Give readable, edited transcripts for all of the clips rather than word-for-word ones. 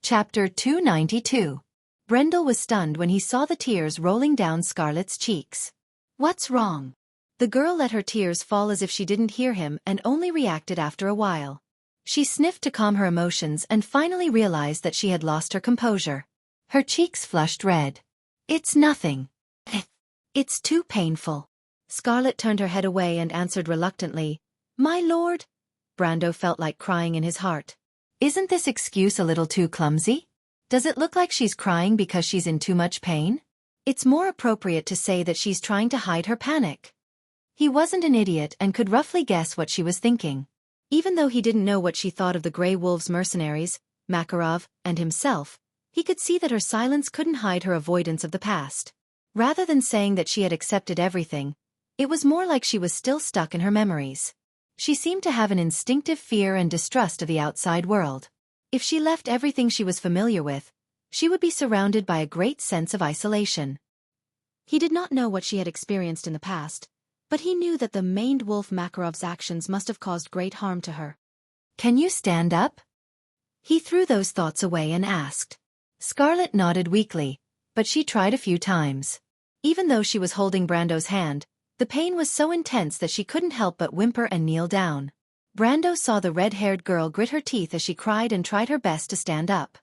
Chapter 292. Brendel was stunned when he saw the tears rolling down Scarlet's cheeks. What's wrong? The girl let her tears fall as if she didn't hear him and only reacted after a while. She sniffed to calm her emotions and finally realized that she had lost her composure. Her cheeks flushed red. It's nothing. It's too painful. Scarlet turned her head away and answered reluctantly, My lord? Brando felt like crying in his heart. Isn't this excuse a little too clumsy? Does it look like she's crying because she's in too much pain? It's more appropriate to say that she's trying to hide her panic. He wasn't an idiot and could roughly guess what she was thinking. Even though he didn't know what she thought of the Grey Wolves mercenaries, Makarov, and himself, he could see that her silence couldn't hide her avoidance of the past. Rather than saying that she had accepted everything, it was more like she was still stuck in her memories. She seemed to have an instinctive fear and distrust of the outside world. If she left everything she was familiar with, she would be surrounded by a great sense of isolation. He did not know what she had experienced in the past, but he knew that the maned wolf Makarov's actions must have caused great harm to her. Can you stand up? He threw those thoughts away and asked. Scarlet nodded weakly, but she tried a few times. Even though she was holding Brando's hand, the pain was so intense that she couldn't help but whimper and kneel down. Brando saw the red-haired girl grit her teeth as she cried and tried her best to stand up.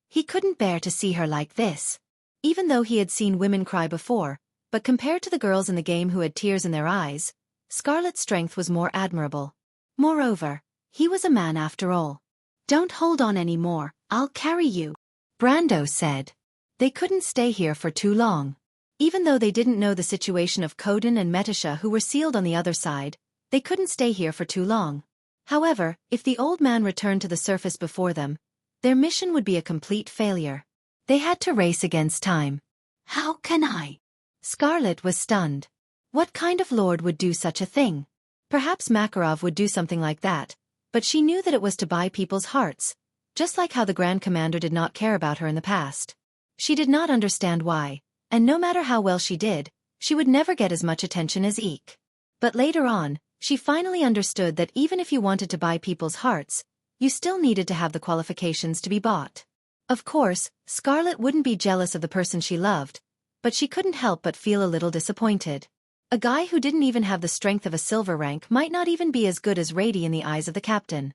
He couldn't bear to see her like this. Even though he had seen women cry before, but compared to the girls in the game who had tears in their eyes, Scarlet's strength was more admirable. Moreover, he was a man after all. Don't hold on any more, I'll carry you, Brando said. They couldn't stay here for too long. Even though they didn't know the situation of Kodin and Metasha who were sealed on the other side, they couldn't stay here for too long. However, if the old man returned to the surface before them, their mission would be a complete failure. They had to race against time. How can I? Scarlet was stunned. What kind of lord would do such a thing? Perhaps Makarov would do something like that, but she knew that it was to buy people's hearts, just like how the Grand Commander did not care about her in the past. She did not understand why, and no matter how well she did, she would never get as much attention as Eek. But later on, she finally understood that even if you wanted to buy people's hearts, you still needed to have the qualifications to be bought. Of course, Scarlet wouldn't be jealous of the person she loved, but she couldn't help but feel a little disappointed. A guy who didn't even have the strength of a silver rank might not even be as good as Rady in the eyes of the captain.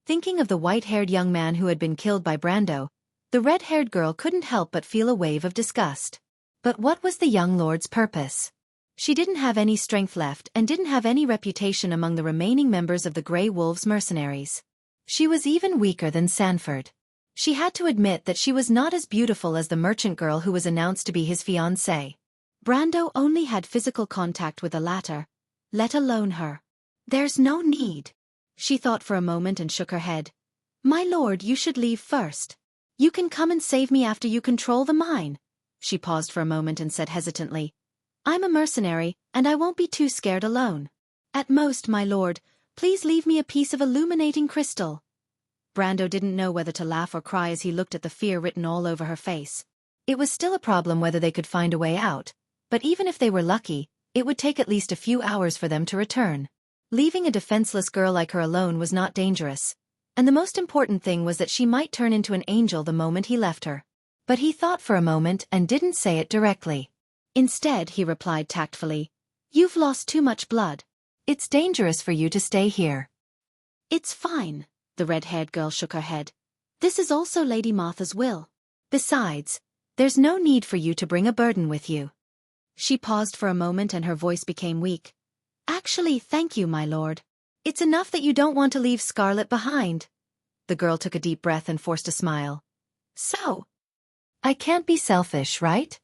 Thinking of the white-haired young man who had been killed by Brando, the red-haired girl couldn't help but feel a wave of disgust. But what was the young lord's purpose? She didn't have any strength left and didn't have any reputation among the remaining members of the Grey Wolves mercenaries. She was even weaker than Sanford. She had to admit that she was not as beautiful as the merchant girl who was announced to be his fiancée. Brando only had physical contact with the latter, let alone her. There's no need. She thought for a moment and shook her head. My lord, you should leave first. You can come and save me after you control the mine. She paused for a moment and said hesitantly, I'm a mercenary, and I won't be too scared alone. At most, my lord, please leave me a piece of illuminating crystal. Brando didn't know whether to laugh or cry as he looked at the fear written all over her face. It was still a problem whether they could find a way out, but even if they were lucky, it would take at least a few hours for them to return. Leaving a defenseless girl like her alone was not dangerous, and the most important thing was that she might turn into an angel the moment he left her. But he thought for a moment and didn't say it directly. Instead, he replied tactfully, You've lost too much blood. It's dangerous for you to stay here. It's fine, the red-haired girl shook her head. This is also Lady Martha's will. Besides, there's no need for you to bring a burden with you. She paused for a moment and her voice became weak. Actually, thank you, my lord. It's enough that you don't want to leave Scarlet behind. The girl took a deep breath and forced a smile. So, I can't be selfish, right?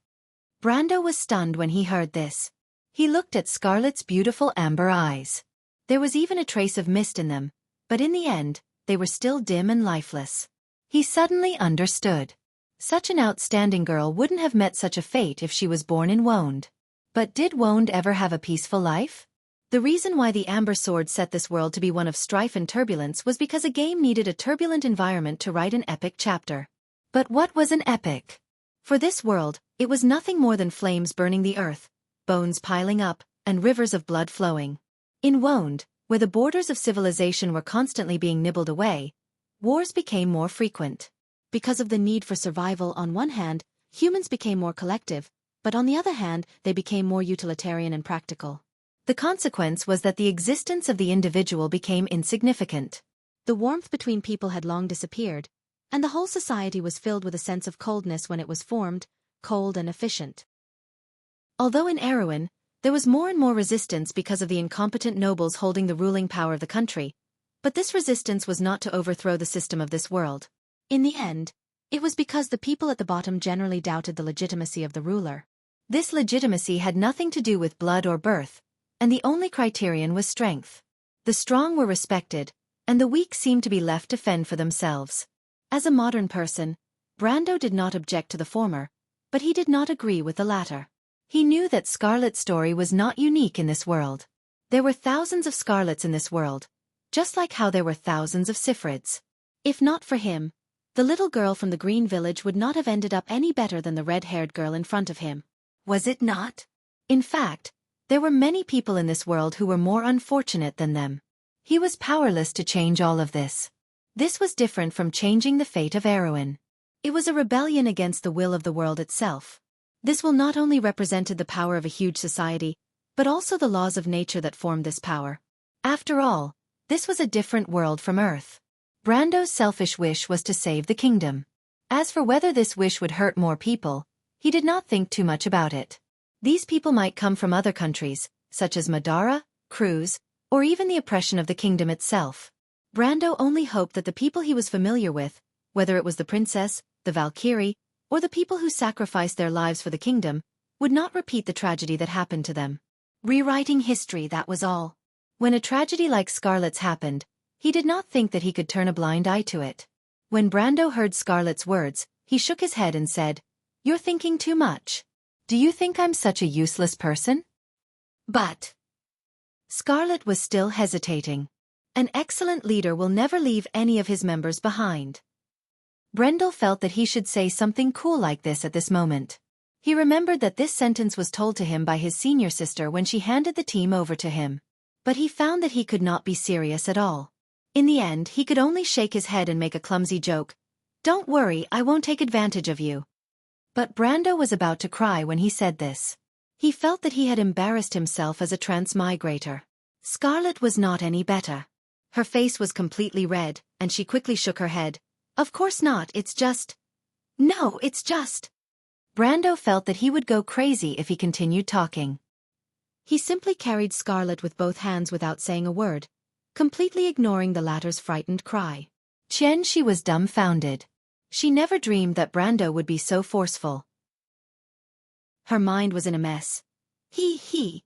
Brando was stunned when he heard this. He looked at Scarlet's beautiful amber eyes. There was even a trace of mist in them, but in the end, they were still dim and lifeless. He suddenly understood. Such an outstanding girl wouldn't have met such a fate if she was born in Wound. But did Wound ever have a peaceful life? The reason why the Amber Sword set this world to be one of strife and turbulence was because a game needed a turbulent environment to write an epic chapter. But what was an epic? For this world, it was nothing more than flames burning the earth, bones piling up, and rivers of blood flowing. In Wound, where the borders of civilization were constantly being nibbled away, Wars became more frequent. Because of the need for survival on one hand, humans became more collective, but on the other hand, they became more utilitarian and practical. The consequence was that the existence of the individual became insignificant. The warmth between people had long disappeared, and the whole society was filled with a sense of coldness when it was formed, cold and efficient. Although in Erewhon, there was more and more resistance because of the incompetent nobles holding the ruling power of the country, but this resistance was not to overthrow the system of this world. In the end, it was because the people at the bottom generally doubted the legitimacy of the ruler. This legitimacy had nothing to do with blood or birth, and the only criterion was strength. The strong were respected, and the weak seemed to be left to fend for themselves. As a modern person, Brando did not object to the former, but he did not agree with the latter. He knew that Scarlet's story was not unique in this world. There were thousands of Scarlets in this world, just like how there were thousands of Sifrids. If not for him, the little girl from the Green Village would not have ended up any better than the red-haired girl in front of him. Was it not? In fact, there were many people in this world who were more unfortunate than them. He was powerless to change all of this. This was different from changing the fate of Erewhon. It was a rebellion against the will of the world itself. This will not only represented the power of a huge society, but also the laws of nature that formed this power. After all, this was a different world from Earth. Brando's selfish wish was to save the kingdom. As for whether this wish would hurt more people, he did not think too much about it. These people might come from other countries, such as Madara, Cruz, or even the oppression of the kingdom itself. Brando only hoped that the people he was familiar with, whether it was the princess, the Valkyrie, or the people who sacrificed their lives for the kingdom, would not repeat the tragedy that happened to them. Rewriting history, that was all. When a tragedy like Scarlet's happened, he did not think that he could turn a blind eye to it. When Brando heard Scarlet's words, he shook his head and said, "You're thinking too much. Do you think I'm such a useless person?" But Scarlet was still hesitating. An excellent leader will never leave any of his members behind. Brendel felt that he should say something cool like this at this moment. He remembered that this sentence was told to him by his senior sister when she handed the team over to him. But he found that he could not be serious at all. In the end, he could only shake his head and make a clumsy joke. "Don't worry, I won't take advantage of you." But Brando was about to cry when he said this. He felt that he had embarrassed himself as a transmigrator. Scarlet was not any better. Her face was completely red, and she quickly shook her head. "Of course not, it's just..." "No, it's just..." Brando felt that he would go crazy if he continued talking. He simply carried Scarlet with both hands without saying a word, completely ignoring the latter's frightened cry. Xianxia was dumbfounded. She never dreamed that Brando would be so forceful. Her mind was in a mess. He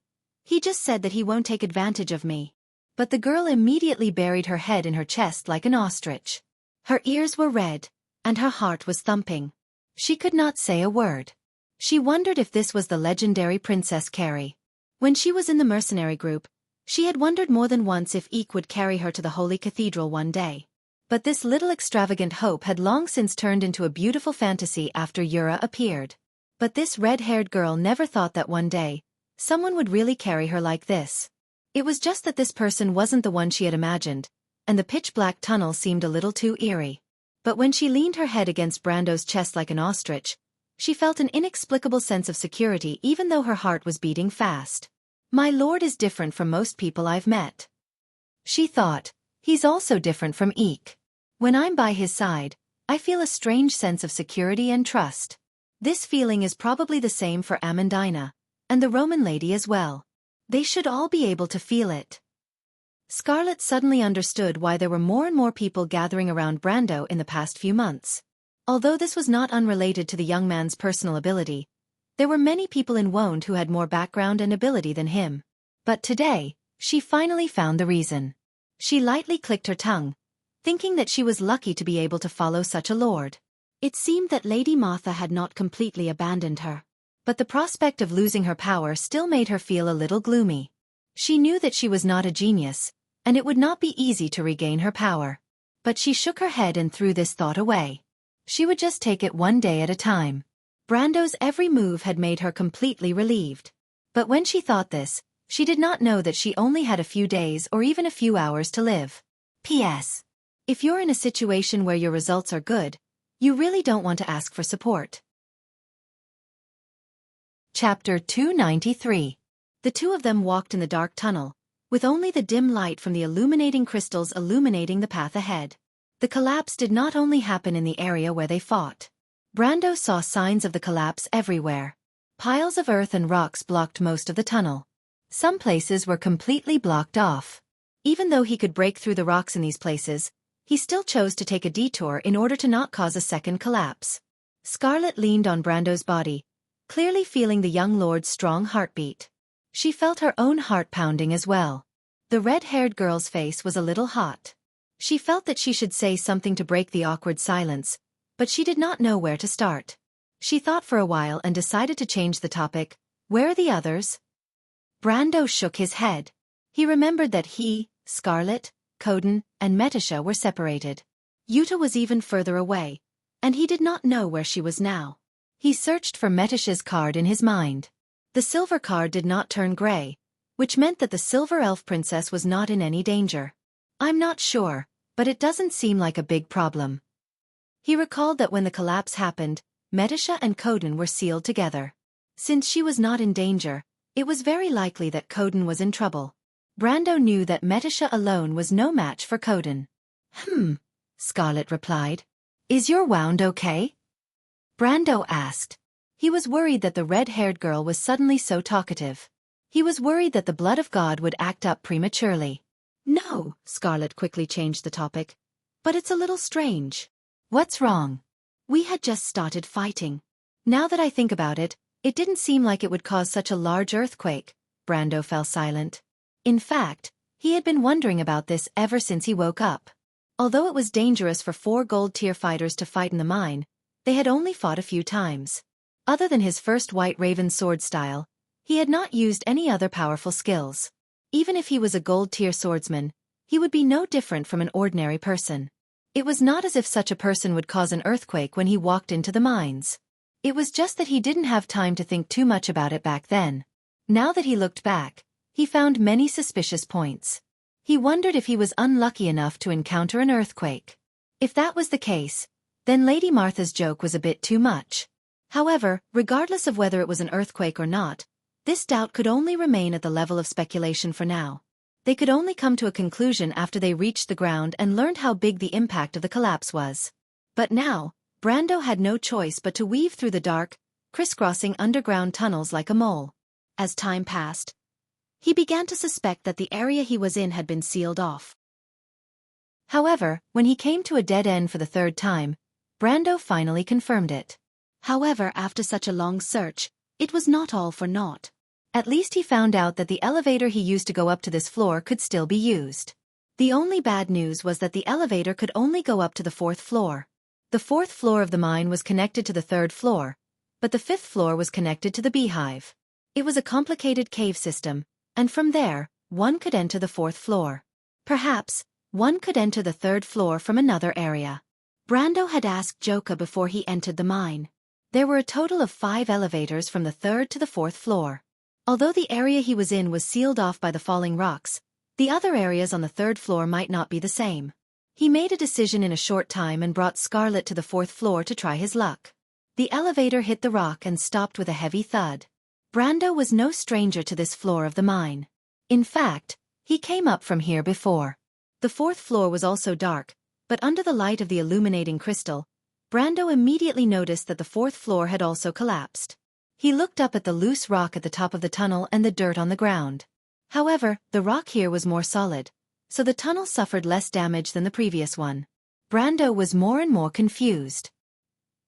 just said that he won't take advantage of me." But the girl immediately buried her head in her chest like an ostrich. Her ears were red, and her heart was thumping. She could not say a word. She wondered if this was the legendary Princess Carrie. When she was in the mercenary group, she had wondered more than once if Eek would carry her to the Holy Cathedral one day. But this little extravagant hope had long since turned into a beautiful fantasy after Yura appeared. But this red-haired girl never thought that one day, someone would really carry her like this. It was just that this person wasn't the one she had imagined, and the pitch-black tunnel seemed a little too eerie. But when she leaned her head against Brando's chest like an ostrich, she felt an inexplicable sense of security even though her heart was beating fast. "My lord is different from most people I've met," she thought. "He's also different from Eek. When I'm by his side, I feel a strange sense of security and trust. This feeling is probably the same for Amandina, and the Roman lady as well. They should all be able to feel it." Scarlet suddenly understood why there were more and more people gathering around Brando in the past few months. Although this was not unrelated to the young man's personal ability, there were many people in Wonde who had more background and ability than him. But today, she finally found the reason. She lightly clicked her tongue, thinking that she was lucky to be able to follow such a lord. It seemed that Lady Martha had not completely abandoned her. But the prospect of losing her power still made her feel a little gloomy. She knew that she was not a genius, and it would not be easy to regain her power. But she shook her head and threw this thought away. She would just take it one day at a time. Brando's every move had made her completely relieved. But when she thought this, she did not know that she only had a few days or even a few hours to live. P.S. If you're in a situation where your results are good, you really don't want to ask for support. Chapter 293. The two of them walked in the dark tunnel, with only the dim light from the illuminating crystals illuminating the path ahead. The collapse did not only happen in the area where they fought. Brando saw signs of the collapse everywhere. Piles of earth and rocks blocked most of the tunnel. Some places were completely blocked off. Even though he could break through the rocks in these places, he still chose to take a detour in order to not cause a second collapse. Scarlet leaned on Brando's body, clearly feeling the young lord's strong heartbeat. She felt her own heart pounding as well. The red-haired girl's face was a little hot. She felt that she should say something to break the awkward silence, but she did not know where to start. She thought for a while and decided to change the topic. Where are the others? Brando shook his head. He remembered that he, Scarlet, Coden, and Metisha were separated. Yuta was even further away, and he did not know where she was now. He searched for Metisha's card in his mind. The silver card did not turn gray, which meant that the silver elf princess was not in any danger. I'm not sure, but it doesn't seem like a big problem. He recalled that when the collapse happened, Metisha and Coden were sealed together. Since she was not in danger, it was very likely that Coden was in trouble. Brando knew that Metisha alone was no match for Coden. Scarlet replied. Is your wound okay? Brando asked. He was worried that the red-haired girl was suddenly so talkative. He was worried that the blood of God would act up prematurely. No, Scarlet quickly changed the topic. But it's a little strange. What's wrong? We had just started fighting. Now that I think about it, it didn't seem like it would cause such a large earthquake. Brando fell silent. In fact, he had been wondering about this ever since he woke up. Although it was dangerous for 4 gold-tier fighters to fight in the mine, they had only fought a few times. Other than his first White Raven sword style, he had not used any other powerful skills. Even if he was a gold-tier swordsman, he would be no different from an ordinary person. It was not as if such a person would cause an earthquake when he walked into the mines. It was just that he didn't have time to think too much about it back then. Now that he looked back, he found many suspicious points. He wondered if he was unlucky enough to encounter an earthquake. If that was the case, then Lady Martha's joke was a bit too much. However, regardless of whether it was an earthquake or not, this doubt could only remain at the level of speculation for now. They could only come to a conclusion after they reached the ground and learned how big the impact of the collapse was. But now, Brando had no choice but to weave through the dark, crisscrossing underground tunnels like a mole. As time passed, he began to suspect that the area he was in had been sealed off. However, when he came to a dead end for the 3rd time, Brando finally confirmed it. However, after such a long search, it was not all for naught. At least he found out that the elevator he used to go up to this floor could still be used. The only bad news was that the elevator could only go up to the 4th floor. The 4th floor of the mine was connected to the 3rd floor, but the 5th floor was connected to the beehive. It was a complicated cave system, and from there, one could enter the 4th floor. Perhaps, one could enter the 3rd floor from another area. Brando had asked Joka before he entered the mine. There were a total of 5 elevators from the 3rd to the 4th floor. Although the area he was in was sealed off by the falling rocks, the other areas on the 3rd floor might not be the same. He made a decision in a short time and brought Scarlet to the 4th floor to try his luck. The elevator hit the rock and stopped with a heavy thud. Brando was no stranger to this floor of the mine. In fact, he came up from here before. The 4th floor was also dark, but under the light of the illuminating crystal, Brando immediately noticed that the 4th floor had also collapsed. He looked up at the loose rock at the top of the tunnel and the dirt on the ground. However, the rock here was more solid, so the tunnel suffered less damage than the previous one. Brando was more and more confused.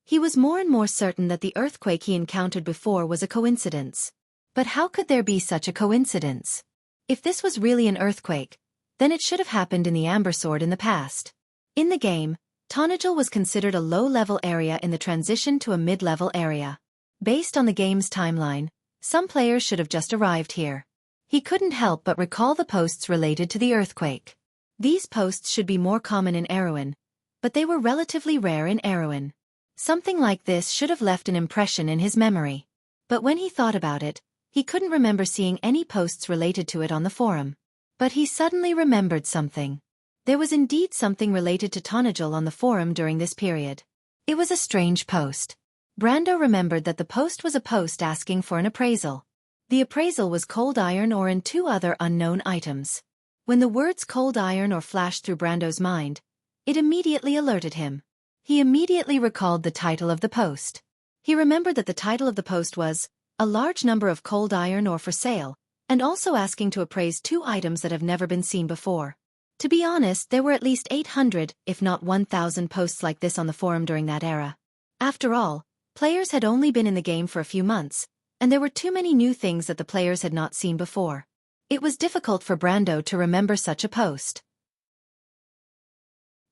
He was more and more certain that the earthquake he encountered before was a coincidence. But how could there be such a coincidence? If this was really an earthquake, then it should have happened in the Amber Sword in the past. In the game, Tonajal was considered a low-level area in the transition to a mid-level area. Based on the game's timeline, some players should have just arrived here. He couldn't help but recall the posts related to the earthquake. These posts should be more common in Erewhon, but they were relatively rare in Erewhon. Something like this should have left an impression in his memory. But when he thought about it, he couldn't remember seeing any posts related to it on the forum. But he suddenly remembered something. There was indeed something related to Tonajul on the forum during this period. It was a strange post. Brando remembered that the post was a post asking for an appraisal. The appraisal was cold iron ore and 2 other unknown items. When the words cold iron ore flashed through Brando's mind, it immediately alerted him. He immediately recalled the title of the post. He remembered that the title of the post was, "A large number of cold iron ore for sale," and also asking to appraise 2 items that have never been seen before. To be honest, there were at least 800, if not 1,000 posts like this on the forum during that era. After all, players had only been in the game for a few months, and there were too many new things that the players had not seen before. It was difficult for Brando to remember such a post.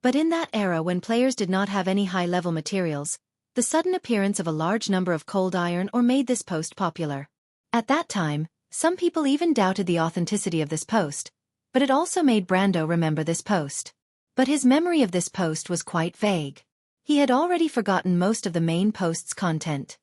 But in that era when players did not have any high-level materials, the sudden appearance of a large number of cold iron ore made this post popular. At that time, some people even doubted the authenticity of this post, but it also made Brando remember this post. But his memory of this post was quite vague. He had already forgotten most of the main post's content.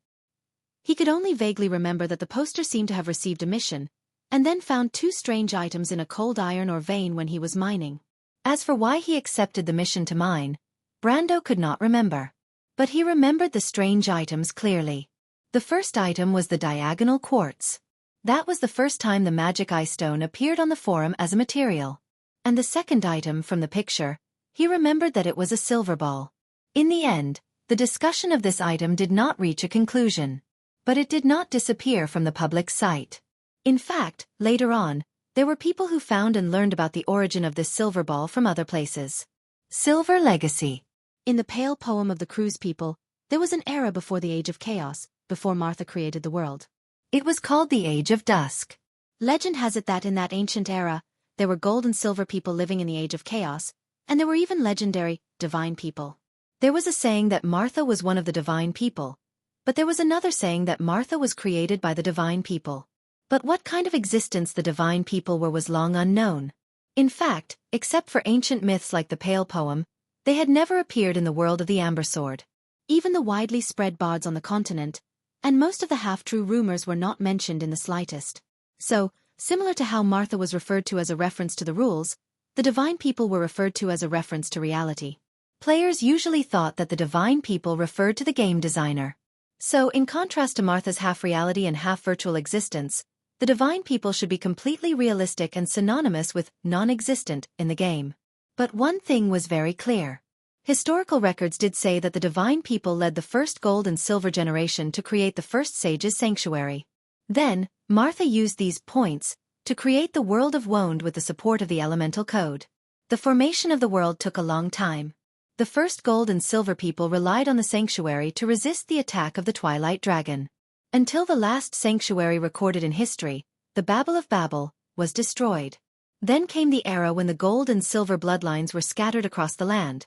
He could only vaguely remember that the poster seemed to have received a mission, and then found 2 strange items in a cold iron ore vein when he was mining. As for why he accepted the mission to mine, Brando could not remember. But he remembered the strange items clearly. The first item was the diagonal quartz. That was the first time the magic eye stone appeared on the forum as a material. And the second item from the picture, he remembered that it was a silver ball. In the end, the discussion of this item did not reach a conclusion. But it did not disappear from the public sight. In fact, later on, there were people who found and learned about the origin of this silver ball from other places. Silver legacy. In the Pale poem of the Cruise people, there was an era before the Age of Chaos, before Martha created the world. It was called the Age of Dusk. Legend has it that in that ancient era, there were gold and silver people living in the Age of Chaos, and there were even legendary, divine people. There was a saying that Martha was one of the divine people, but there was another saying that Martha was created by the divine people. But what kind of existence the divine people were was long unknown. In fact, except for ancient myths like the Pale poem, they had never appeared in the world of the Amber Sword. Even the widely spread bards on the continent, and most of the half-true rumors were not mentioned in the slightest. So, similar to how Martha was referred to as a reference to the rules, the divine people were referred to as a reference to reality. Players usually thought that the divine people referred to the game designer. So, in contrast to Martha's half-reality and half-virtual existence, the divine people should be completely realistic and synonymous with non-existent in the game. But one thing was very clear. Historical records did say that the divine people led the first gold and silver generation to create the first sage's sanctuary. Then, Martha used these points to create the world of Woned with the support of the elemental code. The formation of the world took a long time. The first gold and silver people relied on the sanctuary to resist the attack of the Twilight Dragon. Until the last sanctuary recorded in history, the Babel of Babel, was destroyed. Then came the era when the gold and silver bloodlines were scattered across the land,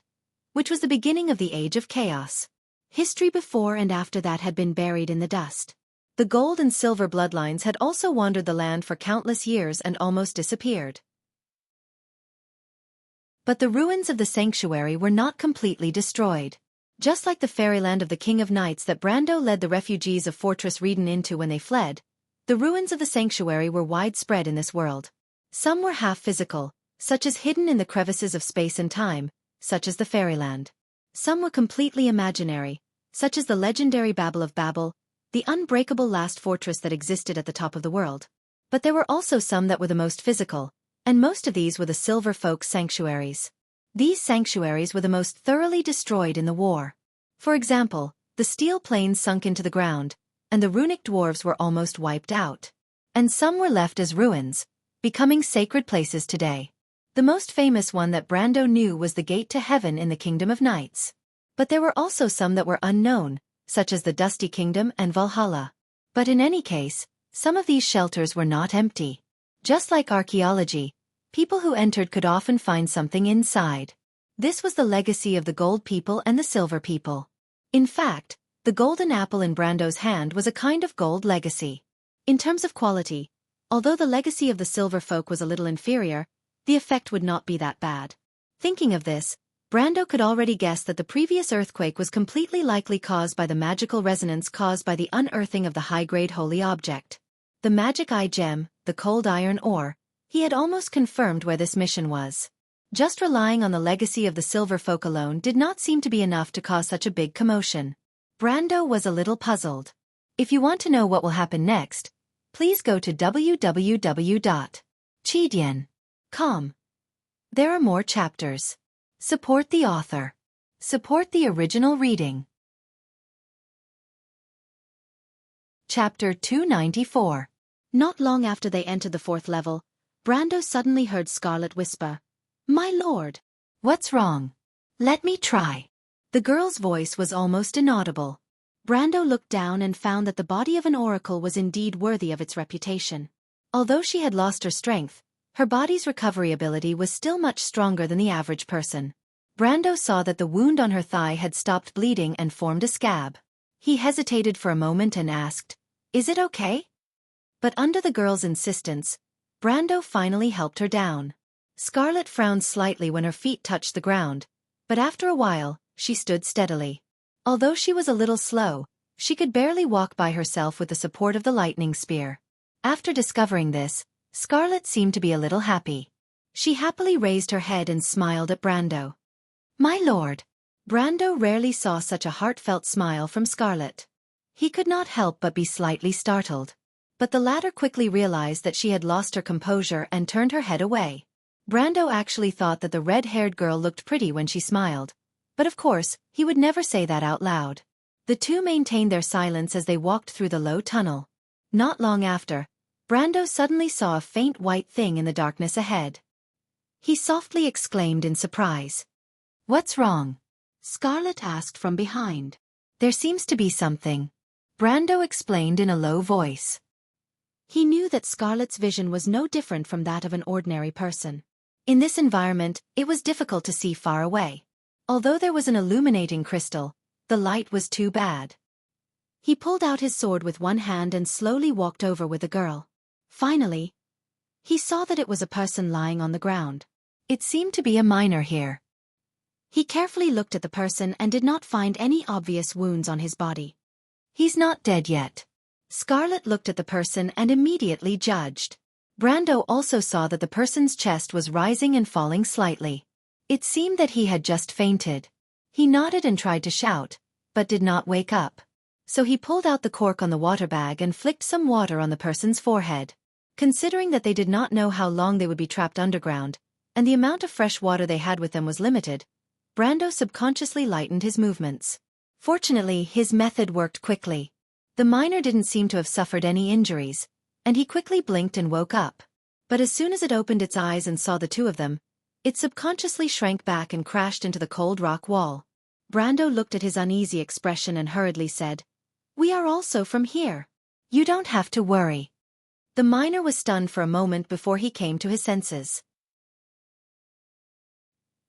which was the beginning of the Age of Chaos. History before and after that had been buried in the dust. The gold and silver bloodlines had also wandered the land for countless years and almost disappeared. But the ruins of the sanctuary were not completely destroyed. Just like the fairyland of the King of Knights that Brando led the refugees of Fortress Redan into when they fled, the ruins of the sanctuary were widespread in this world. Some were half-physical, such as hidden in the crevices of space and time, such as the fairyland. Some were completely imaginary, such as the legendary Babel of Babel, the unbreakable last fortress that existed at the top of the world. But there were also some that were the most physical, and most of these were the Silver Folk's sanctuaries. These sanctuaries were the most thoroughly destroyed in the war. For example, the steel plains sunk into the ground, and the runic dwarves were almost wiped out. And some were left as ruins, becoming sacred places today. The most famous one that Brando knew was the Gate to Heaven in the Kingdom of Knights. But there were also some that were unknown, such as the Dusty Kingdom and Valhalla. But in any case, some of these shelters were not empty. Just like archaeology, people who entered could often find something inside. This was the legacy of the Gold People and the Silver People. In fact, the golden apple in Brando's hand was a kind of gold legacy. In terms of quality, although the legacy of the Silver Folk was a little inferior, the effect would not be that bad. Thinking of this, Brando could already guess that the previous earthquake was completely likely caused by the magical resonance caused by the unearthing of the high-grade holy object. The magic eye gem, the cold iron ore, he had almost confirmed where this mission was. Just relying on the legacy of the silver folk alone did not seem to be enough to cause such a big commotion. Brando was a little puzzled. If you want to know what will happen next, please go to www.chidian.com. There are more chapters. Support the author. Support the original reading. Chapter 294. Not long after they entered the 4th level, Brando suddenly heard Scarlet whisper, "My lord." "What's wrong?" "Let me try." The girl's voice was almost inaudible. Brando looked down and found that the body of an oracle was indeed worthy of its reputation. Although she had lost her strength, her body's recovery ability was still much stronger than the average person. Brando saw that the wound on her thigh had stopped bleeding and formed a scab. He hesitated for a moment and asked, "Is it okay?" But under the girl's insistence, Brando finally helped her down. Scarlet frowned slightly when her feet touched the ground, but after a while, she stood steadily. Although she was a little slow, she could barely walk by herself with the support of the lightning spear. After discovering this, Scarlet seemed to be a little happy. She happily raised her head and smiled at Brando. "My lord." Brando rarely saw such a heartfelt smile from Scarlet. He could not help but be slightly startled. But the latter quickly realized that she had lost her composure and turned her head away. Brando actually thought that the red-haired girl looked pretty when she smiled, but of course, he would never say that out loud. The two maintained their silence as they walked through the low tunnel. Not long after, Brando suddenly saw a faint white thing in the darkness ahead. He softly exclaimed in surprise. "What's wrong?" Scarlet asked from behind. "There seems to be something," Brando explained in a low voice. He knew that Scarlet's vision was no different from that of an ordinary person. In this environment, it was difficult to see far away. Although there was an illuminating crystal, the light was too bad. He pulled out his sword with one hand and slowly walked over with the girl. Finally, he saw that it was a person lying on the ground. It seemed to be a miner here. He carefully looked at the person and did not find any obvious wounds on his body. "He's not dead yet." Scarlet looked at the person and immediately judged. Brando also saw that the person's chest was rising and falling slightly. It seemed that he had just fainted. He nodded and tried to shout, but did not wake up. So he pulled out the cork on the water bag and flicked some water on the person's forehead. Considering that they did not know how long they would be trapped underground, and the amount of fresh water they had with them was limited, Brando subconsciously lightened his movements. Fortunately, his method worked quickly. The miner didn't seem to have suffered any injuries, and he quickly blinked and woke up. But as soon as it opened its eyes and saw the two of them, it subconsciously shrank back and crashed into the cold rock wall. Brando looked at his uneasy expression and hurriedly said, "We are also from here. You don't have to worry." The miner was stunned for a moment before he came to his senses.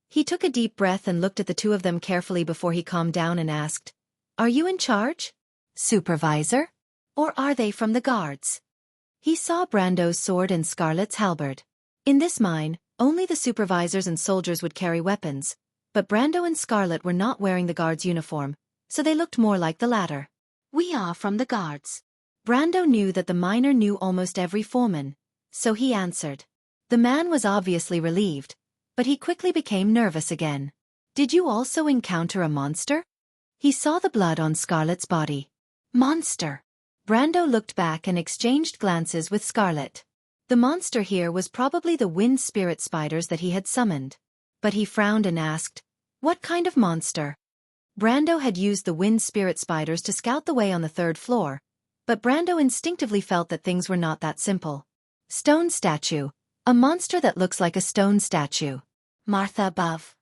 He took a deep breath and looked at the two of them carefully before he calmed down and asked, "Are you in charge? Supervisor? Or are they from the guards?" He saw Brando's sword and Scarlet's halberd. In this mine, only the supervisors and soldiers would carry weapons, but Brando and Scarlet were not wearing the guard's uniform, so they looked more like the latter. "We are from the guards." Brando knew that the miner knew almost every foreman, so he answered. The man was obviously relieved, but he quickly became nervous again. "Did you also encounter a monster?" He saw the blood on Scarlet's body. "Monster." Brando looked back and exchanged glances with Scarlet. The monster here was probably the wind spirit spiders that he had summoned. But he frowned and asked, "What kind of monster?" Brando had used the wind spirit spiders to scout the way on the 3rd floor, but Brando instinctively felt that things were not that simple. "Stone statue. A monster that looks like a stone statue." "Martha above."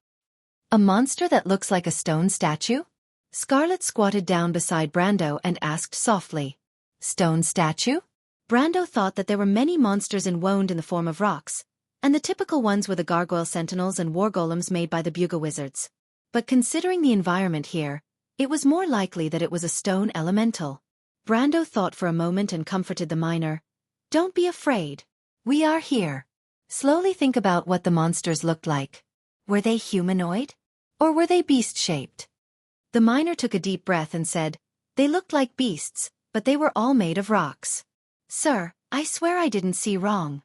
"A monster that looks like a stone statue?" Scarlet squatted down beside Brando and asked softly, "Stone statue?" Brando thought that there were many monsters enwombed in the form of rocks, and the typical ones were the gargoyle sentinels and war golems made by the Buga wizards. But considering the environment here, it was more likely that it was a stone elemental. Brando thought for a moment and comforted the miner. "Don't be afraid. We are here. Slowly think about what the monsters looked like. Were they humanoid? Or were they beast-shaped?" The miner took a deep breath and said, "They looked like beasts, but they were all made of rocks." "Sir, I swear I didn't see wrong."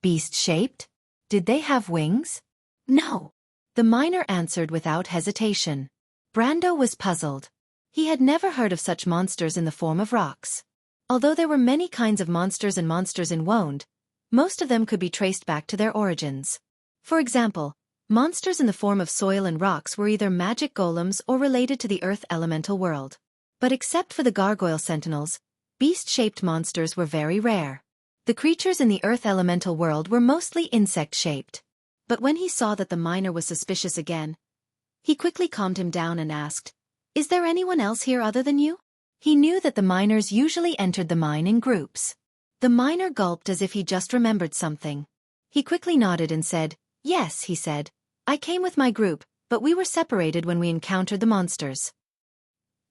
"Beast-shaped? Did they have wings?" No. The miner answered without hesitation. Brando was puzzled. He had never heard of such monsters in the form of rocks. Although there were many kinds of monsters and monsters in Woned, most of them could be traced back to their origins. For example, monsters in the form of soil and rocks were either magic golems or related to the earth elemental world. But except for the gargoyle sentinels, beast-shaped monsters were very rare. The creatures in the earth elemental world were mostly insect-shaped. But when he saw that the miner was suspicious again, he quickly calmed him down and asked, "Is there anyone else here other than you?" He knew that the miners usually entered the mine in groups. The miner gulped as if he just remembered something. He quickly nodded and said, "Yes," he said. "I came with my group, but we were separated when we encountered the monsters."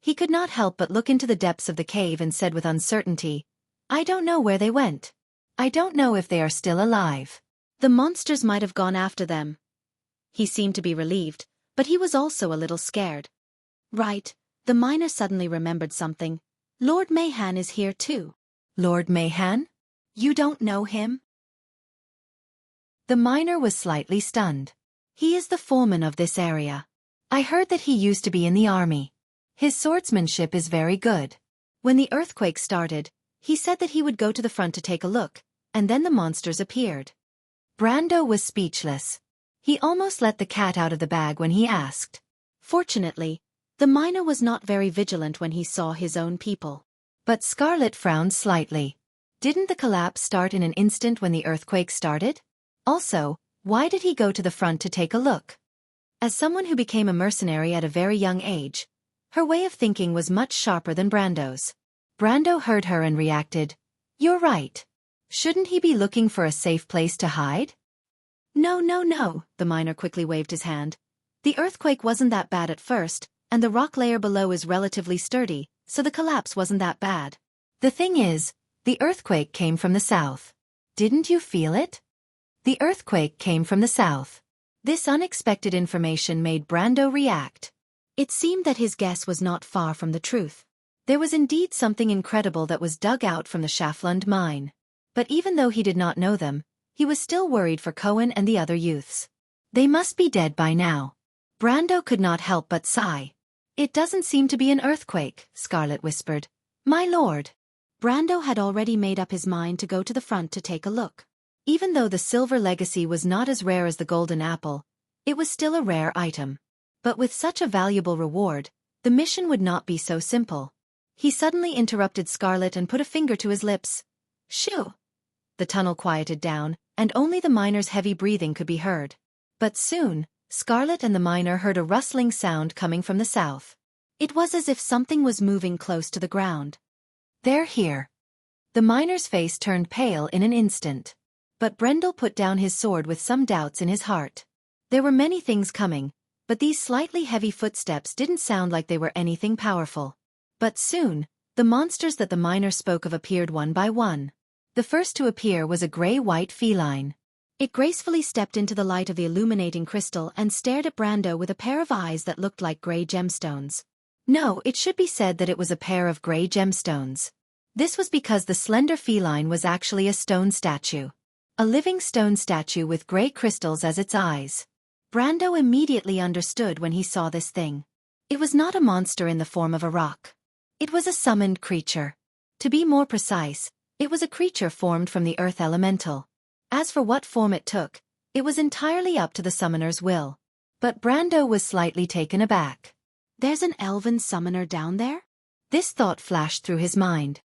He could not help but look into the depths of the cave and said with uncertainty, "I don't know where they went. I don't know if they are still alive. The monsters might have gone after them." He seemed to be relieved, but he was also a little scared. Right, the miner suddenly remembered something. Lord Mayhan is here too. Lord Mayhan? You don't know him? The miner was slightly stunned. He is the foreman of this area. I heard that he used to be in the army. His swordsmanship is very good. When the earthquake started, he said that he would go to the front to take a look, and then the monsters appeared. Brando was speechless. He almost let the cat out of the bag when he asked. Fortunately, the miner was not very vigilant when he saw his own people. But Scarlet frowned slightly. Didn't the collapse start in an instant when the earthquake started? Also, why did he go to the front to take a look? As someone who became a mercenary at a very young age, her way of thinking was much sharper than Brando's. Brando heard her and reacted, "You're right. Shouldn't he be looking for a safe place to hide?" No, the miner quickly waved his hand. "The earthquake wasn't that bad at first, and the rock layer below is relatively sturdy, so the collapse wasn't that bad. The thing is, the earthquake came from the south. Didn't you feel it? The earthquake came from the south." This unexpected information made Brando react. It seemed that his guess was not far from the truth. There was indeed something incredible that was dug out from the Schaflund mine. But even though he did not know them, he was still worried for Cohen and the other youths. They must be dead by now. Brando could not help but sigh. "It doesn't seem to be an earthquake," Scarlet whispered. "My lord." Brando had already made up his mind to go to the front to take a look. Even though the silver legacy was not as rare as the golden apple, it was still a rare item. But with such a valuable reward, the mission would not be so simple. He suddenly interrupted Scarlet and put a finger to his lips. "Shoo!" The tunnel quieted down, and only the miner's heavy breathing could be heard. But soon, Scarlet and the miner heard a rustling sound coming from the south. It was as if something was moving close to the ground. "They're here." The miner's face turned pale in an instant. But Brendel put down his sword with some doubts in his heart. There were many things coming, but these slightly heavy footsteps didn't sound like they were anything powerful. But soon, the monsters that the miner spoke of appeared one by one. The first to appear was a gray-white feline. It gracefully stepped into the light of the illuminating crystal and stared at Brando with a pair of eyes that looked like gray gemstones. No, it should be said that it was a pair of gray gemstones. This was because the slender feline was actually a stone statue. A living stone statue with gray crystals as its eyes. Brando immediately understood when he saw this thing. It was not a monster in the form of a rock. It was a summoned creature. To be more precise, it was a creature formed from the earth elemental. As for what form it took, it was entirely up to the summoner's will. But Brando was slightly taken aback. There's an elven summoner down there? This thought flashed through his mind.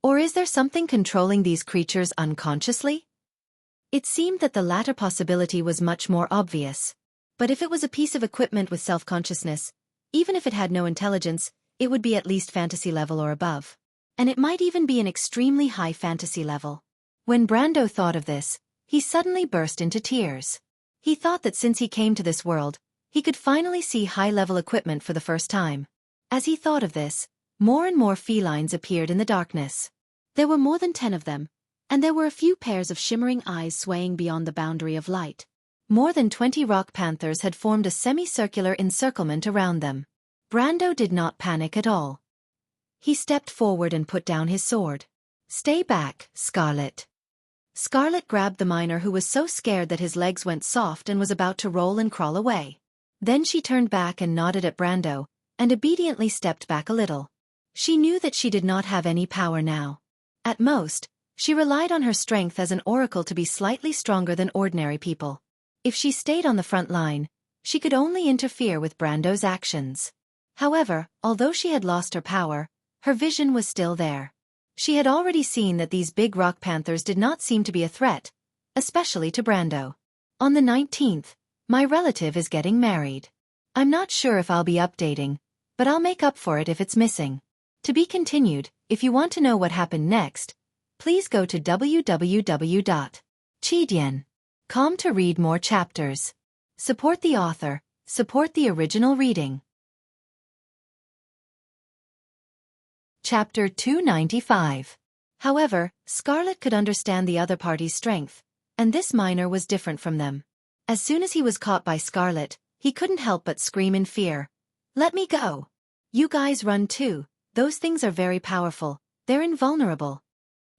Or is there something controlling these creatures unconsciously? It seemed that the latter possibility was much more obvious. But if it was a piece of equipment with self-consciousness, even if it had no intelligence, it would be at least fantasy level or above. And it might even be an extremely high fantasy level. When Brando thought of this, he suddenly burst into tears. He thought that since he came to this world, he could finally see high-level equipment for the first time. As he thought of this, more and more felines appeared in the darkness. There were more than 10 of them, and there were a few pairs of shimmering eyes swaying beyond the boundary of light. More than 20 rock panthers had formed a semicircular encirclement around them. Brando did not panic at all. He stepped forward and put down his sword. "Stay back, Scarlet." Scarlet grabbed the miner, who was so scared that his legs went soft and was about to roll and crawl away. Then she turned back and nodded at Brando, and obediently stepped back a little. She knew that she did not have any power now. At most, she relied on her strength as an oracle to be slightly stronger than ordinary people. If she stayed on the front line, she could only interfere with Brando's actions. However, although she had lost her power, her vision was still there. She had already seen that these big rock panthers did not seem to be a threat, especially to Brando. On the 19th, my relative is getting married. I'm not sure if I'll be updating, but I'll make up for it if it's missing. To be continued. If you want to know what happened next, please go to www.chidian.com to read more chapters. Support the author, support the original reading. Chapter 295. However, Scarlet could understand the other party's strength, and this miner was different from them. As soon as he was caught by Scarlet, he couldn't help but scream in fear. "Let me go! You guys run too, those things are very powerful, they're invulnerable."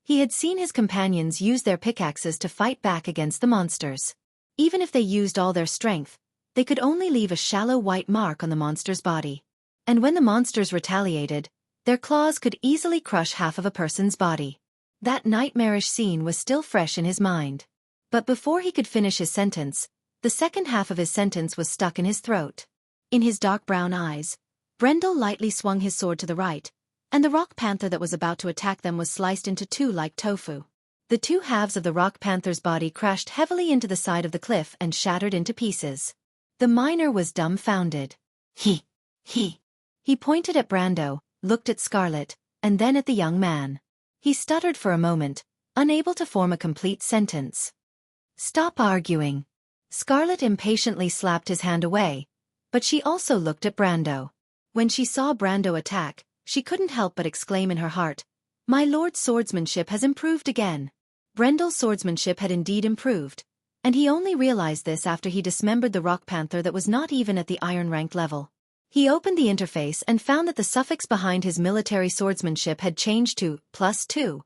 He had seen his companions use their pickaxes to fight back against the monsters. Even if they used all their strength, they could only leave a shallow white mark on the monster's body. And when the monsters retaliated, their claws could easily crush half of a person's body. That nightmarish scene was still fresh in his mind. But before he could finish his sentence, the second half of his sentence was stuck in his throat. In his dark brown eyes, Brendel lightly swung his sword to the right, and the rock panther that was about to attack them was sliced into two like tofu. The two halves of the rock panther's body crashed heavily into the side of the cliff and shattered into pieces. The miner was dumbfounded. He pointed at Brando, looked at Scarlet, and then at the young man. He stuttered for a moment, unable to form a complete sentence. "Stop arguing." Scarlet impatiently slapped his hand away, but she also looked at Brando. When she saw Brando attack, she couldn't help but exclaim in her heart, "My lord's swordsmanship has improved again." Brendel's swordsmanship had indeed improved, and he only realized this after he dismembered the rock panther that was not even at the iron rank level. He opened the interface and found that the suffix behind his military swordsmanship had changed to +2.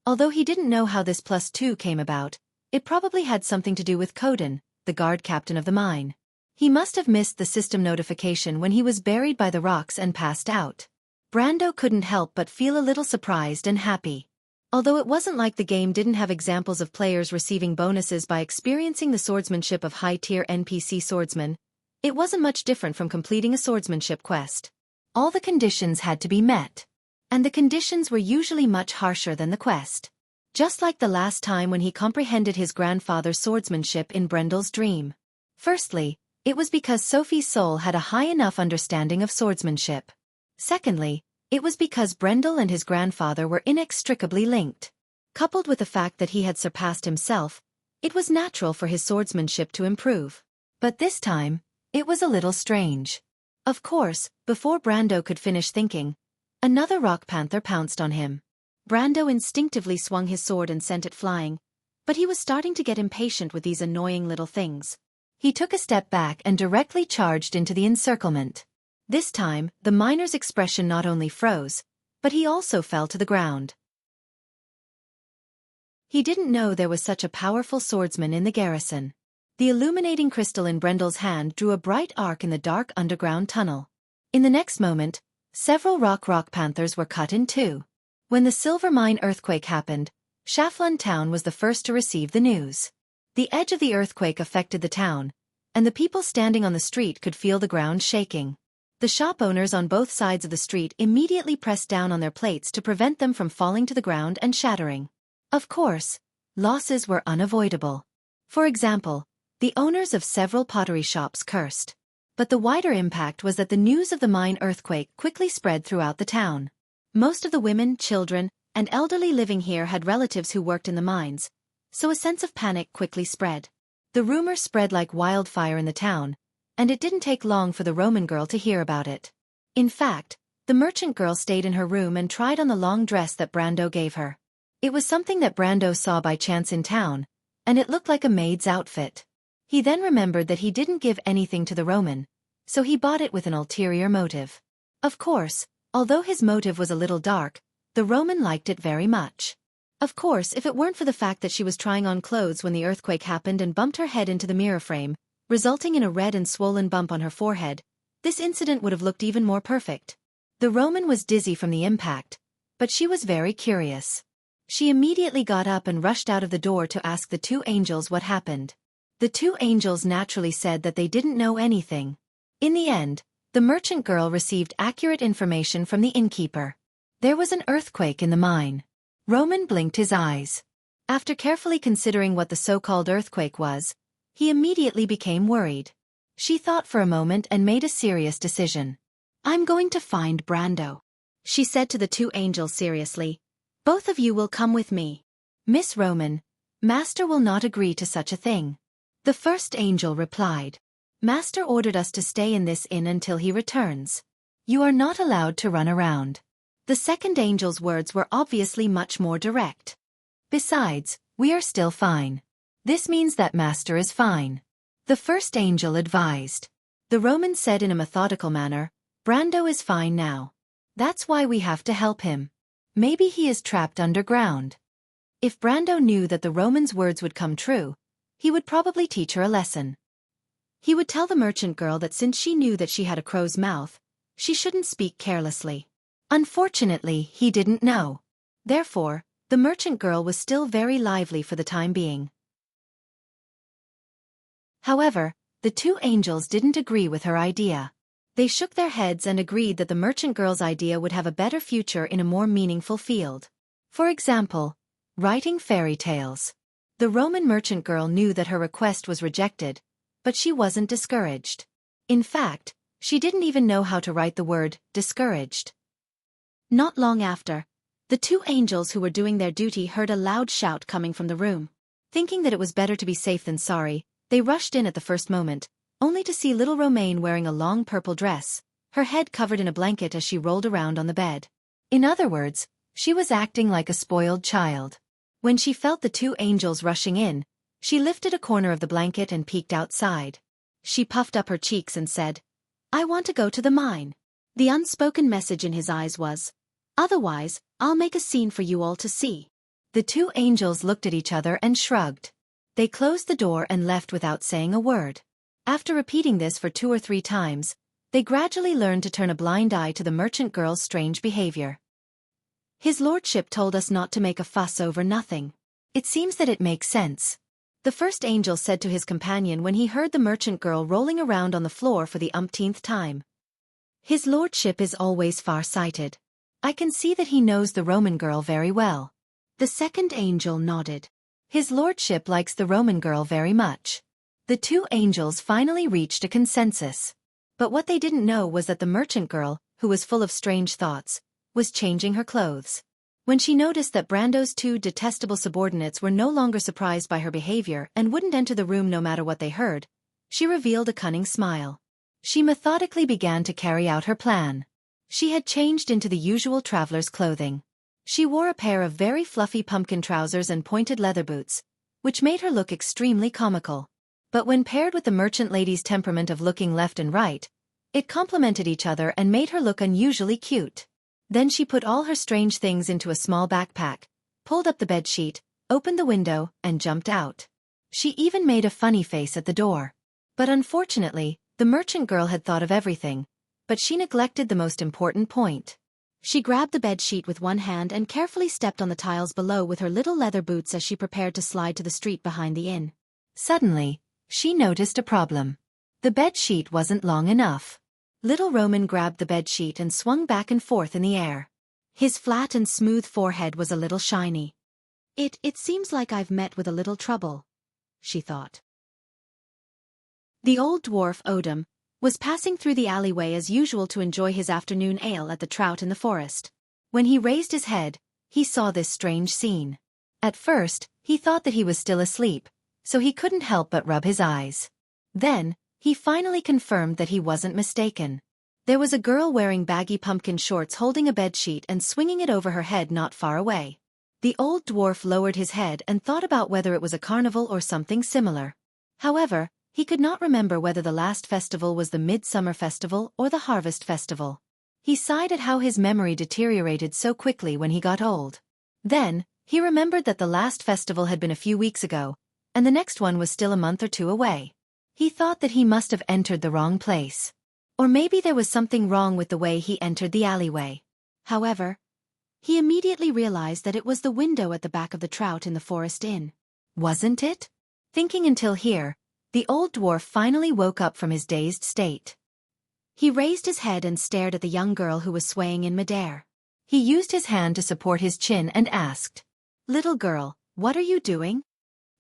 Although he didn't know how this +2 came about, it probably had something to do with Coden, the guard captain of the mine. He must have missed the system notification when he was buried by the rocks and passed out. Brando couldn't help but feel a little surprised and happy. Although it wasn't like the game didn't have examples of players receiving bonuses by experiencing the swordsmanship of high-tier NPC swordsmen, it wasn't much different from completing a swordsmanship quest. All the conditions had to be met. And the conditions were usually much harsher than the quest. Just like the last time when he comprehended his grandfather's swordsmanship in Brendel's dream. Firstly, it was because Sophie's soul had a high enough understanding of swordsmanship. Secondly, it was because Brendel and his grandfather were inextricably linked. Coupled with the fact that he had surpassed himself, it was natural for his swordsmanship to improve. But this time, it was a little strange. Of course, before Brando could finish thinking, another rock panther pounced on him. Brando instinctively swung his sword and sent it flying, but he was starting to get impatient with these annoying little things. He took a step back and directly charged into the encirclement. This time, the miner's expression not only froze, but he also fell to the ground. He didn't know there was such a powerful swordsman in the garrison. The illuminating crystal in Brendel's hand drew a bright arc in the dark underground tunnel. In the next moment, several rock panthers were cut in two. When the silver mine earthquake happened, Shaflun town was the first to receive the news. The edge of the earthquake affected the town, and the people standing on the street could feel the ground shaking. The shop owners on both sides of the street immediately pressed down on their plates to prevent them from falling to the ground and shattering. Of course, losses were unavoidable. For example, the owners of several pottery shops cursed. But the wider impact was that the news of the mine earthquake quickly spread throughout the town. Most of the women, children, and elderly living here had relatives who worked in the mines, so a sense of panic quickly spread. The rumor spread like wildfire in the town, and it didn't take long for the Roman girl to hear about it. In fact, the merchant girl stayed in her room and tried on the long dress that Brando gave her. It was something that Brando saw by chance in town, and it looked like a maid's outfit. He then remembered that he didn't give anything to the Roman, so he bought it with an ulterior motive. Of course, although his motive was a little dark, the Roman liked it very much. Of course, if it weren't for the fact that she was trying on clothes when the earthquake happened and bumped her head into the mirror frame, resulting in a red and swollen bump on her forehead, this incident would have looked even more perfect. The Roman was dizzy from the impact, but she was very curious. She immediately got up and rushed out of the door to ask the two angels what happened. The two angels naturally said that they didn't know anything. In the end, the merchant girl received accurate information from the innkeeper. There was an earthquake in the mine. Roman blinked his eyes. After carefully considering what the so-called earthquake was, he immediately became worried. She thought for a moment and made a serious decision. "I'm going to find Brando," she said to the two angels seriously. "Both of you will come with me." "Miss Roman, Master will not agree to such a thing." The first angel replied. "Master ordered us to stay in this inn until he returns. You are not allowed to run around." The second angel's words were obviously much more direct. "Besides, we are still fine. This means that Master is fine," the first angel advised. The Roman said in a methodical manner, "Brando is fine now. That's why we have to help him. Maybe he is trapped underground." If Brando knew that the Roman's words would come true, he would probably teach her a lesson. He would tell the merchant girl that since she knew that she had a crow's mouth, she shouldn't speak carelessly. Unfortunately, he didn't know. Therefore, the merchant girl was still very lively for the time being. However, the two angels didn't agree with her idea. They shook their heads and agreed that the merchant girl's idea would have a better future in a more meaningful field. For example, writing fairy tales. The Roman merchant girl knew that her request was rejected, but she wasn't discouraged. In fact, she didn't even know how to write the word discouraged. Not long after, the two angels who were doing their duty heard a loud shout coming from the room. Thinking that it was better to be safe than sorry, they rushed in at the first moment, only to see little Romaine wearing a long purple dress, her head covered in a blanket as she rolled around on the bed. In other words, she was acting like a spoiled child. When she felt the two angels rushing in, she lifted a corner of the blanket and peeked outside. She puffed up her cheeks and said, "I want to go to the mine." The unspoken message in his eyes was, "Otherwise, I'll make a scene for you all to see." The two angels looked at each other and shrugged. They closed the door and left without saying a word. After repeating this for 2 or 3 times, they gradually learned to turn a blind eye to the merchant girl's strange behavior. "His lordship told us not to make a fuss over nothing. It seems that it makes sense," the first angel said to his companion when he heard the merchant girl rolling around on the floor for the umpteenth time. "His lordship is always far-sighted. I can see that he knows the Roman girl very well." The second angel nodded. "His lordship likes the Roman girl very much." The two angels finally reached a consensus. But what they didn't know was that the merchant girl, who was full of strange thoughts, was changing her clothes. When she noticed that Brando's two detestable subordinates were no longer surprised by her behavior and wouldn't enter the room no matter what they heard, she revealed a cunning smile. She methodically began to carry out her plan. She had changed into the usual traveler's clothing. She wore a pair of very fluffy pumpkin trousers and pointed leather boots, which made her look extremely comical. But when paired with the merchant lady's temperament of looking left and right, it complemented each other and made her look unusually cute. Then she put all her strange things into a small backpack, pulled up the bedsheet, opened the window, and jumped out. She even made a funny face at the door. But unfortunately, the merchant girl had thought of everything, but she neglected the most important point. She grabbed the bedsheet with one hand and carefully stepped on the tiles below with her little leather boots as she prepared to slide to the street behind the inn. Suddenly, she noticed a problem. The bedsheet wasn't long enough. Little Roman grabbed the bedsheet and swung back and forth in the air. His flat and smooth forehead was a little shiny. It seems like I've met with a little trouble," she thought. The old dwarf Odom was passing through the alleyway as usual to enjoy his afternoon ale at the Trout in the forest. When he raised his head, he saw this strange scene. At first, he thought that he was still asleep, so he couldn't help but rub his eyes. Then, he finally confirmed that he wasn't mistaken. There was a girl wearing baggy pumpkin shorts holding a bedsheet and swinging it over her head not far away. The old dwarf lowered his head and thought about whether it was a carnival or something similar. However, he could not remember whether the last festival was the Midsummer Festival or the Harvest Festival. He sighed at how his memory deteriorated so quickly when he got old. Then, He remembered that the last festival had been a few weeks ago, and the next one was still a month or two away. He thought that he must have entered the wrong place. Or maybe there was something wrong with the way he entered the alleyway. However, he immediately realized that it was the window at the back of the Trout in the Forest Inn. Wasn't it? Thinking until here, the old dwarf finally woke up from his dazed state. He raised his head and stared at the young girl who was swaying in midair. He used his hand to support his chin and asked, "Little girl, what are you doing?"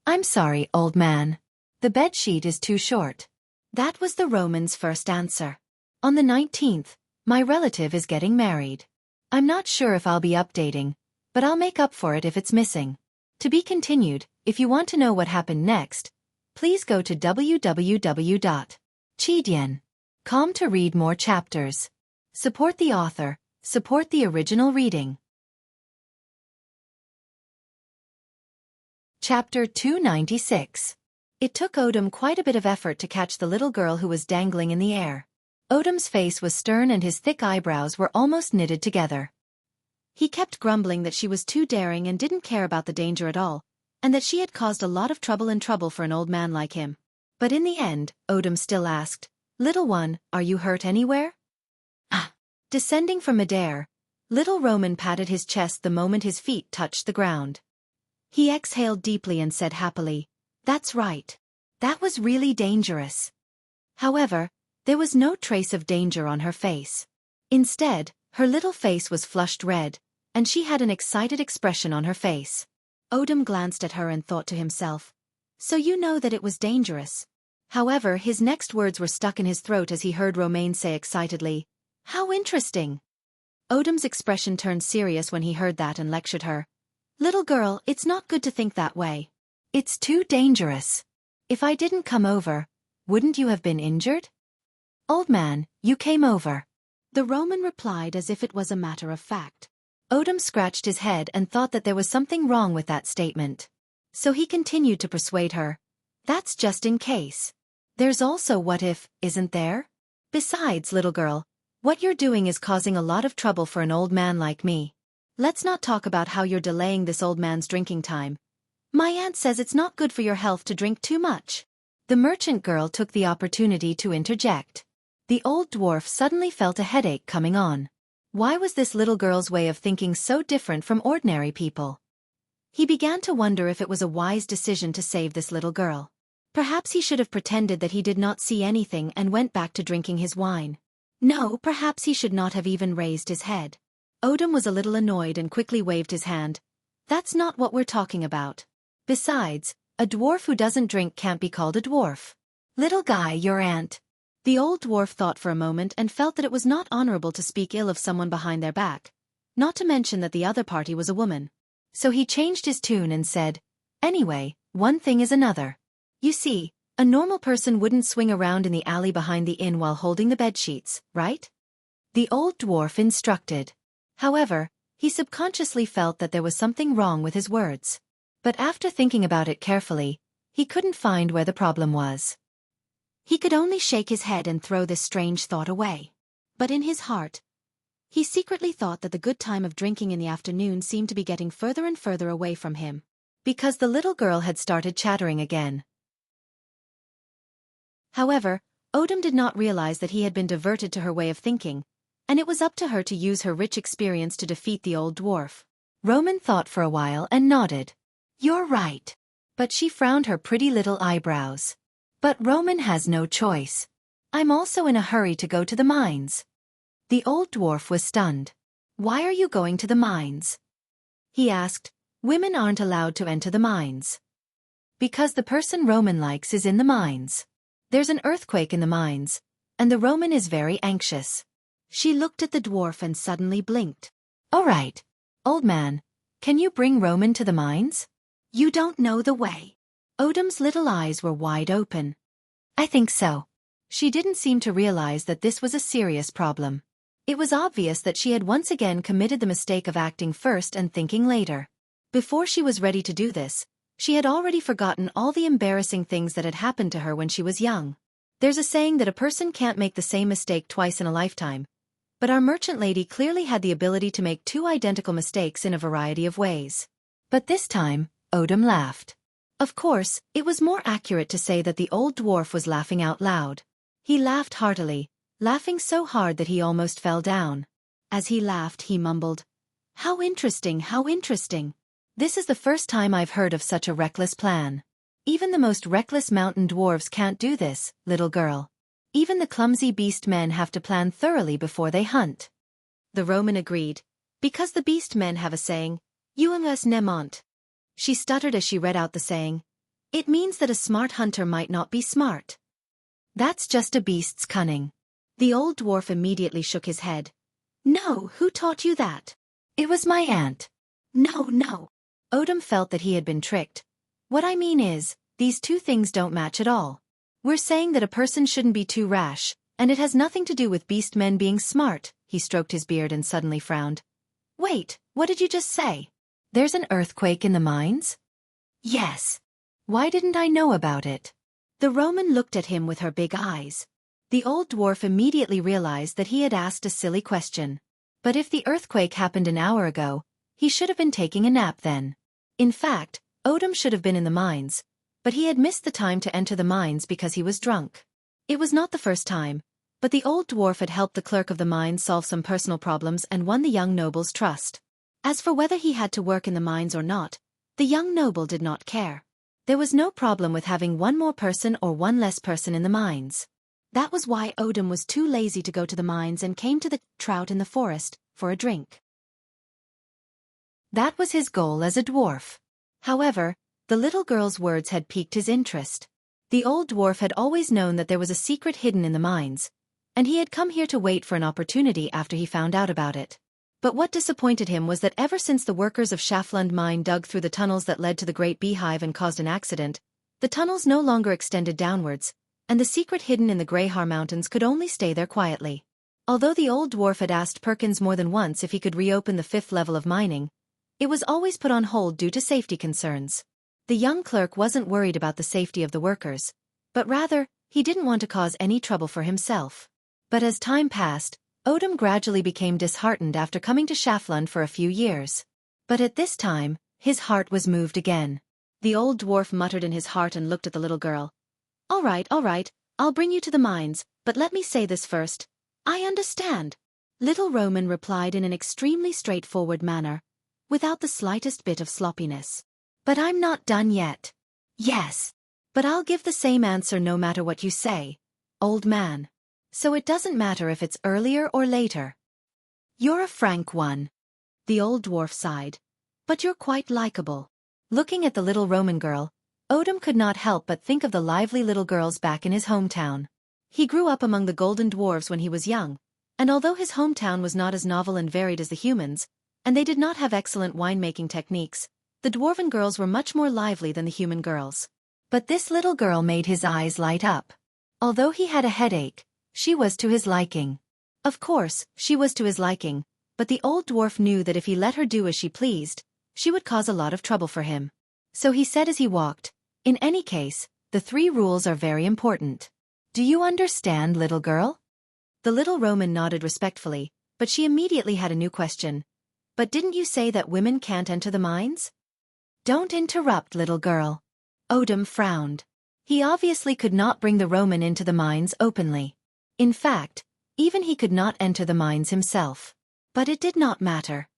"I'm sorry, old man. The bedsheet is too short." That was the Roman's first answer. "On the 19th, my relative is getting married. I'm not sure if I'll be updating, but I'll make up for it if it's missing." To be continued. If you want to know what happened next, please go to www.chidian.com to read more chapters. Support the author, support the original reading. Chapter 296. It took Odom quite a bit of effort to catch the little girl who was dangling in the air. Odom's face was stern and his thick eyebrows were almost knitted together. He kept grumbling that she was too daring and didn't care about the danger at all, and that she had caused a lot of trouble for an old man like him. But in the end, Odom still asked, "Little one, are you hurt anywhere?" Ah! Descending from midair, little Roman patted his chest the moment his feet touched the ground. He exhaled deeply and said happily, "That's right. That was really dangerous." However, there was no trace of danger on her face. Instead, her little face was flushed red, and she had an excited expression on her face. Odom glanced at her and thought to himself, "So you know that it was dangerous." However, his next words were stuck in his throat as he heard Romain say excitedly, "How interesting." Odom's expression turned serious when he heard that and lectured her. "Little girl, it's not good to think that way. It's too dangerous. If I didn't come over, wouldn't you have been injured?" "Old man, you came over," the Roman replied as if it was a matter of fact. Odom scratched his head and thought that there was something wrong with that statement. So he continued to persuade her, "That's just in case. There's also what if, isn't there? Besides, little girl, what you're doing is causing a lot of trouble for an old man like me. Let's not talk about how you're delaying this old man's drinking time. My aunt says it's not good for your health to drink too much." The merchant girl took the opportunity to interject. The old dwarf suddenly felt a headache coming on. Why was this little girl's way of thinking so different from ordinary people? He began to wonder if it was a wise decision to save this little girl. Perhaps he should have pretended that he did not see anything and went back to drinking his wine. No, perhaps he should not have even raised his head. Odom was a little annoyed and quickly waved his hand. "That's not what we're talking about. Besides, a dwarf who doesn't drink can't be called a dwarf. Little guy, your aunt." The old dwarf thought for a moment and felt that it was not honorable to speak ill of someone behind their back, not to mention that the other party was a woman. So he changed his tune and said, "Anyway, one thing is another. You see, a normal person wouldn't swing around in the alley behind the inn while holding the bedsheets, right?" The old dwarf instructed. However, he subconsciously felt that there was something wrong with his words. But after thinking about it carefully, he couldn't find where the problem was. He could only shake his head and throw this strange thought away. But in his heart, he secretly thought that the good time of drinking in the afternoon seemed to be getting further and further away from him. Because the little girl had started chattering again. However, Odom did not realize that he had been diverted to her way of thinking, and it was up to her to use her rich experience to defeat the old dwarf. Roman thought for a while and nodded. "You're right." But she frowned her pretty little eyebrows. "But Roman has no choice. I'm also in a hurry to go to the mines." The old dwarf was stunned. "Why are you going to the mines?" he asked. "Women aren't allowed to enter the mines." "Because the person Roman likes is in the mines. There's an earthquake in the mines, and the Roman is very anxious." She looked at the dwarf and suddenly blinked. "All right, old man, can you bring Roman to the mines?" "You don't know the way." Odom's little eyes were wide open. "I think so." She didn't seem to realize that this was a serious problem. It was obvious that she had once again committed the mistake of acting first and thinking later. Before she was ready to do this, she had already forgotten all the embarrassing things that had happened to her when she was young. There's a saying that a person can't make the same mistake twice in a lifetime, but our merchant lady clearly had the ability to make two identical mistakes in a variety of ways. But this time, Odom laughed. Of course, it was more accurate to say that the old dwarf was laughing out loud. He laughed heartily, laughing so hard that he almost fell down. As he laughed, he mumbled, "How interesting, how interesting. This is the first time I've heard of such a reckless plan. Even the most reckless mountain dwarves can't do this, little girl. Even the clumsy beast men have to plan thoroughly before they hunt." The Roman agreed, because the beast men have a saying, "Uingus nemont." She stuttered as she read out the saying. It means that a smart hunter might not be smart. That's just a beast's cunning. The old dwarf immediately shook his head. "No, who taught you that?" "It was my aunt." No. Odom felt that he had been tricked. "What I mean is, these two things don't match at all. We're saying that a person shouldn't be too rash, and it has nothing to do with beast men being smart." He stroked his beard and suddenly frowned. "Wait, what did you just say? There's an earthquake in the mines?" "Yes. Why didn't I know about it?" The Roman looked at him with her big eyes. The old dwarf immediately realized that he had asked a silly question. But if the earthquake happened an hour ago, he should have been taking a nap then. In fact, Odom should have been in the mines, but he had missed the time to enter the mines because he was drunk. It was not the first time, but the old dwarf had helped the clerk of the mines solve some personal problems and won the young noble's trust. As for whether he had to work in the mines or not, the young noble did not care. There was no problem with having one more person or one less person in the mines. That was why Odom was too lazy to go to the mines and came to the trout in the forest for a drink. That was his goal as a dwarf. However, the little girl's words had piqued his interest. The old dwarf had always known that there was a secret hidden in the mines, and he had come here to wait for an opportunity after he found out about it. But what disappointed him was that ever since the workers of Schaflund mine dug through the tunnels that led to the Great Beehive and caused an accident, the tunnels no longer extended downwards, and the secret hidden in the Greyhar Mountains could only stay there quietly. Although the old dwarf had asked Perkins more than once if he could reopen the 5th level of mining, it was always put on hold due to safety concerns. The young clerk wasn't worried about the safety of the workers, but rather, he didn't want to cause any trouble for himself. But as time passed, Odom gradually became disheartened after coming to Schaflund for a few years. But at this time, his heart was moved again. The old dwarf muttered in his heart and looked at the little girl. All right, I'll bring you to the mines, but let me say this first. I understand." Little Roman replied in an extremely straightforward manner, without the slightest bit of sloppiness. "But I'm not done yet." "Yes. But I'll give the same answer no matter what you say, old man. So it doesn't matter if it's earlier or later." "You're a frank one." The old dwarf sighed. "But you're quite likable." Looking at the little Roman girl, Odom could not help but think of the lively little girls back in his hometown. He grew up among the golden dwarves when he was young, and although his hometown was not as novel and varied as the humans, and they did not have excellent winemaking techniques, the dwarven girls were much more lively than the human girls. But this little girl made his eyes light up. Although he had a headache, she was to his liking. Of course, she was to his liking, but the old dwarf knew that if he let her do as she pleased, she would cause a lot of trouble for him. So he said as he walked, "In any case, the 3 rules are very important. Do you understand, little girl?" The little Roman nodded respectfully, but she immediately had a new question. "But didn't you say that women can't enter the mines?" "Don't interrupt, little girl." Odom frowned. He obviously could not bring the Roman into the mines openly. In fact, even he could not enter the mines himself. But it did not matter.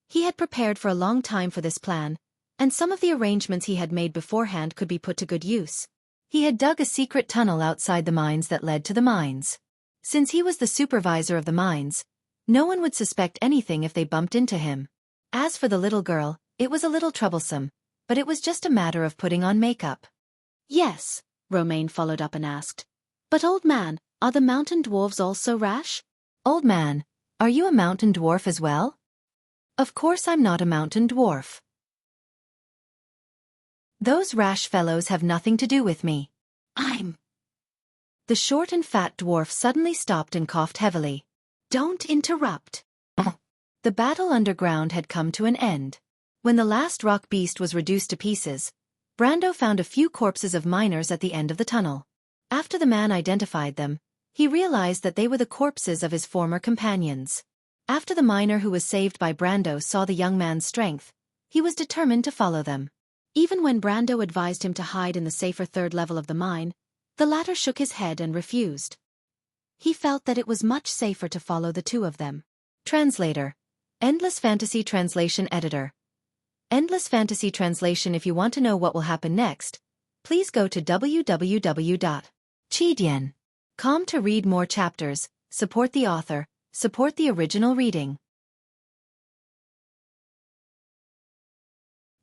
He had prepared for a long time for this plan, and some of the arrangements he had made beforehand could be put to good use. He had dug a secret tunnel outside the mines that led to the mines. Since he was the supervisor of the mines, no one would suspect anything if they bumped into him. As for the little girl, it was a little troublesome, but it was just a matter of putting on makeup. "Yes," Romaine followed up and asked. "But old man, are the mountain dwarves also rash?" "Old man, are you a mountain dwarf as well?" "Of course I'm not a mountain dwarf. Those rash fellows have nothing to do with me. I'm—" The short and fat dwarf suddenly stopped and coughed heavily. "Don't interrupt." The battle underground had come to an end. When the last rock beast was reduced to pieces, Brando found a few corpses of miners at the end of the tunnel. After the man identified them, he realized that they were the corpses of his former companions. After the miner who was saved by Brando saw the young man's strength, He was determined to follow them. Even when Brando advised him to hide in the safer third level of the mine, the latter shook his head and refused. He felt that it was much safer to follow the two of them. Translator. Endless Fantasy Translation Editor. Endless Fantasy Translation. If you want to know what will happen next, please go to www.chidian.com to read more chapters, support the author, support the original reading.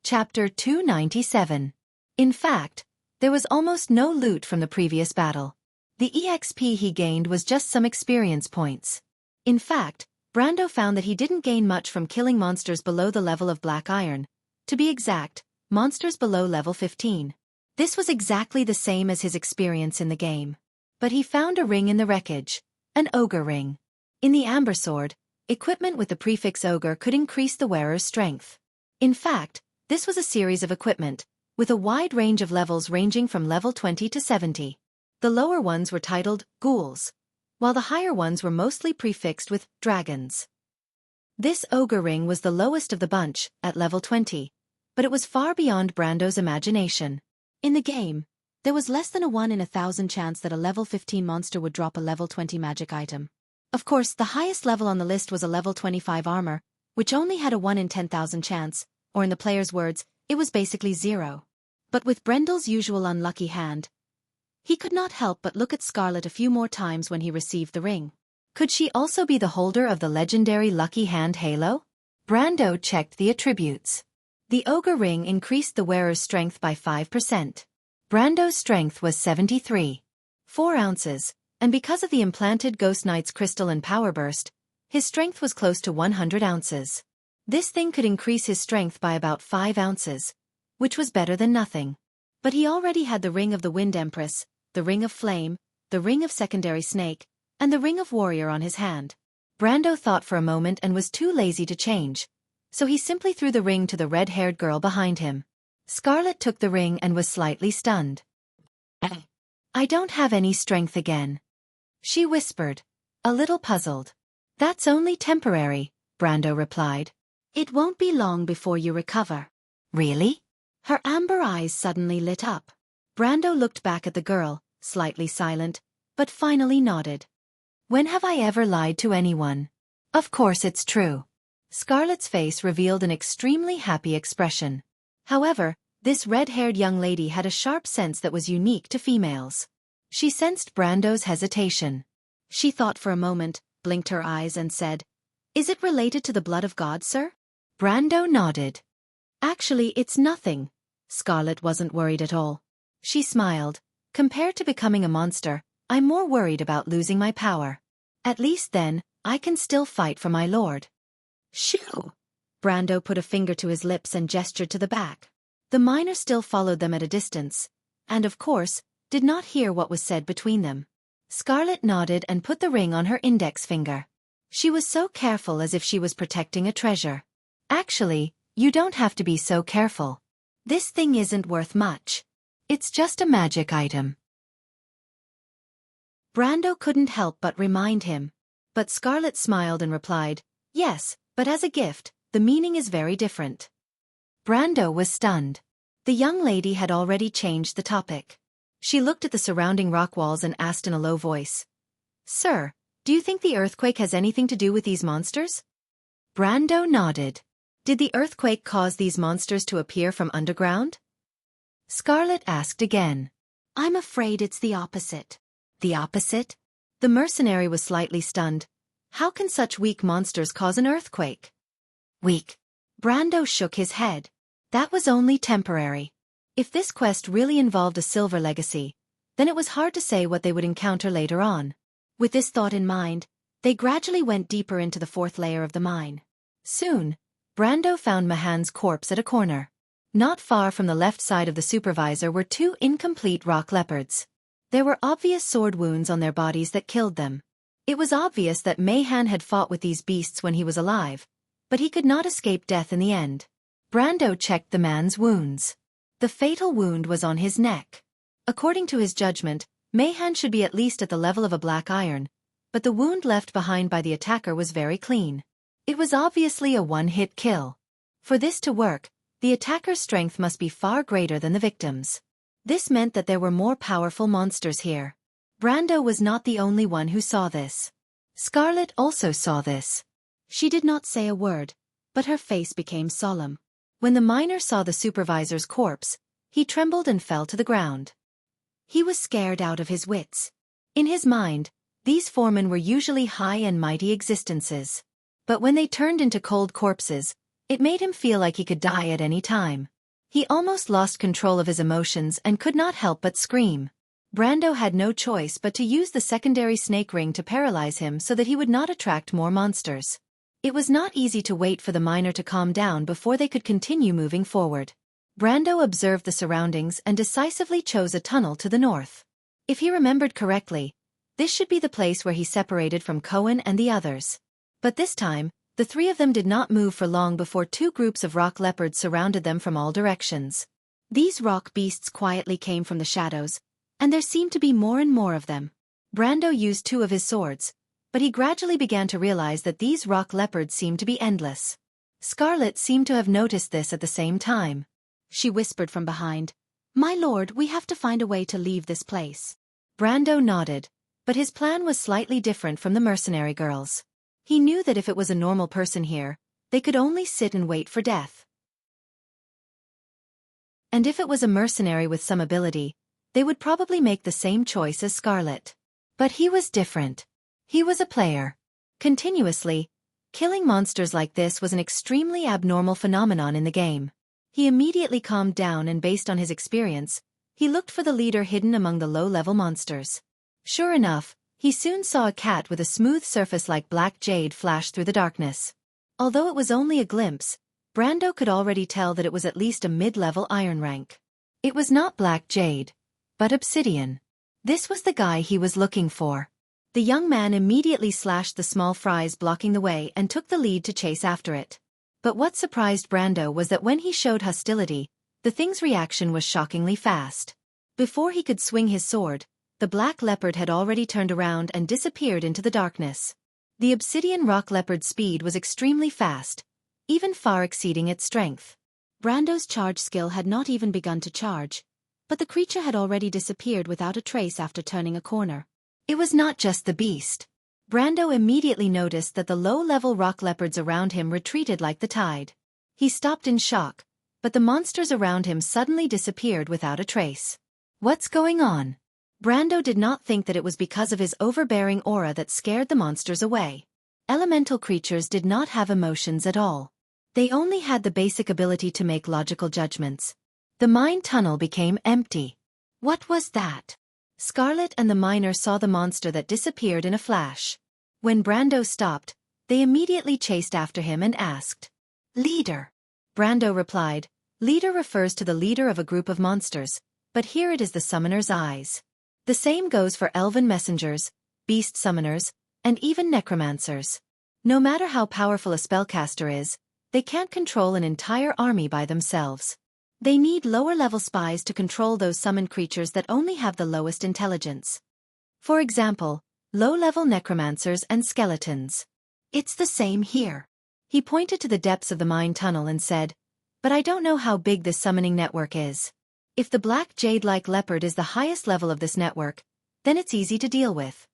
Chapter 297. In fact, there was almost no loot from the previous battle. The EXP he gained was just some experience points. In fact, Brando found that he didn't gain much from killing monsters below the level of black iron. To be exact, monsters below level 15. This was exactly the same as his experience in the game. But he found a ring in the wreckage, an ogre ring. In the amber sword, equipment with the prefix ogre could increase the wearer's strength. In fact, this was a series of equipment, with a wide range of levels ranging from level 20 to 70. The lower ones were titled ghouls, while the higher ones were mostly prefixed with dragons. This ogre ring was the lowest of the bunch, at level 20, but it was far beyond Brando's imagination. In the game, there was less than a 1 in 1,000 chance that a level 15 monster would drop a level 20 magic item. Of course, the highest level on the list was a level 25 armor, which only had a 1 in 10,000 chance, or in the player's words, it was basically zero. But with Brendel's usual unlucky hand, he could not help but look at Scarlet a few more times when he received the ring. Could she also be the holder of the legendary Lucky Hand halo? Brando checked the attributes. The ogre ring increased the wearer's strength by 5%. Brando's strength was 73.4 ounces, and because of the implanted Ghost Knight's crystal and power burst, his strength was close to 100 ounces. This thing could increase his strength by about 5 ounces, which was better than nothing. But he already had the Ring of the Wind Empress, the Ring of Flame, the Ring of Secondary Snake, and the Ring of Warrior on his hand. Brando thought for a moment and was too lazy to change, so he simply threw the ring to the red-haired girl behind him. Scarlet took the ring and was slightly stunned. I don't have any strength again, she whispered, a little puzzled. That's only temporary, Brando replied. It won't be long before you recover. Really? Her amber eyes suddenly lit up. Brando looked back at the girl, slightly silent, but finally nodded. When have I ever lied to anyone? Of course it's true. Scarlet's face revealed an extremely happy expression. However, this red-haired young lady had a sharp sense that was unique to females. She sensed Brando's hesitation. She thought for a moment, blinked her eyes and said, "Is it related to the blood of God, sir?" Brando nodded. Actually, it's nothing. Scarlet wasn't worried at all. She smiled. Compared to becoming a monster, I'm more worried about losing my power. At least then, I can still fight for my lord. Shoo! Brando put a finger to his lips and gestured to the back. The miner still followed them at a distance, and of course, did not hear what was said between them. Scarlet nodded and put the ring on her index finger. She was so careful as if she was protecting a treasure. Actually, you don't have to be so careful. This thing isn't worth much. It's just a magic item. Brando couldn't help but remind him. But Scarlet smiled and replied, "Yes, but as a gift, the meaning is very different." Brando was stunned. The young lady had already changed the topic. She looked at the surrounding rock walls and asked in a low voice, "Sir, do you think the earthquake has anything to do with these monsters?" Brando nodded. Did the earthquake cause these monsters to appear from underground? Scarlet asked again. I'm afraid it's the opposite. The opposite? The mercenary was slightly stunned. How can such weak monsters cause an earthquake? Weak. Brando shook his head. That was only temporary. If this quest really involved a silver legacy, then it was hard to say what they would encounter later on. With this thought in mind, they gradually went deeper into the fourth layer of the mine. Soon, Brando found Mahan's corpse at a corner. Not far from the left side of the supervisor were two incomplete rock leopards. There were obvious sword wounds on their bodies that killed them. It was obvious that Mahan had fought with these beasts when he was alive, but he could not escape death in the end. Brando checked the man's wounds. The fatal wound was on his neck. According to his judgment, Mahan should be at least at the level of a black iron, but the wound left behind by the attacker was very clean. It was obviously a one-hit kill. For this to work, The attacker's strength must be far greater than the victim's. This meant that there were more powerful monsters here. Brando was not the only one who saw this. Scarlet also saw this. She did not say a word, but her face became solemn. When the miner saw the supervisor's corpse, he trembled and fell to the ground. He was scared out of his wits. In his mind, these foremen were usually high and mighty existences. But when they turned into cold corpses, it made him feel like he could die at any time. He almost lost control of his emotions and could not help but scream. Brando had no choice but to use the secondary snake ring to paralyze him so that he would not attract more monsters. It was not easy to wait for the miner to calm down before they could continue moving forward. Brando observed the surroundings and decisively chose a tunnel to the north. If he remembered correctly, this should be the place where he separated from Cohen and the others. But this time, the three of them did not move for long before two groups of rock leopards surrounded them from all directions. These rock beasts quietly came from the shadows, and there seemed to be more and more of them. Brando used two of his swords, but he gradually began to realize that these rock leopards seemed to be endless. Scarlet seemed to have noticed this at the same time. She whispered from behind, "My lord, we have to find a way to leave this place." Brando nodded, but his plan was slightly different from the mercenary girls. He knew that if it was a normal person here, they could only sit and wait for death. And if it was a mercenary with some ability, they would probably make the same choice as Scarlet. But he was different. He was a player. Continuously, killing monsters like this was an extremely abnormal phenomenon in the game. He immediately calmed down and based on his experience, he looked for the leader hidden among the low-level monsters. Sure enough, he soon saw a cat with a smooth surface like black jade flash through the darkness. Although it was only a glimpse, Brando could already tell that it was at least a mid-level iron rank. It was not black jade, but obsidian. This was the guy he was looking for. The young man immediately slashed the small fries blocking the way and took the lead to chase after it. But what surprised Brando was that when he showed hostility, the thing's reaction was shockingly fast. Before he could swing his sword, the black leopard had already turned around and disappeared into the darkness. The obsidian rock leopard's speed was extremely fast, even far exceeding its strength. Brando's charge skill had not even begun to charge, but the creature had already disappeared without a trace after turning a corner. It was not just the beast. Brando immediately noticed that the low-level rock leopards around him retreated like the tide. He stopped in shock, but the monsters around him suddenly disappeared without a trace. What's going on? Brando did not think that it was because of his overbearing aura that scared the monsters away. Elemental creatures did not have emotions at all. They only had the basic ability to make logical judgments. The mine tunnel became empty. What was that? Scarlet and the miner saw the monster that disappeared in a flash. When Brando stopped, they immediately chased after him and asked, "Leader?" Brando replied, "Leader refers to the leader of a group of monsters, but here it is the summoner's eyes." The same goes for elven messengers, beast summoners, and even necromancers. No matter how powerful a spellcaster is, they can't control an entire army by themselves. They need lower-level spies to control those summoned creatures that only have the lowest intelligence. For example, low-level necromancers and skeletons. It's the same here. He pointed to the depths of the mine tunnel and said, "But I don't know how big this summoning network is. If the black jade-like leopard is the highest level of this network, then it's easy to deal with.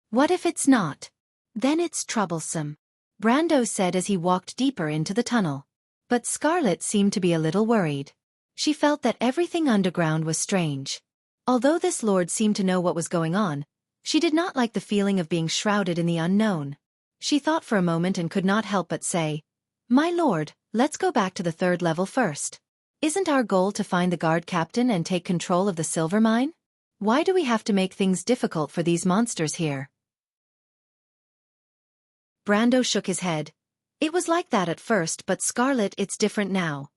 What if it's not? Then it's troublesome," Brando said as he walked deeper into the tunnel. But Scarlet seemed to be a little worried. She felt that everything underground was strange. Although this lord seemed to know what was going on, she did not like the feeling of being shrouded in the unknown. She thought for a moment and could not help but say, "My lord, let's go back to the third level first. Isn't our goal to find the guard captain and take control of the silver mine? Why do we have to make things difficult for these monsters here?" Brando shook his head. "It was like that at first, but Scarlet, it's different now."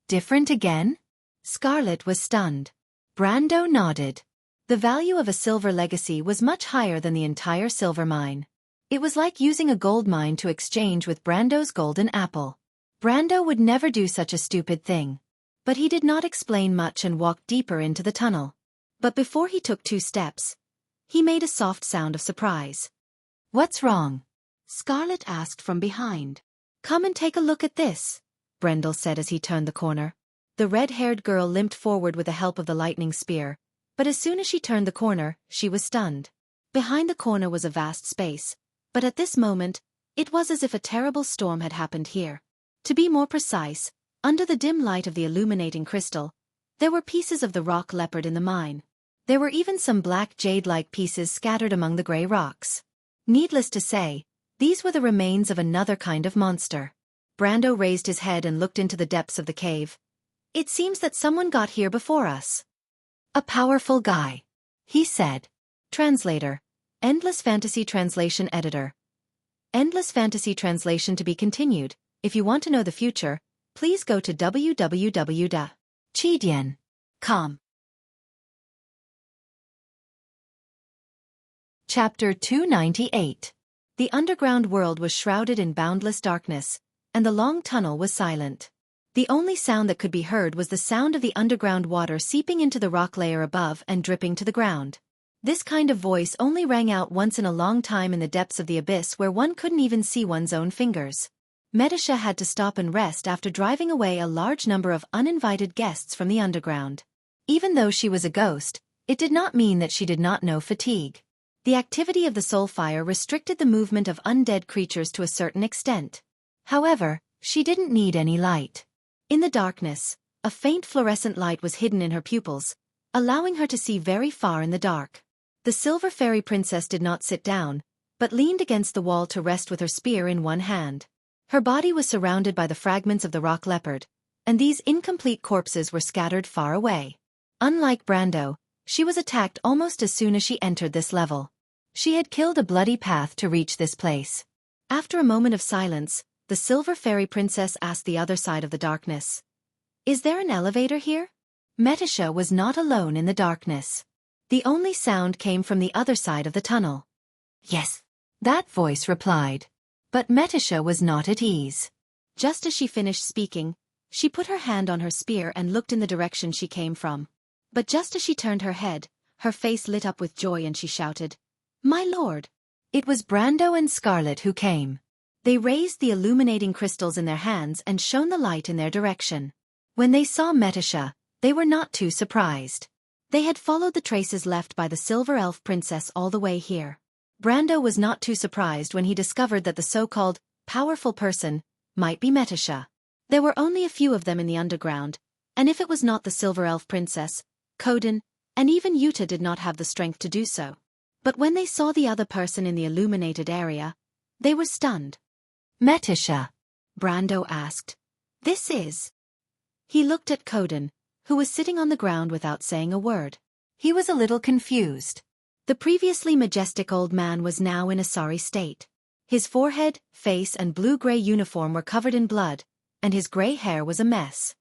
"Different again?" Scarlet was stunned. Brando nodded. The value of a silver legacy was much higher than the entire silver mine. It was like using a gold mine to exchange with Brando's golden apple. Brando would never do such a stupid thing. But he did not explain much and walked deeper into the tunnel. But before he took 2 steps, he made a soft sound of surprise. "What's wrong?" Scarlet asked from behind. "Come and take a look at this." Brendel said as he turned the corner. The red-haired girl limped forward with the help of the lightning spear, but as soon as she turned the corner, she was stunned. Behind the corner was a vast space, but at this moment, it was as if a terrible storm had happened here. To be more precise, under the dim light of the illuminating crystal, there were pieces of the rock leopard in the mine. There were even some black jade-like pieces scattered among the grey rocks. Needless to say, these were the remains of another kind of monster. Brando raised his head and looked into the depths of the cave. It seems that someone got here before us. A powerful guy, he said. Translator. Endless Fantasy Translation Editor. Endless Fantasy Translation to be continued. If you want to know the future, please go to www.chidian.com. Chapter 298. The underground world was shrouded in boundless darkness, and the long tunnel was silent. The only sound that could be heard was the sound of the underground water seeping into the rock layer above and dripping to the ground. This kind of voice only rang out once in a long time in the depths of the abyss where one couldn't even see one's own fingers. Metisha had to stop and rest after driving away a large number of uninvited guests from the underground. Even though she was a ghost, it did not mean that she did not know fatigue. The activity of the soul fire restricted the movement of undead creatures to a certain extent. However, she didn't need any light. In the darkness, a faint fluorescent light was hidden in her pupils, allowing her to see very far in the dark. The silver fairy princess did not sit down, but leaned against the wall to rest with her spear in one hand. Her body was surrounded by the fragments of the rock leopard, and these incomplete corpses were scattered far away. Unlike Brando, she was attacked almost as soon as she entered this level. She had killed a bloody path to reach this place. After a moment of silence, the silver fairy princess asked the other side of the darkness. "Is there an elevator here?" Metisha was not alone in the darkness. The only sound came from the other side of the tunnel. "Yes," that voice replied. But Metisha was not at ease. Just as she finished speaking, she put her hand on her spear and looked in the direction she came from. But just as she turned her head, her face lit up with joy and she shouted, "My lord!" It was Brando and Scarlet who came. They raised the illuminating crystals in their hands and shone the light in their direction. When they saw Metisha, they were not too surprised. They had followed the traces left by the silver elf princess all the way here. Brando was not too surprised when he discovered that the so-called powerful person might be Metisha. There were only a few of them in the underground, and if it was not the silver elf princess, Coden, and even Yuta did not have the strength to do so. But when they saw the other person in the illuminated area, they were stunned. "Metisha?" Brando asked. "This is..." He looked at Coden, who was sitting on the ground without saying a word. He was a little confused. The previously majestic old man was now in a sorry state. His forehead, face and blue-gray uniform were covered in blood, and his gray hair was a mess.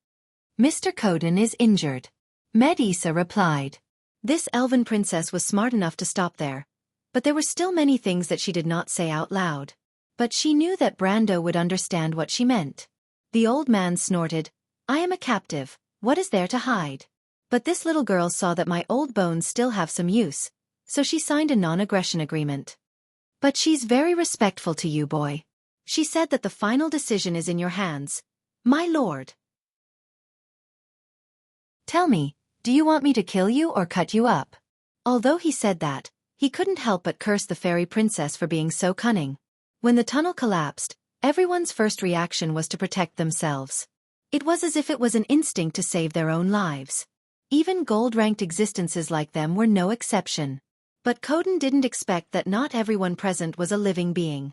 "Mr. Coden is injured," Metisha replied. This elven princess was smart enough to stop there, but there were still many things that she did not say out loud. But she knew that Brando would understand what she meant. The old man snorted, "I am a captive, what is there to hide?" But this little girl saw that my old bones still have some use, so she signed a non-aggression agreement. "But she's very respectful to you, boy. She said that the final decision is in your hands, my lord. Tell me, do you want me to kill you or cut you up?" Although he said that, he couldn't help but curse the fairy princess for being so cunning. When the tunnel collapsed, everyone's first reaction was to protect themselves. It was as if it was an instinct to save their own lives. Even gold-ranked existences like them were no exception. But Coden didn't expect that not everyone present was a living being.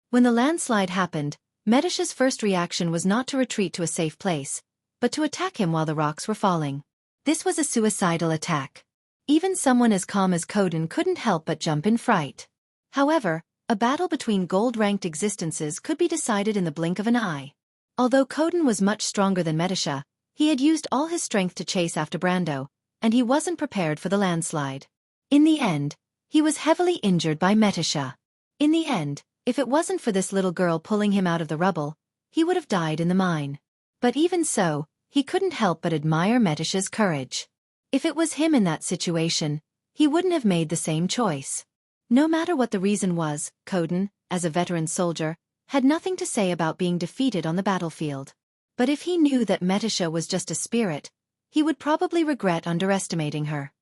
When the landslide happened, Metisha's first reaction was not to retreat to a safe place, but to attack him while the rocks were falling. This was a suicidal attack. Even someone as calm as Coden couldn't help but jump in fright. However, a battle between gold-ranked existences could be decided in the blink of an eye. Although Coden was much stronger than Metisha, he had used all his strength to chase after Brando, and he wasn't prepared for the landslide. In the end, he was heavily injured by Metisha. In the end, if it wasn't for this little girl pulling him out of the rubble, he would have died in the mine. But even so, he couldn't help but admire Metisha's courage. If it was him in that situation, he wouldn't have made the same choice. No matter what the reason was, Coden, as a veteran soldier, had nothing to say about being defeated on the battlefield. But if he knew that Metisha was just a spirit, he would probably regret underestimating her.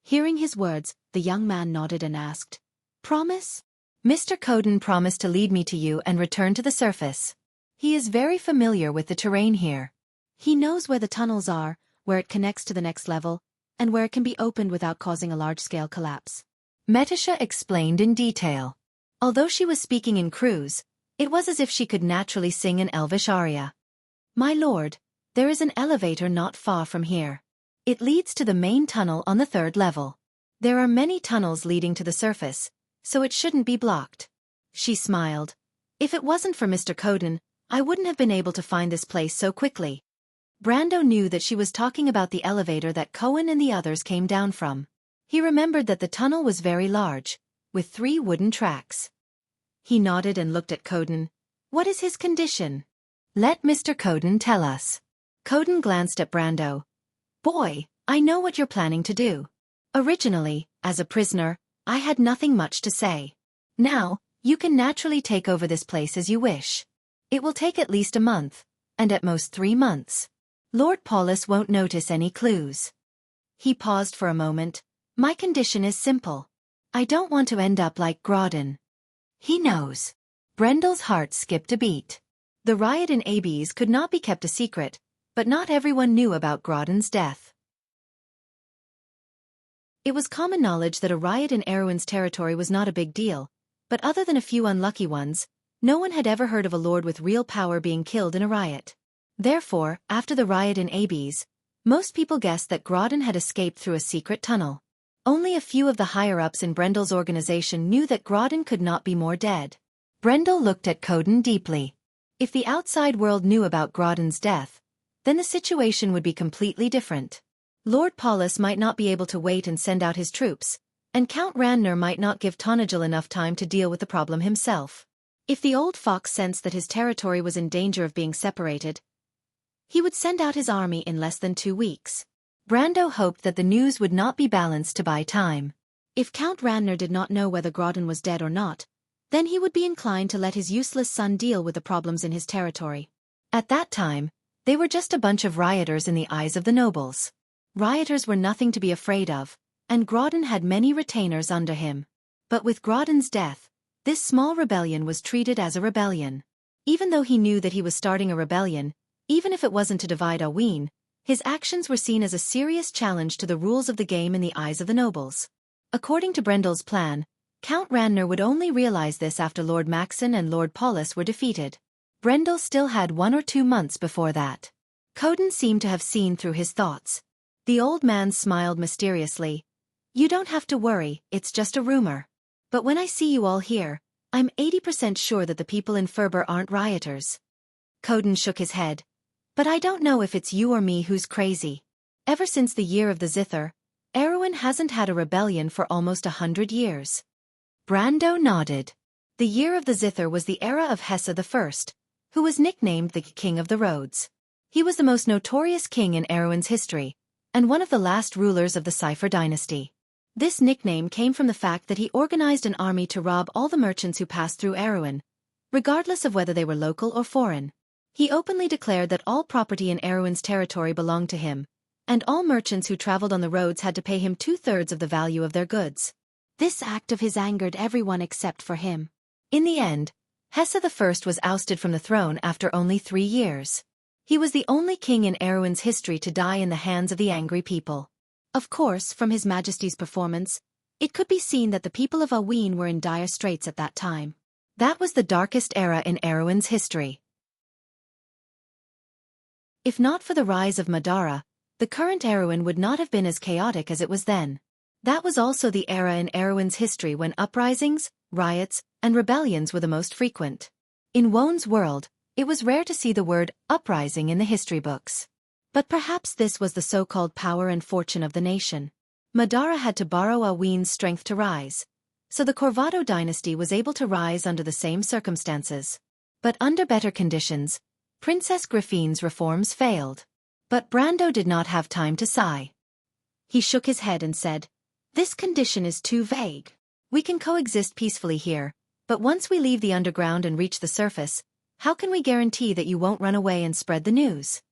Hearing his words, the young man nodded and asked, "Promise?" Mr. Coden promised to lead me to you and return to the surface. He is very familiar with the terrain here. He knows where the tunnels are, where it connects to the next level, and where it can be opened without causing a large-scale collapse. Metisha explained in detail. Although she was speaking in Cruz, it was as if she could naturally sing an elvish aria. "My lord, there is an elevator not far from here. It leads to the main tunnel on the 3rd level. There are many tunnels leading to the surface, so it shouldn't be blocked." She smiled. "If it wasn't for Mr. Coden, I wouldn't have been able to find this place so quickly." Brando knew that she was talking about the elevator that Cohen and the others came down from. He remembered that the tunnel was very large, with 3 wooden tracks. He nodded and looked at Coden. "What is his condition?" "Let Mr. Coden tell us." Coden glanced at Brando. "Boy, I know what you're planning to do. Originally, as a prisoner, I had nothing much to say. Now, you can naturally take over this place as you wish. It will take at least a month, and at most 3 months. Lord Paulus won't notice any clues." He paused for a moment. "My condition is simple. I don't want to end up like Grodin." He knows. Brendel's heart skipped a beat. The riot in Abes could not be kept a secret, but not everyone knew about Grodin's death. It was common knowledge that a riot in Erwin's territory was not a big deal, but other than a few unlucky ones, no one had ever heard of a lord with real power being killed in a riot. Therefore, after the riot in Abes, most people guessed that Grodin had escaped through a secret tunnel. Only a few of the higher-ups in Brendel's organization knew that Grodin could not be more dead. Brendel looked at Coden deeply. If the outside world knew about Grodin's death, then the situation would be completely different. Lord Paulus might not be able to wait and send out his troops, and Count Randner might not give Tonagel enough time to deal with the problem himself. If the old fox sensed that his territory was in danger of being separated, he would send out his army in less than 2 weeks. Brando hoped that the news would not be balanced to buy time. If Count Randner did not know whether Grodin was dead or not, then he would be inclined to let his useless son deal with the problems in his territory. At that time, they were just a bunch of rioters in the eyes of the nobles. Rioters were nothing to be afraid of, and Grodin had many retainers under him. But with Grodin's death, this small rebellion was treated as a rebellion. Even though he knew that he was starting a rebellion, even if it wasn't to divide Aween, his actions were seen as a serious challenge to the rules of the game in the eyes of the nobles. According to Brendel's plan, Count Randner would only realize this after Lord Maxon and Lord Paulus were defeated. Brendel still had 1 or 2 months before that. Coden seemed to have seen through his thoughts. The old man smiled mysteriously. "You don't have to worry, it's just a rumor. But when I see you all here, I'm 80% sure that the people in Ferber aren't rioters." Coden shook his head. "But I don't know if it's you or me who's crazy. Ever since the year of the Zither, Erwin hasn't had a rebellion for almost 100 years. Brando nodded. The year of the Zither was the era of Hesse I, who was nicknamed the King of the Roads. He was the most notorious king in Erwin's history, and one of the last rulers of the Cipher dynasty. This nickname came from the fact that he organized an army to rob all the merchants who passed through Erwin, regardless of whether they were local or foreign. He openly declared that all property in Erwin's territory belonged to him, and all merchants who traveled on the roads had to pay him 2/3 of the value of their goods. This act of his angered everyone except for him. In the end, Hesse I was ousted from the throne after only 3 years. He was the only king in Erwin's history to die in the hands of the angry people. Of course, from His Majesty's performance, it could be seen that the people of Aween were in dire straits at that time. That was the darkest era in Erwin's history. If not for the rise of Madara, the current Erwin would not have been as chaotic as it was then. That was also the era in Erwin's history when uprisings, riots, and rebellions were the most frequent. In Wone's world, it was rare to see the word uprising in the history books. But perhaps this was the so-called power and fortune of the nation. Madara had to borrow Aween's strength to rise, so the Corvado dynasty was able to rise under the same circumstances. But under better conditions, Princess Griffine's reforms failed. But Brando did not have time to sigh. He shook his head and said, "This condition is too vague. We can coexist peacefully here, but once we leave the underground and reach the surface, How can we guarantee that you won't run away and spread the news?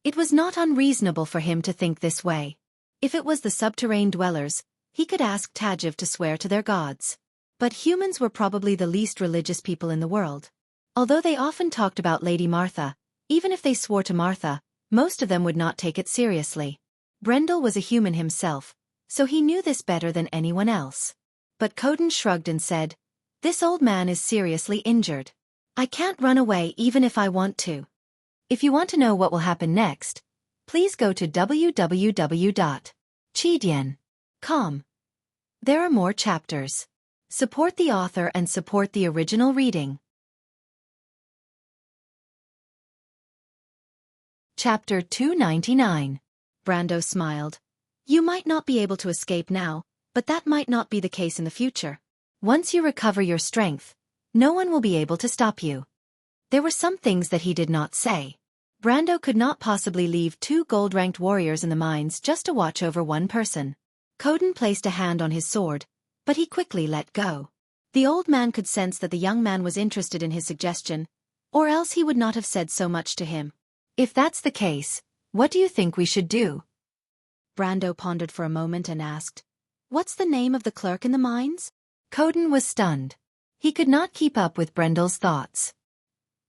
It was not unreasonable for him to think this way. If it was the subterranean dwellers, he could ask Tajiv to swear to their gods. But humans were probably the least religious people in the world. Although they often talked about Lady Martha, even if they swore to Martha, most of them would not take it seriously. Brendel was a human himself, so he knew this better than anyone else. But Coden shrugged and said, "This old man is seriously injured. I can't run away even if I want to." If you want to know what will happen next, please go to www.chidian.com. There are more chapters. Support the author and support the original reading. Chapter 299. Brando smiled. You might not be able to escape now, but that might not be the case in the future. Once you recover your strength, no one will be able to stop you. There were some things that he did not say. Brando could not possibly leave 2 gold-ranked warriors in the mines just to watch over one person. Coden placed a hand on his sword, but he quickly let go. The old man could sense that the young man was interested in his suggestion, or else he would not have said so much to him. If that's the case, what do you think we should do? Brando pondered for a moment and asked, What's the name of the clerk in the mines? Coden was stunned. He could not keep up with Brendel's thoughts.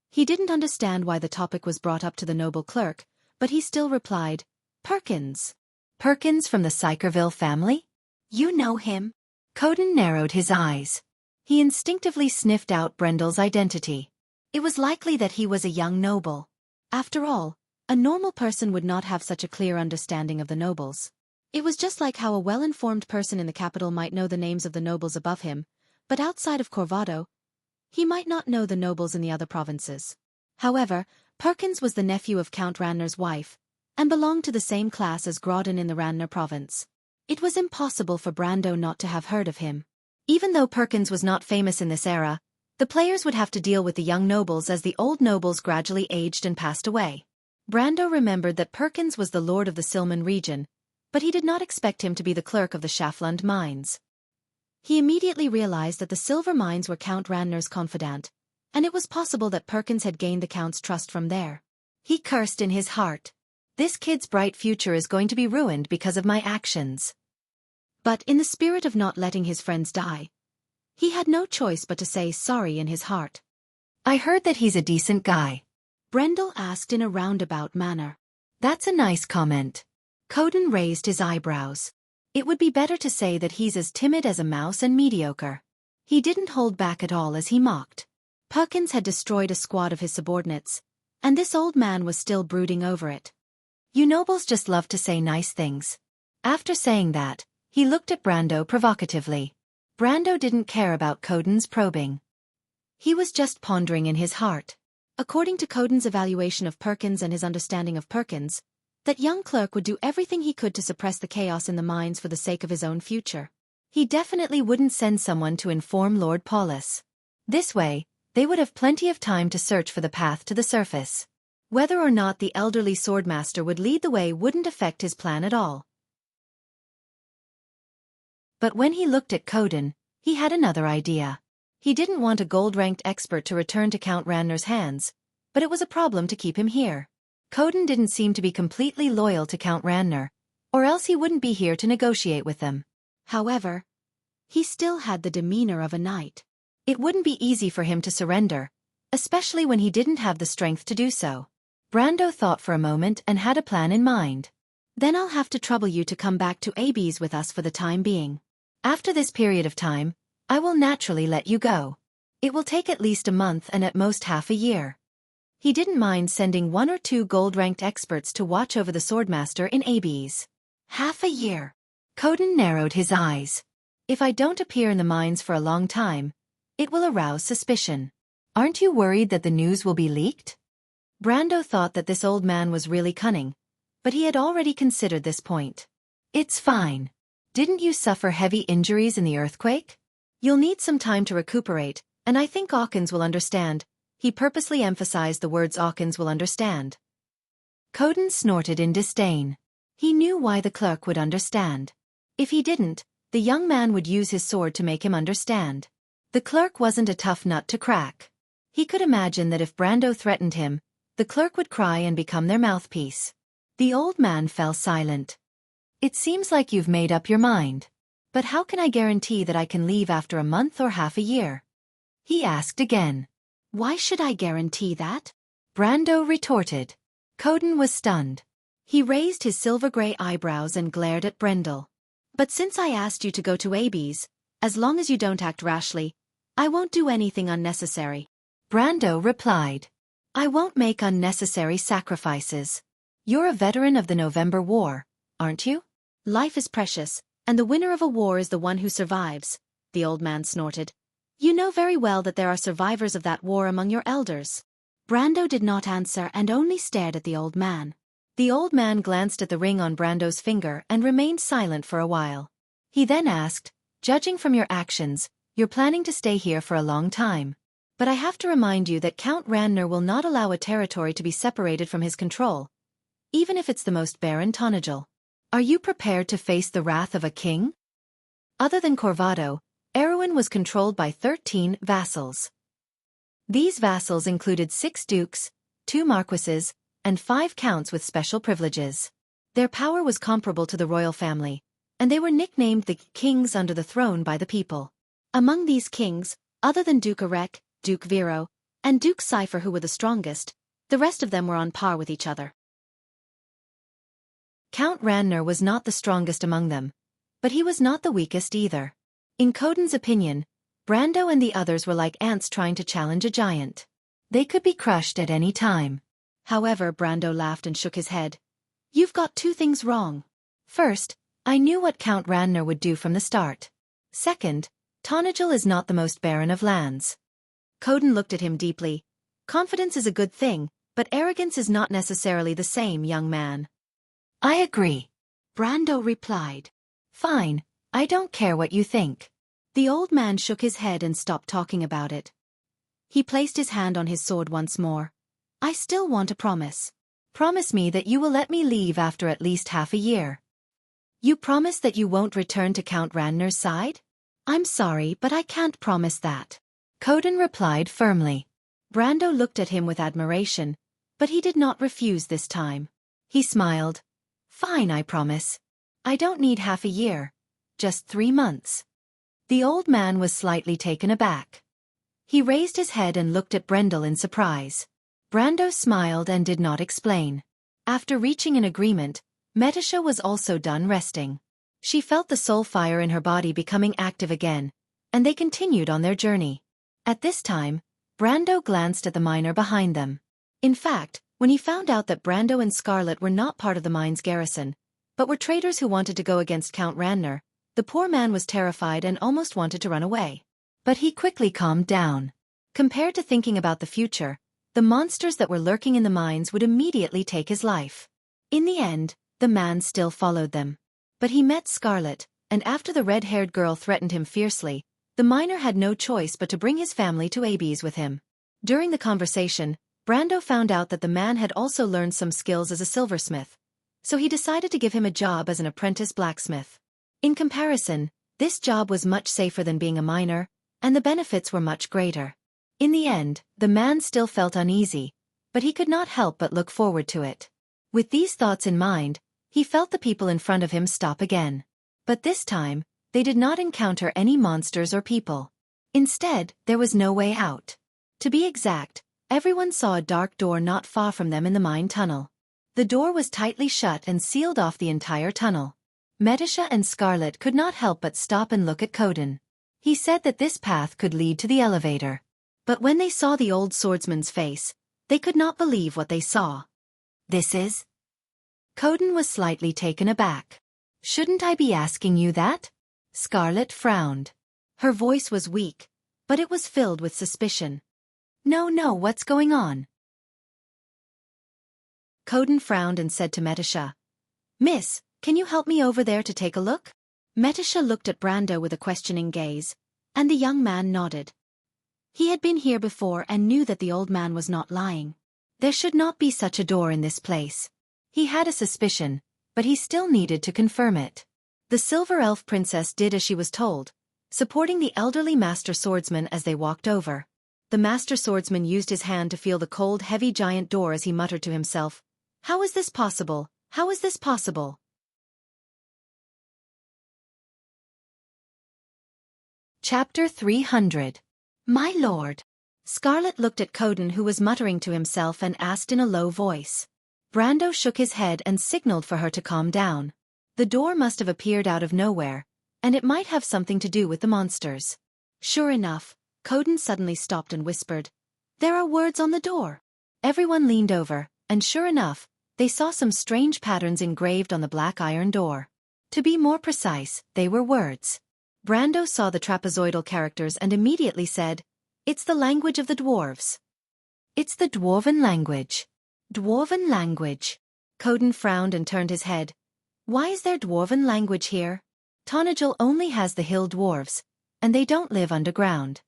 He didn't understand why the topic was brought up to the noble clerk, but he still replied, Perkins. Perkins from the Sykerville family? You know him? Coden narrowed his eyes. He instinctively sniffed out Brendel's identity. It was likely that he was a young noble. After all, a normal person would not have such a clear understanding of the nobles. It was just like how a well-informed person in the capital might know the names of the nobles above him, but outside of Corvado, he might not know the nobles in the other provinces. However, Perkins was the nephew of Count Ranner's wife, and belonged to the same class as Grodin in the Ranner province. It was impossible for Brando not to have heard of him. Even though Perkins was not famous in this era, the players would have to deal with the young nobles as the old nobles gradually aged and passed away. Brando remembered that Perkins was the lord of the Silman region, but he did not expect him to be the clerk of the Schaflund mines. He immediately realized that the silver mines were Count Ranner's confidant, and it was possible that Perkins had gained the Count's trust from there. He cursed in his heart. This kid's bright future is going to be ruined because of my actions. But in the spirit of not letting his friends die, he had no choice but to say sorry in his heart. I heard that he's a decent guy. Brendel asked in a roundabout manner. That's a nice comment. Coden raised his eyebrows. It would be better to say that he's as timid as a mouse and mediocre. He didn't hold back at all as he mocked. Perkins had destroyed a squad of his subordinates, and this old man was still brooding over it. You nobles just love to say nice things. After saying that, he looked at Brando provocatively. Brando didn't care about Coden's probing. He was just pondering in his heart. According to Coden's evaluation of Perkins and his understanding of Perkins, that young clerk would do everything he could to suppress the chaos in the mines for the sake of his own future. He definitely wouldn't send someone to inform Lord Paulus. This way, they would have plenty of time to search for the path to the surface. Whether or not the elderly swordmaster would lead the way wouldn't affect his plan at all. But when he looked at Coden, he had another idea. He didn't want a gold-ranked expert to return to Count Ranner's hands, but it was a problem to keep him here. Coden didn't seem to be completely loyal to Count Ranner, or else he wouldn't be here to negotiate with them. However, he still had the demeanor of a knight. It wouldn't be easy for him to surrender, especially when he didn't have the strength to do so. Brando thought for a moment and had a plan in mind. Then I'll have to trouble you to come back to AB's with us for the time being. After this period of time, I will naturally let you go. It will take at least a month and at most half a year. He didn't mind sending 1 or 2 gold-ranked experts to watch over the swordmaster in AB's. Half a year. Coden narrowed his eyes. If I don't appear in the mines for a long time, it will arouse suspicion. Aren't you worried that the news will be leaked? Brando thought that this old man was really cunning, but he had already considered this point. It's fine. Didn't you suffer heavy injuries in the earthquake? You'll need some time to recuperate, and I think Hawkins will understand. He purposely emphasized the words Hawkins will understand. Coden snorted in disdain. He knew why the clerk would understand. If he didn't, the young man would use his sword to make him understand. The clerk wasn't a tough nut to crack. He could imagine that if Brando threatened him, the clerk would cry and become their mouthpiece. The old man fell silent. It seems like you've made up your mind. But how can I guarantee that I can leave after a month or half a year? He asked again. Why should I guarantee that? Brando retorted. Coden was stunned. He raised his silver-gray eyebrows and glared at Brendel. But since I asked you to go to Abby's, as long as you don't act rashly, I won't do anything unnecessary. Brando replied. I won't make unnecessary sacrifices. You're a veteran of the November War, aren't you? Life is precious, and the winner of a war is the one who survives, the old man snorted. You know very well that there are survivors of that war among your elders. Brando did not answer and only stared at the old man. The old man glanced at the ring on Brando's finger and remained silent for a while. He then asked, Judging from your actions, you're planning to stay here for a long time. But I have to remind you that Count Randner will not allow a territory to be separated from his control, even if it's the most barren Tonagel. Are you prepared to face the wrath of a king? Other than Corvado, Erewhon was controlled by 13 vassals. These vassals included 6 dukes, 2 marquises, and 5 counts with special privileges. Their power was comparable to the royal family, and they were nicknamed the kings under the throne by the people. Among these kings, other than Duke Arek, Duke Vero, and Duke Cypher, who were the strongest, the rest of them were on par with each other. Count Randner was not the strongest among them, but he was not the weakest either. In Coden's opinion, Brando and the others were like ants trying to challenge a giant. They could be crushed at any time. However, Brando laughed and shook his head. You've got 2 things wrong. First, I knew what Count Randner would do from the start. Second, Tonagel is not the most barren of lands. Coden looked at him deeply. Confidence is a good thing, but arrogance is not necessarily the same, young man. I agree. Brando replied. Fine, I don't care what you think. The old man shook his head and stopped talking about it. He placed his hand on his sword once more. I still want a promise. Promise me that you will let me leave after at least half a year. You promise that you won't return to Count Randner's side? I'm sorry, but I can't promise that. Coden replied firmly. Brando looked at him with admiration, but he did not refuse this time. He smiled. Fine, I promise. I don't need half a year. Just 3 months. The old man was slightly taken aback. He raised his head and looked at Brendel in surprise. Brando smiled and did not explain. After reaching an agreement, Metisha was also done resting. She felt the soul fire in her body becoming active again, and they continued on their journey. At this time, Brando glanced at the miner behind them. In fact, when he found out that Brando and Scarlet were not part of the mine's garrison, but were traders who wanted to go against Count Randner, the poor man was terrified and almost wanted to run away. But he quickly calmed down. Compared to thinking about the future, the monsters that were lurking in the mines would immediately take his life. In the end, the man still followed them. But he met Scarlet, and after the red-haired girl threatened him fiercely, the miner had no choice but to bring his family to Abby's with him. During the conversation, Brando found out that the man had also learned some skills as a silversmith, so he decided to give him a job as an apprentice blacksmith. In comparison, this job was much safer than being a miner, and the benefits were much greater. In the end, the man still felt uneasy, but he could not help but look forward to it. With these thoughts in mind, he felt the people in front of him stop again. But this time, they did not encounter any monsters or people. Instead, there was no way out. To be exact, everyone saw a dark door not far from them in the mine tunnel. The door was tightly shut and sealed off the entire tunnel. Metisha and Scarlet could not help but stop and look at Coden. He said that this path could lead to the elevator. But when they saw the old swordsman's face, they could not believe what they saw. This is? Coden was slightly taken aback. Shouldn't I be asking you that? Scarlet frowned. Her voice was weak, but it was filled with suspicion. No, what's going on? Coden frowned and said to Metisha, Miss, can you help me over there to take a look? Metisha looked at Brando with a questioning gaze, and the young man nodded. He had been here before and knew that the old man was not lying. There should not be such a door in this place. He had a suspicion, but he still needed to confirm it. The Silver Elf Princess did as she was told, supporting the elderly master swordsman as they walked over. The master swordsman used his hand to feel the cold, heavy giant door as he muttered to himself, "How is this possible? How is this possible?" Chapter 300. My lord. Scarlet looked at Coden, who was muttering to himself, and asked in a low voice. Brando shook his head and signaled for her to calm down. The door must have appeared out of nowhere, and it might have something to do with the monsters. Sure enough, Coden suddenly stopped and whispered, "There are words on the door." Everyone leaned over, and sure enough, they saw some strange patterns engraved on the black iron door. To be more precise, they were words. Brando saw the trapezoidal characters and immediately said, "It's the language of the dwarves." "It's the dwarven language." Dwarven language. Coden frowned and turned his head. "Why is there dwarven language here? Tonagel only has the hill dwarves, and they don't live underground."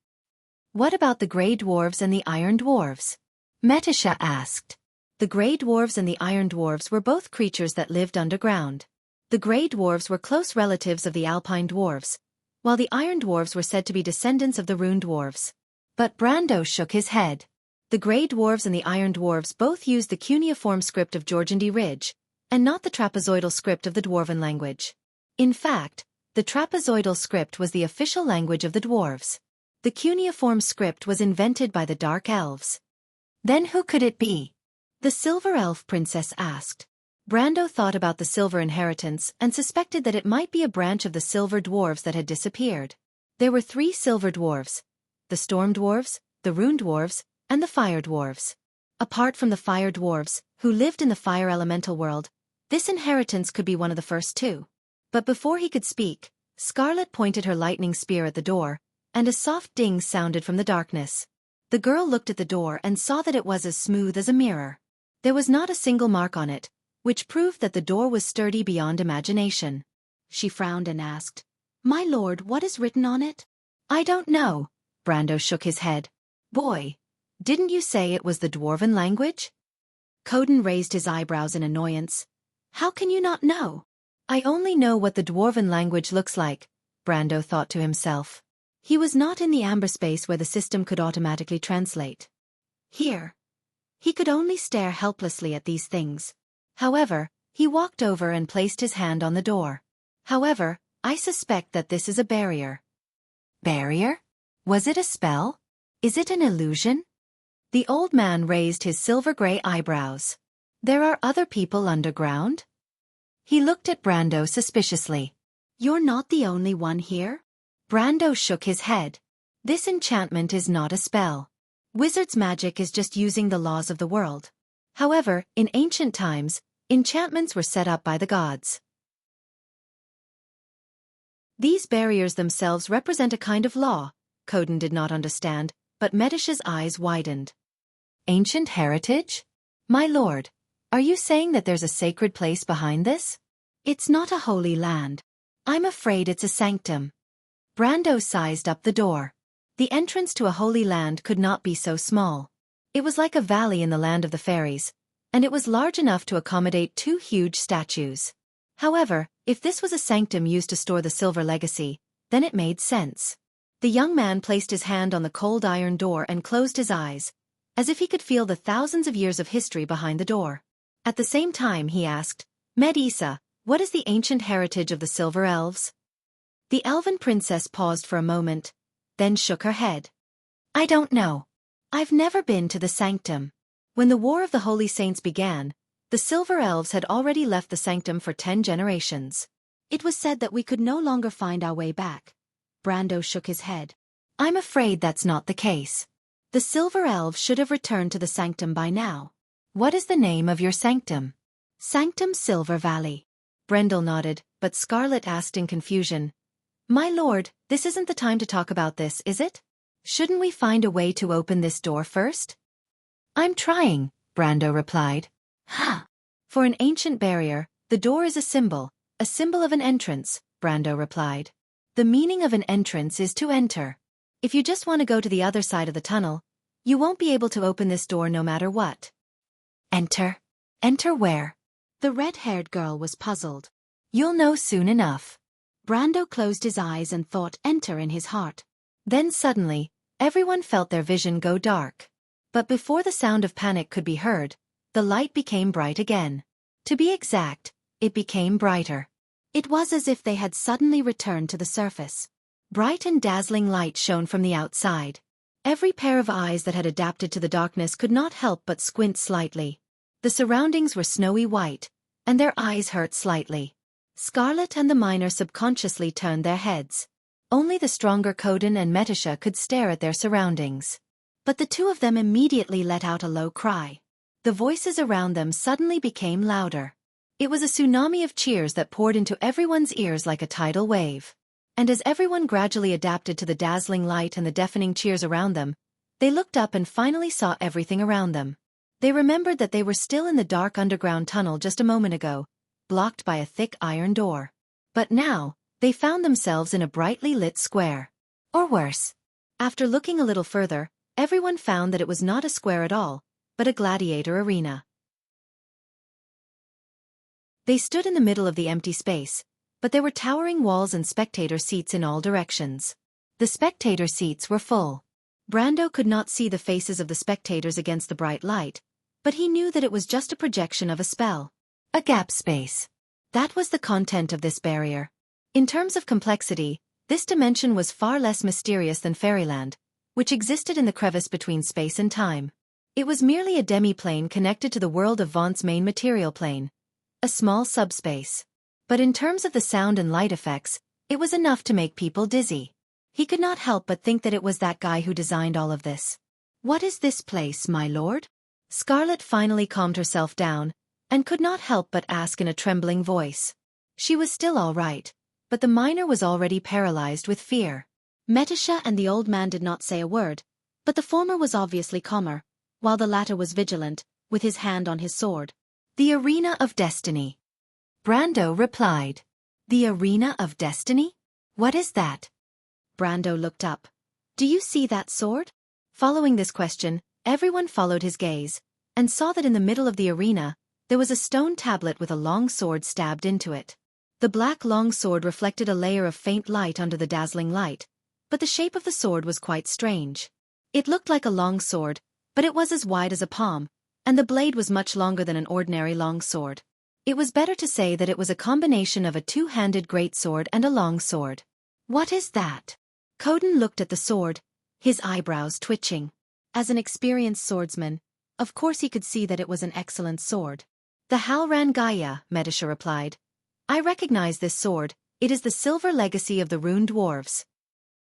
"What about the grey dwarves and the iron dwarves?" Metisha asked. The grey dwarves and the iron dwarves were both creatures that lived underground. The grey dwarves were close relatives of the alpine dwarves, while the iron dwarves were said to be descendants of the rune dwarves. But Brando shook his head. The grey dwarves and the iron dwarves both used the cuneiform script of Jorgandi Ridge, and not the trapezoidal script of the dwarven language. In fact, the trapezoidal script was the official language of the dwarves. The cuneiform script was invented by the dark elves. Then who could it be? The silver elf princess asked. Brando thought about the silver inheritance and suspected that it might be a branch of the silver dwarves that had disappeared. There were 3 silver dwarves: the storm dwarves, the rune dwarves, and the fire dwarves. Apart from the fire dwarves, who lived in the fire elemental world, this inheritance could be one of the first 2. But before he could speak, Scarlet pointed her lightning spear at the door, and a soft ding sounded from the darkness. The girl looked at the door and saw that it was as smooth as a mirror. There was not a single mark on it, which proved that the door was sturdy beyond imagination. She frowned and asked, "My lord, what is written on it?" "I don't know." Brando shook his head. "Boy, didn't you say it was the dwarven language?" Coden raised his eyebrows in annoyance. "How can you not know?" "I only know what the dwarven language looks like," Brando thought to himself. He was not in the amber space where the system could automatically translate. Here. He could only stare helplessly at these things. However, he walked over and placed his hand on the door. "However, I suspect that this is a barrier." "Barrier? Was it a spell? Is it an illusion?" The old man raised his silver-gray eyebrows. "There are other people underground?" He looked at Brando suspiciously. "You're not the only one here?" Brando shook his head. "This enchantment is not a spell. Wizard's magic is just using the laws of the world. However, in ancient times, enchantments were set up by the gods. These barriers themselves represent a kind of law." Coden did not understand, but Metisha's eyes widened. "Ancient heritage? My lord, are you saying that there's a sacred place behind this?" "It's not a holy land. I'm afraid it's a sanctum." Brando sized up the door. The entrance to a holy land could not be so small. It was like a valley in the land of the fairies, and it was large enough to accommodate 2 huge statues. However, if this was a sanctum used to store the silver legacy, then it made sense. The young man placed his hand on the cold iron door and closed his eyes, as if he could feel the thousands of years of history behind the door. At the same time he asked, "Medisa, what is the ancient heritage of the silver elves?" The elven princess paused for a moment, then shook her head. "I don't know. I've never been to the sanctum." When the War of the Holy Saints began, the silver elves had already left the sanctum for 10 generations. It was said that we could no longer find our way back. Brando shook his head. "I'm afraid that's not the case. The silver elves should have returned to the sanctum by now." "What is the name of your sanctum?" "Sanctum Silver Valley." Brendel nodded, but Scarlet asked in confusion, "My lord, this isn't the time to talk about this, is it? Shouldn't we find a way to open this door first?" "I'm trying," Brando replied. "Huh. For an ancient barrier, the door is a symbol of an entrance," Brando replied. "The meaning of an entrance is to enter. If you just want to go to the other side of the tunnel, you won't be able to open this door no matter what." "Enter? Enter where?" The red-haired girl was puzzled. "You'll know soon enough." Brando closed his eyes and thought enter in his heart. Then suddenly, Everyone felt their vision go dark. But before the sound of panic could be heard, the light became bright again. To be exact, it became brighter. It was as if they had suddenly returned to the surface. Bright and dazzling light shone from the outside. Every pair of eyes that had adapted to the darkness could not help but squint slightly. The surroundings were snowy white, and their eyes hurt slightly. Scarlet and the miner subconsciously turned their heads. Only the stronger Coden and Metisha could stare at their surroundings. But the two of them immediately let out a low cry. The voices around them suddenly became louder. It was a tsunami of cheers that poured into everyone's ears like a tidal wave. And as everyone gradually adapted to the dazzling light and the deafening cheers around them, they looked up and finally saw everything around them. They remembered that they were still in the dark underground tunnel just a moment ago, blocked by a thick iron door. But now, they found themselves in a brightly lit square. Or worse. After looking a little further, everyone found that it was not a square at all, but a gladiator arena. They stood in the middle of the empty space, but there were towering walls and spectator seats in all directions. The spectator seats were full. Brando could not see the faces of the spectators against the bright light, but he knew that it was just a projection of a spell. A gap space. That was the content of this barrier. In terms of complexity, this dimension was far less mysterious than Fairyland, which existed in the crevice between space and time. It was merely a demi-plane connected to the world of Vaunt's main material plane, a small subspace. But in terms of the sound and light effects, it was enough to make people dizzy. He could not help but think that it was that guy who designed all of this. "What is this place, my lord?" Scarlet finally calmed herself down, and could not help but ask in a trembling voice. She was still all right, but the miner was already paralyzed with fear. Metisha and the old man did not say a word, but the former was obviously calmer, while the latter was vigilant, with his hand on his sword. "The Arena of Destiny." Brando replied. "The Arena of Destiny? What is that?" Brando looked up. "Do you see that sword?" Following this question, everyone followed his gaze, and saw that in the middle of the arena, there was a stone tablet with a long sword stabbed into it. The black long sword reflected a layer of faint light under the dazzling light, but the shape of the sword was quite strange. It looked like a long sword, but it was as wide as a palm, and the blade was much longer than an ordinary long sword. It was better to say that it was a combination of a two-handed greatsword and a long sword. "What is that?" Coden looked at the sword, his eyebrows twitching. As an experienced swordsman, of course he could see that it was an excellent sword. "The Halran Gaia," Metisha replied. "I recognize this sword, it is the silver legacy of the Rune Dwarves."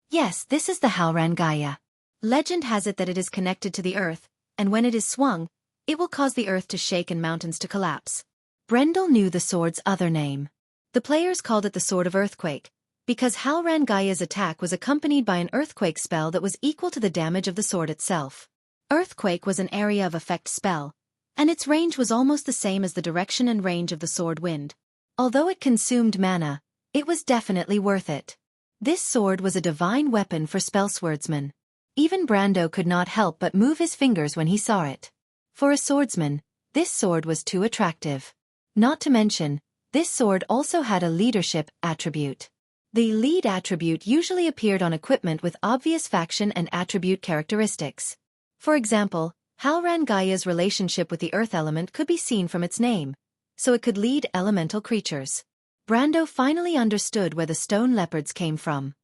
"Yes, this is the Halran Gaia. Legend has it that it is connected to the earth, and when it is swung, it will cause the earth to shake and mountains to collapse." Brendel knew the sword's other name. The players called it the Sword of Earthquake, because Halran Gaia's attack was accompanied by an earthquake spell that was equal to the damage of the sword itself. Earthquake was an area of effect spell, and its range was almost the same as the direction and range of the sword wind. Although it consumed mana, it was definitely worth it. This sword was a divine weapon for spell swordsmen. Even Brando could not help but move his fingers when he saw it. For a swordsman, this sword was too attractive. Not to mention, this sword also had a leadership attribute. The lead attribute usually appeared on equipment with obvious faction and attribute characteristics. For example, Halran Gaia's relationship with the earth element could be seen from its name, so it could lead elemental creatures. Brando finally understood where the stone leopards came from.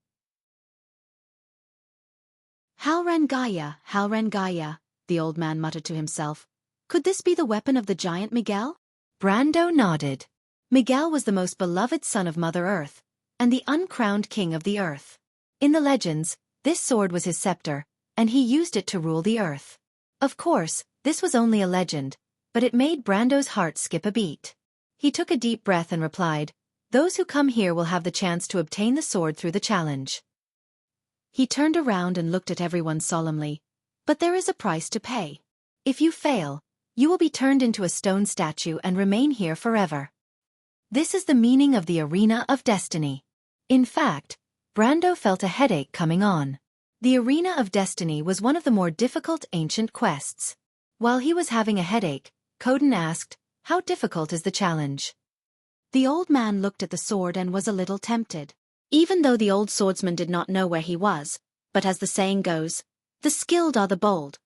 Halran Gaia, the old man muttered to himself. Could this be the weapon of the giant Miguel? Brando nodded. Miguel was the most beloved son of Mother Earth, and the uncrowned king of the earth. In the legends, this sword was his scepter, and he used it to rule the earth. Of course, this was only a legend, but it made Brando's heart skip a beat. He took a deep breath and replied, "Those who come here will have the chance to obtain the sword through the challenge." He turned around and looked at everyone solemnly. "But there is a price to pay. If you fail, you will be turned into a stone statue and remain here forever." This is the meaning of the Arena of Destiny. In fact, Brando felt a headache coming on. The Arena of Destiny was one of the more difficult ancient quests. While he was having a headache, Coden asked, "How difficult is the challenge?" The old man looked at the sword and was a little tempted. Even though the old swordsman did not know where he was, but as the saying goes, The skilled are the bold.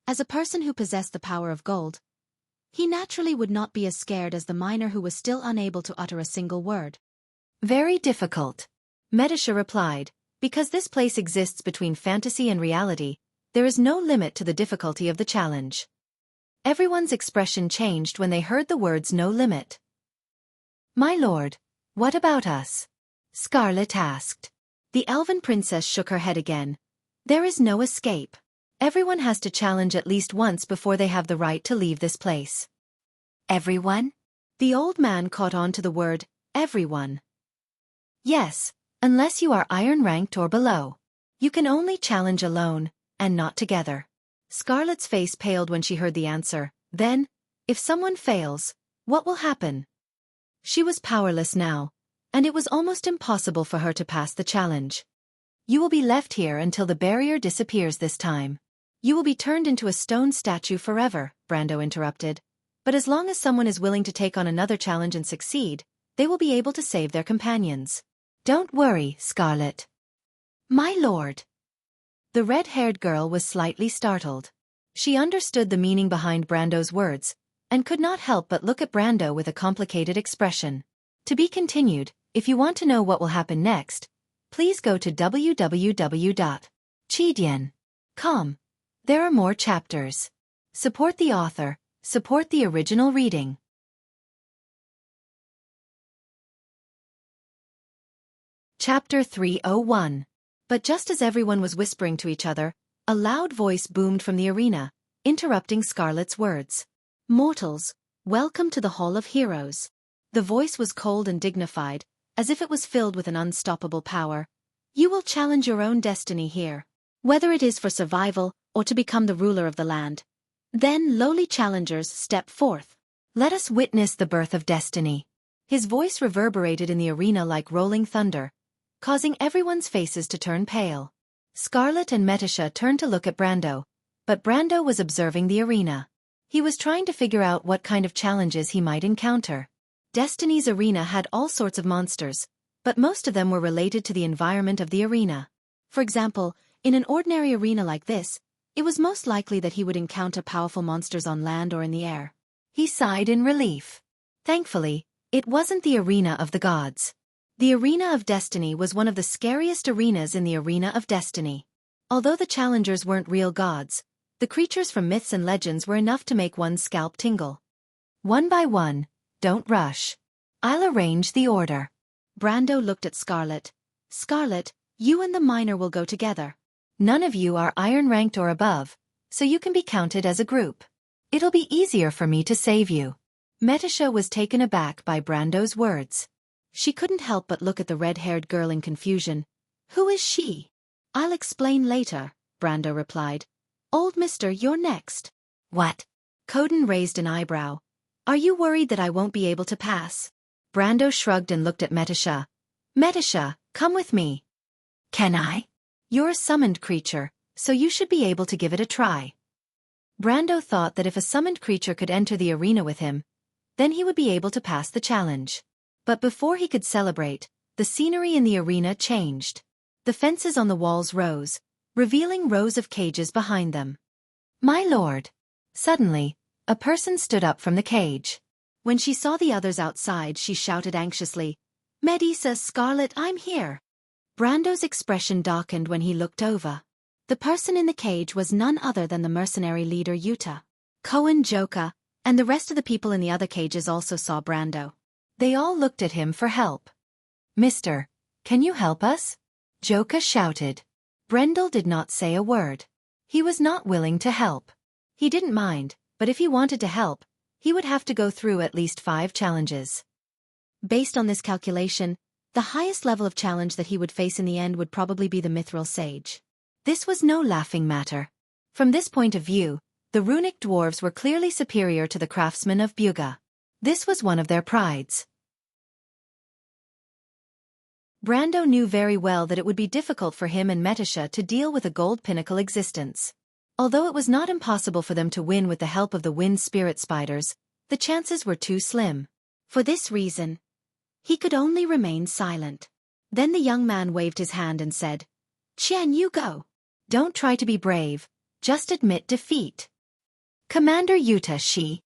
As a person who possessed the power of gold, he naturally would not be as scared as the miner who was still unable to utter a single word. Very difficult. Medisha replied, because this place exists between fantasy and reality, there is no limit to the difficulty of the challenge. Everyone's expression changed when they heard the words no limit. My lord, what about us? Scarlet asked. The elven princess shook her head again. There is no escape. Everyone has to challenge at least once before they have the right to leave this place. Everyone? The old man caught on to the word, everyone. Yes, unless you are iron ranked or below. You can only challenge alone, and not together. Scarlet's face paled when she heard the answer. Then, if someone fails, what will happen? She was powerless now, and it was almost impossible for her to pass the challenge. You will be left here until the barrier disappears this time. You will be turned into a stone statue forever, Brando interrupted. But as long as someone is willing to take on another challenge and succeed, they will be able to save their companions. Don't worry, Scarlet. My lord. The red-haired girl was slightly startled. She understood the meaning behind Brando's words, and could not help but look at Brando with a complicated expression. To be continued, if you want to know what will happen next, please go to www.chidian.com. There are more chapters. Support the author, support the original reading. Chapter 301. But just as everyone was whispering to each other, a loud voice boomed from the arena, interrupting Scarlet's words. Mortals, welcome to the Hall of Heroes. The voice was cold and dignified, as if it was filled with an unstoppable power. You will challenge your own destiny here, whether it is for survival or to become the ruler of the land. Then lowly challengers step forth. Let us witness the birth of destiny. His voice reverberated in the arena like rolling thunder, causing everyone's faces to turn pale. Scarlet and Metisha turned to look at Brando, but Brando was observing the arena. He was trying to figure out what kind of challenges he might encounter. Destiny's arena had all sorts of monsters, but most of them were related to the environment of the arena. For example, in an ordinary arena like this, it was most likely that he would encounter powerful monsters on land or in the air. He sighed in relief. Thankfully, it wasn't the arena of the gods. The arena of destiny was one of the scariest arenas in the arena of destiny. Although the challengers weren't real gods, the creatures from myths and legends were enough to make one's scalp tingle. One by one, don't rush. I'll arrange the order. Brando looked at Scarlet. Scarlet, you and the miner will go together. None of you are iron-ranked or above, so you can be counted as a group. It'll be easier for me to save you. Metisha was taken aback by Brando's words. She couldn't help but look at the red-haired girl in confusion. Who is she? I'll explain later, Brando replied. Old mister, you're next. What? Coden raised an eyebrow. Are you worried that I won't be able to pass? Brando shrugged and looked at Metisha. Metisha, come with me. Can I? You're a summoned creature, so you should be able to give it a try. Brando thought that if a summoned creature could enter the arena with him, then he would be able to pass the challenge. But before he could celebrate, the scenery in the arena changed. The fences on the walls rose, revealing rows of cages behind them. My lord! Suddenly, a person stood up from the cage. When she saw the others outside, she shouted anxiously, Medusa, Scarlet, I'm here. Brando's expression darkened when he looked over. The person in the cage was none other than the mercenary leader Yuta. Cohen, Joka, and the rest of the people in the other cages also saw Brando. They all looked at him for help. Mister, can you help us? Joka shouted. Brendel did not say a word. He was not willing to help. He didn't mind, but if he wanted to help, he would have to go through at least 5 challenges. Based on this calculation, the highest level of challenge that he would face in the end would probably be the Mithril Sage. This was no laughing matter. From this point of view, the runic dwarves were clearly superior to the craftsmen of Buga. This was one of their prides. Brando knew very well that it would be difficult for him and Metisha to deal with a gold pinnacle existence. Although it was not impossible for them to win with the help of the wind spirit spiders, the chances were too slim. For this reason, he could only remain silent. Then the young man waved his hand and said, Qian, you go. Don't try to be brave, just admit defeat. Commander Yuta,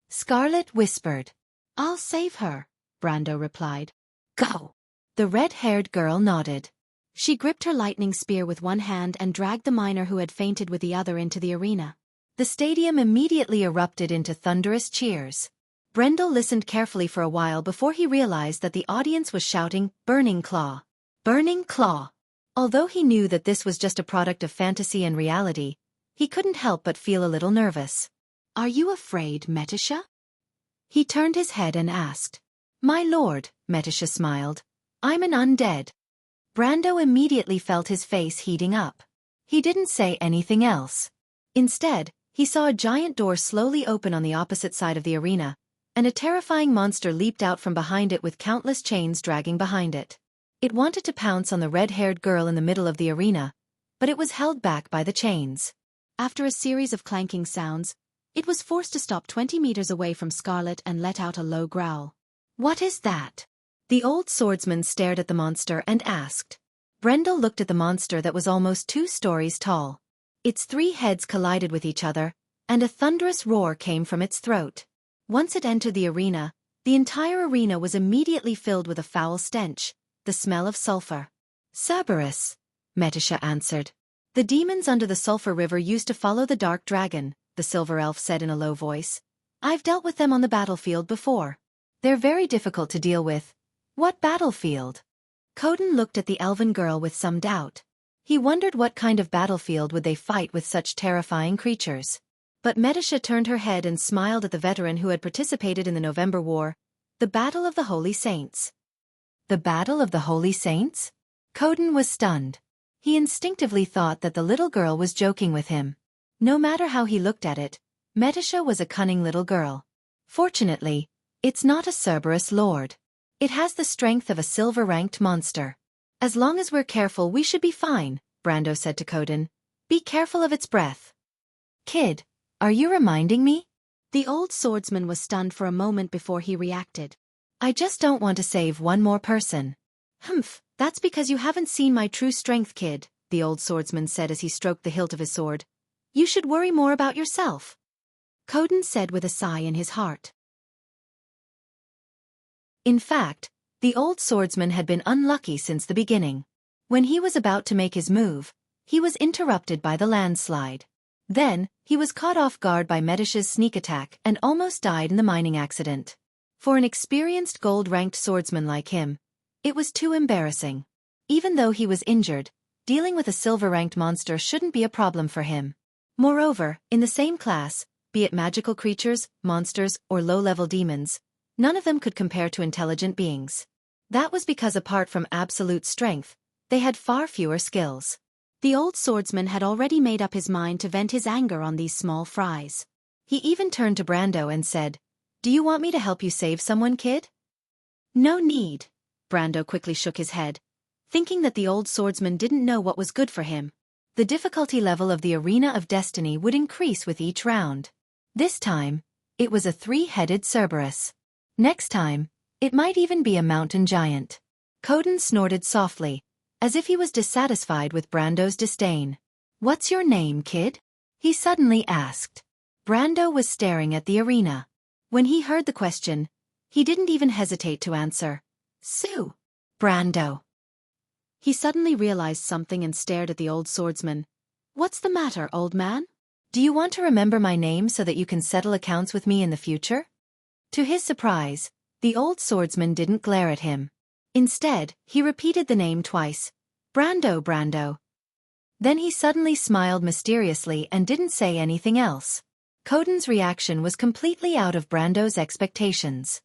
Scarlet whispered. I'll save her, Brando replied. Go. The red-haired girl nodded. She gripped her lightning spear with one hand and dragged the miner who had fainted with the other into the arena. The stadium immediately erupted into thunderous cheers. Brendel listened carefully for a while before he realized that the audience was shouting, "Burning Claw! Burning Claw!" Although he knew that this was just a product of fantasy and reality, he couldn't help but feel a little nervous. Are you afraid, Metisha? He turned his head and asked. My lord, Metisha smiled. I'm an undead. Brando immediately felt his face heating up. He didn't say anything else. Instead, he saw a giant door slowly open on the opposite side of the arena, and a terrifying monster leaped out from behind it with countless chains dragging behind it. It wanted to pounce on the red-haired girl in the middle of the arena, but it was held back by the chains. After a series of clanking sounds, it was forced to stop 20 meters away from Scarlet and let out a low growl. What is that? The old swordsman stared at the monster and asked. Brendel looked at the monster that was almost 2 stories tall. Its 3 heads collided with each other, and a thunderous roar came from its throat. Once it entered the arena, the entire arena was immediately filled with a foul stench, the smell of sulfur. Cerberus, Metisha answered. The demons under the sulfur river used to follow the dark dragon, the silver elf said in a low voice. I've dealt with them on the battlefield before. They're very difficult to deal with. What battlefield? Coden looked at the elven girl with some doubt. He wondered what kind of battlefield would they fight with such terrifying creatures. But Metisha turned her head and smiled at the veteran who had participated in the November War, the Battle of the Holy Saints. The Battle of the Holy Saints? Coden was stunned. He instinctively thought that the little girl was joking with him. No matter how he looked at it, Metisha was a cunning little girl. Fortunately, it's not a Cerberus lord. It has the strength of a silver-ranked monster. As long as we're careful we should be fine, Brando said to Coden. Be careful of its breath. Kid, are you reminding me? The old swordsman was stunned for a moment before he reacted. I just don't want to save one more person. Humph, that's because you haven't seen my true strength, kid, the old swordsman said as he stroked the hilt of his sword. You should worry more about yourself. Coden said with a sigh in his heart. In fact, the old swordsman had been unlucky since the beginning. When he was about to make his move, he was interrupted by the landslide. Then, he was caught off guard by Metisha's sneak attack and almost died in the mining accident. For an experienced gold-ranked swordsman like him, it was too embarrassing. Even though he was injured, dealing with a silver-ranked monster shouldn't be a problem for him. Moreover, in the same class, be it magical creatures, monsters, or low-level demons, none of them could compare to intelligent beings. That was because apart from absolute strength, they had far fewer skills. The old swordsman had already made up his mind to vent his anger on these small fries. He even turned to Brando and said, Do you want me to help you save someone, kid? No need. Brando quickly shook his head, thinking that the old swordsman didn't know what was good for him. The difficulty level of the Arena of Destiny would increase with each round. This time, it was a 3-headed Cerberus. Next time, it might even be a mountain giant. Coden snorted softly, as if he was dissatisfied with Brando's disdain. What's your name, kid? He suddenly asked. Brando was staring at the arena. When he heard the question, he didn't even hesitate to answer. Sue. Brando. He suddenly realized something and stared at the old swordsman. What's the matter, old man? Do you want to remember my name so that you can settle accounts with me in the future? To his surprise, the old swordsman didn't glare at him. Instead, he repeated the name twice. Brando, Brando. Then he suddenly smiled mysteriously and didn't say anything else. Coden's reaction was completely out of Brando's expectations.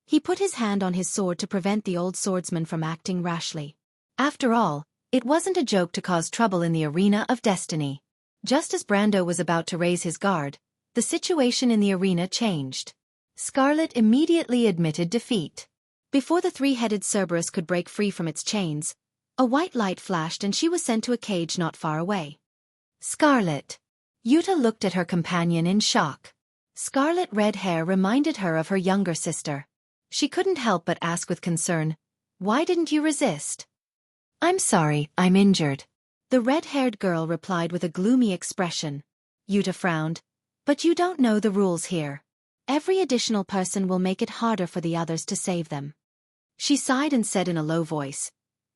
He put his hand on his sword to prevent the old swordsman from acting rashly. After all, it wasn't a joke to cause trouble in the Arena of Destiny. Just as Brando was about to raise his guard, the situation in the arena changed. Scarlet immediately admitted defeat. Before the 3-headed Cerberus could break free from its chains, a white light flashed and she was sent to a cage not far away. Scarlet. Yuta looked at her companion in shock. Scarlet red hair reminded her of her younger sister. She couldn't help but ask with concern, Why didn't you resist? I'm sorry, I'm injured. The red-haired girl replied with a gloomy expression. Yuta frowned. But you don't know the rules here. Every additional person will make it harder for the others to save them. She sighed and said in a low voice.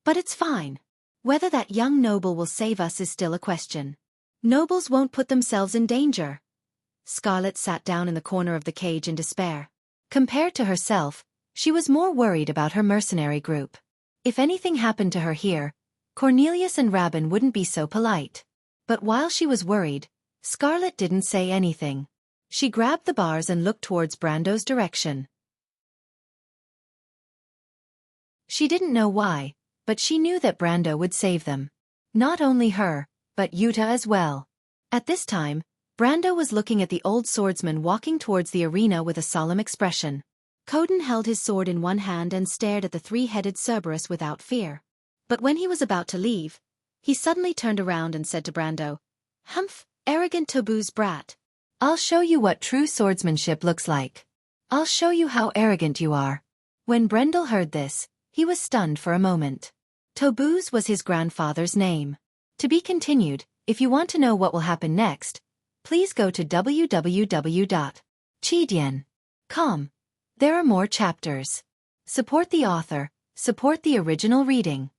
But it's fine. Whether that young noble will save us is still a question. Nobles won't put themselves in danger. Scarlet sat down in the corner of the cage in despair. Compared to herself, she was more worried about her mercenary group. If anything happened to her here, Cornelius and Rabin wouldn't be so polite. But while she was worried, Scarlet didn't say anything. She grabbed the bars and looked towards Brando's direction. She didn't know why, but she knew that Brando would save them. Not only her, but Yuta as well. At this time, Brando was looking at the old swordsman walking towards the arena with a solemn expression. Coden held his sword in one hand and stared at the three-headed Cerberus without fear. But when he was about to leave, he suddenly turned around and said to Brando, "Humph, arrogant Tobu's brat. I'll show you what true swordsmanship looks like. I'll show you how arrogant you are." When Brendel heard this, he was stunned for a moment. Tobu's was his grandfather's name. To be continued. If you want to know what will happen next, please go to www.chidian.com. There are more chapters. Support the author, support the original reading.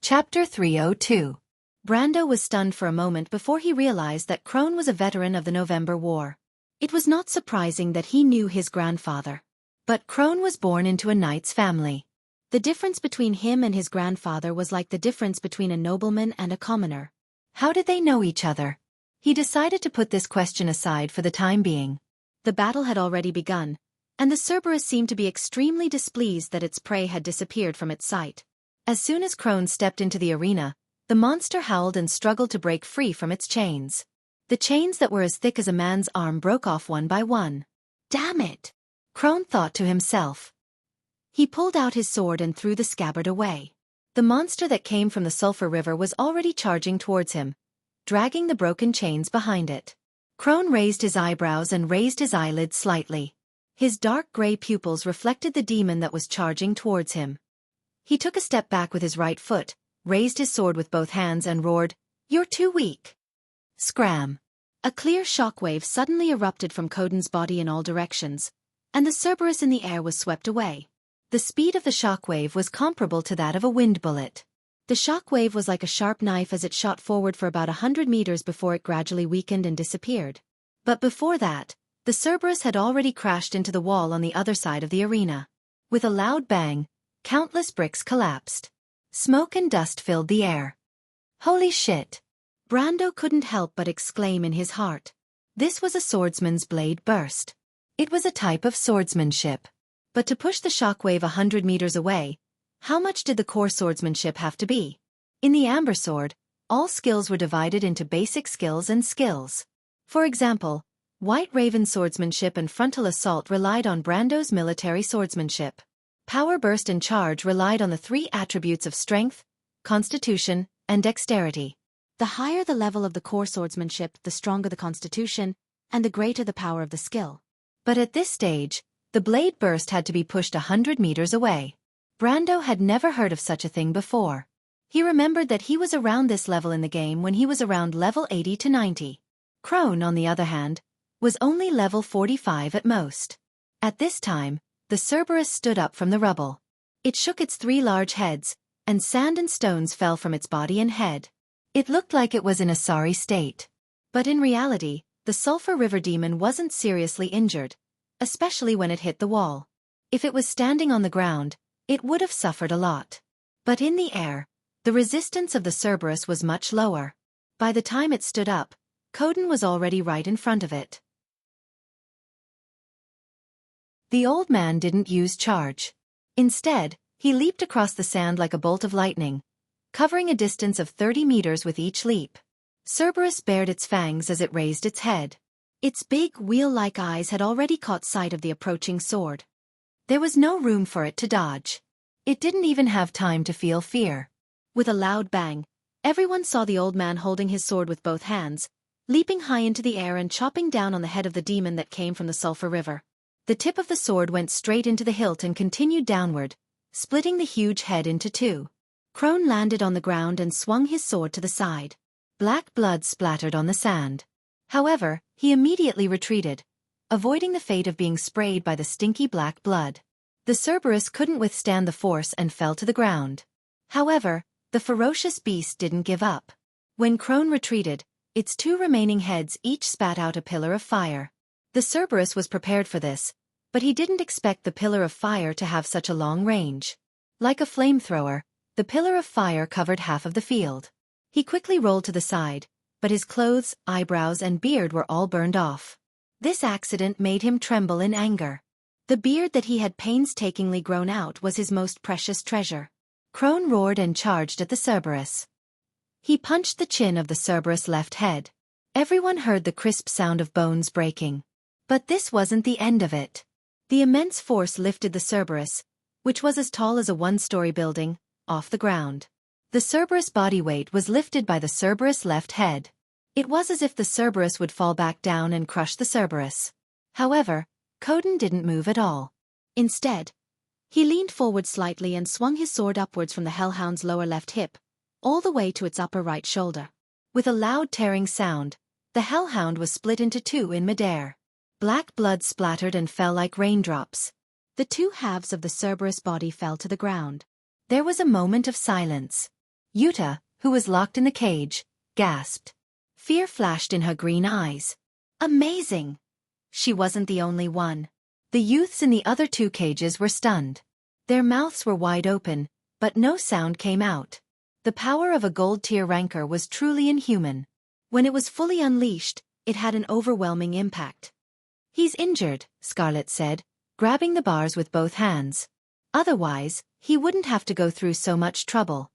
Chapter 302. Brando was stunned for a moment before he realized that Crone was a veteran of the November War. It was not surprising that he knew his grandfather. But Crone was born into a knight's family. The difference between him and his grandfather was like the difference between a nobleman and a commoner. How did they know each other? He decided to put this question aside for the time being. The battle had already begun, and the Cerberus seemed to be extremely displeased that its prey had disappeared from its sight. As soon as Crone stepped into the arena, the monster howled and struggled to break free from its chains. The chains that were as thick as a man's arm broke off one by one. Damn it! Crone thought to himself. He pulled out his sword and threw the scabbard away. The monster that came from the Sulphur River was already charging towards him, dragging the broken chains behind it. Crone raised his eyebrows and raised his eyelids slightly. His dark gray pupils reflected the demon that was charging towards him. He took a step back with his right foot, raised his sword with both hands and roared, "You're too weak." Scram! A clear shockwave suddenly erupted from Coden's body in all directions, and the Cerberus in the air was swept away. The speed of the shockwave was comparable to that of a wind bullet. The shockwave was like a sharp knife as it shot forward for about 100 meters before it gradually weakened and disappeared. But before that, the Cerberus had already crashed into the wall on the other side of the arena. With a loud bang, countless bricks collapsed. Smoke and dust filled the air. Holy shit! Brando couldn't help but exclaim in his heart. This was a swordsman's blade burst. It was a type of swordsmanship. But to push the shockwave 100 meters away, how much did the core swordsmanship have to be? In the Amber Sword, all skills were divided into basic skills and skills. For example, White Raven swordsmanship and frontal assault relied on Brando's military swordsmanship. Power burst and charge relied on the three attributes of strength, constitution, and dexterity. The higher the level of the core swordsmanship, the stronger the constitution, and the greater the power of the skill. But at this stage, the blade burst had to be pushed 100 meters away. Brando had never heard of such a thing before. He remembered that he was around this level in the game when he was around level 80 to 90. Crone, on the other hand, was only level 45 at most. At this time, the Cerberus stood up from the rubble. It shook its three large heads, and sand and stones fell from its body and head. It looked like it was in a sorry state. But in reality, the Sulphur River demon wasn't seriously injured, especially when it hit the wall. If it was standing on the ground, it would have suffered a lot. But in the air, the resistance of the Cerberus was much lower. By the time it stood up, Coden was already right in front of it. The old man didn't use charge. Instead, he leaped across the sand like a bolt of lightning, covering a distance of 30 meters with each leap. Cerberus bared its fangs as it raised its head. Its big, wheel-like eyes had already caught sight of the approaching sword. There was no room for it to dodge. It didn't even have time to feel fear. With a loud bang, everyone saw the old man holding his sword with both hands, leaping high into the air and chopping down on the head of the demon that came from the Sulphur River. The tip of the sword went straight into the hilt and continued downward, splitting the huge head into two. Crone landed on the ground and swung his sword to the side. Black blood splattered on the sand. However, he immediately retreated, avoiding the fate of being sprayed by the stinky black blood. The Cerberus couldn't withstand the force and fell to the ground. However, the ferocious beast didn't give up. When Crone retreated, its two remaining heads each spat out a pillar of fire. The Cerberus was prepared for this, but he didn't expect the pillar of fire to have such a long range. Like a flamethrower, the pillar of fire covered half of the field. He quickly rolled to the side, but his clothes, eyebrows and beard were all burned off. This accident made him tremble in anger. The beard that he had painstakingly grown out was his most precious treasure. Crone roared and charged at the Cerberus. He punched the chin of the Cerberus' left head. Everyone heard the crisp sound of bones breaking. But this wasn't the end of it. The immense force lifted the Cerberus, which was as tall as a one-story building, off the ground. The Cerberus' body weight was lifted by the Cerberus' left head. It was as if the Cerberus would fall back down and crush the Cerberus. However, Coden didn't move at all. Instead, he leaned forward slightly and swung his sword upwards from the hellhound's lower left hip, all the way to its upper right shoulder. With a loud tearing sound, the hellhound was split into two in midair. Black blood splattered and fell like raindrops. The two halves of the Cerberus body fell to the ground. There was a moment of silence. Yuta, who was locked in the cage, gasped. Fear flashed in her green eyes. Amazing! She wasn't the only one. The youths in the other two cages were stunned. Their mouths were wide open, but no sound came out. The power of a gold-tier ranker was truly inhuman. When it was fully unleashed, it had an overwhelming impact. He's injured, Scarlet said, grabbing the bars with both hands. Otherwise, he wouldn't have to go through so much trouble.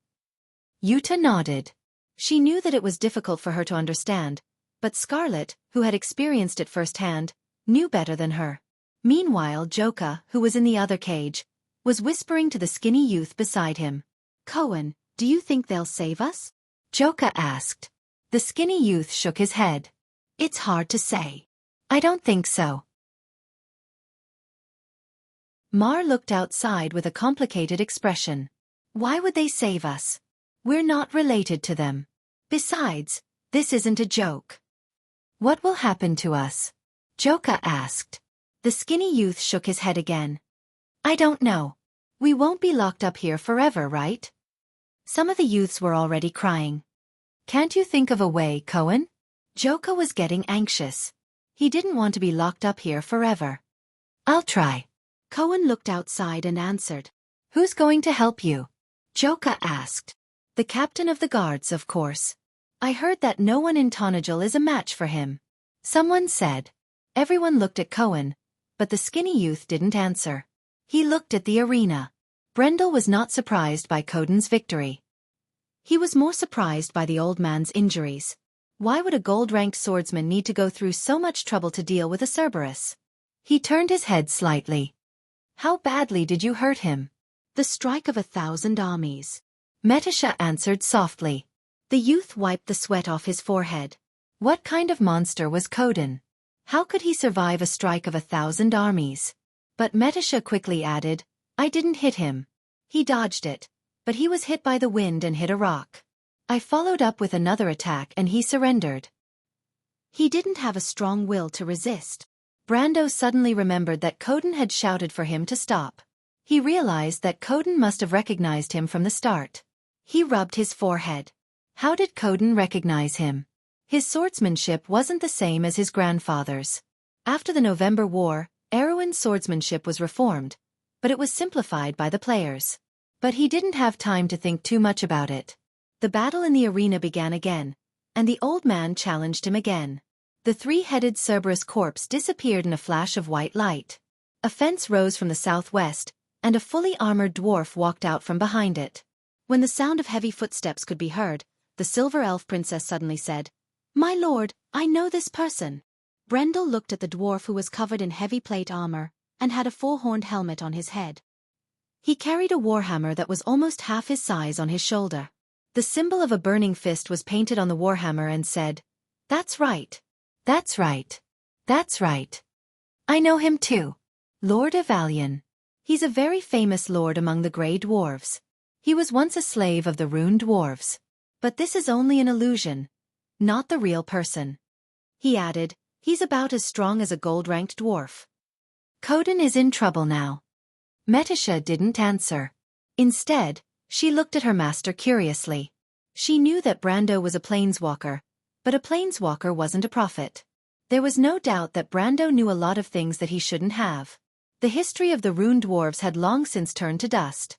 Yuta nodded. She knew that it was difficult for her to understand, but Scarlet, who had experienced it firsthand, knew better than her. Meanwhile, Joka, who was in the other cage, was whispering to the skinny youth beside him. Cohen, do you think they'll save us? Joka asked. The skinny youth shook his head. It's hard to say. I don't think so. Mar looked outside with a complicated expression. Why would they save us? We're not related to them. Besides, this isn't a joke. What will happen to us? Joka asked. The skinny youth shook his head again. I don't know. We won't be locked up here forever, right? Some of the youths were already crying. Can't you think of a way, Cohen? Joka was getting anxious. He didn't want to be locked up here forever. I'll try. Cohen looked outside and answered. Who's going to help you? Joka asked. The captain of the guards, of course. I heard that no one in Tonajul is a match for him. Someone said. Everyone looked at Cohen, but the skinny youth didn't answer. He looked at the arena. Brendel was not surprised by Coden's victory. He was more surprised by the old man's injuries. Why would a gold-ranked swordsman need to go through so much trouble to deal with a Cerberus? He turned his head slightly. How badly did you hurt him? The strike of 1,000 armies. Metasha answered softly. The youth wiped the sweat off his forehead. What kind of monster was Coden? How could he survive a strike of 1,000 armies? But Metasha quickly added, I didn't hit him. He dodged it, but he was hit by the wind and hit a rock. I followed up with another attack and he surrendered. He didn't have a strong will to resist. Brando suddenly remembered that Coden had shouted for him to stop. He realized that Coden must have recognized him from the start. He rubbed his forehead. How did Coden recognize him? His swordsmanship wasn't the same as his grandfather's. After the November War, Erwin's swordsmanship was reformed, but it was simplified by the players. But he didn't have time to think too much about it. The battle in the arena began again, and the old man challenged him again. The three-headed Cerberus corpse disappeared in a flash of white light. A fence rose from the southwest, and a fully armored dwarf walked out from behind it. When the sound of heavy footsteps could be heard, the silver elf princess suddenly said, My lord, I know this person. Brendel looked at the dwarf who was covered in heavy plate armor, and had a four-horned helmet on his head. He carried a warhammer that was almost half his size on his shoulder. The symbol of a burning fist was painted on the warhammer and said, That's right. That's right. That's right. I know him too. Lord Evalion. He's a very famous lord among the Grey Dwarves. He was once a slave of the Rune Dwarves. But this is only an illusion, not the real person. He added, he's about as strong as a gold-ranked dwarf. Coden is in trouble now. Metisha didn't answer. Instead, she looked at her master curiously. She knew that Brando was a planeswalker, but a planeswalker wasn't a prophet. There was no doubt that Brando knew a lot of things that he shouldn't have. The history of the Rune Dwarves had long since turned to dust.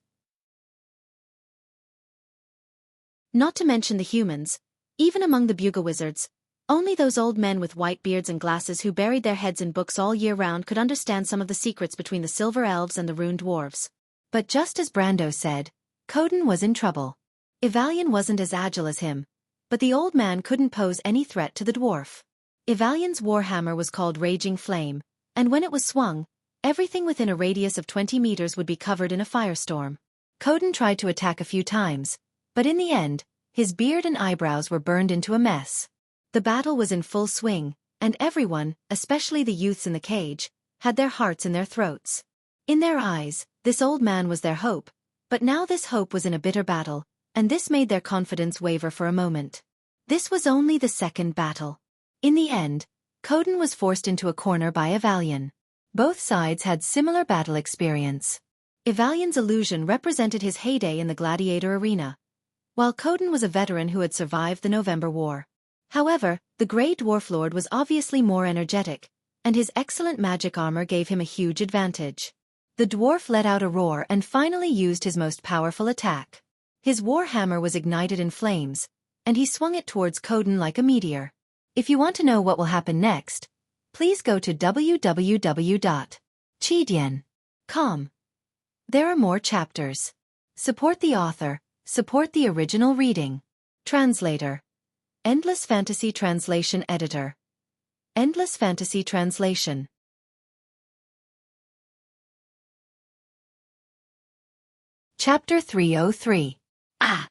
Not to mention the humans, even among the Bugle Wizards, only those old men with white beards and glasses who buried their heads in books all year round could understand some of the secrets between the Silver Elves and the Rune Dwarves. But just as Brando said, Coden was in trouble. Ivalian wasn't as agile as him, but the old man couldn't pose any threat to the dwarf. Ivalian's warhammer was called Raging Flame, and when it was swung, everything within a radius of 20 meters would be covered in a firestorm. Coden tried to attack a few times, but in the end, his beard and eyebrows were burned into a mess. The battle was in full swing, and everyone, especially the youths in the cage, had their hearts in their throats. In their eyes, this old man was their hope, but now this hope was in a bitter battle, and this made their confidence waver for a moment. This was only the second battle. In the end, Coden was forced into a corner by Ivalian. Both sides had similar battle experience. Ivalian's illusion represented his heyday in the gladiator arena, while Coden was a veteran who had survived the November War. However, the Grey Dwarf Lord was obviously more energetic, and his excellent magic armor gave him a huge advantage. The dwarf let out a roar and finally used his most powerful attack. His warhammer was ignited in flames, and he swung it towards Coden like a meteor. If you want to know what will happen next, please go to www.chidian.com. There are more chapters. Support the author, support the original reading. Translator. Endless Fantasy Translation Editor. Endless Fantasy Translation. Chapter 303. Ah!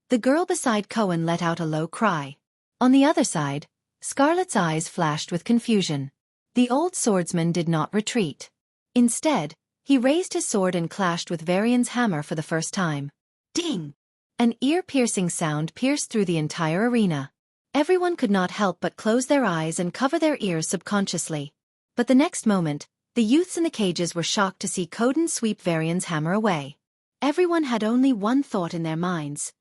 The girl beside Cohen let out a low cry. On the other side, Scarlet's eyes flashed with confusion. The old swordsman did not retreat. Instead, he raised his sword and clashed with Varian's hammer for the first time. Ding! An ear-piercing sound pierced through the entire arena. Everyone could not help but close their eyes and cover their ears subconsciously. But the next moment, the youths in the cages were shocked to see Coden sweep Varian's hammer away. Everyone had only one thought in their minds.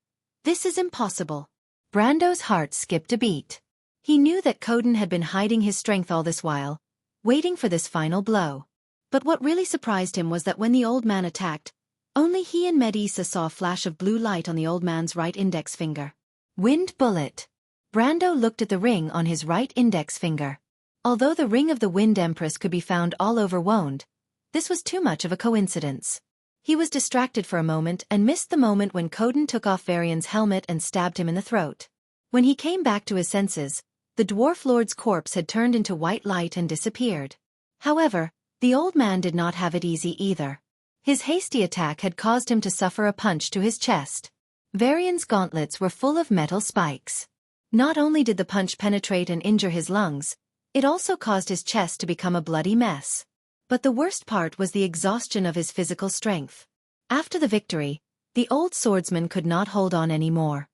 This is impossible. Brando's heart skipped a beat. He knew that Coden had been hiding his strength all this while, waiting for this final blow. But what really surprised him was that when the old man attacked, only he and Medisa saw a flash of blue light on the old man's right index finger. Wind bullet. Brando looked at the ring on his right index finger. Although the ring of the Wind Empress could be found all over Wonde, this was too much of a coincidence. He was distracted for a moment and missed the moment when Coden took off Varian's helmet and stabbed him in the throat. When he came back to his senses, the Dwarf Lord's corpse had turned into white light and disappeared. However, the old man did not have it easy either. His hasty attack had caused him to suffer a punch to his chest. Varian's gauntlets were full of metal spikes. Not only did the punch penetrate and injure his lungs, it also caused his chest to become a bloody mess. But the worst part was the exhaustion of his physical strength. After the victory, the old swordsman could not hold on anymore.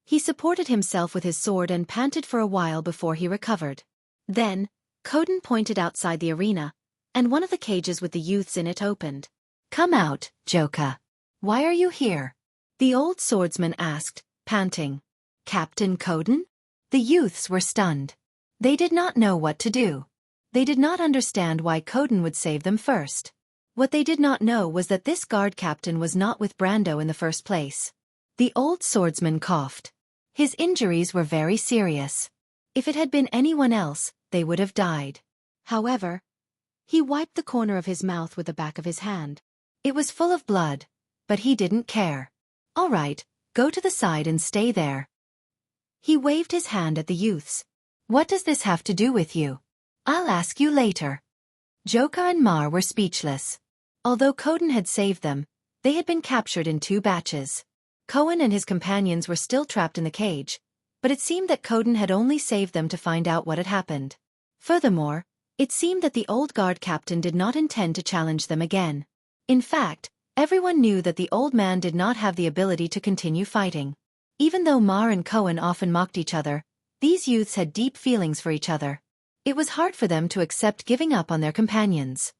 He supported himself with his sword and panted for a while before he recovered. Then, Coden pointed outside the arena, and one of the cages with the youths in it opened. "Come out, Joka. Why are you here?" the old swordsman asked, panting. "Captain Coden?" The youths were stunned. They did not know what to do. They did not understand why Coden would save them first. What they did not know was that this guard captain was not with Brando in the first place. The old swordsman coughed. His injuries were very serious. If it had been anyone else, they would have died. However, he wiped the corner of his mouth with the back of his hand. It was full of blood, but he didn't care. "All right, go to the side and stay there." He waved his hand at the youths. "What does this have to do with you? I'll ask you later." Joka and Mar were speechless. Although Coden had saved them, they had been captured in 2 batches. Cohen and his companions were still trapped in the cage, but it seemed that Coden had only saved them to find out what had happened. Furthermore, it seemed that the old guard captain did not intend to challenge them again. In fact, everyone knew that the old man did not have the ability to continue fighting. Even though Mar and Cohen often mocked each other, these youths had deep feelings for each other. It was hard for them to accept giving up on their companions.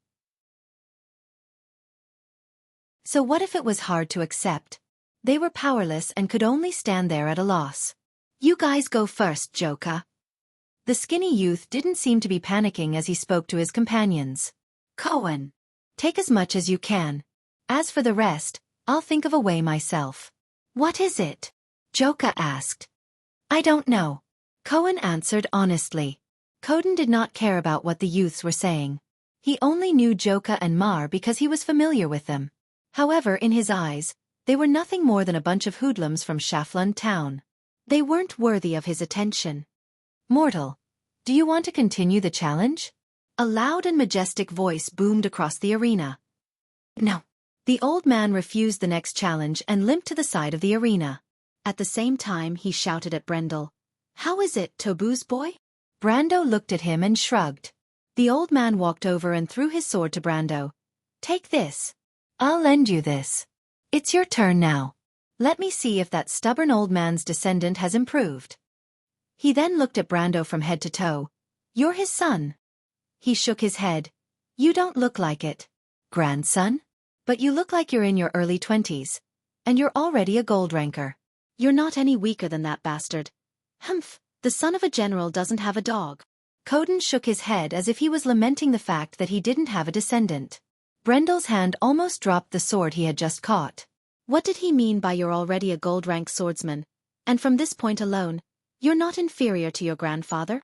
So what if it was hard to accept? They were powerless and could only stand there at a loss. You guys go first, Joka. The skinny youth didn't seem to be panicking as he spoke to his companions. Cohen, take as much as you can. As for the rest, I'll think of a way myself. What is it? Joka asked. I don't know. Cohen answered honestly. Coden did not care about what the youths were saying. He only knew Joka and Mar because he was familiar with them. However, in his eyes, they were nothing more than a bunch of hoodlums from Shaflun town. They weren't worthy of his attention. Mortal, do you want to continue the challenge? A loud and majestic voice boomed across the arena. No. The old man refused the next challenge and limped to the side of the arena. At the same time, he shouted at Brendel. How is it, Tobu's boy? Brando looked at him and shrugged. The old man walked over and threw his sword to Brando. Take this. I'll lend you this. It's your turn now. Let me see if that stubborn old man's descendant has improved. He then looked at Brando from head to toe. You're his son. He shook his head. You don't look like it. Grandson? But you look like you're in your early 20s. And you're already a gold ranker. You're not any weaker than that bastard. Humph, the son of a general doesn't have a dog. Coden shook his head as if he was lamenting the fact that he didn't have a descendant. Brendel's hand almost dropped the sword he had just caught. What did he mean by you're already a gold rank swordsman? And from this point alone, you're not inferior to your grandfather?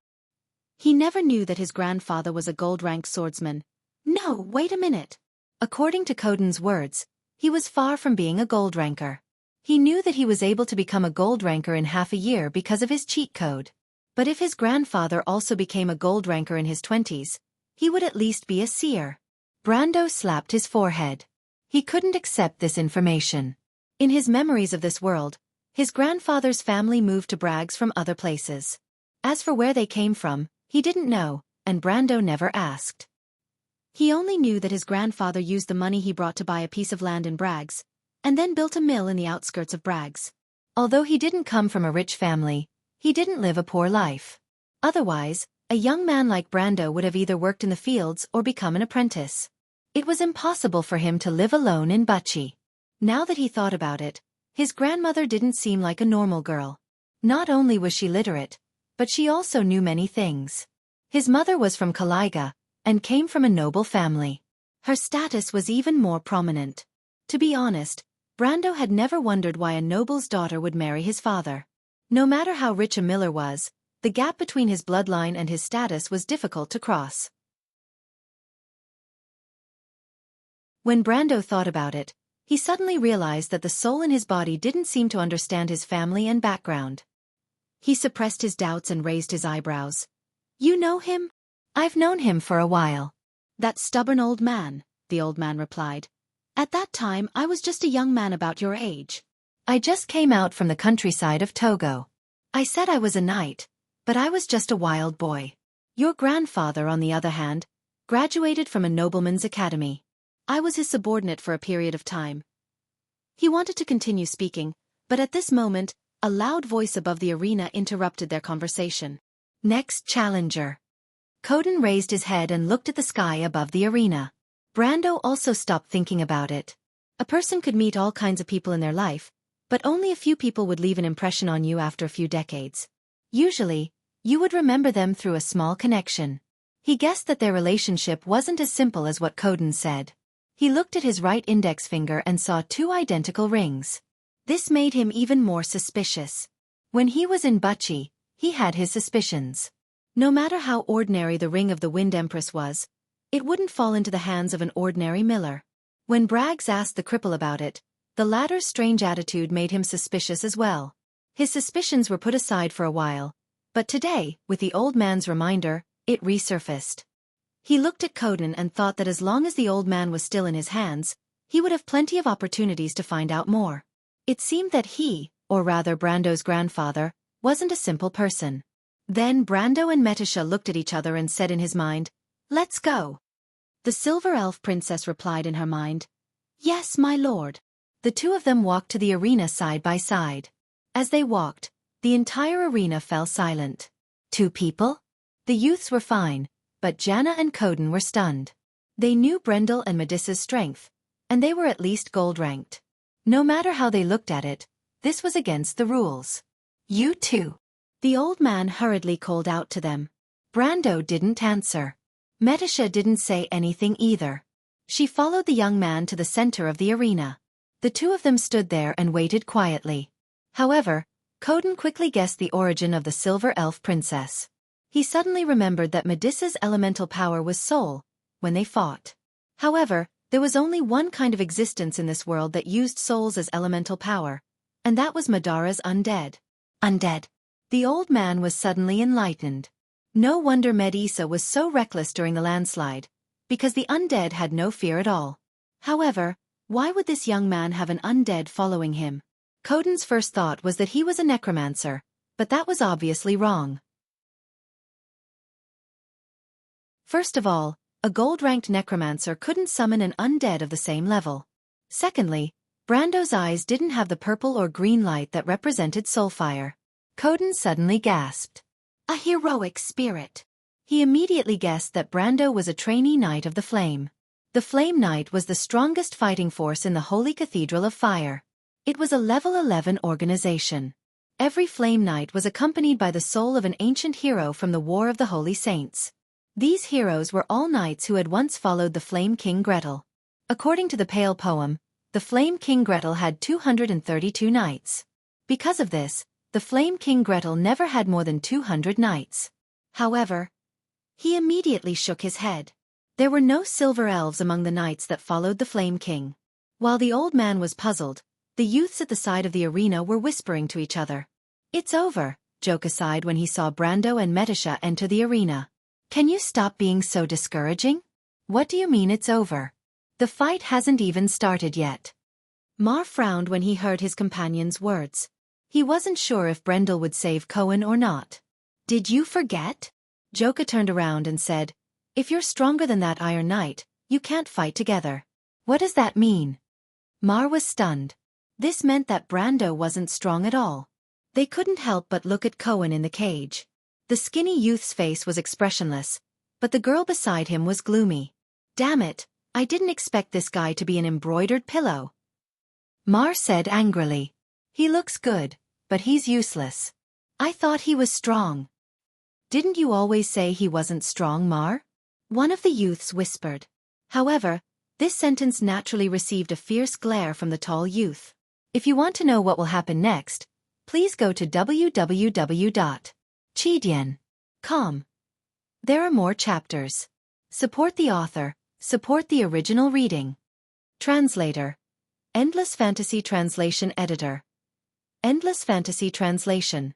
He never knew that his grandfather was a gold rank swordsman. No, wait a minute. According to Coden's words, he was far from being a gold ranker. He knew that he was able to become a gold ranker in half a year because of his cheat code. But if his grandfather also became a gold ranker in his 20s, he would at least be a seer. Brando slapped his forehead. He couldn't accept this information. In his memories of this world, his grandfather's family moved to Brags from other places. As for where they came from, he didn't know, and Brando never asked. He only knew that his grandfather used the money he brought to buy a piece of land in Brags, and then built a mill in the outskirts of Brags. Although he didn't come from a rich family, he didn't live a poor life. Otherwise, a young man like Brando would have either worked in the fields or become an apprentice. It was impossible for him to live alone in Buchi. Now that he thought about it, his grandmother didn't seem like a normal girl. Not only was she literate, but she also knew many things. His mother was from Kaliga, and came from a noble family. Her status was even more prominent. To be honest, Brando had never wondered why a noble's daughter would marry his father. No matter how rich a miller was, the gap between his bloodline and his status was difficult to cross. When Brando thought about it, he suddenly realized that the soul in his body didn't seem to understand his family and background. He suppressed his doubts and raised his eyebrows. You know him? I've known him for a while. That stubborn old man, the old man replied. At that time I was just a young man about your age. I just came out from the countryside of Togo. I said I was a knight, but I was just a wild boy. Your grandfather, on the other hand, graduated from a nobleman's academy. I was his subordinate for a period of time. He wanted to continue speaking, but at this moment, a loud voice above the arena interrupted their conversation. Next challenger. Coden raised his head and looked at the sky above the arena. Brando also stopped thinking about it. A person could meet all kinds of people in their life, but only a few people would leave an impression on you after a few decades. Usually, you would remember them through a small connection. He guessed that their relationship wasn't as simple as what Coden said. He looked at his right index finger and saw 2 identical rings. This made him even more suspicious. When he was in Buchi, he had his suspicions. No matter how ordinary the ring of the Wind Empress was, it wouldn't fall into the hands of an ordinary miller. When Braggs asked the cripple about it, the latter's strange attitude made him suspicious as well. His suspicions were put aside for a while, but today, with the old man's reminder, it resurfaced. He looked at Coden and thought that as long as the old man was still in his hands, he would have plenty of opportunities to find out more. It seemed that he, or rather Brando's grandfather, wasn't a simple person. Then Brando and Metisha looked at each other and said in his mind, "Let's go." The Silver Elf Princess replied in her mind, Yes, my lord. The two of them walked to the arena side by side. As they walked, the entire arena fell silent. Two people? The youths were fine, but Jana and Coden were stunned. They knew Brendel and Melissa's strength, and they were at least gold-ranked. No matter how they looked at it, this was against the rules. You two. The old man hurriedly called out to them. Brando didn't answer. Melissa didn't say anything either. She followed the young man to the center of the arena. The two of them stood there and waited quietly. However, Coden quickly guessed the origin of the Silver Elf Princess. He suddenly remembered that Melissa's elemental power was soul, when they fought. However, there was only one kind of existence in this world that used souls as elemental power, and that was Madara's undead. Undead. The old man was suddenly enlightened. No wonder Medusa was so reckless during the landslide, because the undead had no fear at all. However, why would this young man have an undead following him? Coden's first thought was that he was a necromancer, but that was obviously wrong. First of all, a gold-ranked necromancer couldn't summon an undead of the same level. Secondly, Brando's eyes didn't have the purple or green light that represented soulfire. Coden suddenly gasped. A heroic spirit. He immediately guessed that Brando was a trainee knight of the Flame. The Flame Knight was the strongest fighting force in the Holy Cathedral of Fire. It was a level 11 organization. Every Flame Knight was accompanied by the soul of an ancient hero from the War of the Holy Saints. These heroes were all knights who had once followed the Flame King Gretel. According to the Pale poem, the Flame King Gretel had 232 knights. Because of this, the Flame King Gretel never had more than 200 knights. However, he immediately shook his head. There were no silver elves among the knights that followed the Flame King. While the old man was puzzled, the youths at the side of the arena were whispering to each other. It's over, Joka sighed when he saw Brando and Metisha enter the arena. Can you stop being so discouraging? What do you mean it's over? The fight hasn't even started yet. Mar frowned when he heard his companion's words. He wasn't sure if Brendel would save Cohen or not. Did you forget? Joka turned around and said, if you're stronger than that Iron Knight, you can't fight together. What does that mean? Mar was stunned. This meant that Brando wasn't strong at all. They couldn't help but look at Cohen in the cage. The skinny youth's face was expressionless, but the girl beside him was gloomy. Damn it, I didn't expect this guy to be an embroidered pillow. Mar said angrily. He looks good, but he's useless. I thought he was strong. Didn't you always say he wasn't strong, Mar? One of the youths whispered. However, this sentence naturally received a fierce glare from the tall youth. If you want to know what will happen next, please go to www.chidian.com. There are more chapters. Support the author, support the original reading. Translator. Endless Fantasy Translation Editor. Endless Fantasy Translation.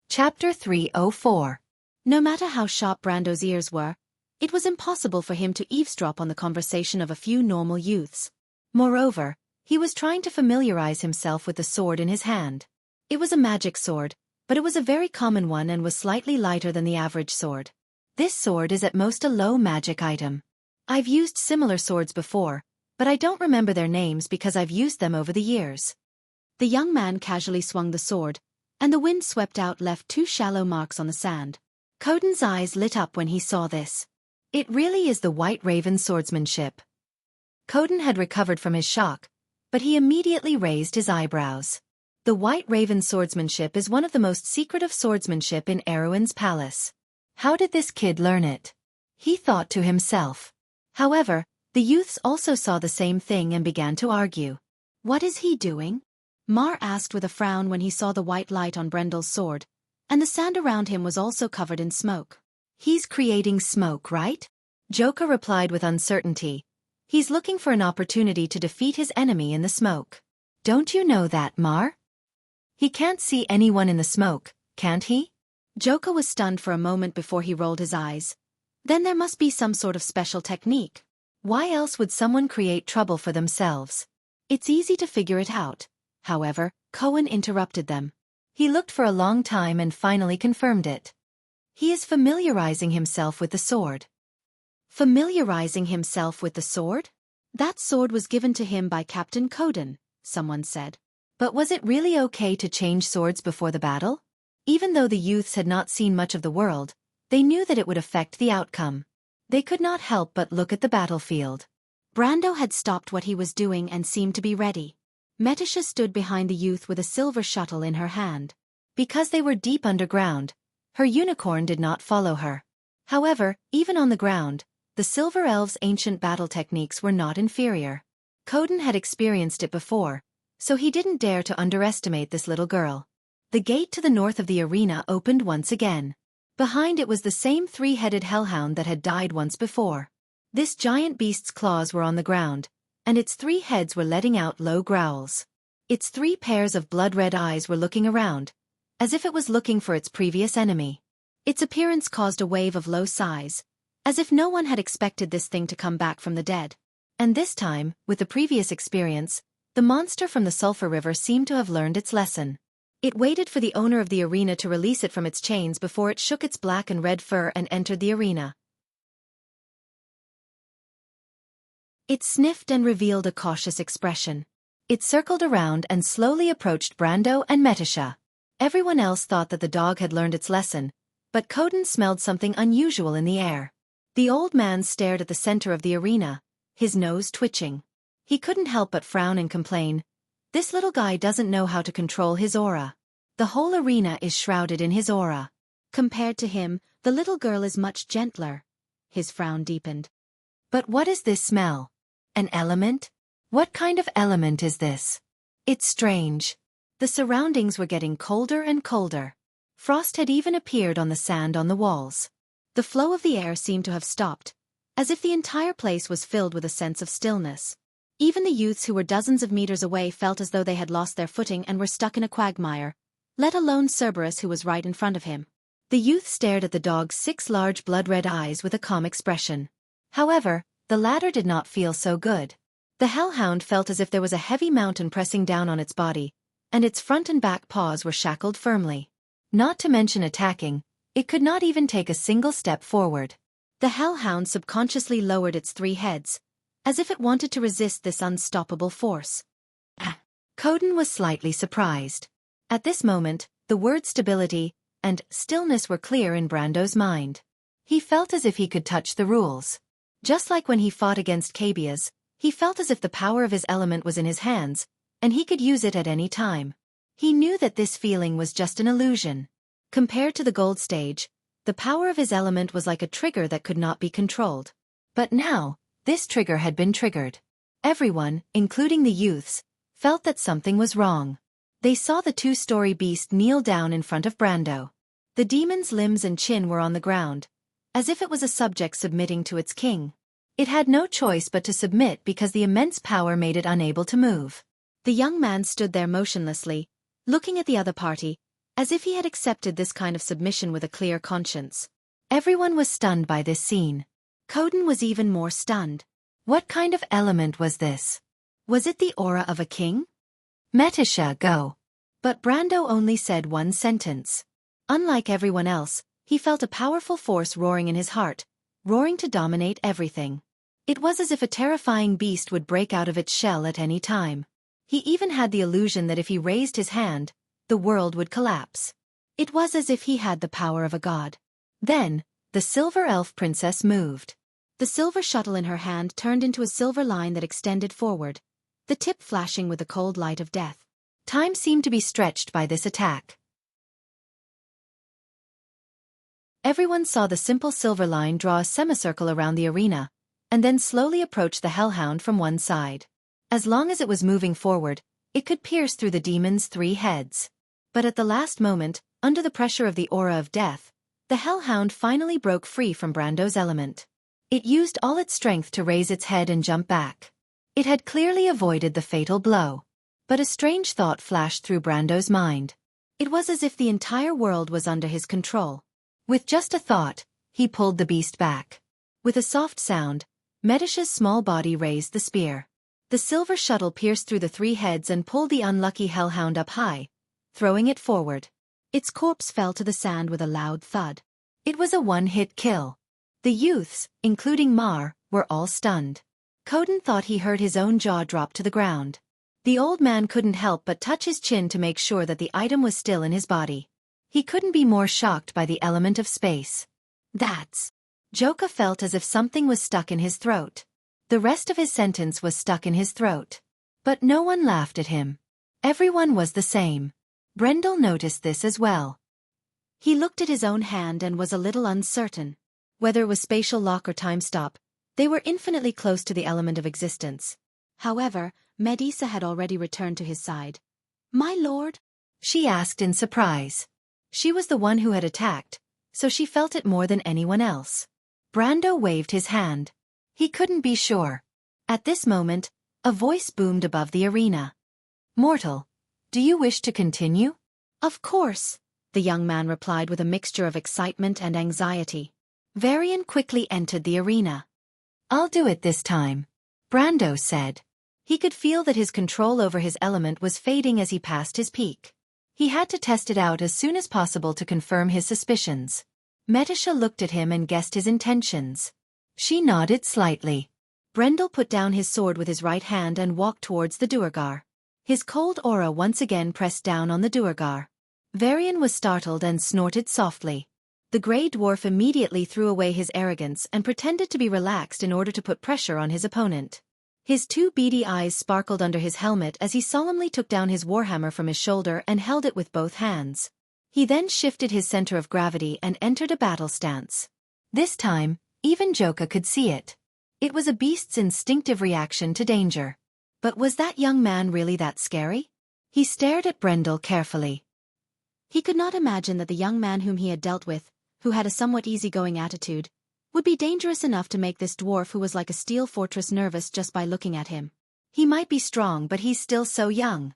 Chapter 304. No matter how sharp Brando's ears were, it was impossible for him to eavesdrop on the conversation of a few normal youths. Moreover, he was trying to familiarize himself with the sword in his hand. It was a magic sword, but it was a very common one and was slightly lighter than the average sword. This sword is at most a low magic item. I've used similar swords before, but I don't remember their names because I've used them over the years. The young man casually swung the sword, and the wind swept out left two shallow marks on the sand. Coden's eyes lit up when he saw this. It really is the White Raven swordsmanship. Coden had recovered from his shock, but he immediately raised his eyebrows. The White Raven swordsmanship is one of the most secret of swordsmanship in Erwin's palace. How did this kid learn it? He thought to himself. However, the youths also saw the same thing and began to argue. What is he doing? Mar asked with a frown when he saw the white light on Brendel's sword, and the sand around him was also covered in smoke. He's creating smoke, right? Joka replied with uncertainty. He's looking for an opportunity to defeat his enemy in the smoke. Don't you know that, Mar? He can't see anyone in the smoke, can't he? Joka was stunned for a moment before he rolled his eyes. Then there must be some sort of special technique. Why else would someone create trouble for themselves? It's easy to figure it out. However, Cohen interrupted them. He looked for a long time and finally confirmed it. He is familiarizing himself with the sword. Familiarizing himself with the sword? That sword was given to him by Captain Coden, someone said. But was it really okay to change swords before the battle? Even though the youths had not seen much of the world, they knew that it would affect the outcome. They could not help but look at the battlefield. Brando had stopped what he was doing and seemed to be ready. Metisha stood behind the youth with a silver shuttle in her hand. Because they were deep underground, her unicorn did not follow her. However, even on the ground, the Silver Elves' ancient battle techniques were not inferior. Coden had experienced it before, so he didn't dare to underestimate this little girl. The gate to the north of the arena opened once again. Behind it was the same three-headed hellhound that had died once before. This giant beast's claws were on the ground, and its three heads were letting out low growls. Its three pairs of blood-red eyes were looking around, as if it was looking for its previous enemy. Its appearance caused a wave of low sighs, as if no one had expected this thing to come back from the dead. And this time, with the previous experience, the monster from the Sulphur River seemed to have learned its lesson. It waited for the owner of the arena to release it from its chains before it shook its black and red fur and entered the arena. It sniffed and revealed a cautious expression. It circled around and slowly approached Brando and Metisha. Everyone else thought that the dog had learned its lesson, but Coden smelled something unusual in the air. The old man stared at the center of the arena, his nose twitching. He couldn't help but frown and complain. This little guy doesn't know how to control his aura. The whole arena is shrouded in his aura. Compared to him, the little girl is much gentler. His frown deepened. But what is this smell? An element? What kind of element is this? It's strange. The surroundings were getting colder and colder. Frost had even appeared on the sand on the walls. The flow of the air seemed to have stopped, as if the entire place was filled with a sense of stillness. Even the youths who were dozens of meters away felt as though they had lost their footing and were stuck in a quagmire, let alone Cerberus, who was right in front of him. The youth stared at the dog's 6 large blood-red eyes with a calm expression. However, the latter did not feel so good. The hellhound felt as if there was a heavy mountain pressing down on its body, and its front and back paws were shackled firmly. Not to mention attacking, it could not even take a single step forward. The hellhound subconsciously lowered its 3 heads, as if it wanted to resist this unstoppable force. Coden was slightly surprised. At this moment, the words stability and stillness were clear in Brando's mind. He felt as if he could touch the rules. Just like when he fought against Cabias, he felt as if the power of his element was in his hands, and he could use it at any time. He knew that this feeling was just an illusion. Compared to the gold stage, the power of his element was like a trigger that could not be controlled. But now, this trigger had been triggered. Everyone, including the youths, felt that something was wrong. They saw the 2-story beast kneel down in front of Brando. The demon's limbs and chin were on the ground, as if it was a subject submitting to its king. It had no choice but to submit because the immense power made it unable to move. The young man stood there motionlessly, looking at the other party, as if he had accepted this kind of submission with a clear conscience. Everyone was stunned by this scene. Coden was even more stunned. What kind of element was this? Was it the aura of a king? Metisha, go. But Brando only said one sentence. Unlike everyone else, he felt a powerful force roaring in his heart, roaring to dominate everything. It was as if a terrifying beast would break out of its shell at any time. He even had the illusion that if he raised his hand, the world would collapse. It was as if he had the power of a god. Then, the silver elf princess moved. The silver shuttle in her hand turned into a silver line that extended forward, the tip flashing with the cold light of death. Time seemed to be stretched by this attack. Everyone saw the simple silver line draw a semicircle around the arena, and then slowly approach the hellhound from one side. As long as it was moving forward, it could pierce through the demon's 3 heads. But at the last moment, under the pressure of the aura of death, the hellhound finally broke free from Brando's element. It used all its strength to raise its head and jump back. It had clearly avoided the fatal blow. But a strange thought flashed through Brando's mind. It was as if the entire world was under his control. With just a thought, he pulled the beast back. With a soft sound, Metisha's small body raised the spear. The silver shuttle pierced through the 3 heads and pulled the unlucky hellhound up high, throwing it forward. Its corpse fell to the sand with a loud thud. It was a one-hit kill. The youths, including Mar, were all stunned. Koden thought he heard his own jaw drop to the ground. The old man couldn't help but touch his chin to make sure that the item was still in his body. He couldn't be more shocked by the element of space. That's... Joka felt as if something was stuck in his throat. The rest of his sentence was stuck in his throat. But no one laughed at him. Everyone was the same. Brendel noticed this as well. He looked at his own hand and was a little uncertain. Whether it was spatial lock or time stop, they were infinitely close to the element of existence. However, Medusa had already returned to his side. "My lord?" she asked in surprise. She was the one who had attacked, so she felt it more than anyone else. Brando waved his hand. He couldn't be sure. At this moment, a voice boomed above the arena. "Mortal, do you wish to continue?" "Of course," the young man replied with a mixture of excitement and anxiety. Varian quickly entered the arena. "I'll do it this time," Brando said. He could feel that his control over his element was fading as he passed his peak. He had to test it out as soon as possible to confirm his suspicions. Medusa looked at him and guessed his intentions. She nodded slightly. Brendel put down his sword with his right hand and walked towards the Duergar. His cold aura once again pressed down on the Duergar. Varian was startled and snorted softly. The grey dwarf immediately threw away his arrogance and pretended to be relaxed in order to put pressure on his opponent. His two beady eyes sparkled under his helmet as he solemnly took down his warhammer from his shoulder and held it with both hands. He then shifted his center of gravity and entered a battle stance. This time, even Joka could see it. It was a beast's instinctive reaction to danger. But was that young man really that scary? He stared at Brendel carefully. He could not imagine that the young man whom he had dealt with, who had a somewhat easygoing attitude, would be dangerous enough to make this dwarf who was like a steel fortress nervous just by looking at him. He might be strong, but he's still so young.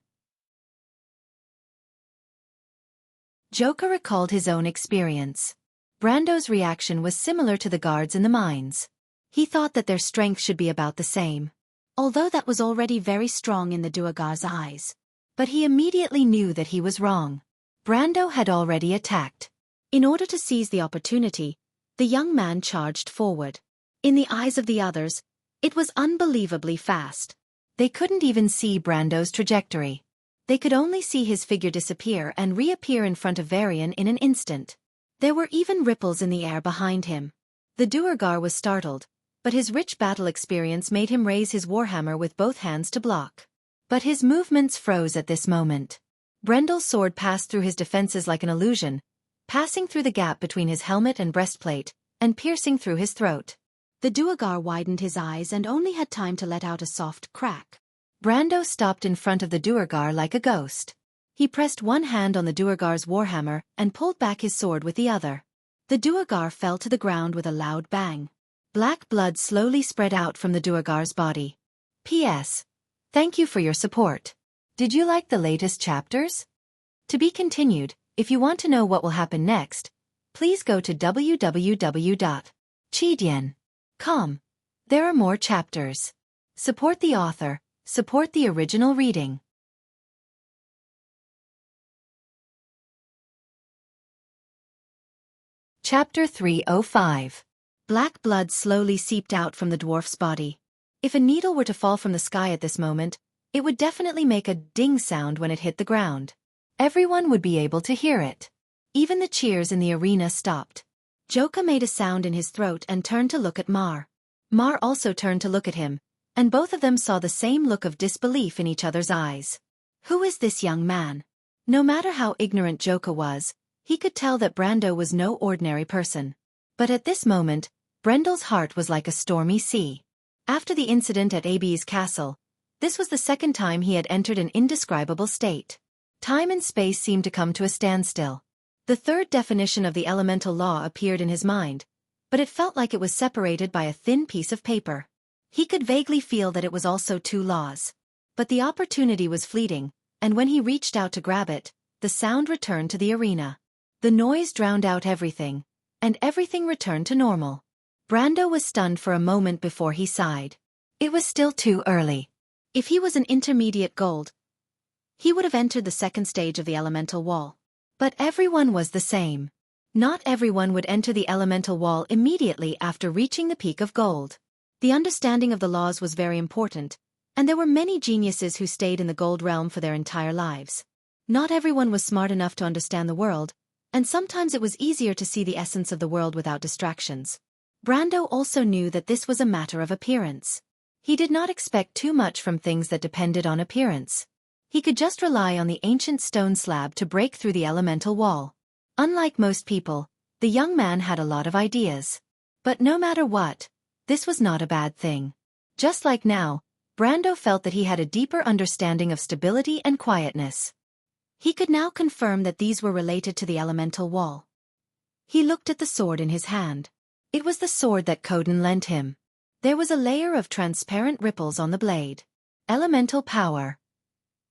Joka recalled his own experience. Brando's reaction was similar to the guards in the mines. He thought that their strength should be about the same, although that was already very strong in the Duergar's eyes. But he immediately knew that he was wrong. Brando had already attacked. In order to seize the opportunity, the young man charged forward. In the eyes of the others, it was unbelievably fast. They couldn't even see Brando's trajectory. They could only see his figure disappear and reappear in front of Varian in an instant. There were even ripples in the air behind him. The Duergar was startled, but his rich battle experience made him raise his warhammer with both hands to block. But his movements froze at this moment. Brendel's sword passed through his defenses like an illusion, passing through the gap between his helmet and breastplate, and piercing through his throat. The Duergar widened his eyes and only had time to let out a soft crack. Brando stopped in front of the Duergar like a ghost. He pressed one hand on the Duergar's warhammer and pulled back his sword with the other. The Duergar fell to the ground with a loud bang. Black blood slowly spread out from the Duergar's body. P.S. Thank you for your support. Did you like the latest chapters? To be continued. If you want to know what will happen next, please go to www.chidian.com. There are more chapters. Support the author, support the original reading. Chapter 305. Black blood slowly seeped out from the dwarf's body. If a needle were to fall from the sky at this moment, it would definitely make a ding sound when it hit the ground. Everyone would be able to hear it. Even the cheers in the arena stopped. Joka made a sound in his throat and turned to look at Mar. Mar also turned to look at him, and both of them saw the same look of disbelief in each other's eyes. Who is this young man? No matter how ignorant Joka was, he could tell that Brando was no ordinary person. But at this moment, Brendel's heart was like a stormy sea. After the incident at Abi's castle, this was the second time he had entered an indescribable state. Time and space seemed to come to a standstill. The third definition of the elemental law appeared in his mind, but it felt like it was separated by a thin piece of paper. He could vaguely feel that it was also two laws. But the opportunity was fleeting, and when he reached out to grab it, the sound returned to the arena. The noise drowned out everything, and everything returned to normal. Brando was stunned for a moment before he sighed. It was still too early. If he was an intermediate gold, he would have entered the second stage of the elemental wall. But everyone was the same. Not everyone would enter the elemental wall immediately after reaching the peak of gold. The understanding of the laws was very important, and there were many geniuses who stayed in the gold realm for their entire lives. Not everyone was smart enough to understand the world, and sometimes it was easier to see the essence of the world without distractions. Brando also knew that this was a matter of appearance. He did not expect too much from things that depended on appearance. He could just rely on the ancient stone slab to break through the elemental wall. Unlike most people, the young man had a lot of ideas. But no matter what, this was not a bad thing. Just like now, Brando felt that he had a deeper understanding of stability and quietness. He could now confirm that these were related to the elemental wall. He looked at the sword in his hand. It was the sword that Coden lent him. There was a layer of transparent ripples on the blade. Elemental power.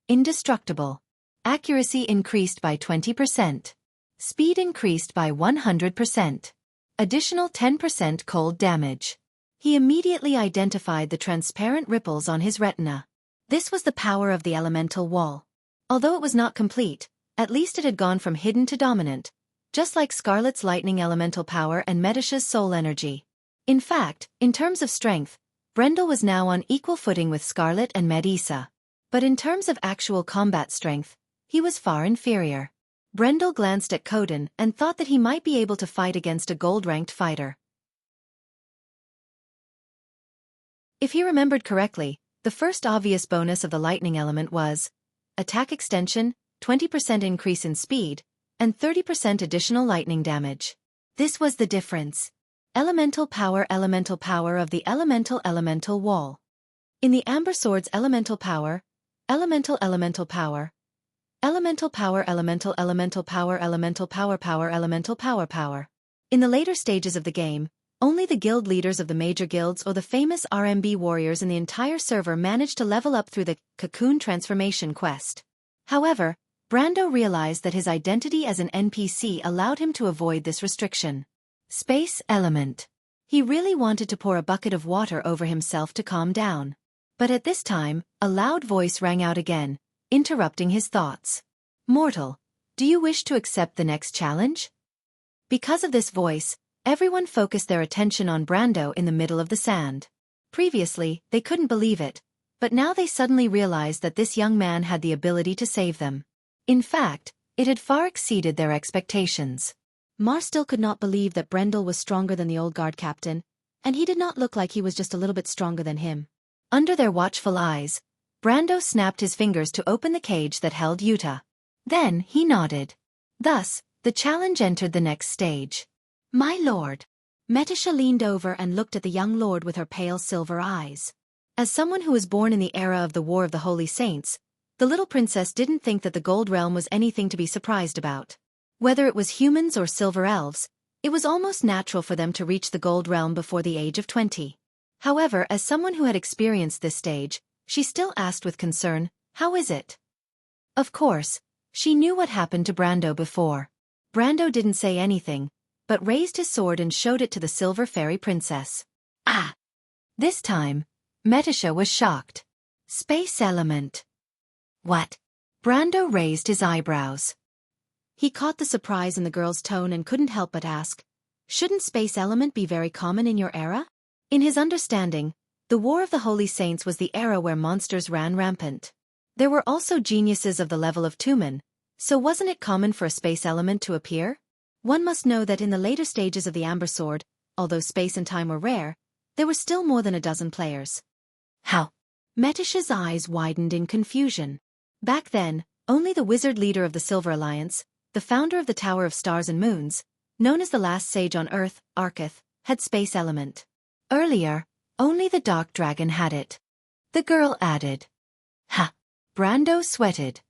Indestructible. Accuracy increased by 20%. Speed increased by 100%. Additional 10% cold damage. He immediately identified the transparent ripples on his retina. This was the power of the elemental wall. Although it was not complete, at least it had gone from hidden to dominant, just like Scarlet's lightning elemental power and Medicia's soul energy. In fact, in terms of strength, Brendel was now on equal footing with Scarlet and Medica. But in terms of actual combat strength, he was far inferior. Brendel glanced at Coden and thought that he might be able to fight against a gold-ranked fighter. If he remembered correctly, the first obvious bonus of the lightning element was attack extension, 20% increase in speed, and 30% additional lightning damage. This was the difference. Elemental power of the elemental wall. In the Amber Sword's elemental power, elemental power, elemental power. In the later stages of the game, only the guild leaders of the major guilds or the famous RMB warriors in the entire server managed to level up through the Cocoon Transformation quest. However, Brando realized that his identity as an NPC allowed him to avoid this restriction. Space element. He really wanted to pour a bucket of water over himself to calm down. But at this time, a loud voice rang out again, interrupting his thoughts. Mortal, do you wish to accept the next challenge? Because of this voice, everyone focused their attention on Brando in the middle of the sand. Previously, they couldn't believe it, but now they suddenly realized that this young man had the ability to save them. In fact, it had far exceeded their expectations. Mar still could not believe that Brendel was stronger than the old guard captain, and he did not look like he was just a little bit stronger than him. Under their watchful eyes, Brando snapped his fingers to open the cage that held Yuta. Then he nodded. Thus, the challenge entered the next stage. My lord. Medicia leaned over and looked at the young lord with her pale silver eyes. As someone who was born in the era of the War of the Holy Saints, the little princess didn't think that the Gold Realm was anything to be surprised about. Whether it was humans or silver elves, it was almost natural for them to reach the Gold Realm before the age of 20. However, as someone who had experienced this stage, she still asked with concern, how is it? Of course, she knew what happened to Brando before. Brando didn't say anything, but raised his sword and showed it to the silver fairy princess. Ah! This time, Medicia was shocked. Space element. What? Brando raised his eyebrows. He caught the surprise in the girl's tone and couldn't help but ask, shouldn't space element be very common in your era? In his understanding, the War of the Holy Saints was the era where monsters ran rampant. There were also geniuses of the level of Tumen, so wasn't it common for a space element to appear? One must know that in the later stages of the Amber Sword, although space and time were rare, there were still more than a dozen players. How? Meticia's eyes widened in confusion. Back then, only the wizard leader of the Silver Alliance, the founder of the Tower of Stars and Moons, known as the last sage on Earth, Arketh, had space element. Earlier, only the Dark Dragon had it. The girl added. Ha! Brando sweated.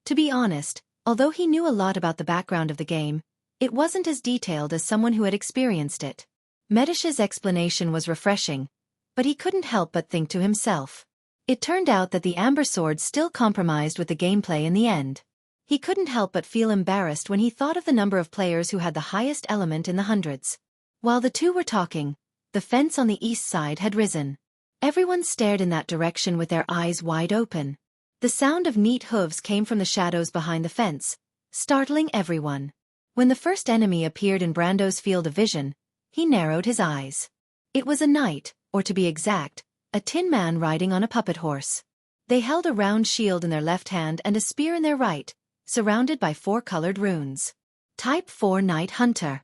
To be honest, although he knew a lot about the background of the game, it wasn't as detailed as someone who had experienced it. Medicia's explanation was refreshing, but he couldn't help but think to himself. It turned out that the Amber Sword still compromised with the gameplay in the end. He couldn't help but feel embarrassed when he thought of the number of players who had the highest element in the hundreds. While the two were talking, the fence on the east side had risen. Everyone stared in that direction with their eyes wide open. The sound of neat hooves came from the shadows behind the fence, startling everyone. When the first enemy appeared in Brando's field of vision, he narrowed his eyes. It was a knight, or to be exact, a tin man riding on a puppet horse. They held a round shield in their left hand and a spear in their right, surrounded by 4 colored runes. Type 4 Night Hunter.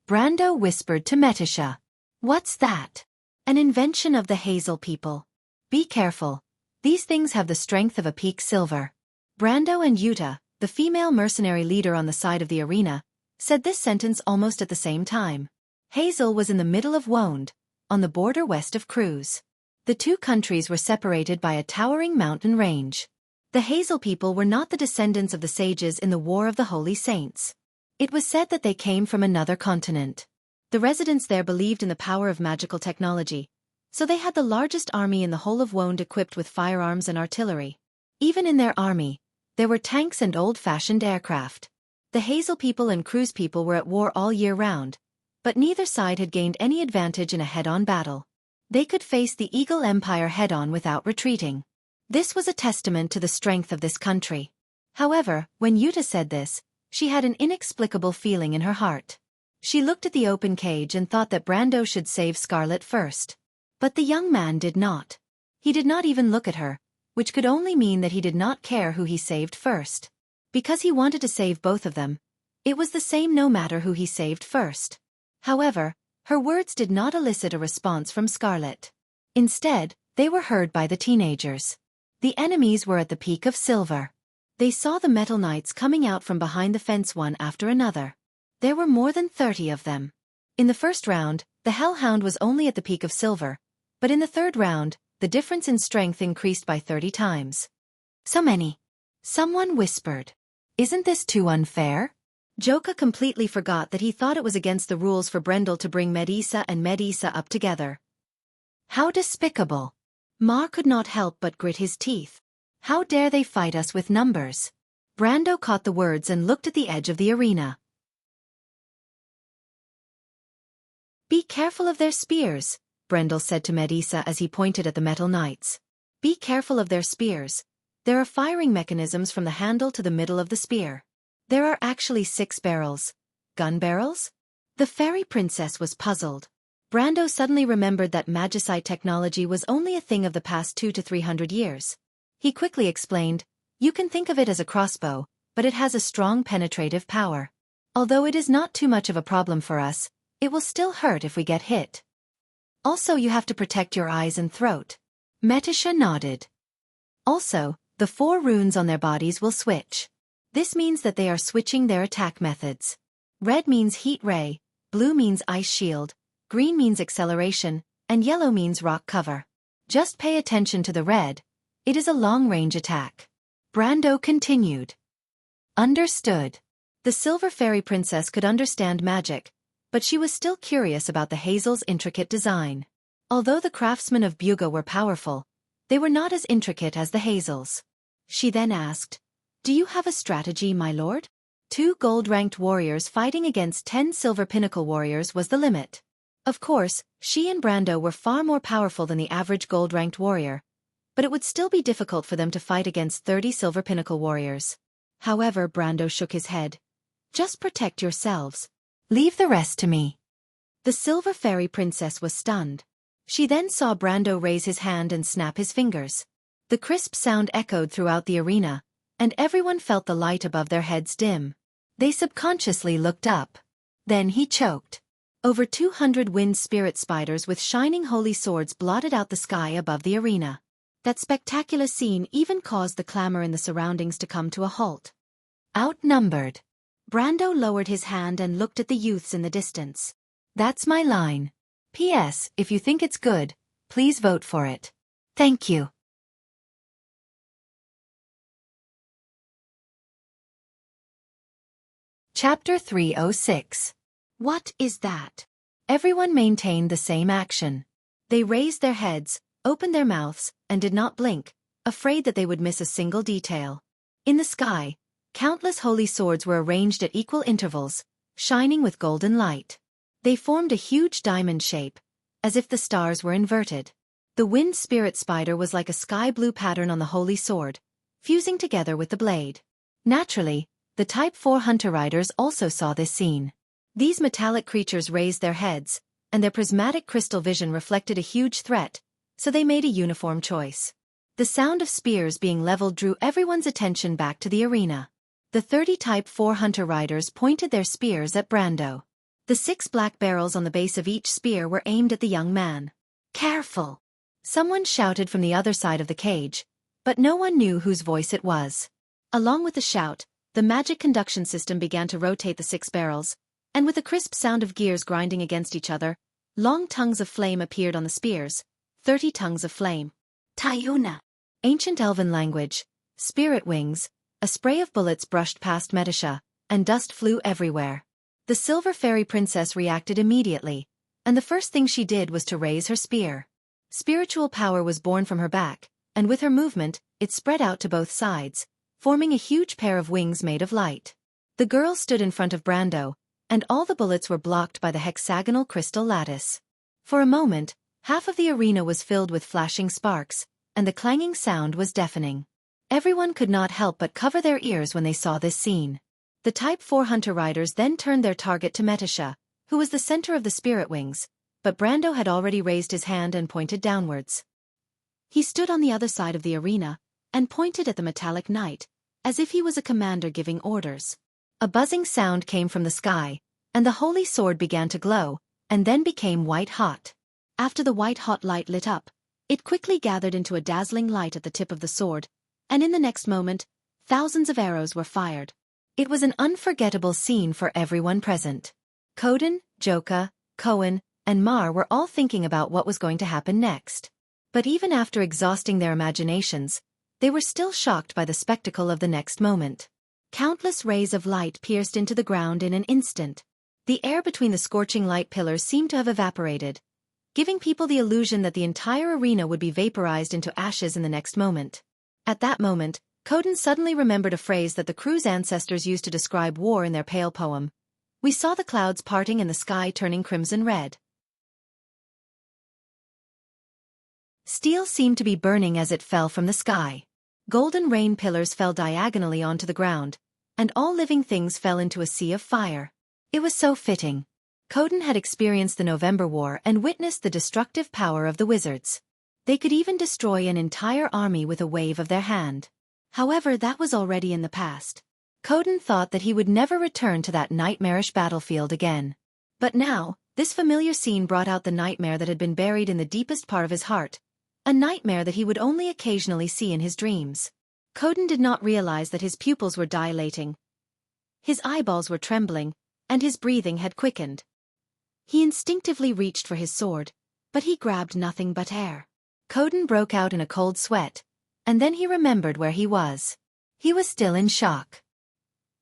Brando whispered to Metisha. What's that? An invention of the Hazel people. Be careful. These things have the strength of a peak silver. Brando and Yuta, the female mercenary leader on the side of the arena, said this sentence almost at the same time. Hazel was in the middle of Wonde, on the border west of Cruz. The two countries were separated by a towering mountain range. The Hazel people were not the descendants of the sages in the War of the Holy Saints. It was said that they came from another continent. The residents there believed in the power of magical technology, so they had the largest army in the whole of Wonde equipped with firearms and artillery. Even in their army, there were tanks and old-fashioned aircraft. The Hazel people and Cruz people were at war all year round, but neither side had gained any advantage in a head-on battle. They could face the Eagle Empire head-on without retreating. This was a testament to the strength of this country. However, when Yuta said this, she had an inexplicable feeling in her heart. She looked at the open cage and thought that Brando should save Scarlet first. But the young man did not. He did not even look at her, which could only mean that he did not care who he saved first. Because he wanted to save both of them, it was the same no matter who he saved first. However, her words did not elicit a response from Scarlet. Instead, they were heard by the teenagers. The enemies were at the peak of silver. They saw the Metal Knights coming out from behind the fence one after another. There were more than 30 of them. In the first round, the Hellhound was only at the peak of silver, but in the third round, the difference in strength increased by 30 times. So many. Someone whispered. Isn't this too unfair? Joka completely forgot that he thought it was against the rules for Brendel to bring Medisa and Medisa up together. How despicable. Ma could not help but grit his teeth. How dare they fight us with numbers? Brando caught the words and looked at the edge of the arena. Be careful of their spears, Brendel said to Medisa as he pointed at the Metal Knights. Be careful of their spears. There are firing mechanisms from the handle to the middle of the spear. There are actually 6 barrels. Gun barrels? The fairy princess was puzzled. Brando suddenly remembered that magicite technology was only a thing of the past 200 to 300 years. He quickly explained, you can think of it as a crossbow, but it has a strong penetrative power. Although it is not too much of a problem for us, it will still hurt if we get hit. Also, you have to protect your eyes and throat. Metisha nodded. Also, the 4 runes on their bodies will switch. This means that they are switching their attack methods. Red means heat ray, blue means ice shield, green means acceleration, and yellow means rock cover. Just pay attention to the red. It is a long-range attack. Brando continued. Understood. The Silver Fairy Princess could understand magic, but she was still curious about the Hazel's intricate design. Although the craftsmen of Buga were powerful, they were not as intricate as the Hazels. She then asked, do you have a strategy, my lord? 2 gold-ranked warriors fighting against 10 silver pinnacle warriors was the limit. Of course, she and Brando were far more powerful than the average gold-ranked warrior, but it would still be difficult for them to fight against 30 silver pinnacle warriors. However, Brando shook his head. Just protect yourselves. Leave the rest to me. The Silver Fairy Princess was stunned. She then saw Brando raise his hand and snap his fingers. The crisp sound echoed throughout the arena, and everyone felt the light above their heads dim. They subconsciously looked up. Then he choked. Over 200 wind spirit spiders with shining holy swords blotted out the sky above the arena. That spectacular scene even caused the clamor in the surroundings to come to a halt. Outnumbered. Brando lowered his hand and looked at the youths in the distance. That's my line. P.S. If you think it's good, please vote for it. Thank you. Chapter 306. What is that? Everyone maintained the same action. They raised their heads, opened their mouths, and did not blink, afraid that they would miss a single detail. In the sky, countless holy swords were arranged at equal intervals, shining with golden light. They formed a huge diamond shape, as if the stars were inverted. The wind spirit spider was like a sky blue pattern on the holy sword, fusing together with the blade. Naturally, The Type 4 Hunter Riders also saw this scene. These metallic creatures raised their heads, and their prismatic crystal vision reflected a huge threat, so they made a uniform choice. The sound of spears being leveled drew everyone's attention back to the arena. The 30 Type 4 Hunter Riders pointed their spears at Brando. The 6 black barrels on the base of each spear were aimed at the young man. "Careful!" Someone shouted from the other side of the cage, but no one knew whose voice it was. Along with the shout, the magic conduction system began to rotate the 6 barrels, and with a crisp sound of gears grinding against each other, long tongues of flame appeared on the spears. 30 tongues of flame. Tayuna. Ancient Elven language. Spirit wings. A spray of bullets brushed past Metasha, and dust flew everywhere. The Silver Fairy Princess reacted immediately, and the first thing she did was to raise her spear. Spiritual power was born from her back, and with her movement, it spread out to both sides, forming a huge pair of wings made of light. The girl stood in front of Brando, and all the bullets were blocked by the hexagonal crystal lattice. For a moment, half of the arena was filled with flashing sparks, and the clanging sound was deafening. Everyone could not help but cover their ears when they saw this scene. The Type 4 Hunter Riders then turned their target to Metasha, who was the center of the spirit wings, but Brando had already raised his hand and pointed downwards. He stood on the other side of the arena, and pointed at the metallic knight, as if he was a commander giving orders. A buzzing sound came from the sky, and the holy sword began to glow, and then became white-hot. After the white-hot light lit up, it quickly gathered into a dazzling light at the tip of the sword, and in the next moment, thousands of arrows were fired. It was an unforgettable scene for everyone present. Koden, Joka, Cohen, and Mar were all thinking about what was going to happen next. But even after exhausting their imaginations, they were still shocked by the spectacle of the next moment. Countless rays of light pierced into the ground in an instant. The air between the scorching light pillars seemed to have evaporated, giving people the illusion that the entire arena would be vaporized into ashes in the next moment. At that moment, Koden suddenly remembered a phrase that the crew's ancestors used to describe war in their Pale poem. "We saw the clouds parting and the sky turning crimson red." Steel seemed to be burning as it fell from the sky. Golden rain pillars fell diagonally onto the ground, and all living things fell into a sea of fire. It was so fitting. Koden had experienced the November War and witnessed the destructive power of the wizards. They could even destroy an entire army with a wave of their hand. However, that was already in the past. Koden thought that he would never return to that nightmarish battlefield again. But now, this familiar scene brought out the nightmare that had been buried in the deepest part of his heart, a nightmare that he would only occasionally see in his dreams. Koden did not realize that his pupils were dilating, his eyeballs were trembling, and his breathing had quickened. He instinctively reached for his sword, but he grabbed nothing but air. Koden broke out in a cold sweat, and then he remembered where he was. He was still in shock.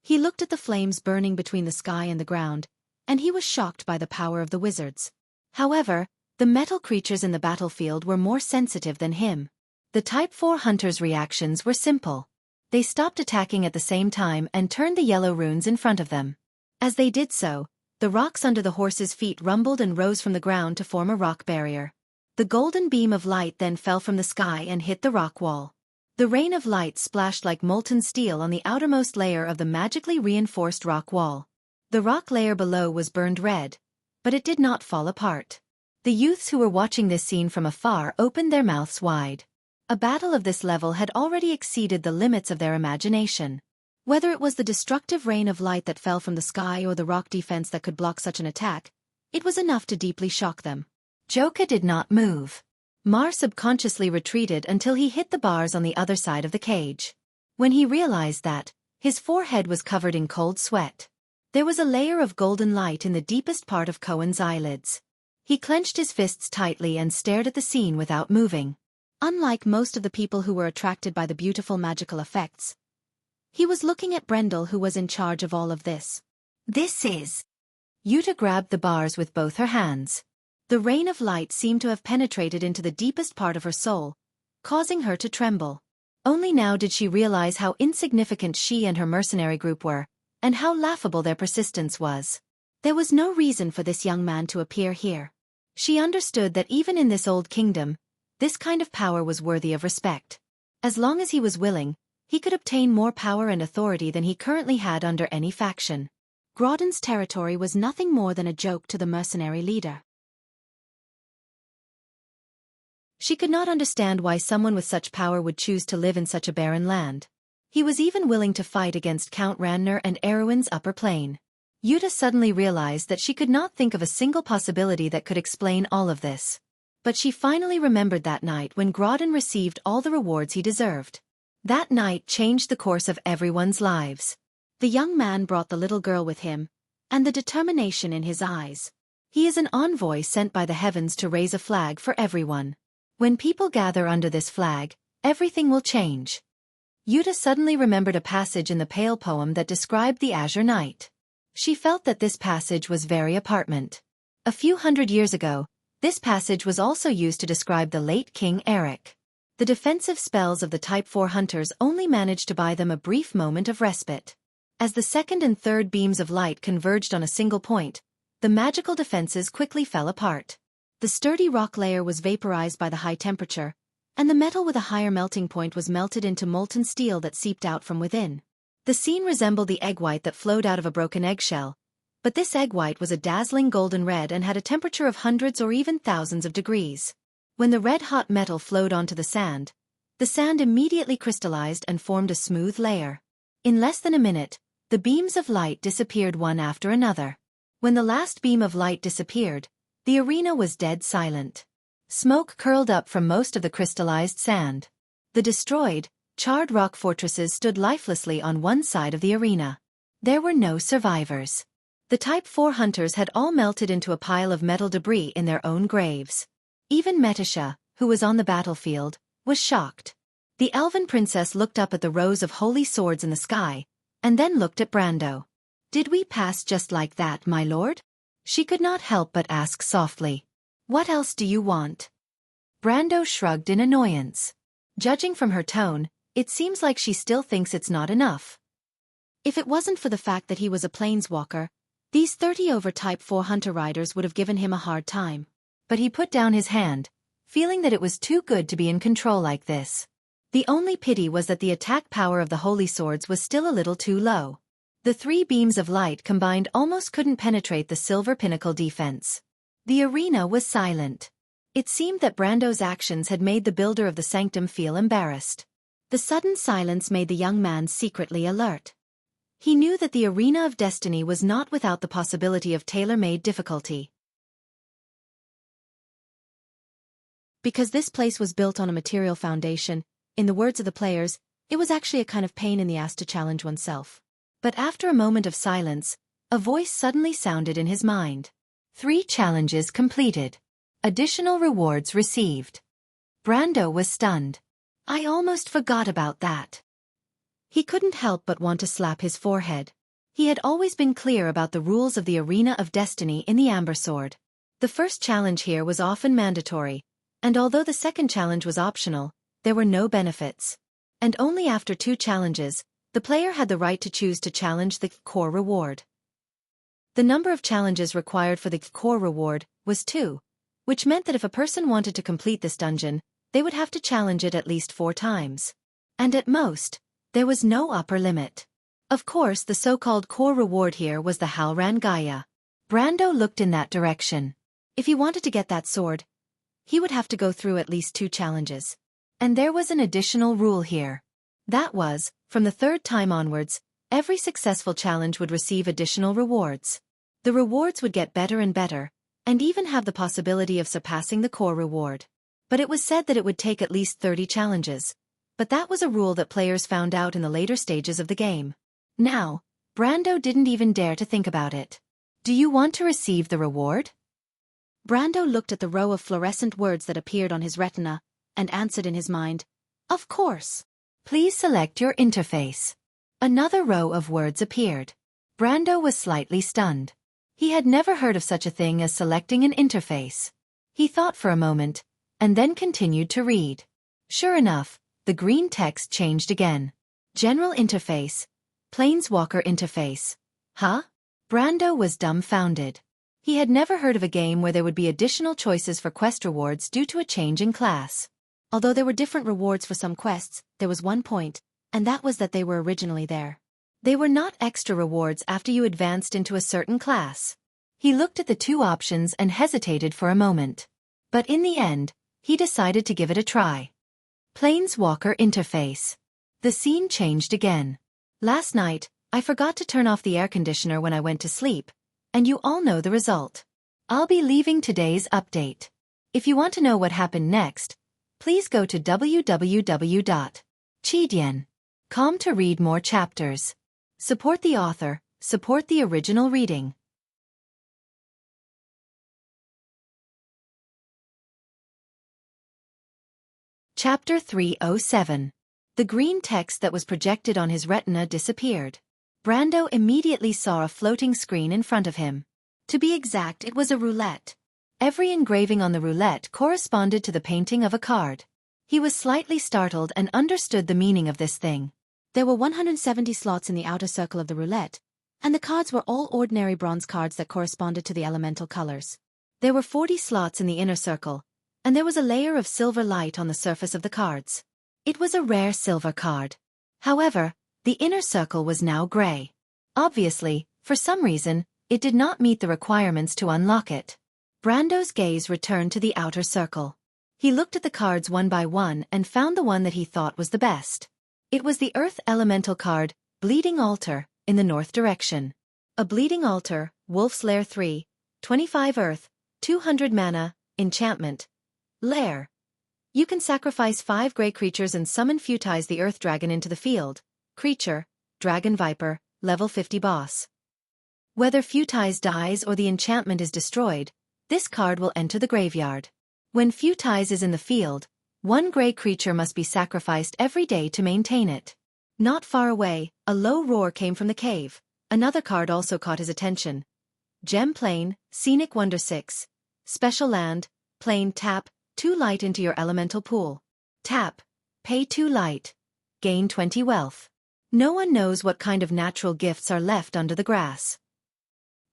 He looked at the flames burning between the sky and the ground, and he was shocked by the power of the wizards. However, the metal creatures in the battlefield were more sensitive than him. The Type 4 hunters' reactions were simple. They stopped attacking at the same time and turned the yellow runes in front of them. As they did so, the rocks under the horses' feet rumbled and rose from the ground to form a rock barrier. The golden beam of light then fell from the sky and hit the rock wall. The rain of light splashed like molten steel on the outermost layer of the magically reinforced rock wall. The rock layer below was burned red, but it did not fall apart. The youths who were watching this scene from afar opened their mouths wide. A battle of this level had already exceeded the limits of their imagination. Whether it was the destructive rain of light that fell from the sky or the rock defense that could block such an attack, it was enough to deeply shock them. Joka did not move. Mar subconsciously retreated until he hit the bars on the other side of the cage. When he realized that, his forehead was covered in cold sweat. There was a layer of golden light in the deepest part of Cohen's eyelids. He clenched his fists tightly and stared at the scene without moving. Unlike most of the people who were attracted by the beautiful magical effects, he was looking at Brendel, who was in charge of all of this. "This is..." Yuta grabbed the bars with both her hands. The rain of light seemed to have penetrated into the deepest part of her soul, causing her to tremble. Only now did she realize how insignificant she and her mercenary group were, and how laughable their persistence was. There was no reason for this young man to appear here. She understood that even in this old kingdom, this kind of power was worthy of respect. As long as he was willing, He could obtain more power and authority than he currently had under any faction. Groudon's territory was nothing more than a joke to the mercenary leader. She could not understand why someone with such power would choose to live in such a barren land. He was even willing to fight against Count Ranner and Erwin's upper plane. Yuta suddenly realized that she could not think of a single possibility that could explain all of this. But she finally remembered that night when Groudon received all the rewards he deserved. That night changed the course of everyone's lives. The young man brought the little girl with him, and the determination in his eyes. He is an envoy sent by the heavens to raise a flag for everyone. When people gather under this flag, everything will change. Yuta suddenly remembered a passage in the Pale poem that described the Azure Night. She felt that this passage was very apparent. A few hundred years ago, this passage was also used to describe the late King Eric. The defensive spells of the Type 4 hunters only managed to buy them a brief moment of respite. As the second and third beams of light converged on a single point, the magical defenses quickly fell apart. The sturdy rock layer was vaporized by the high temperature, and the metal with a higher melting point was melted into molten steel that seeped out from within. The scene resembled the egg white that flowed out of a broken eggshell, but this egg white was a dazzling golden red and had a temperature of hundreds or even thousands of degrees. When the red-hot metal flowed onto the sand immediately crystallized and formed a smooth layer. In less than a minute, the beams of light disappeared one after another. When the last beam of light disappeared, the arena was dead silent. Smoke curled up from most of the crystallized sand. The destroyed, charred rock fortresses stood lifelessly on one side of the arena. There were no survivors. The Type 4 hunters had all melted into a pile of metal debris in their own graves. Even Metisha, who was on the battlefield, was shocked. The elven princess looked up at the rows of holy swords in the sky, and then looked at Brando. "Did we pass just like that, my lord?" She could not help but ask softly. "What else do you want?" Brando shrugged in annoyance. Judging from her tone, it seems like she still thinks it's not enough. If it wasn't for the fact that he was a planeswalker, these 30 over Type 4 hunter riders would have given him a hard time. But he put down his hand, feeling that it was too good to be in control like this. The only pity was that the attack power of the holy swords was still a little too low. The 3 beams of light combined almost couldn't penetrate the silver pinnacle defense. The arena was silent. It seemed that Brando's actions had made the builder of the sanctum feel embarrassed. The sudden silence made the young man secretly alert. He knew that the arena of destiny was not without the possibility of tailor-made difficulty. Because this place was built on a material foundation, in the words of the players, it was actually a kind of pain in the ass to challenge oneself. But after a moment of silence, a voice suddenly sounded in his mind. 3 challenges completed. Additional rewards received. Brando was stunned. I almost forgot about that. He couldn't help but want to slap his forehead. He had always been clear about the rules of the Arena of Destiny in the Amber Sword. The first challenge here was often mandatory, and although the second challenge was optional, there were no benefits. And only after 2 challenges, the player had the right to choose to challenge the core reward. The number of challenges required for the core reward was 2, which meant that if a person wanted to complete this dungeon, they would have to challenge it at least 4 times. And at most, there was no upper limit. Of course, the so-called core reward here was the Halran Gaia. Brando looked in that direction. If he wanted to get that sword, he would have to go through at least 2 challenges. And there was an additional rule here. That was, from the 3rd time onwards, every successful challenge would receive additional rewards. The rewards would get better and better, and even have the possibility of surpassing the core reward. But it was said that it would take at least 30 challenges. But that was a rule that players found out in the later stages of the game. Now, Brando didn't even dare to think about it. Do you want to receive the reward? Brando looked at the row of fluorescent words that appeared on his retina, and answered in his mind, "Of course. Please select your interface." Another row of words appeared. Brando was slightly stunned. He had never heard of such a thing as selecting an interface. He thought for a moment, and then continued to read. Sure enough, the green text changed again. General interface. Planeswalker interface. Huh? Brando was dumbfounded. He had never heard of a game where there would be additional choices for quest rewards due to a change in class. Although there were different rewards for some quests, there was one point, and that was that they were originally there. They were not extra rewards after you advanced into a certain class. He looked at the two options and hesitated for a moment. But in the end, he decided to give it a try. Planeswalker Interface. The scene changed again. Last night, I forgot to turn off the air conditioner when I went to sleep, and you all know the result. I'll be leaving today's update. If you want to know what happened next, please go to www.chidian.com to read more chapters. Support the author, support the original reading. Chapter 307. The green text that was projected on his retina disappeared. Brando immediately saw a floating screen in front of him. To be exact, it was a roulette. Every engraving on the roulette corresponded to the painting of a card. He was slightly startled and understood the meaning of this thing. There were 170 slots in the outer circle of the roulette, and the cards were all ordinary bronze cards that corresponded to the elemental colors. There were 40 slots in the inner circle, and there was a layer of silver light on the surface of the cards. It was a rare silver card. However, the inner circle was now gray. Obviously, for some reason, it did not meet the requirements to unlock it. Brando's gaze returned to the outer circle. He looked at the cards one by one and found the one that he thought was the best. It was the Earth Elemental card, Bleeding Altar, in the north direction. A Bleeding Altar, Wolf's Lair 3, 25 Earth, 200 mana, enchantment. Lair. You can sacrifice 5 gray creatures and summon Futize the Earth Dragon into the field. Creature, Dragon Viper, level 50 boss. Whether Futize dies or the enchantment is destroyed, this card will enter the graveyard. When Futize is in the field, 1 gray creature must be sacrificed every day to maintain it. Not far away, a low roar came from the cave. Another card also caught his attention. Gem Plane, Scenic Wonder 6. Special land, Plane tap, 2 light into your elemental pool. Tap, pay 2 light. Gain 20 wealth. No one knows what kind of natural gifts are left under the grass.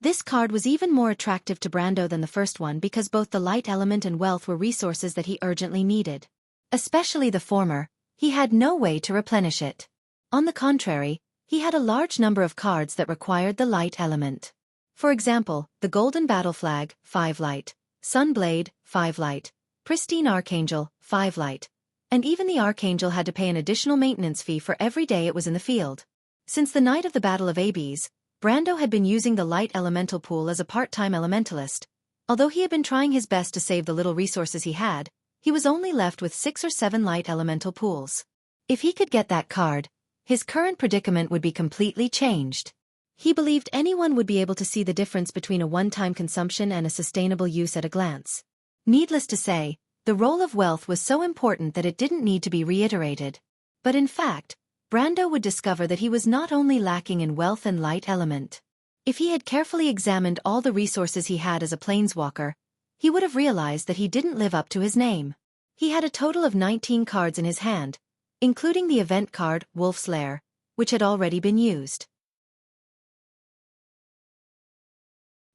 This card was even more attractive to Brando than the first one because both the light element and wealth were resources that he urgently needed. Especially the former, he had no way to replenish it. On the contrary, he had a large number of cards that required the light element. For example, the Golden Battle Flag, 5 light, Sunblade, 5 light, Pristine Archangel, 5 light, and even the Archangel had to pay an additional maintenance fee for every day it was in the field. Since the night of the Battle of Abes, Brando had been using the light elemental pool as a part-time elementalist. Although he had been trying his best to save the little resources he had, he was only left with 6 or 7 light elemental pools. If he could get that card, his current predicament would be completely changed. He believed anyone would be able to see the difference between a one-time consumption and a sustainable use at a glance. Needless to say, the role of wealth was so important that it didn't need to be reiterated. But in fact, Brando would discover that he was not only lacking in wealth and light element. If he had carefully examined all the resources he had as a planeswalker, he would have realized that he didn't live up to his name. He had a total of 19 cards in his hand, including the event card, Wolf's Lair, which had already been used.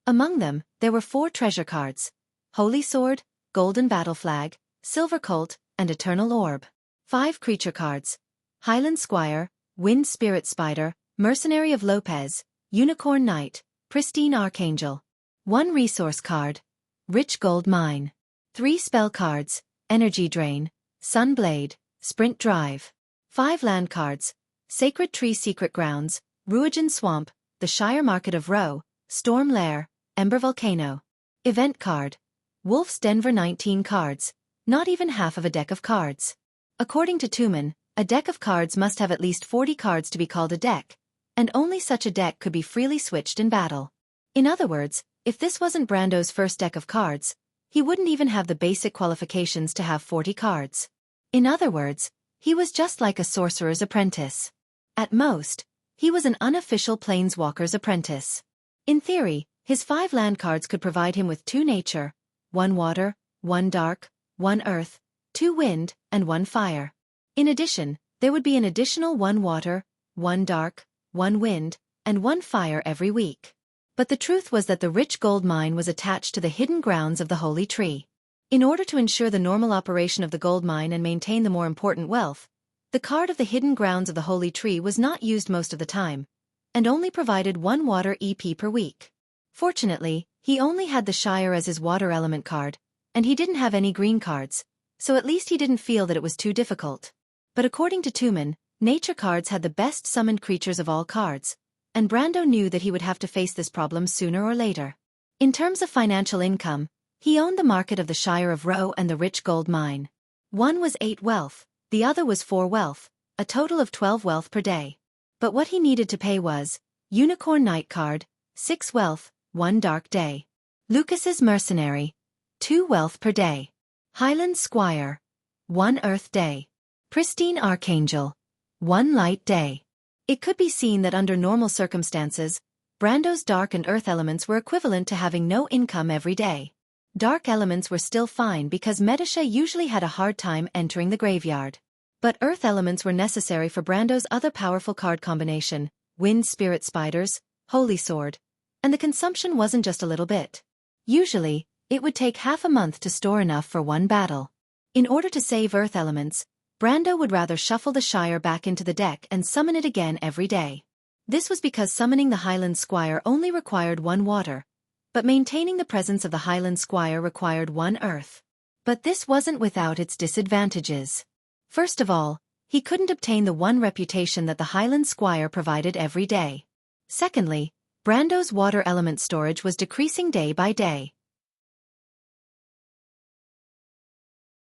Among them, there were 4 treasure cards: Holy Sword, Golden Battle Flag, Silver Colt, and Eternal Orb. 5 creature cards: Highland Squire, Wind Spirit Spider, Mercenary of Lopez, Unicorn Knight, Pristine Archangel. 1 resource card: Rich Gold Mine. 3 spell cards: Energy Drain, Sunblade, Sprint Drive. 5 land cards: Sacred Tree Secret Grounds, Ruogen Swamp, The Shire Market of Roe, Storm Lair, Ember Volcano. Event card: Wolf's Denver. 19 cards, not even half of a deck of cards. According to Tuman, a deck of cards must have at least 40 cards to be called a deck, and only such a deck could be freely switched in battle. In other words, if this wasn't Brando's first deck of cards, he wouldn't even have the basic qualifications to have 40 cards. In other words, he was just like a sorcerer's apprentice. At most, he was an unofficial planeswalker's apprentice. In theory, his 5 land cards could provide him with 2 nature, 1 water, 1 dark, 1 earth, 2 wind, and 1 fire. In addition, there would be an additional 1 water, 1 dark, 1 wind, and 1 fire every week. But the truth was that the rich gold mine was attached to the hidden grounds of the Holy Tree. In order to ensure the normal operation of the gold mine and maintain the more important wealth, The card of the hidden grounds of the holy tree was not used most of the time, and only provided 1 water EP per week. Fortunately, he only had the Shire as his water element card, and he didn't have any green cards, so at least he didn't feel that it was too difficult. But according to Tumen, nature cards had the best summoned creatures of all cards, and Brando knew that he would have to face this problem sooner or later. In terms of financial income, he owned the market of the Shire of Roe and the rich gold mine. One was 8 wealth, the other was 4 wealth, a total of 12 wealth per day. But what he needed to pay was Unicorn Night card, 6 wealth, 1 dark day. Lucas's Mercenary, 2 wealth per day. Highland Squire, 1 earth day. Pristine Archangel, 1 light day. It could be seen that under normal circumstances, Brando's dark and earth elements were equivalent to having no income every day. Dark elements were still fine because Medisha usually had a hard time entering the graveyard. But earth elements were necessary for Brando's other powerful card combination, Wind Spirit Spiders, Holy Sword, and the consumption wasn't just a little bit. Usually, it would take half a month to store enough for 1 battle. In order to save earth elements, Brando would rather shuffle the Shire back into the deck and summon it again every day. This was because summoning the Highland Squire only required 1 water, but maintaining the presence of the Highland Squire required 1 earth. But this wasn't without its disadvantages. First of all, he couldn't obtain the 1 reputation that the Highland Squire provided every day. Secondly, Brando's water element storage was decreasing day by day.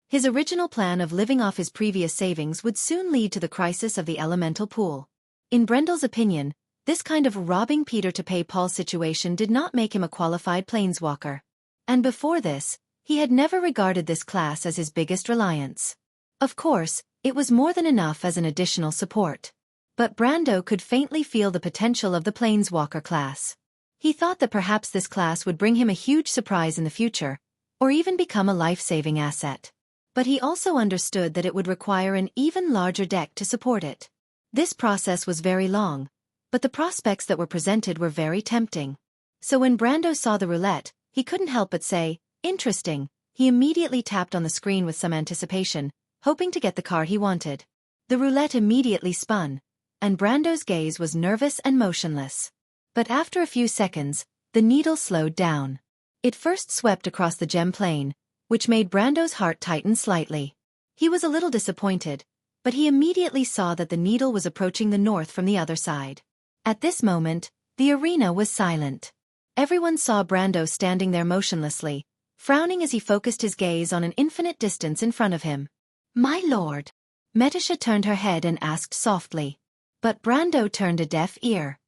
His original plan of living off his previous savings would soon lead to the crisis of the elemental pool. In Brendel's opinion, this kind of robbing Peter to pay Paul situation did not make him a qualified planeswalker. And before this, he had never regarded this class as his biggest reliance. Of course, it was more than enough as an additional support. But Brando could faintly feel the potential of the planeswalker class. He thought that perhaps this class would bring him a huge surprise in the future, or even become a life-saving asset. But he also understood that it would require an even larger deck to support it. This process was very long, but the prospects that were presented were very tempting. So when Brando saw the roulette, he couldn't help but say, "Interesting." He immediately tapped on the screen with some anticipation, hoping to get the card he wanted. The roulette immediately spun, and Brando's gaze was nervous and motionless. But after a few seconds, the needle slowed down. It first swept across the gem plane, which made Brando's heart tighten slightly. He was a little disappointed, but he immediately saw that the needle was approaching the north from the other side. At this moment, the arena was silent. Everyone saw Brando standing there motionlessly, frowning as he focused his gaze on an infinite distance in front of him. "My lord." Metisha turned her head and asked softly. But Brando turned a deaf ear.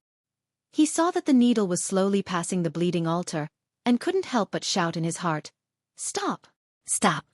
He saw that the needle was slowly passing the bleeding altar, and couldn't help but shout in his heart, "Stop! Stop!"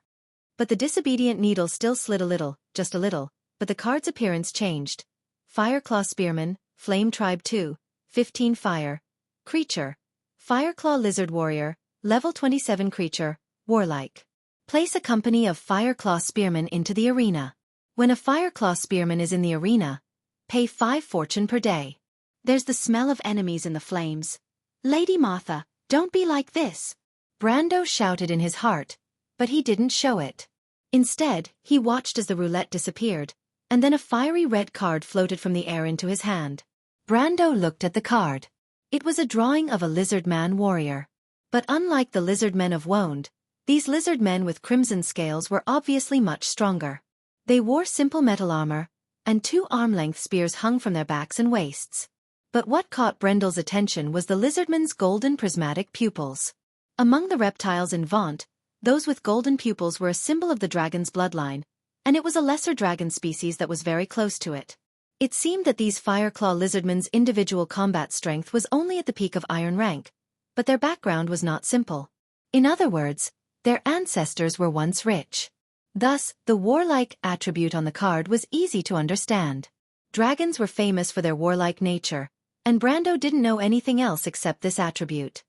But the disobedient needle still slid a little, just a little, but the card's appearance changed. Fireclaw Spearman, Flame Tribe 2, 15 fire. Creature. Fireclaw Lizard Warrior, level 27 creature, warlike. Place a company of Fireclaw Spearmen into the arena. When a Fireclaw Spearman is in the arena, pay 5 fortune per day. There's the smell of enemies in the flames. Lady Martha, don't be like this. Brando shouted in his heart, but he didn't show it. Instead, he watched as the roulette disappeared, and then a fiery red card floated from the air into his hand. Brando looked at the card. It was a drawing of a lizard man warrior. But unlike the lizard men of Wonde, these lizard men with crimson scales were obviously much stronger. They wore simple metal armor, and 2 arm-length spears hung from their backs and waists. But what caught Brendel's attention was the lizardmen's golden prismatic pupils. Among the reptiles in Vaunt, those with golden pupils were a symbol of the dragon's bloodline, and it was a lesser dragon species that was very close to it. It seemed that these Fireclaw lizardmen's individual combat strength was only at the peak of Iron rank, but their background was not simple. In other words, their ancestors were once rich. Thus, the warlike attribute on the card was easy to understand. Dragons were famous for their warlike nature, and Brando didn't know anything else except this attribute.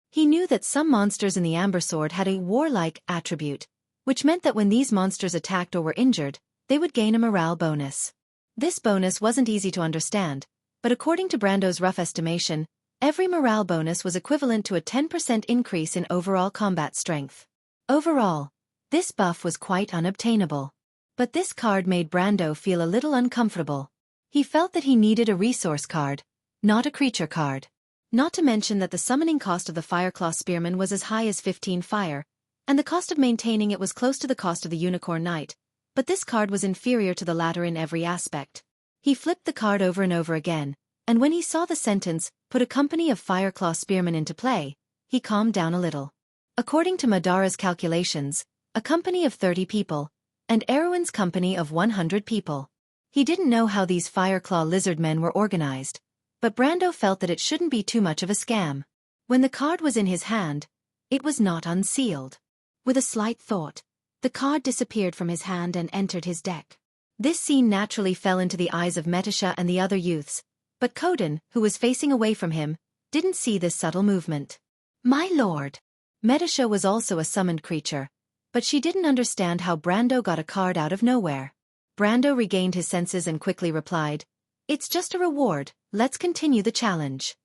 He knew that some monsters in the Amber Sword had a warlike attribute, which meant that when these monsters attacked or were injured, they would gain a morale bonus. This bonus wasn't easy to understand, but according to Brando's rough estimation, every morale bonus was equivalent to a 10% increase in overall combat strength. Overall, This buff was quite unobtainable. But this card made Brando feel a little uncomfortable. He felt that he needed a resource card, not a creature card. Not to mention that the summoning cost of the Fireclaw Spearman was as high as 15 fire, and the cost of maintaining it was close to the cost of the Unicorn Knight, but this card was inferior to the latter in every aspect. He flipped the card over and over again, and when he saw the sentence, "Put a company of Fireclaw Spearmen into play," he calmed down a little. According to Madara's calculations, a company of 30 people, and Erwin's company of 100 people. He didn't know how these Fireclaw lizardmen were organized, but Brando felt that it shouldn't be too much of a scam. When the card was in his hand, it was not unsealed. With a slight thought, the card disappeared from his hand and entered his deck. This scene naturally fell into the eyes of Metisha and the other youths, but Koden, who was facing away from him, didn't see this subtle movement. "My lord!" Metisha was also a summoned creature, but she didn't understand how Brando got a card out of nowhere. Brando regained his senses and quickly replied, "It's just a reward, let's continue the challenge."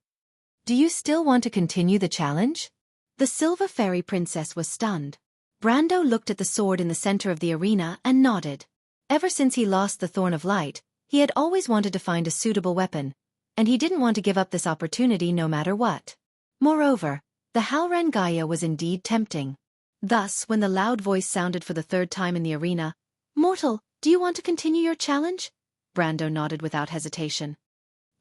"Do you still want to continue the challenge?" The Silver Fairy Princess was stunned. Brando looked at the sword in the center of the arena and nodded. Ever since he lost the Thorn of Light, he had always wanted to find a suitable weapon, and he didn't want to give up this opportunity no matter what. Moreover, the Halran Gaia was indeed tempting. Thus, when the loud voice sounded for the third time in the arena, "Mortal, do you want to continue your challenge?" Brando nodded without hesitation.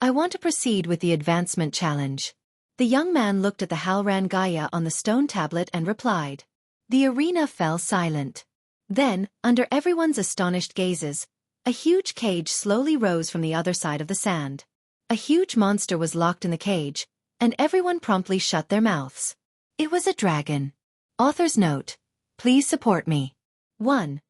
"I want to proceed with the advancement challenge." The young man looked at the Halran Gaia on the stone tablet and replied. The arena fell silent. Then, under everyone's astonished gazes, a huge cage slowly rose from the other side of the sand. A huge monster was locked in the cage, and everyone promptly shut their mouths. It was a dragon. Author's note. Please support me. 1.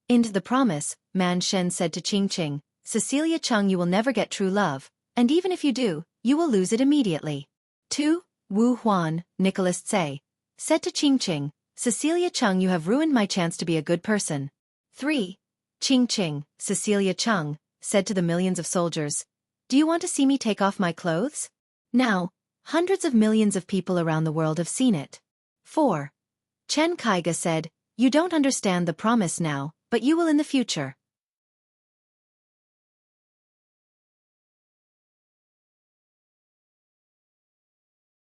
Into the promise, Man Shen said to Qingqing, "Cecilia Chung, you will never get true love, and even if you do, you will lose it immediately." 2. Wu Huan, Nicholas Tse, said to Qingqing, "Cecilia Chung, you have ruined my chance to be a good person." 3. Qingqing, Cecilia Chung, said to the millions of soldiers, "Do you want to see me take off my clothes?" Now, hundreds of millions of people around the world have seen it. 4. Chen Kaiga said, "You don't understand the promise now, but you will in the future."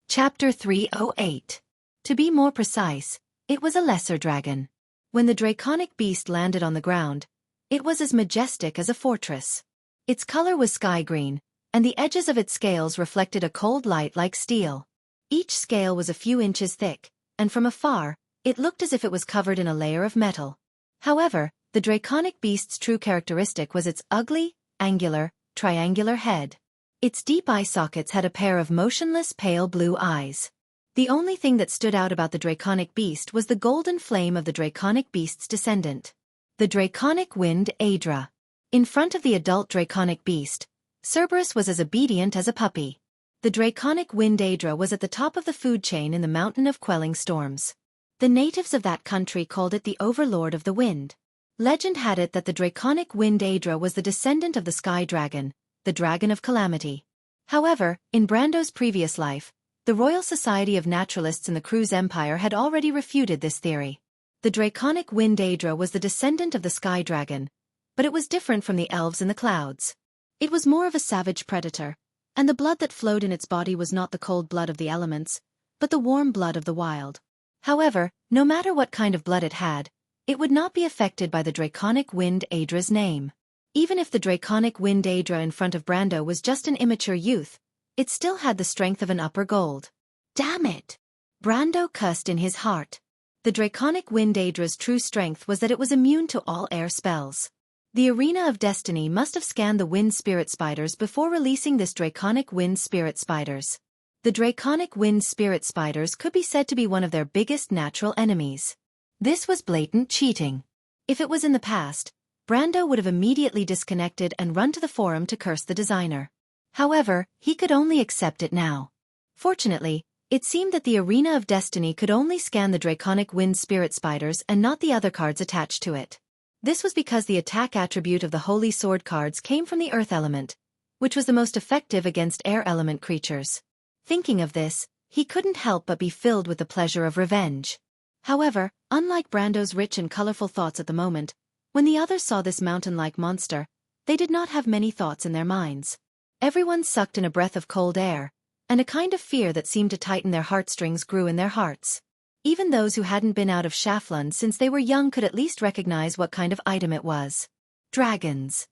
Chapter 308. To be more precise, it was a lesser dragon. When the draconic beast landed on the ground, it was as majestic as a fortress. Its color was sky green, and the edges of its scales reflected a cold light like steel. Each scale was a few inches thick, and from afar, it looked as if it was covered in a layer of metal. However, the draconic beast's true characteristic was its ugly, angular, triangular head. Its deep eye sockets had a pair of motionless pale blue eyes. The only thing that stood out about the draconic beast was the golden flame of the draconic beast's descendant, the draconic wind Aedra. In front of the adult draconic beast, Cerberus was as obedient as a puppy. The draconic wind Aedra was at the top of the food chain in the mountain of quelling storms. The natives of that country called it the overlord of the wind. Legend had it that the draconic wind Aedra was the descendant of the sky dragon, the dragon of calamity. However, in Brando's previous life, the Royal Society of Naturalists in the Cruz Empire had already refuted this theory. The draconic wind Aedra was the descendant of the sky dragon, but it was different from the elves in the clouds. It was more of a savage predator, and the blood that flowed in its body was not the cold blood of the elements, but the warm blood of the wild. However, no matter what kind of blood it had, it would not be affected by the draconic wind Aedra's name. Even if the draconic wind Aedra in front of Brando was just an immature youth, it still had the strength of an upper gold. Damn it! Brando cussed in his heart. The draconic wind Aedra's true strength was that it was immune to all air spells. The Arena of Destiny must have scanned the wind spirit spiders before releasing this draconic wind spirit spiders. The draconic wind spirit spiders could be said to be one of their biggest natural enemies. This was blatant cheating. If it was in the past, Brando would have immediately disconnected and run to the forum to curse the designer. However, he could only accept it now. Fortunately, it seemed that the Arena of Destiny could only scan the draconic wind spirit spiders and not the other cards attached to it. This was because the attack attribute of the Holy Sword cards came from the earth element, which was the most effective against air element creatures. Thinking of this, he couldn't help but be filled with the pleasure of revenge. However, unlike Brando's rich and colorful thoughts at the moment, when the others saw this mountain-like monster, they did not have many thoughts in their minds. Everyone sucked in a breath of cold air, and a kind of fear that seemed to tighten their heartstrings grew in their hearts. Even those who hadn't been out of Schaflund since they were young could at least recognize what kind of item it was. Dragons.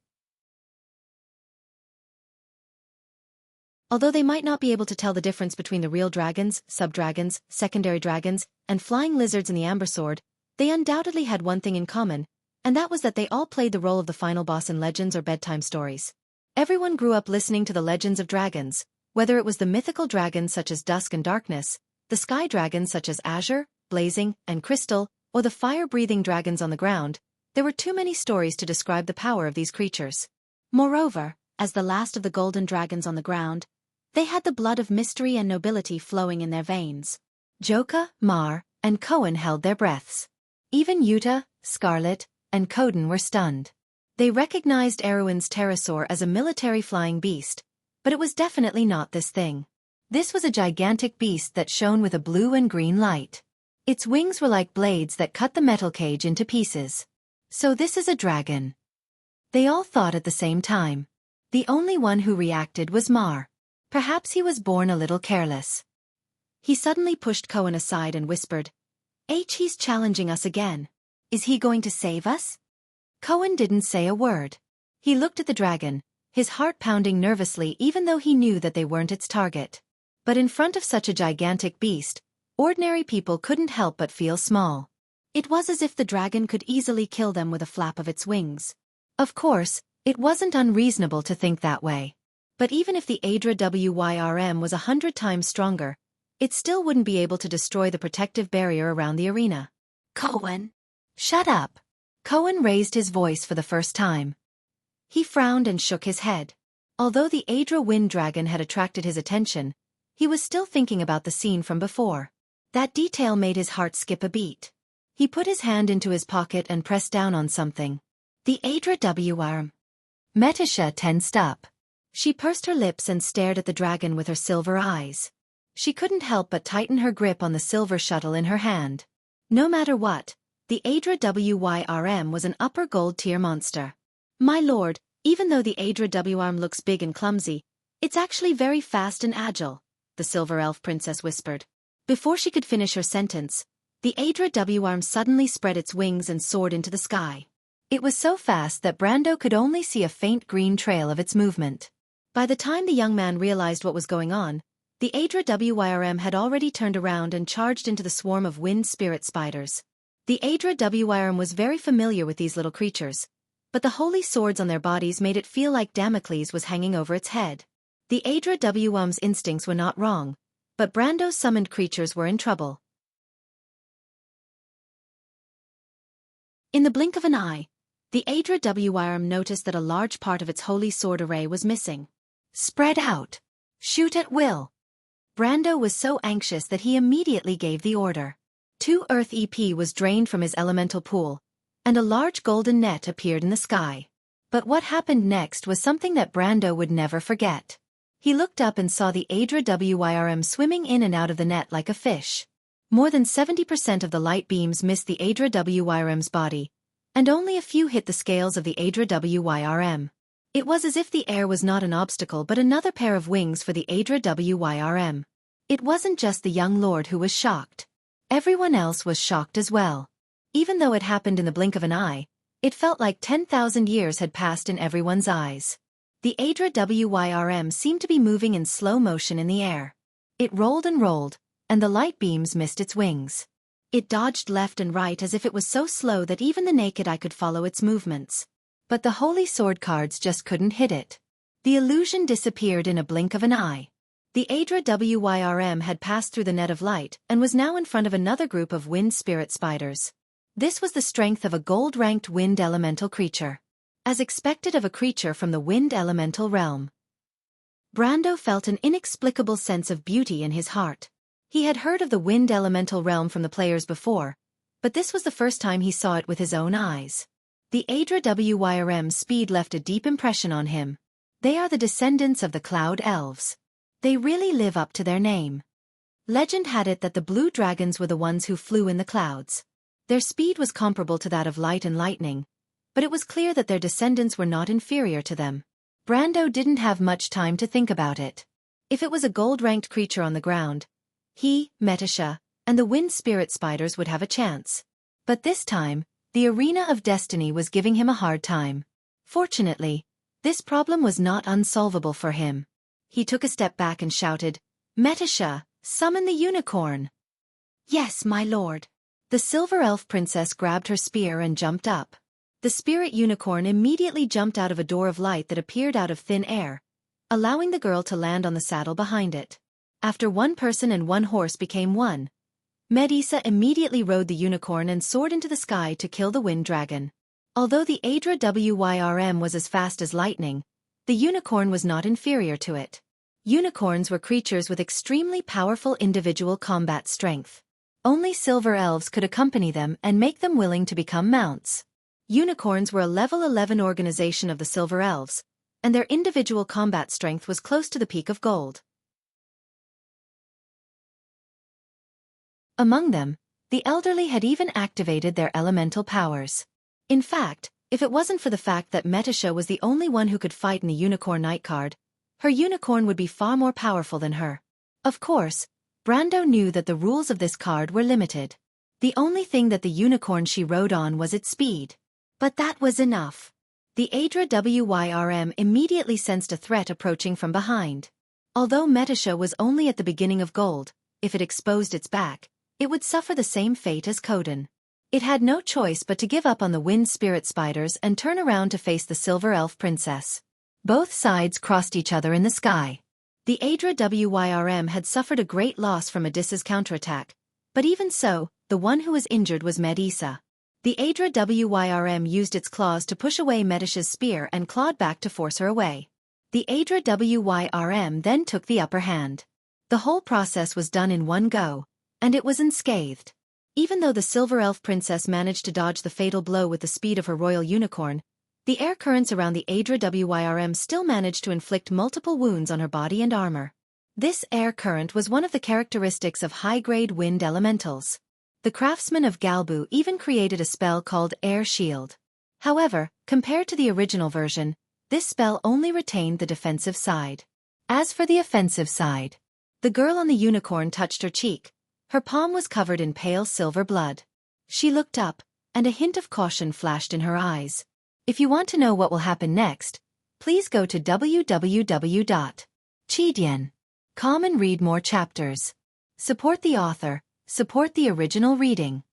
Although they might not be able to tell the difference between the real dragons, sub-dragons, secondary dragons, and flying lizards in the Amber Sword, they undoubtedly had one thing in common, and that was that they all played the role of the final boss in legends or bedtime stories. Everyone grew up listening to the legends of dragons, whether it was the mythical dragons such as Dusk and Darkness, the sky dragons such as Azure, Blazing, and Crystal, or the fire-breathing dragons on the ground. There were too many stories to describe the power of these creatures. Moreover, as the last of the golden dragons on the ground, they had the blood of mystery and nobility flowing in their veins. Joka, Mar, and Cohen held their breaths. Even Yuta, Scarlet, and Coden were stunned. They recognized Erwin's pterosaur as a military flying beast, but it was definitely not this thing. This was a gigantic beast that shone with a blue and green light. Its wings were like blades that cut the metal cage into pieces. So this is a dragon. They all thought at the same time. The only one who reacted was Mar. Perhaps he was born a little careless. He suddenly pushed Cohen aside and whispered, He's challenging us again. Is he going to save us? Cohen didn't say a word. He looked at the dragon, his heart pounding nervously even though he knew that they weren't its target. But in front of such a gigantic beast, ordinary people couldn't help but feel small. It was as if the dragon could easily kill them with a flap of its wings. Of course, it wasn't unreasonable to think that way. But even if the Adra Wyrm was 100 times stronger, it still wouldn't be able to destroy the protective barrier around the arena. Cohen! Shut up! Cohen raised his voice for the first time. He frowned and shook his head. Although the Adra Wind Dragon had attracted his attention, he was still thinking about the scene from before. That detail made his heart skip a beat. He put his hand into his pocket and pressed down on something. The Adra Wyrm. Metisha tensed up. She pursed her lips and stared at the dragon with her silver eyes. She couldn't help but tighten her grip on the silver shuttle in her hand. No matter what, the Adra Wyrm was an upper gold-tier monster. My lord, even though the Adra Wyrm looks big and clumsy, it's actually very fast and agile, the Silver Elf Princess whispered. Before she could finish her sentence, the Adra Wyrm suddenly spread its wings and soared into the sky. It was so fast that Brando could only see a faint green trail of its movement. By the time the young man realized what was going on, the Adra Wyrm had already turned around and charged into the swarm of wind spirit spiders. The Adra Wyrm was very familiar with these little creatures, but the holy swords on their bodies made it feel like Damocles was hanging over its head. The Adra Wyrm's instincts were not wrong, but Brando's summoned creatures were in trouble. In the blink of an eye, the Adra Wyrm noticed that a large part of its holy sword array was missing. Spread out. Shoot at will. Brando was so anxious that he immediately gave the order. 2 Earth EP was drained from his elemental pool, and a large golden net appeared in the sky. But what happened next was something that Brando would never forget. He looked up and saw the Adra Wyrm swimming in and out of the net like a fish. More than 70% of the light beams missed the Adra Wyrm's body, and only a few hit the scales of the Adra Wyrm. It was as if the air was not an obstacle but another pair of wings for the Adra Wyrm. It wasn't just the young lord who was shocked. Everyone else was shocked as well. Even though it happened in the blink of an eye, it felt like 10,000 years had passed in everyone's eyes. The Adra Wyrm seemed to be moving in slow motion in the air. It rolled, and the light beams missed its wings. It dodged left and right as if it was so slow that even the naked eye could follow its movements. But the holy sword cards just couldn't hit it. The illusion disappeared in a blink of an eye. The Adra Wyrm had passed through the net of light and was now in front of another group of wind spirit spiders. This was the strength of a gold-ranked wind elemental creature. As expected of a creature from the wind elemental realm. Brando felt an inexplicable sense of beauty in his heart. He had heard of the wind elemental realm from the players before, but this was the first time he saw it with his own eyes. The Adra Wyrm's speed left a deep impression on him. They are the descendants of the Cloud Elves. They really live up to their name. Legend had it that the blue dragons were the ones who flew in the clouds. Their speed was comparable to that of light and lightning, but it was clear that their descendants were not inferior to them. Brando didn't have much time to think about it. If it was a gold-ranked creature on the ground, he, Metasha, and the wind spirit spiders would have a chance. But this time, the arena of destiny was giving him a hard time. Fortunately, this problem was not unsolvable for him. He took a step back and shouted, "Metasha, summon the unicorn!" "Yes, my lord." The silver elf princess grabbed her spear and jumped up. The spirit unicorn immediately jumped out of a door of light that appeared out of thin air, allowing the girl to land on the saddle behind it. After one person and one horse became one, Medusa immediately rode the unicorn and soared into the sky to kill the wind dragon. Although the Adra Wyrm was as fast as lightning, the unicorn was not inferior to it. Unicorns were creatures with extremely powerful individual combat strength. Only silver elves could accompany them and make them willing to become mounts. Unicorns were a level 11 organization of the silver elves, and their individual combat strength was close to the peak of gold. Among them, the elderly had even activated their elemental powers. In fact, if it wasn't for the fact that Metasha was the only one who could fight in the Unicorn Night card, her unicorn would be far more powerful than her. Of course, Brando knew that the rules of this card were limited. The only thing that the unicorn she rode on was its speed. But that was enough. The Adra Wyrm immediately sensed a threat approaching from behind. Although Metasha was only at the beginning of gold, if it exposed its back, it would suffer the same fate as Coden. It had no choice but to give up on the wind spirit spiders and turn around to face the silver elf princess. Both sides crossed each other in the sky. The Adra Wyrm had suffered a great loss from Medusa's counterattack, but even so, the one who was injured was Medusa. The Adra Wyrm used its claws to push away Medusa's spear and clawed back to force her away. The Adra Wyrm then took the upper hand. The whole process was done in one go, and it was unscathed. Even though the silver elf princess managed to dodge the fatal blow with the speed of her royal unicorn, the air currents around the Adra Wyrm still managed to inflict multiple wounds on her body and armor. This air current was one of the characteristics of high-grade wind elementals. The craftsmen of Galbu even created a spell called Air Shield. However, compared to the original version, this spell only retained the defensive side. As for the offensive side, the girl on the unicorn touched her cheek. Her palm was covered in pale silver blood. She looked up, and a hint of caution flashed in her eyes. If you want to know what will happen next, please go to www.chidian.com and read more chapters. Support the author, support the original reading.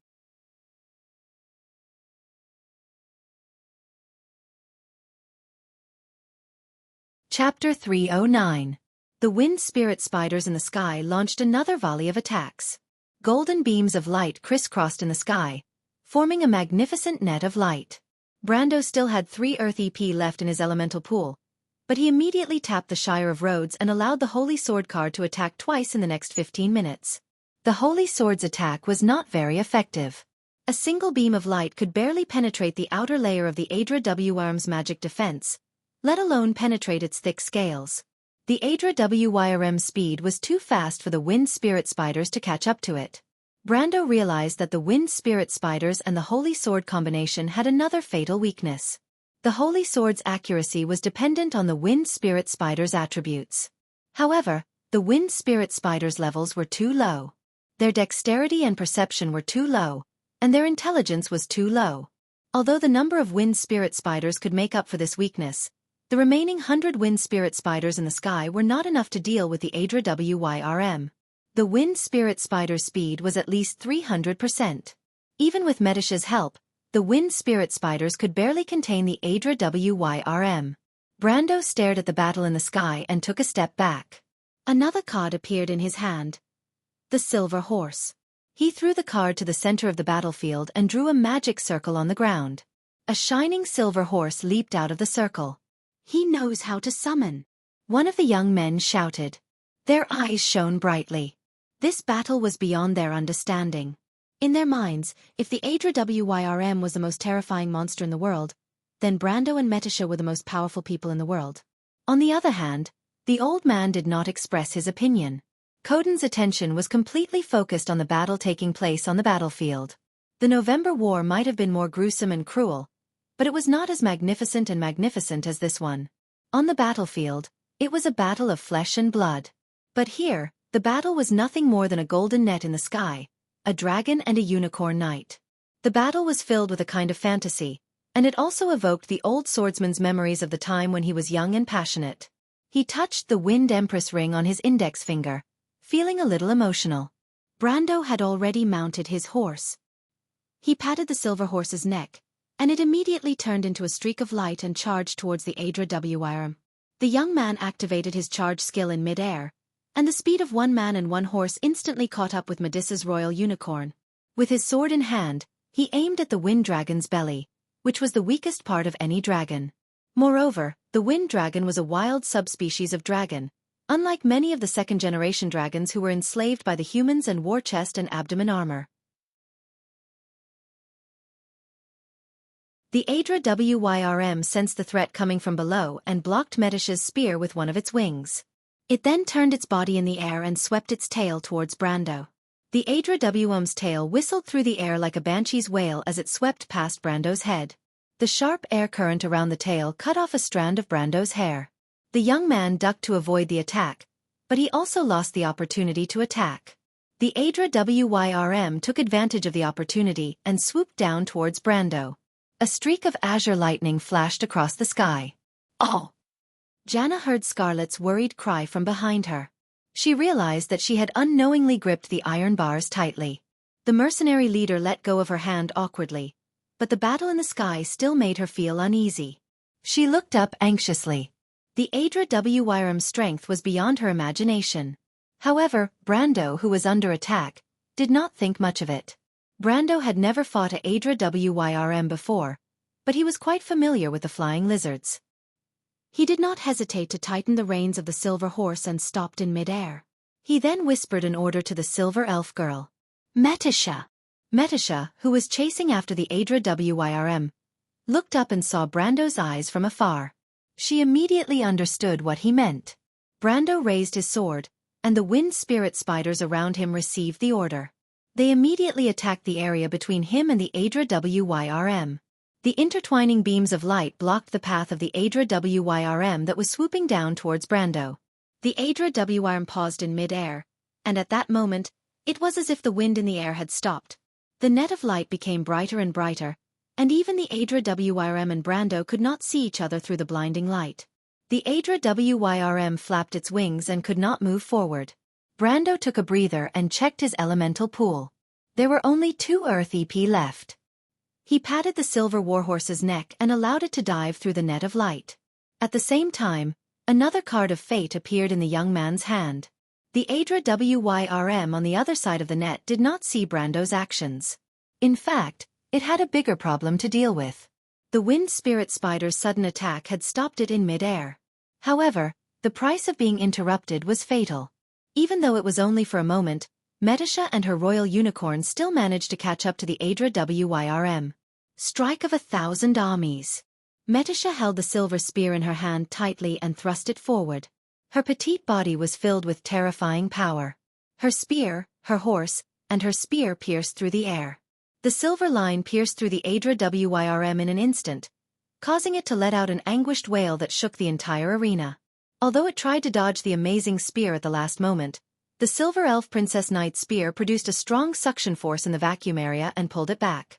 Chapter 309. The wind spirit spiders in the sky launched another volley of attacks. Golden beams of light crisscrossed in the sky, forming a magnificent net of light. Brando still had 3 Earth EP left in his elemental pool, but he immediately tapped the Shire of Rhodes and allowed the Holy Sword card to attack twice in the next 15 minutes. The Holy Sword's attack was not very effective. A single beam of light could barely penetrate the outer layer of the Adra Wyrm's magic defense, let alone penetrate its thick scales. The Adra Wyrm's speed was too fast for the wind spirit spiders to catch up to it. Brando realized that the wind spirit spiders and the Holy Sword combination had another fatal weakness. The Holy Sword's accuracy was dependent on the wind spirit spider's attributes. However, the wind spirit spider's levels were too low. Their dexterity and perception were too low, and their intelligence was too low. Although the number of wind spirit spiders could make up for this weakness, the remaining 100 wind spirit spiders in the sky were not enough to deal with the Adra Wyrm. The wind spirit spider's speed was at least 300%. Even with Medusha's help, the wind spirit spiders could barely contain the Adra Wyrm. Brando stared at the battle in the sky and took a step back. Another card appeared in his hand. The silver horse. He threw the card to the center of the battlefield and drew a magic circle on the ground. A shining silver horse leaped out of the circle. "He knows how to summon," one of the young men shouted. Their eyes shone brightly. This battle was beyond their understanding. In their minds, if the Adra Wyrm was the most terrifying monster in the world, then Brando and Metasha were the most powerful people in the world. On the other hand, the old man did not express his opinion. Khodan's attention was completely focused on the battle taking place on the battlefield. The November War might have been more gruesome and cruel, but it was not as magnificent as this one. On the battlefield, it was a battle of flesh and blood. But here, the battle was nothing more than a golden net in the sky, a dragon and a unicorn knight. The battle was filled with a kind of fantasy, and it also evoked the old swordsman's memories of the time when he was young and passionate. He touched the Wind Empress ring on his index finger, feeling a little emotional. Brando had already mounted his horse. He patted the silver horse's neck, and it immediately turned into a streak of light and charged towards the Audiobook. The young man activated his charge skill in mid-air, and the speed of one man and one horse instantly caught up with Medusa's royal unicorn. With his sword in hand, he aimed at the wind dragon's belly, which was the weakest part of any dragon. Moreover, the wind dragon was a wild subspecies of dragon, unlike many of the second-generation dragons who were enslaved by the humans and wore chest and abdomen armor. The Audiobook sensed the threat coming from below and blocked Medusha's spear with one of its wings. It then turned its body in the air and swept its tail towards Brando. The Audiobook's tail whistled through the air like a banshee's wail as it swept past Brando's head. The sharp air current around the tail cut off a strand of Brando's hair. The young man ducked to avoid the attack, but he also lost the opportunity to attack. The Audiobook took advantage of the opportunity and swooped down towards Brando. A streak of azure lightning flashed across the sky. "Oh!" Jana heard Scarlet's worried cry from behind her. She realized that she had unknowingly gripped the iron bars tightly. The mercenary leader let go of her hand awkwardly, but the battle in the sky still made her feel uneasy. She looked up anxiously. The Audiobook's strength was beyond her imagination. However, Brando, who was under attack, did not think much of it. Brando had never fought a Audiobook before, but he was quite familiar with the flying lizards. He did not hesitate to tighten the reins of the silver horse and stopped in mid-air. He then whispered an order to the silver elf girl. "Metisha!" Metisha, who was chasing after the Audiobook, looked up and saw Brando's eyes from afar. She immediately understood what he meant. Brando raised his sword, and the wind spirit spiders around him received the order. They immediately attacked the area between him and the Audiobook. The intertwining beams of light blocked the path of the Audiobook that was swooping down towards Brando. The Audiobook paused in mid-air, and at that moment, it was as if the wind in the air had stopped. The net of light became brighter and brighter, and even the Audiobook and Brando could not see each other through the blinding light. The Audiobook flapped its wings and could not move forward. Brando took a breather and checked his elemental pool. There were only 2 Earth EP left. He patted the silver warhorse's neck and allowed it to dive through the net of light. At the same time, another card of fate appeared in the young man's hand. The Audiobook on the other side of the net did not see Brando's actions. In fact, it had a bigger problem to deal with. The wind spirit spider's sudden attack had stopped it in mid-air. However, the price of being interrupted was fatal. Even though it was only for a moment, Metisha and her royal unicorn still managed to catch up to the Audiobook. Strike of 1,000 armies. Metisha held the silver spear in her hand tightly and thrust it forward. Her petite body was filled with terrifying power. Her spear, her horse, and her spear pierced through the air. The silver line pierced through the Audiobook in an instant, causing it to let out an anguished wail that shook the entire arena. Although it tried to dodge the amazing spear at the last moment, the Silver Elf Princess Knight's spear produced a strong suction force in the vacuum area and pulled it back.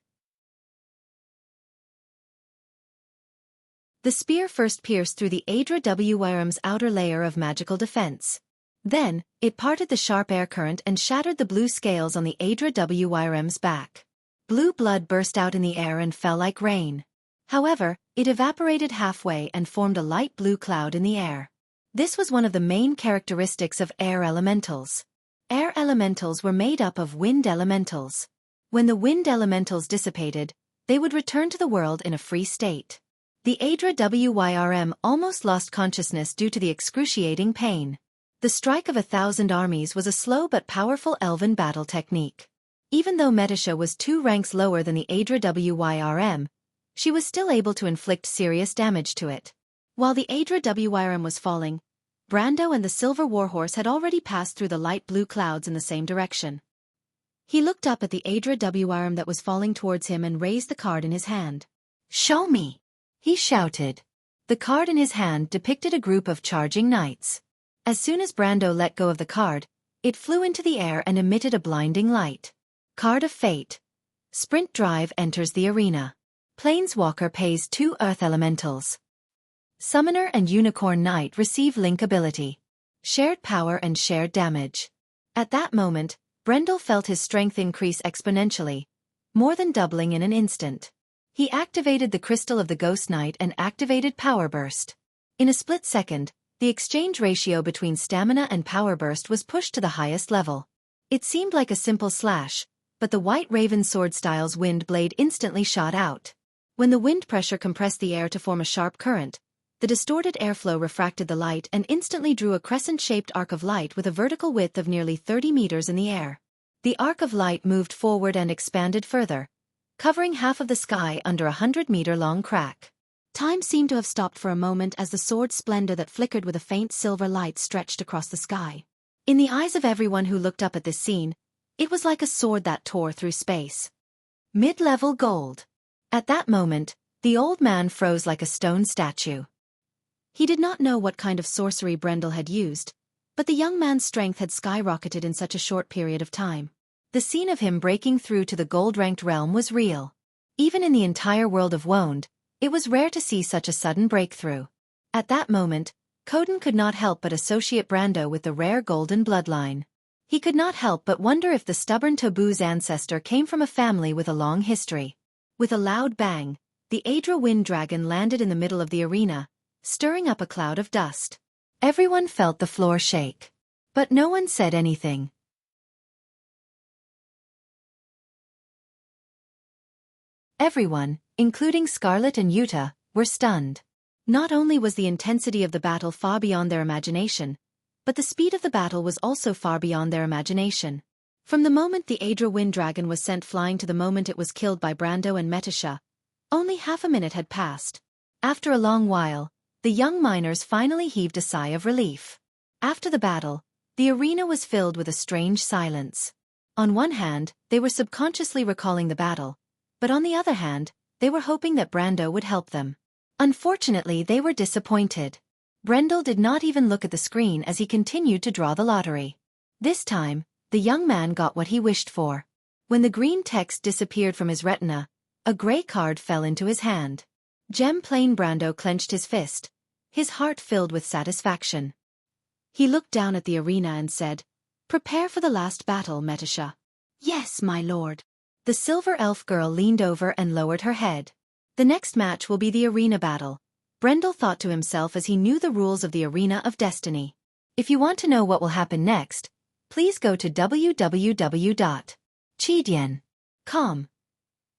The spear first pierced through the Audiobook's outer layer of magical defense. Then, it parted the sharp air current and shattered the blue scales on the Audiobook's back. Blue blood burst out in the air and fell like rain. However, it evaporated halfway and formed a light blue cloud in the air. This was one of the main characteristics of air elementals. Air elementals were made up of wind elementals. When the wind elementals dissipated, they would return to the world in a free state. The Audiobook almost lost consciousness due to the excruciating pain. The strike of 1,000 armies was a slow but powerful elven battle technique. Even though Metisha was 2 ranks lower than the Audiobook, she was still able to inflict serious damage to it. While the Audiobook was falling, Brando and the silver warhorse had already passed through the light blue clouds in the same direction. He looked up at the Adra WRM that was falling towards him and raised the card in his hand. "Show me!" he shouted. The card in his hand depicted a group of charging knights. As soon as Brando let go of the card, it flew into the air and emitted a blinding light. Card of Fate. Sprint Drive enters the arena. Planeswalker pays 2 Earth Elementals. Summoner and Unicorn Knight receive Link ability. Shared power and shared damage. At that moment, Brendel felt his strength increase exponentially, more than doubling in an instant. He activated the Crystal of the Ghost Knight and activated Power Burst. In a split second, the exchange ratio between stamina and Power Burst was pushed to the highest level. It seemed like a simple slash, but the White Raven sword style's wind blade instantly shot out. When the wind pressure compressed the air to form a sharp current, the distorted airflow refracted the light and instantly drew a crescent-shaped arc of light with a vertical width of nearly 30 meters in the air. The arc of light moved forward and expanded further, covering half of the sky under a 100-meter-long crack. Time seemed to have stopped for a moment as the sword's splendor that flickered with a faint silver light stretched across the sky. In the eyes of everyone who looked up at this scene, it was like a sword that tore through space. Mid-level gold. At that moment, the old man froze like a stone statue. He did not know what kind of sorcery Brendel had used, but the young man's strength had skyrocketed in such a short period of time. The scene of him breaking through to the gold-ranked realm was real. Even in the entire world of Woned, it was rare to see such a sudden breakthrough. At that moment, Coden could not help but associate Brando with the rare golden bloodline. He could not help but wonder if the stubborn Taboo's ancestor came from a family with a long history. With a loud bang, the Adra Wind Dragon landed in the middle of the arena, stirring up a cloud of dust. Everyone felt the floor shake. But no one said anything. Everyone, including Scarlet and Yuta, were stunned. Not only was the intensity of the battle far beyond their imagination, but the speed of the battle was also far beyond their imagination. From the moment the Adra Wind Dragon was sent flying to the moment it was killed by Brando and Metasha, only half a minute had passed. After a long while, the young miners finally heaved a sigh of relief. After the battle, the arena was filled with a strange silence. On one hand, they were subconsciously recalling the battle, but on the other hand, they were hoping that Brando would help them. Unfortunately, they were disappointed. Brendel did not even look at the screen as he continued to draw the lottery. This time, the young man got what he wished for. When the green text disappeared from his retina, a gray card fell into his hand. Gem-plain Brando clenched his fist, his heart filled with satisfaction. He looked down at the arena and said, "Prepare for the last battle, Metasha." "Yes, my lord." The silver elf girl leaned over and lowered her head. "The next match will be the arena battle," Brendel thought to himself as he knew the rules of the Arena of Destiny. If you want to know what will happen next, please go to www.chidian.com.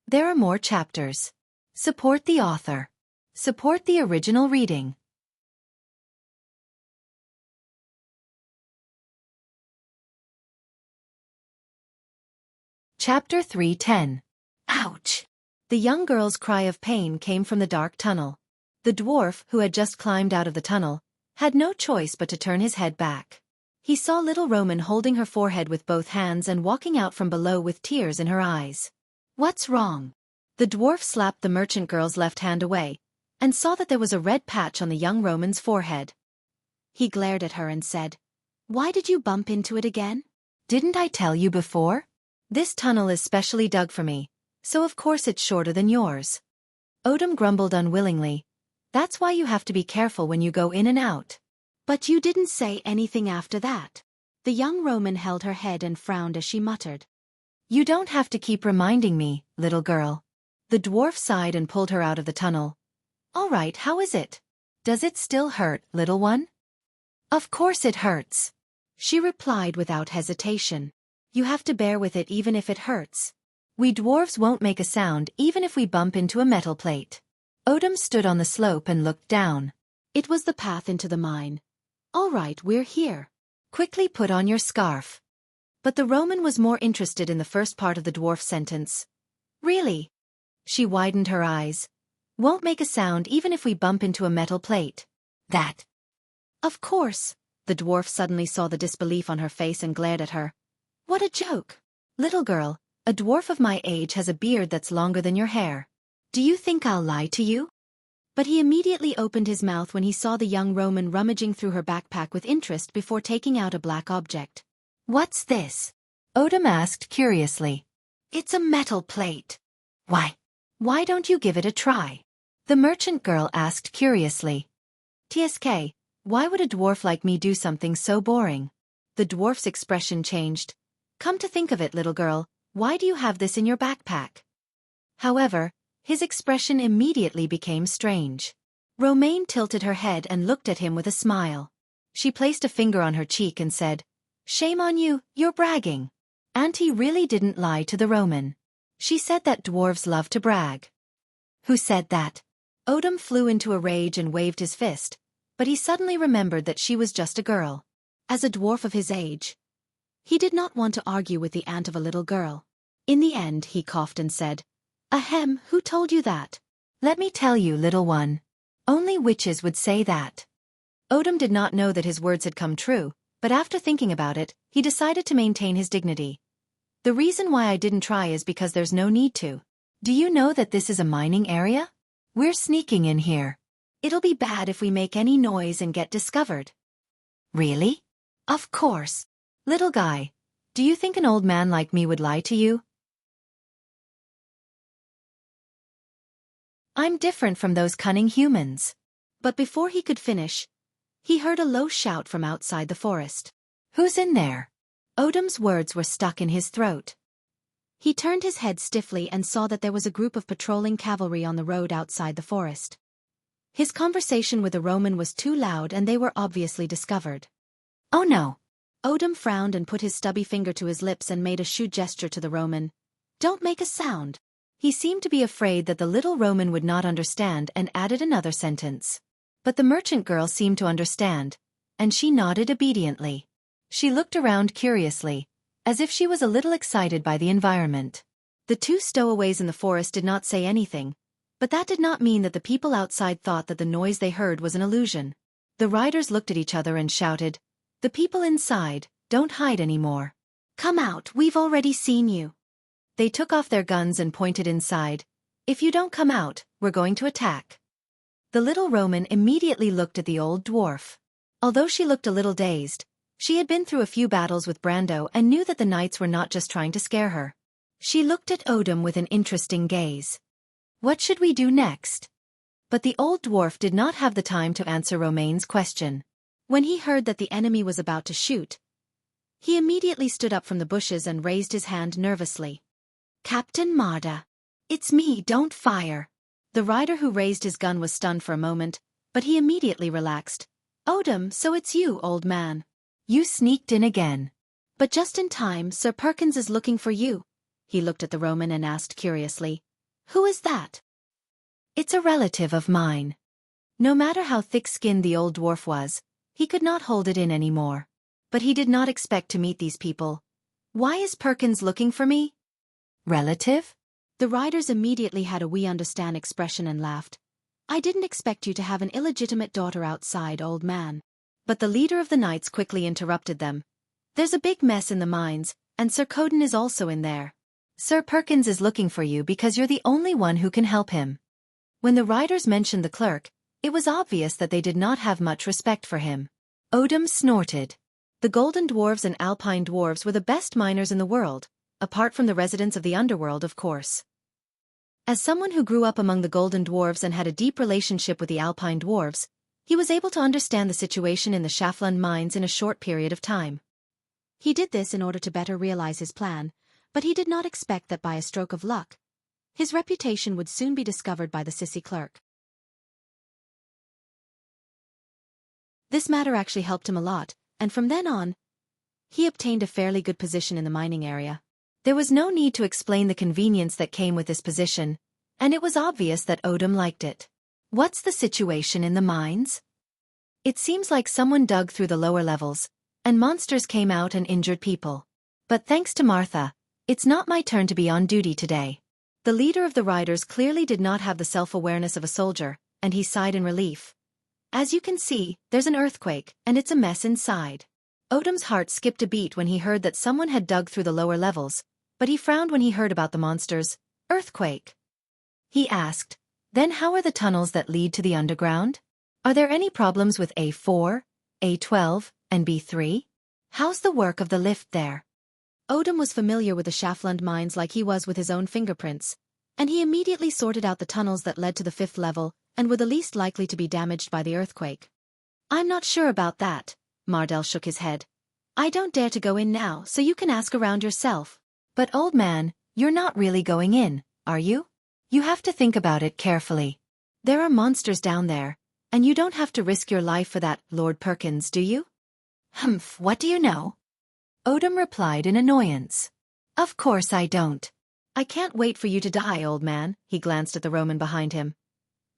There are more chapters. Support the author. Support the original reading. Chapter 310. Ouch! The young girl's cry of pain came from the dark tunnel. The dwarf, who had just climbed out of the tunnel, had no choice but to turn his head back. He saw little Roman holding her forehead with both hands and walking out from below with tears in her eyes. "What's wrong?" The dwarf slapped the merchant girl's left hand away, and saw that there was a red patch on the young Roman's forehead. He glared at her and said, "Why did you bump into it again?" "Didn't I tell you before? This tunnel is specially dug for me, so of course it's shorter than yours." Odom grumbled unwillingly. "That's why you have to be careful when you go in and out." "But you didn't say anything after that." The young Roman held her head and frowned as she muttered. "You don't have to keep reminding me, little girl." The dwarf sighed and pulled her out of the tunnel. "All right, how is it? Does it still hurt, little one?" "Of course it hurts," she replied without hesitation. "You have to bear with it even if it hurts. We dwarves won't make a sound even if we bump into a metal plate." Odom stood on the slope and looked down. It was the path into the mine. "All right, we're here. Quickly put on your scarf." But the Roman was more interested in the first part of the dwarf's sentence. "Really?" She widened her eyes. "Won't make a sound even if we bump into a metal plate." "That." "Of course, The dwarf suddenly saw the disbelief on her face and glared at her. What a joke! Little girl, a dwarf of my age has a beard that's longer than your hair. Do you think I'll lie to you? But he immediately opened his mouth when he saw the young Roman rummaging through her backpack with interest before taking out a black object. What's this? Odom asked curiously. It's a metal plate. Why don't you give it a try? The merchant girl asked curiously. TSK, why would a dwarf like me do something so boring? The dwarf's expression changed. Come to think of it, little girl, why do you have this in your backpack? However, his expression immediately became strange. Romaine tilted her head and looked at him with a smile. She placed a finger on her cheek and said, Shame on you, you're bragging. Auntie really didn't lie to the Roman. She said that dwarves love to brag. Who said that? Odom flew into a rage and waved his fist, but he suddenly remembered that she was just a girl. As a dwarf of his age, he did not want to argue with the aunt of a little girl. In the end, he coughed and said, Ahem, who told you that? Let me tell you, little one. Only witches would say that. Odom did not know that his words had come true, but after thinking about it, he decided to maintain his dignity. The reason why I didn't try is because there's no need to. Do you know that this is a mining area? We're sneaking in here. It'll be bad if we make any noise and get discovered. Really? Of course. Little guy, do you think an old man like me would lie to you? I'm different from those cunning humans. But before he could finish, he heard a low shout from outside the forest. Who's in there? Odom's words were stuck in his throat. He turned his head stiffly and saw that there was a group of patrolling cavalry on the road outside the forest. His conversation with the Roman was too loud and they were obviously discovered. Oh no! Odom frowned and put his stubby finger to his lips and made a shoe gesture to the Roman. Don't make a sound. He seemed to be afraid that the little Roman would not understand and added another sentence. But the merchant girl seemed to understand, and she nodded obediently. She looked around curiously, as if she was a little excited by the environment. The two stowaways in the forest did not say anything, but that did not mean that the people outside thought that the noise they heard was an illusion. The riders looked at each other and shouted, The people inside, don't hide anymore. Come out, we've already seen you. They took off their guns and pointed inside. If you don't come out, we're going to attack. The little Roman immediately looked at the old dwarf. Although she looked a little dazed, she had been through a few battles with Brando and knew that the knights were not just trying to scare her. She looked at Odom with an interesting gaze. What should we do next? But the old dwarf did not have the time to answer Romaine's question. When he heard that the enemy was about to shoot, he immediately stood up from the bushes and raised his hand nervously. Captain Marda. It's me, don't fire. The rider who raised his gun was stunned for a moment, but he immediately relaxed. Odom, so it's you, old man. You sneaked in again. But just in time, Sir Perkins is looking for you. He looked at the Roman and asked curiously. Who is that? It's a relative of mine. No matter how thick-skinned the old dwarf was, he could not hold it in anymore. But he did not expect to meet these people. Why is Perkins looking for me? Relative? The riders immediately had a we understand expression and laughed. I didn't expect you to have an illegitimate daughter outside, old man. But the leader of the knights quickly interrupted them. There's a big mess in the mines, and Sir Coden is also in there. Sir Perkins is looking for you because you're the only one who can help him. When the riders mentioned the clerk, it was obvious that they did not have much respect for him. Odom snorted. The Golden Dwarves and Alpine Dwarves were the best miners in the world, apart from the residents of the underworld, of course. As someone who grew up among the Golden Dwarves and had a deep relationship with the Alpine Dwarves, he was able to understand the situation in the Schaflund mines in a short period of time. He did this in order to better realize his plan, but he did not expect that by a stroke of luck, his reputation would soon be discovered by the sissy clerk. This matter actually helped him a lot, and from then on, he obtained a fairly good position in the mining area. There was no need to explain the convenience that came with this position, and it was obvious that Odom liked it. What's the situation in the mines? It seems like someone dug through the lower levels, and monsters came out and injured people. But thanks to Martha, it's not my turn to be on duty today. The leader of the riders clearly did not have the self-awareness of a soldier, and he sighed in relief. As you can see, there's an earthquake, and it's a mess inside. Odom's heart skipped a beat when he heard that someone had dug through the lower levels, but he frowned when he heard about the monsters. Earthquake? He asked. Then how are the tunnels that lead to the underground? Are there any problems with A4, A12, and B3? How's the work of the lift there? Odom was familiar with the Schaflund mines like he was with his own fingerprints, and he immediately sorted out the tunnels that led to the 5th level and were the least likely to be damaged by the earthquake. I'm not sure about that, Mardell shook his head. I don't dare to go in now, so you can ask around yourself. But old man, you're not really going in, are you? You have to think about it carefully. There are monsters down there, and you don't have to risk your life for that, Lord Perkins, do you? Humph, what do you know? Odom replied in annoyance. Of course I don't. I can't wait for you to die, old man, he glanced at the Roman behind him.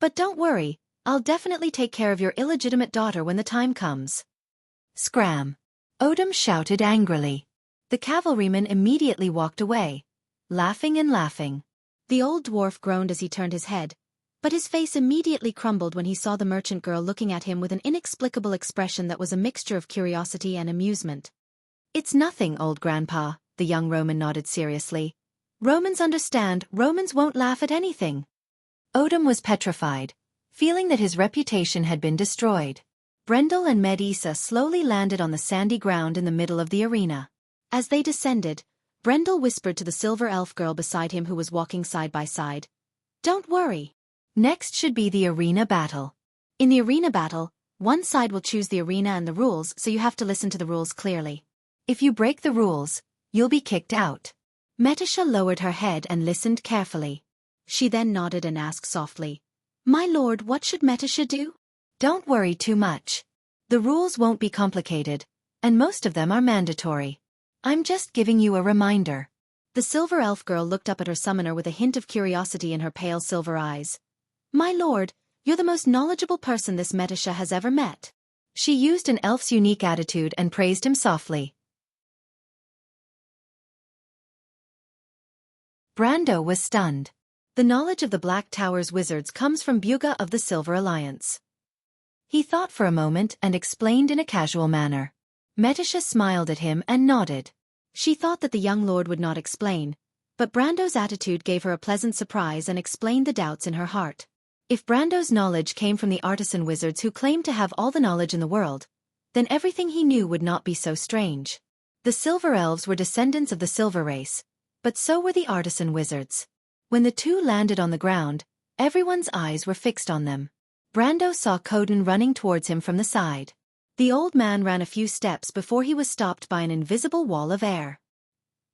But don't worry, I'll definitely take care of your illegitimate daughter when the time comes. Scram! Odom shouted angrily. The cavalryman immediately walked away, laughing and laughing. The old dwarf groaned as he turned his head, but his face immediately crumbled when he saw the merchant girl looking at him with an inexplicable expression that was a mixture of curiosity and amusement. It's nothing, old grandpa, the young Roman nodded seriously. Romans understand, Romans won't laugh at anything. Odom was petrified, feeling that his reputation had been destroyed. Brendel and Med-Isa slowly landed on the sandy ground in the middle of the arena. As they descended, Brendel whispered to the silver elf girl beside him who was walking side by side. Don't worry. Next should be the arena battle. In the arena battle, one side will choose the arena and the rules, so you have to listen to the rules clearly. If you break the rules, you'll be kicked out. Metisha lowered her head and listened carefully. She then nodded and asked softly, My lord, what should Metisha do? Don't worry too much. The rules won't be complicated, and most of them are mandatory. I'm just giving you a reminder. The silver elf girl looked up at her summoner with a hint of curiosity in her pale silver eyes. My lord, you're the most knowledgeable person this Metisha has ever met. She used an elf's unique attitude and praised him softly. Brando was stunned. The knowledge of the Black Tower's wizards comes from Buga of the Silver Alliance. He thought for a moment and explained in a casual manner. Metisha smiled at him and nodded. She thought that the young lord would not explain, but Brando's attitude gave her a pleasant surprise and explained the doubts in her heart. If Brando's knowledge came from the artisan wizards who claimed to have all the knowledge in the world, then everything he knew would not be so strange. The Silver Elves were descendants of the Silver Race, but so were the artisan wizards. When the two landed on the ground, everyone's eyes were fixed on them. Brando saw Coden running towards him from the side. The old man ran a few steps before he was stopped by an invisible wall of air.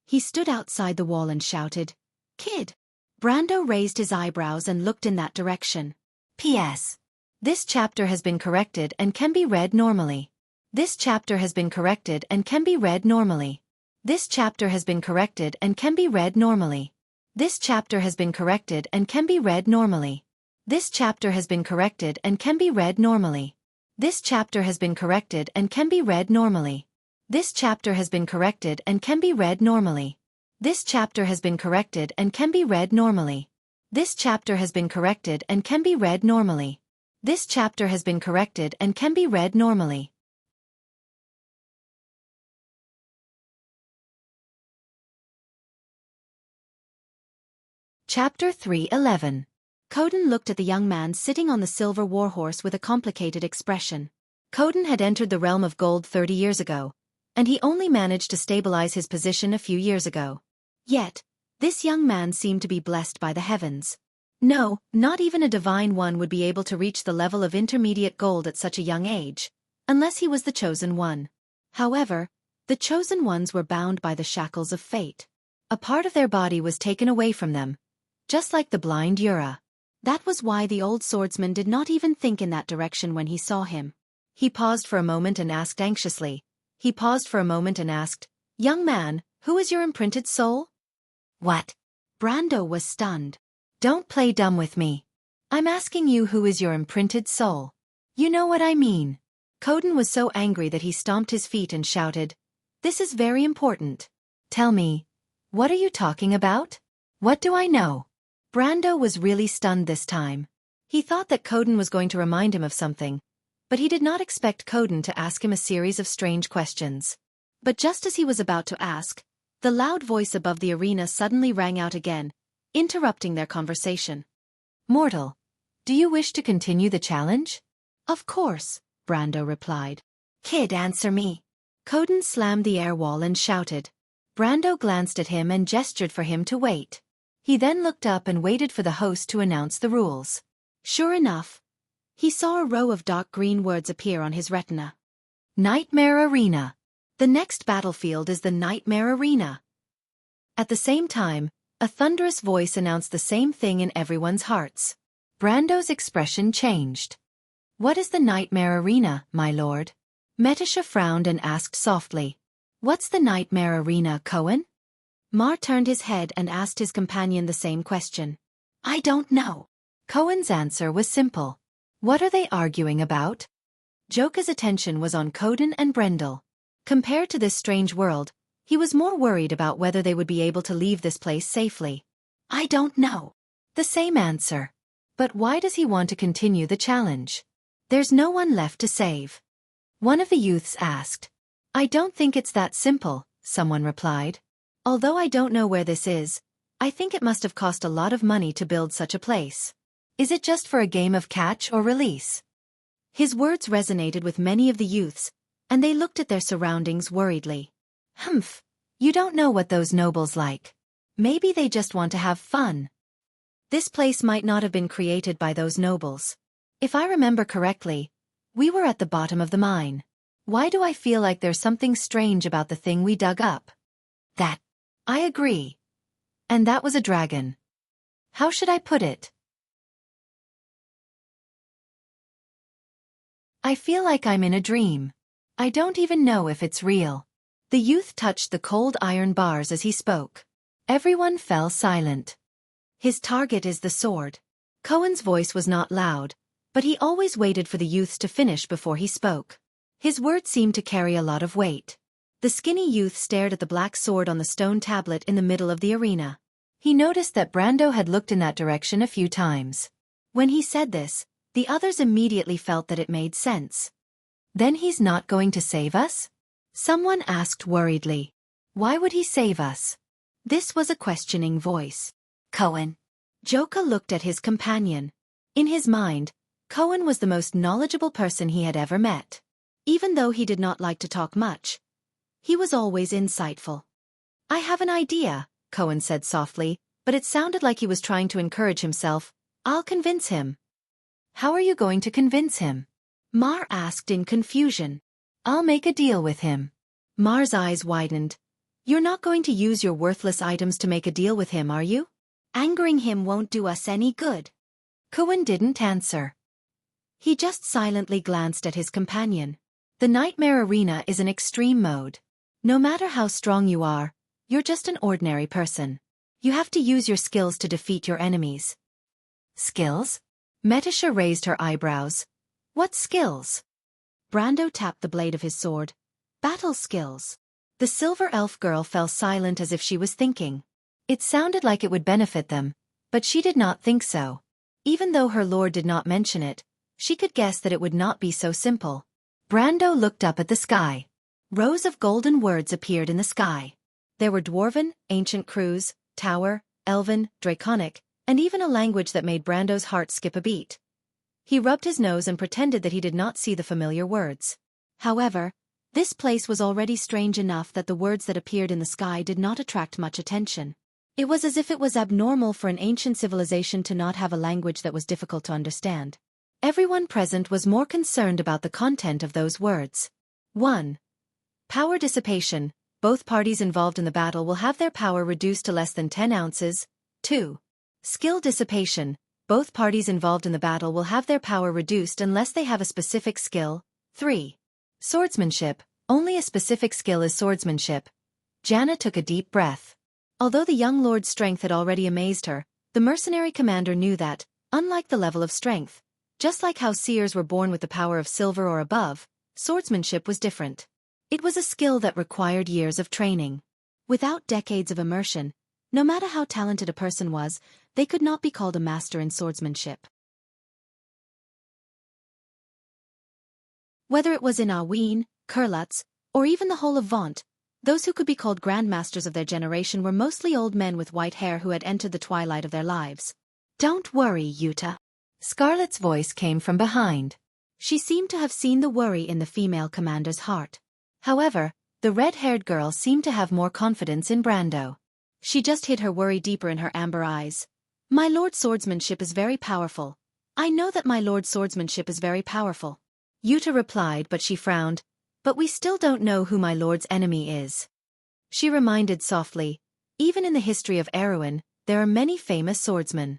He stood outside the wall and shouted, Kid! Brando raised his eyebrows and looked in that direction. P.S. This chapter has been corrected and can be read normally. This chapter has been corrected and can be read normally. This chapter has been corrected and can be read normally. This chapter has been corrected and can be read normally. This chapter has been corrected and can be read normally. This chapter has been corrected and can be read normally. This chapter has been corrected and can be read normally. This chapter has been corrected and can be read normally. This chapter has been corrected and can be read normally. This chapter has been corrected and can be read normally. Chapter 3:11. Coden looked at the young man sitting on the silver warhorse with a complicated expression. Coden had entered the realm of gold 30 years ago, and he only managed to stabilize his position a few years ago. Yet, this young man seemed to be blessed by the heavens. No, not even a divine one would be able to reach the level of intermediate gold at such a young age, unless he was the chosen one. However, the chosen ones were bound by the shackles of fate. A part of their body was taken away from them, just like the blind Yura. That was why the old swordsman did not even think in that direction when he saw him. He paused for a moment and asked anxiously. Young man, who is your imprinted soul? What? Brando was stunned. Don't play dumb with me. I'm asking you who is your imprinted soul. You know what I mean. Coden was so angry that he stomped his feet and shouted, This is very important. Tell me, what are you talking about? What do I know? Brando was really stunned this time. He thought that Coden was going to remind him of something, but he did not expect Coden to ask him a series of strange questions. But just as he was about to ask, the loud voice above the arena suddenly rang out again, interrupting their conversation. "Mortal, do you wish to continue the challenge?" "Of course," Brando replied. "Kid, answer me." Coden slammed the air wall and shouted. Brando glanced at him and gestured for him to wait. He then looked up and waited for the host to announce the rules. Sure enough, he saw a row of dark green words appear on his retina. Nightmare Arena. The next battlefield is the Nightmare Arena. At the same time, a thunderous voice announced the same thing in everyone's hearts. Brando's expression changed. "What is the Nightmare Arena, my lord?" Metisha frowned and asked softly. "What's the Nightmare Arena, Cohen?" Mar turned his head and asked his companion the same question. "I don't know." Cohen's answer was simple. "What are they arguing about?" Joka's attention was on Coden and Brendel. Compared to this strange world, he was more worried about whether they would be able to leave this place safely. "I don't know." The same answer. But why does he want to continue the challenge? There's no one left to save. One of the youths asked. "I don't think it's that simple," someone replied. "Although I don't know where this is, I think it must have cost a lot of money to build such a place. Is it just for a game of catch or release?" His words resonated with many of the youths, and they looked at their surroundings worriedly. "Humph, you don't know what those nobles like. Maybe they just want to have fun." This place might not have been created by those nobles. If I remember correctly, we were at the bottom of the mine. Why do I feel like there's something strange about the thing we dug up? That. I agree. And that was a dragon. How should I put it? I feel like I'm in a dream. I don't even know if it's real. The youth touched the cold iron bars as he spoke. Everyone fell silent. His target is the sword. Cohen's voice was not loud, but he always waited for the youths to finish before he spoke. His words seemed to carry a lot of weight. The skinny youth stared at the black sword on the stone tablet in the middle of the arena. He noticed that Brando had looked in that direction a few times. When he said this, the others immediately felt that it made sense. "Then he's not going to save us?" Someone asked worriedly. "Why would he save us?" This was a questioning voice. "Cohen." Joka looked at his companion. In his mind, Cohen was the most knowledgeable person he had ever met. Even though he did not like to talk much, he was always insightful. "I have an idea," Cohen said softly, but it sounded like he was trying to encourage himself. "I'll convince him." "How are you going to convince him?" Mar asked in confusion. "I'll make a deal with him." Mar's eyes widened. "You're not going to use your worthless items to make a deal with him, are you? Angering him won't do us any good." Cohen didn't answer. He just silently glanced at his companion. The Nightmare Arena is an extreme mode. No matter how strong you are, you're just an ordinary person. You have to use your skills to defeat your enemies. Skills? Metisha raised her eyebrows. "What skills?" Brando tapped the blade of his sword. "Battle skills." The silver elf girl fell silent as if she was thinking. It sounded like it would benefit them, but she did not think so. Even though her lord did not mention it, she could guess that it would not be so simple. Brando looked up at the sky. Rows of golden words appeared in the sky. There were Dwarven, Ancient Crews, Tower, Elven, Draconic, and even a language that made Brando's heart skip a beat. He rubbed his nose and pretended that he did not see the familiar words. However, this place was already strange enough that the words that appeared in the sky did not attract much attention. It was as if it was abnormal for an ancient civilization to not have a language that was difficult to understand. Everyone present was more concerned about the content of those words. 1. Power dissipation. Both parties involved in the battle will have their power reduced to less than 10 ounces. 2. Skill dissipation. Both parties involved in the battle will have their power reduced unless they have a specific skill. 3. Swordsmanship. Only a specific skill is swordsmanship. Jana took a deep breath. Although the young lord's strength had already amazed her, the mercenary commander knew that, unlike the level of strength, just like how seers were born with the power of silver or above, swordsmanship was different. It was a skill that required years of training. Without decades of immersion, no matter how talented a person was, they could not be called a master in swordsmanship. Whether it was in Aween, Kurlutz, or even the whole of Vaunt, those who could be called grandmasters of their generation were mostly old men with white hair who had entered the twilight of their lives. "Don't worry, Yuta." Scarlet's voice came from behind. She seemed to have seen the worry in the female commander's heart. However, the red-haired girl seemed to have more confidence in Brando. She just hid her worry deeper in her amber eyes. "My lord's swordsmanship is very powerful. I know that my lord's swordsmanship is very powerful." Yuta replied, but she frowned. "But we still don't know who my lord's enemy is." She reminded softly, "Even in the history of Erewhon, there are many famous swordsmen."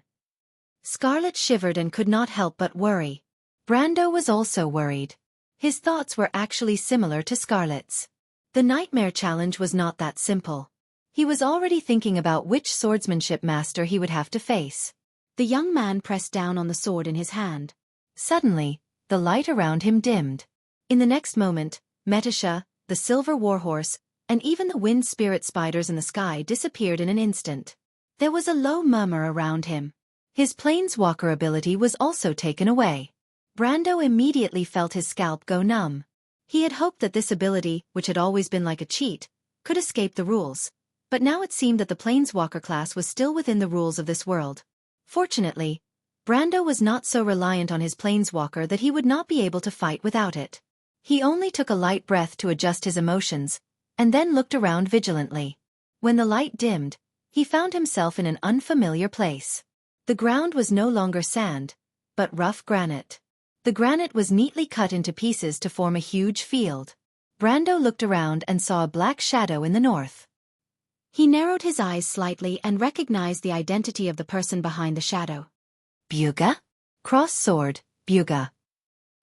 Scarlet shivered and could not help but worry. Brando was also worried. His thoughts were actually similar to Scarlet's. The nightmare challenge was not that simple. He was already thinking about which swordsmanship master he would have to face. The young man pressed down on the sword in his hand. Suddenly, the light around him dimmed. In the next moment, Metasha, the silver warhorse, and even the wind spirit spiders in the sky disappeared in an instant. There was a low murmur around him. His planeswalker ability was also taken away. Brando immediately felt his scalp go numb. He had hoped that this ability, which had always been like a cheat, could escape the rules, but now it seemed that the planeswalker class was still within the rules of this world. Fortunately, Brando was not so reliant on his planeswalker that he would not be able to fight without it. He only took a light breath to adjust his emotions, and then looked around vigilantly. When the light dimmed, he found himself in an unfamiliar place. The ground was no longer sand, but rough granite. The granite was neatly cut into pieces to form a huge field. Brando looked around and saw a black shadow in the north. He narrowed his eyes slightly and recognized the identity of the person behind the shadow. Byuga? Cross sword, Byuga.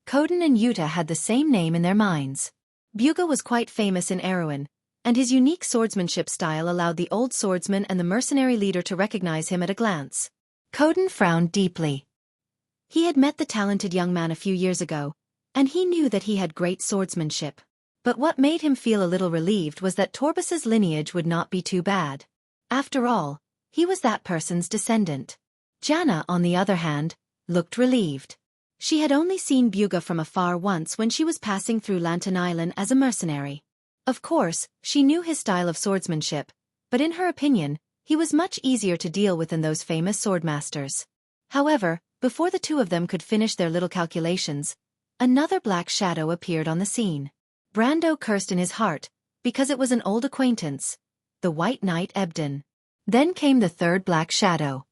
Koden and Yuta had the same name in their minds. Byuga was quite famous in Erewhon, and his unique swordsmanship style allowed the old swordsman and the mercenary leader to recognize him at a glance. Koden frowned deeply. He had met the talented young man a few years ago, and he knew that he had great swordsmanship. But what made him feel a little relieved was that Torbus's lineage would not be too bad. After all, he was that person's descendant. Janna, on the other hand, looked relieved. She had only seen Byuga from afar once when she was passing through Lantern Island as a mercenary. Of course, she knew his style of swordsmanship, but in her opinion, he was much easier to deal with than those famous swordmasters. However, before the two of them could finish their little calculations, another black shadow appeared on the scene. Brando cursed in his heart, because it was an old acquaintance, the White Knight Ebden. Then came the third black shadow.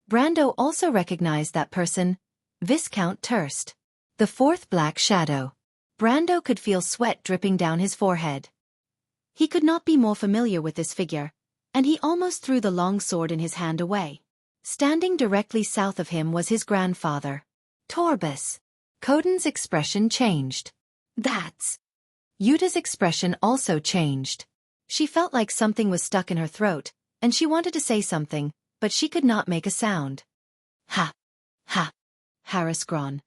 Brando also recognized that person, Viscount Turst. The fourth black shadow. Brando could feel sweat dripping down his forehead. He could not be more familiar with this figure, and he almost threw the long sword in his hand away. Standing directly south of him was his grandfather, Torbus. Koden's expression changed. That's... Yuta's expression also changed. She felt like something was stuck in her throat, and she wanted to say something, but she could not make a sound. Ha! Ha! Harrisgron.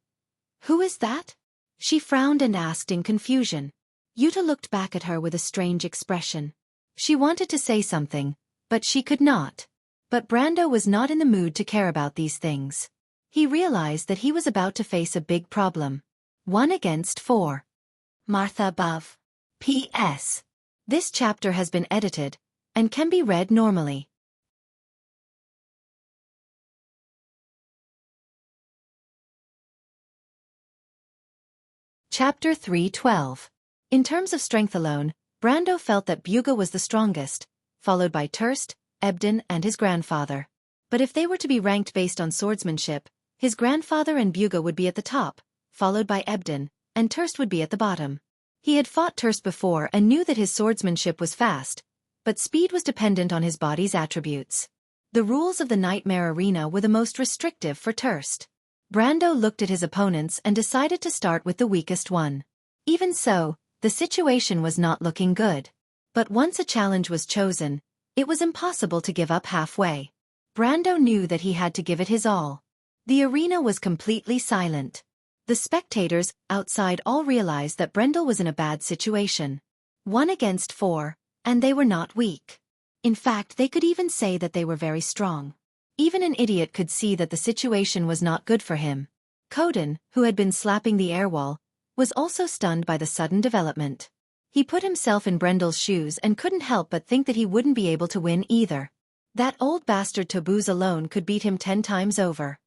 Who is that? She frowned and asked in confusion. Yuta looked back at her with a strange expression. She wanted to say something, but she could not. But Brando was not in the mood to care about these things. He realized that he was about to face a big problem. 1 against 4. Martha above. P.S. This chapter has been edited, and can be read normally. Chapter 3:12. In terms of strength alone, Brando felt that Byuga was the strongest, followed by Turst, Ebden and his grandfather. But if they were to be ranked based on swordsmanship, his grandfather and Byuga would be at the top, followed by Ebden, and Turst would be at the bottom. He had fought Turst before and knew that his swordsmanship was fast, but speed was dependent on his body's attributes. The rules of the Nightmare Arena were the most restrictive for Turst. Brando looked at his opponents and decided to start with the weakest one. Even so, the situation was not looking good. But once a challenge was chosen, it was impossible to give up halfway. Brando knew that he had to give it his all. The arena was completely silent. The spectators outside all realized that Brendel was in a bad situation. 1 against 4, and they were not weak. In fact, they could even say that they were very strong. Even an idiot could see that the situation was not good for him. Koden, who had been slapping the air wall, was also stunned by the sudden development. He put himself in Brendel's shoes and couldn't help but think that he wouldn't be able to win either. That old bastard Tabuz alone could beat him 10 times over.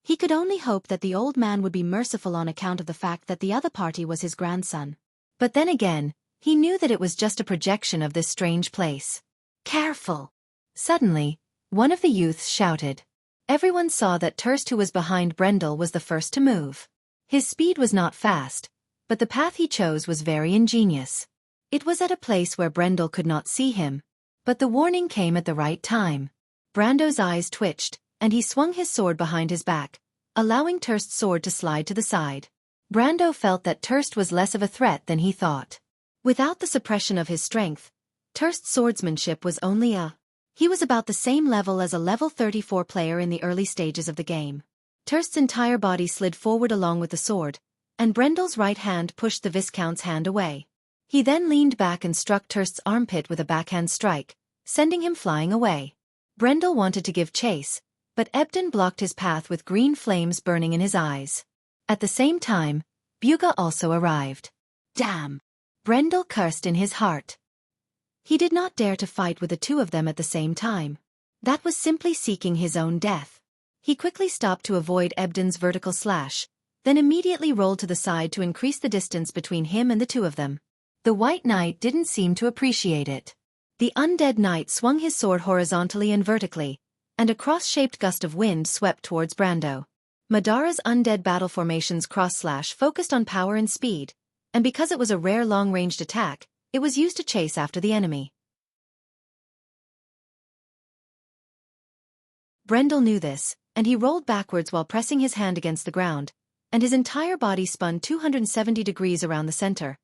He could only hope that the old man would be merciful on account of the fact that the other party was his grandson. But then again, he knew that it was just a projection of this strange place. Careful! Suddenly, one of the youths shouted. Everyone saw that Terst, who was behind Brendel, was the first to move. His speed was not fast, but the path he chose was very ingenious. It was at a place where Brendel could not see him, but the warning came at the right time. Brando's eyes twitched, and he swung his sword behind his back, allowing Terst's sword to slide to the side. Brando felt that Terst was less of a threat than he thought. Without the suppression of his strength, Terst's swordsmanship was only He was about the same level as a level 34 player in the early stages of the game. Terst's entire body slid forward along with the sword, and Brendel's right hand pushed the Viscount's hand away. He then leaned back and struck Terst's armpit with a backhand strike, sending him flying away. Brendel wanted to give chase, but Ebden blocked his path with green flames burning in his eyes. At the same time, Buga also arrived. Damn! Brendel cursed in his heart. He did not dare to fight with the two of them at the same time. That was simply seeking his own death. He quickly stopped to avoid Ebden's vertical slash, then immediately rolled to the side to increase the distance between him and the two of them. The White Knight didn't seem to appreciate it. The undead knight swung his sword horizontally and vertically, and a cross-shaped gust of wind swept towards Brando. Madara's undead battle formation's cross-slash focused on power and speed, and because it was a rare long-ranged attack, it was used to chase after the enemy. Brendel knew this, and he rolled backwards while pressing his hand against the ground, and his entire body spun 270 degrees around the center,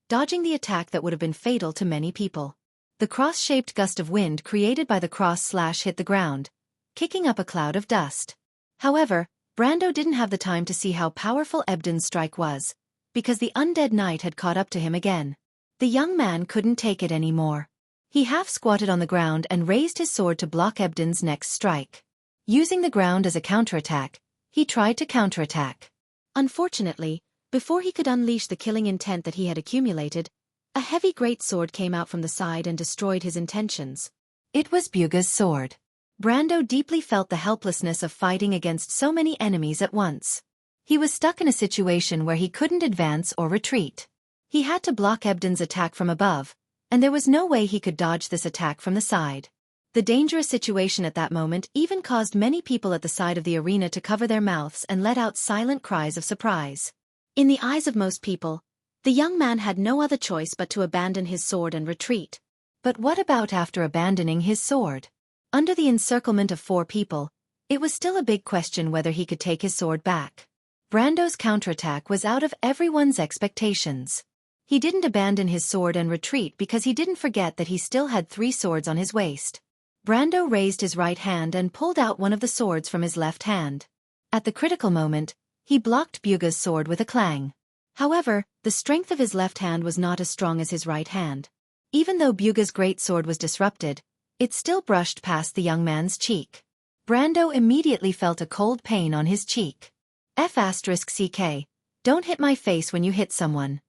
dodging the attack that would have been fatal to many people. The cross-shaped gust of wind created by the cross-slash hit the ground, kicking up a cloud of dust. However, Brando didn't have the time to see how powerful Ebden's strike was, because the undead knight had caught up to him again. The young man couldn't take it anymore. He half-squatted on the ground and raised his sword to block Ebden's next strike. Using the ground as a counterattack, he tried to counterattack. Unfortunately, before he could unleash the killing intent that he had accumulated, a heavy greatsword came out from the side and destroyed his intentions. It was Buga's sword. Brando deeply felt the helplessness of fighting against so many enemies at once. He was stuck in a situation where he couldn't advance or retreat. He had to block Ebden's attack from above, and there was no way he could dodge this attack from the side. The dangerous situation at that moment even caused many people at the side of the arena to cover their mouths and let out silent cries of surprise. In the eyes of most people, the young man had no other choice but to abandon his sword and retreat. But what about after abandoning his sword? Under the encirclement of 4 people, it was still a big question whether he could take his sword back. Brando's counterattack was out of everyone's expectations. He didn't abandon his sword and retreat because he didn't forget that he still had 3 swords on his waist. Brando raised his right hand and pulled out one of the swords from his left hand. At the critical moment, he blocked Buga's sword with a clang. However, the strength of his left hand was not as strong as his right hand. Even though Buga's great sword was disrupted, it still brushed past the young man's cheek. Brando immediately felt a cold pain on his cheek. F***ck, don't hit my face when you hit someone.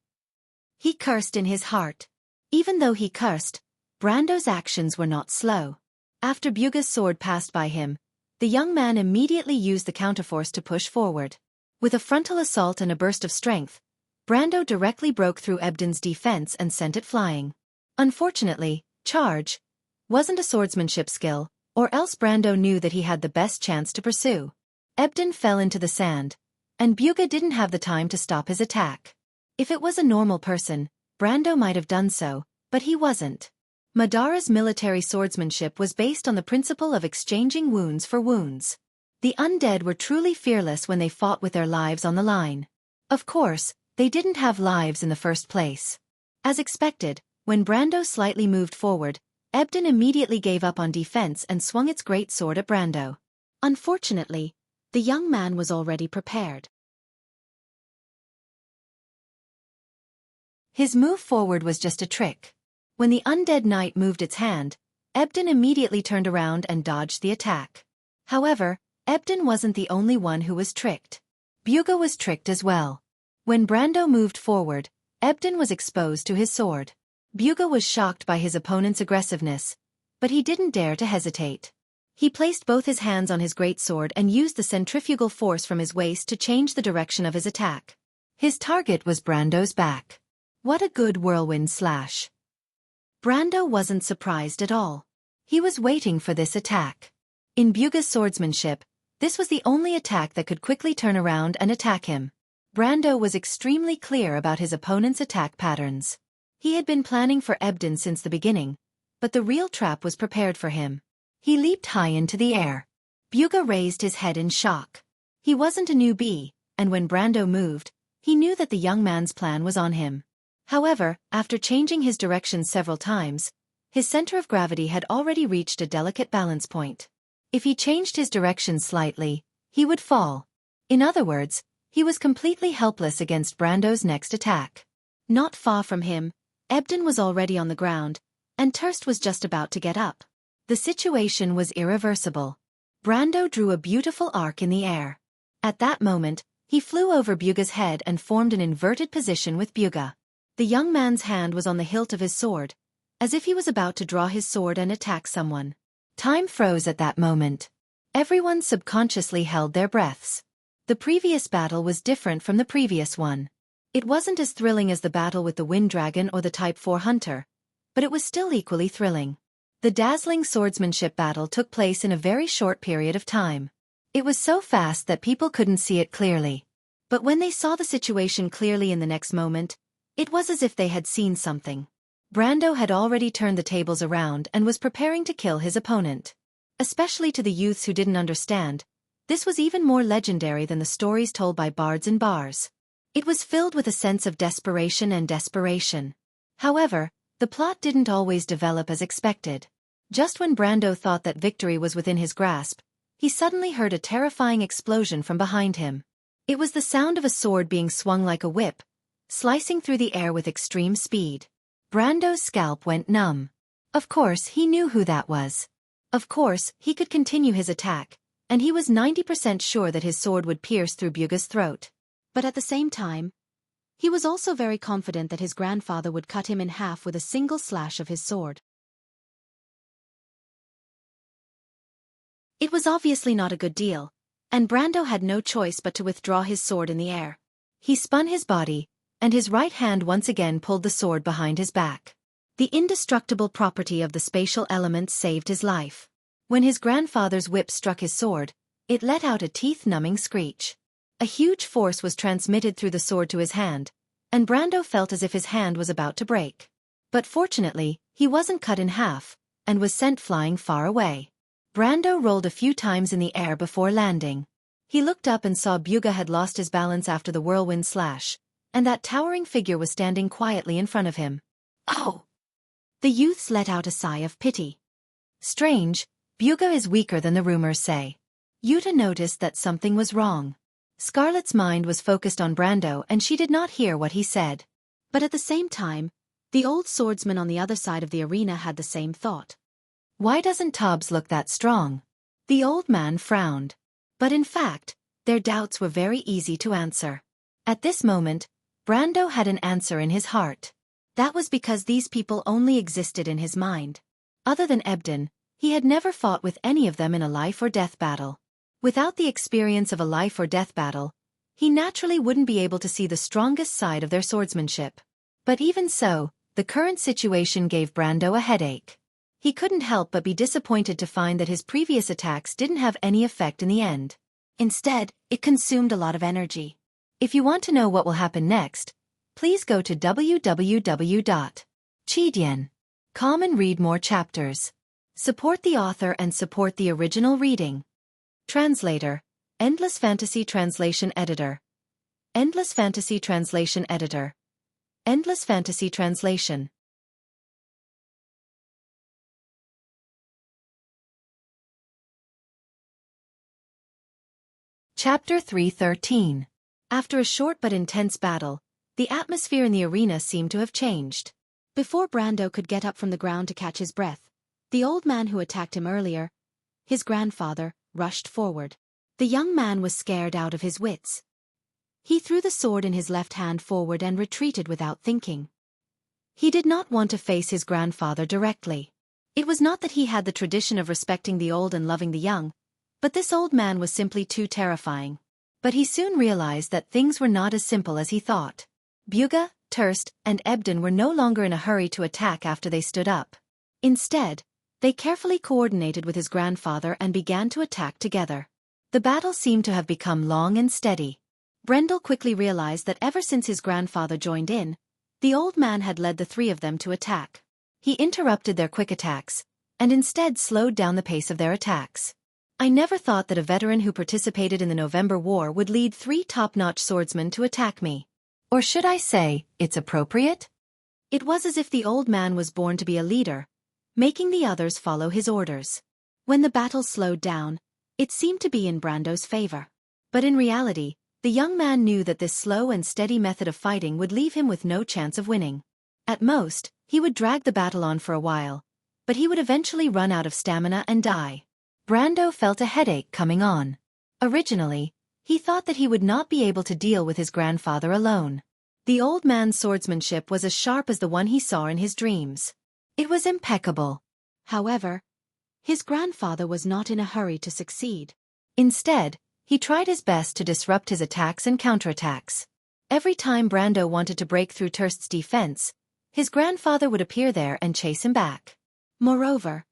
He cursed in his heart. Even though he cursed, Brando's actions were not slow. After Buga's sword passed by him, the young man immediately used the counterforce to push forward. With a frontal assault and a burst of strength, Brando directly broke through Ebden's defense and sent it flying. Unfortunately, charge wasn't a swordsmanship skill, or else Brando knew that he had the best chance to pursue. Ebden fell into the sand, and Buga didn't have the time to stop his attack. If it was a normal person, Brando might have done so, but he wasn't. Madara's military swordsmanship was based on the principle of exchanging wounds for wounds. The undead were truly fearless when they fought with their lives on the line. Of course, they didn't have lives in the first place. As expected, when Brando slightly moved forward, Ebden immediately gave up on defense and swung its great sword at Brando. Unfortunately, the young man was already prepared. His move forward was just a trick. When the undead knight moved its hand, Ebden immediately turned around and dodged the attack. However, Ebden wasn't the only one who was tricked. Buga was tricked as well. When Brando moved forward, Ebden was exposed to his sword. Buga was shocked by his opponent's aggressiveness, but he didn't dare to hesitate. He placed both his hands on his greatsword and used the centrifugal force from his waist to change the direction of his attack. His target was Brando's back. What a good whirlwind slash. Brando wasn't surprised at all. He was waiting for this attack. In Buga's swordsmanship, this was the only attack that could quickly turn around and attack him. Brando was extremely clear about his opponent's attack patterns. He had been planning for Ebden since the beginning, but the real trap was prepared for him. He leaped high into the air. Buga raised his head in shock. He wasn't a newbie, and when Brando moved, he knew that the young man's plan was on him. However, after changing his direction several times, his center of gravity had already reached a delicate balance point. If he changed his direction slightly, he would fall. In other words, he was completely helpless against Brando's next attack. Not far from him, Ebden was already on the ground, and Terst was just about to get up. The situation was irreversible. Brando drew a beautiful arc in the air. At that moment, he flew over Buga's head and formed an inverted position with Buga. The young man's hand was on the hilt of his sword, as if he was about to draw his sword and attack someone. Time froze at that moment. Everyone subconsciously held their breaths. The previous battle was different from the previous one. It wasn't as thrilling as the battle with the Wind Dragon or the Type 4 Hunter, but it was still equally thrilling. The dazzling swordsmanship battle took place in a very short period of time. It was so fast that people couldn't see it clearly. But when they saw the situation clearly in the next moment, it was as if they had seen something. Brando had already turned the tables around and was preparing to kill his opponent. Especially to the youths who didn't understand, this was even more legendary than the stories told by bards and bars. It was filled with a sense of desperation and desperation. However, the plot didn't always develop as expected. Just when Brando thought that victory was within his grasp, he suddenly heard a terrifying explosion from behind him. It was the sound of a sword being swung like a whip, slicing through the air with extreme speed. Brando's scalp went numb. Of course, he knew who that was. Of course, he could continue his attack, and he was 90% sure that his sword would pierce through Buga's throat. But at the same time, he was also very confident that his grandfather would cut him in half with a single slash of his sword. It was obviously not a good deal, and Brando had no choice but to withdraw his sword in the air. He spun his body, and his right hand once again pulled the sword behind his back. The indestructible property of the spatial elements saved his life. When his grandfather's whip struck his sword, it let out a teeth-numbing screech. A huge force was transmitted through the sword to his hand, and Brando felt as if his hand was about to break. But fortunately, he wasn't cut in half, and was sent flying far away. Brando rolled a few times in the air before landing. He looked up and saw Buga had lost his balance after the whirlwind slash, and that towering figure was standing quietly in front of him. Oh! The youths let out a sigh of pity. Strange, Buga is weaker than the rumors say. Yuta noticed that something was wrong. Scarlet's mind was focused on Brando and she did not hear what he said. But at the same time, the old swordsman on the other side of the arena had the same thought. Why doesn't Tubbs look that strong? The old man frowned. But in fact, their doubts were very easy to answer. At this moment, Brando had an answer in his heart. That was because these people only existed in his mind. Other than Ebden, he had never fought with any of them in a life-or-death battle. Without the experience of a life-or-death battle, he naturally wouldn't be able to see the strongest side of their swordsmanship. But even so, the current situation gave Brando a headache. He couldn't help but be disappointed to find that his previous attacks didn't have any effect in the end. Instead, it consumed a lot of energy. If you want to know what will happen next, please go to www.chidian.com and read more chapters. Support the author and support the original reading. Translator, Endless Fantasy Translation Editor. Endless Fantasy Translation Editor. Endless Fantasy Translation. Chapter 313. After a short but intense battle, the atmosphere in the arena seemed to have changed. Before Brando could get up from the ground to catch his breath, the old man who attacked him earlier, his grandfather, rushed forward. The young man was scared out of his wits. He threw the sword in his left hand forward and retreated without thinking. He did not want to face his grandfather directly. It was not that he had the tradition of respecting the old and loving the young, but this old man was simply too terrifying. But he soon realized that things were not as simple as he thought. Bugha, Terst, and Ebden were no longer in a hurry to attack after they stood up. Instead, they carefully coordinated with his grandfather and began to attack together. The battle seemed to have become long and steady. Brendel quickly realized that ever since his grandfather joined in, the old man had led the three of them to attack. He interrupted their quick attacks, and instead slowed down the pace of their attacks. I never thought that a veteran who participated in the November War would lead 3 top-notch swordsmen to attack me. Or should I say, it's appropriate? It was as if the old man was born to be a leader, making the others follow his orders. When the battle slowed down, it seemed to be in Brando's favor. But in reality, the young man knew that this slow and steady method of fighting would leave him with no chance of winning. At most, he would drag the battle on for a while, but he would eventually run out of stamina and die. Brando felt a headache coming on. Originally, he thought that he would not be able to deal with his grandfather alone. The old man's swordsmanship was as sharp as the one he saw in his dreams. It was impeccable. However, his grandfather was not in a hurry to succeed. Instead, he tried his best to disrupt his attacks and counterattacks. Every time Brando wanted to break through Terst's defense, his grandfather would appear there and chase him back. Moreover,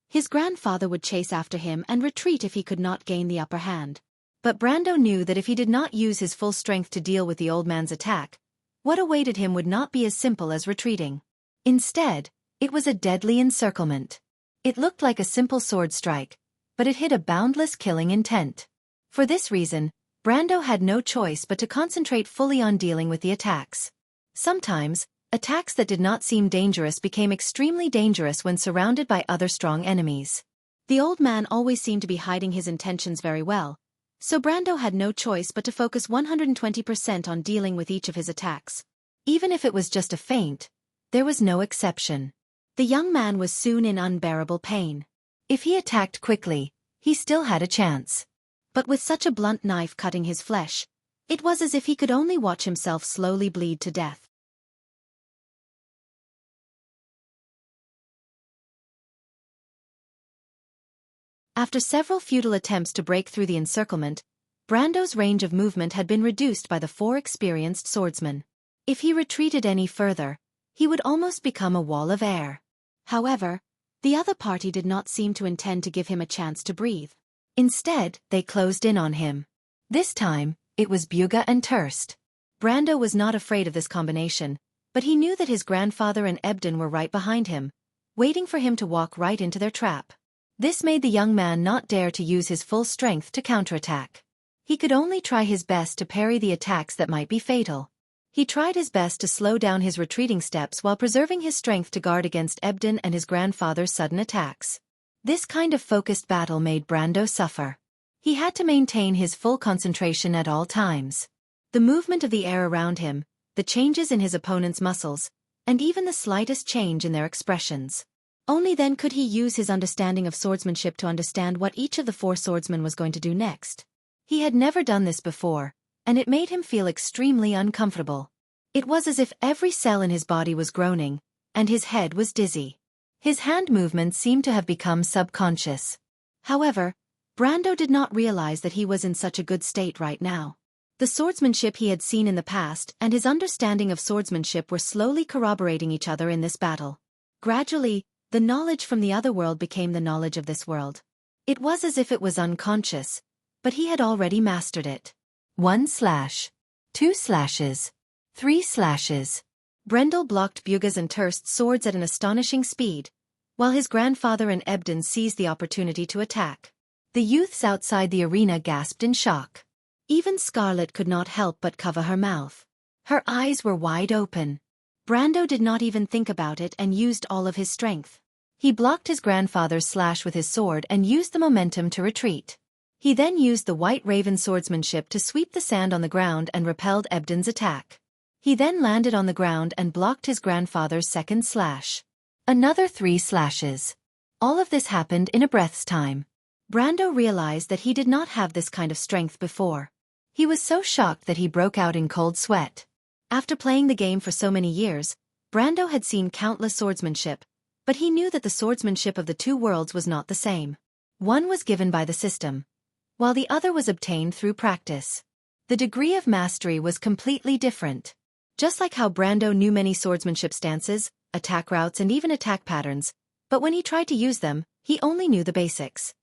his grandfather would chase after him and retreat if he could not gain the upper hand. But Brando knew that if he did not use his full strength to deal with the old man's attack, what awaited him would not be as simple as retreating. Instead, it was a deadly encirclement. It looked like a simple sword strike, but it hid a boundless killing intent. For this reason, Brando had no choice but to concentrate fully on dealing with the attacks. Sometimes, attacks that did not seem dangerous became extremely dangerous when surrounded by other strong enemies. The old man always seemed to be hiding his intentions very well, so Brando had no choice but to focus 120% on dealing with each of his attacks. Even if it was just a feint, there was no exception. The young man was soon in unbearable pain. If he attacked quickly, he still had a chance. But with such a blunt knife cutting his flesh, it was as if he could only watch himself slowly bleed to death. After several futile attempts to break through the encirclement, Brando's range of movement had been reduced by the 4 experienced swordsmen. If he retreated any further, he would almost become a wall of air. However, the other party did not seem to intend to give him a chance to breathe. Instead, they closed in on him. This time, it was Bugha and Terst. Brando was not afraid of this combination, but he knew that his grandfather and Ebden were right behind him, waiting for him to walk right into their trap. This made the young man not dare to use his full strength to counterattack. He could only try his best to parry the attacks that might be fatal. He tried his best to slow down his retreating steps while preserving his strength to guard against Ebden and his grandfather's sudden attacks. This kind of focused battle made Brando suffer. He had to maintain his full concentration at all times. The movement of the air around him, the changes in his opponent's muscles, and even the slightest change in their expressions. Only then could he use his understanding of swordsmanship to understand what each of the 4 swordsmen was going to do next. He had never done this before, and it made him feel extremely uncomfortable. It was as if every cell in his body was groaning, and his head was dizzy. His hand movements seemed to have become subconscious. However, Brando did not realize that he was in such a good state right now. The swordsmanship he had seen in the past and his understanding of swordsmanship were slowly corroborating each other in this battle. Gradually, the knowledge from the other world became the knowledge of this world. It was as if it was unconscious, but he had already mastered it. 1 slash. 2 slashes. 3 slashes. Brendel blocked Bugha's and Terst's swords at an astonishing speed, while his grandfather and Ebden seized the opportunity to attack. The youths outside the arena gasped in shock. Even Scarlet could not help but cover her mouth. Her eyes were wide open. Brando did not even think about it and used all of his strength. He blocked his grandfather's slash with his sword and used the momentum to retreat. He then used the White Raven swordsmanship to sweep the sand on the ground and repelled Ebden's attack. He then landed on the ground and blocked his grandfather's second slash. Another 3 slashes. All of this happened in a breath's time. Brando realized that he did not have this kind of strength before. He was so shocked that he broke out in cold sweat. After playing the game for so many years, Brando had seen countless swordsmanship, but he knew that the swordsmanship of the two worlds was not the same. One was given by the system, while the other was obtained through practice. The degree of mastery was completely different. Just like how Brando knew many swordsmanship stances, attack routes and even attack patterns, but when he tried to use them, he only knew the basics.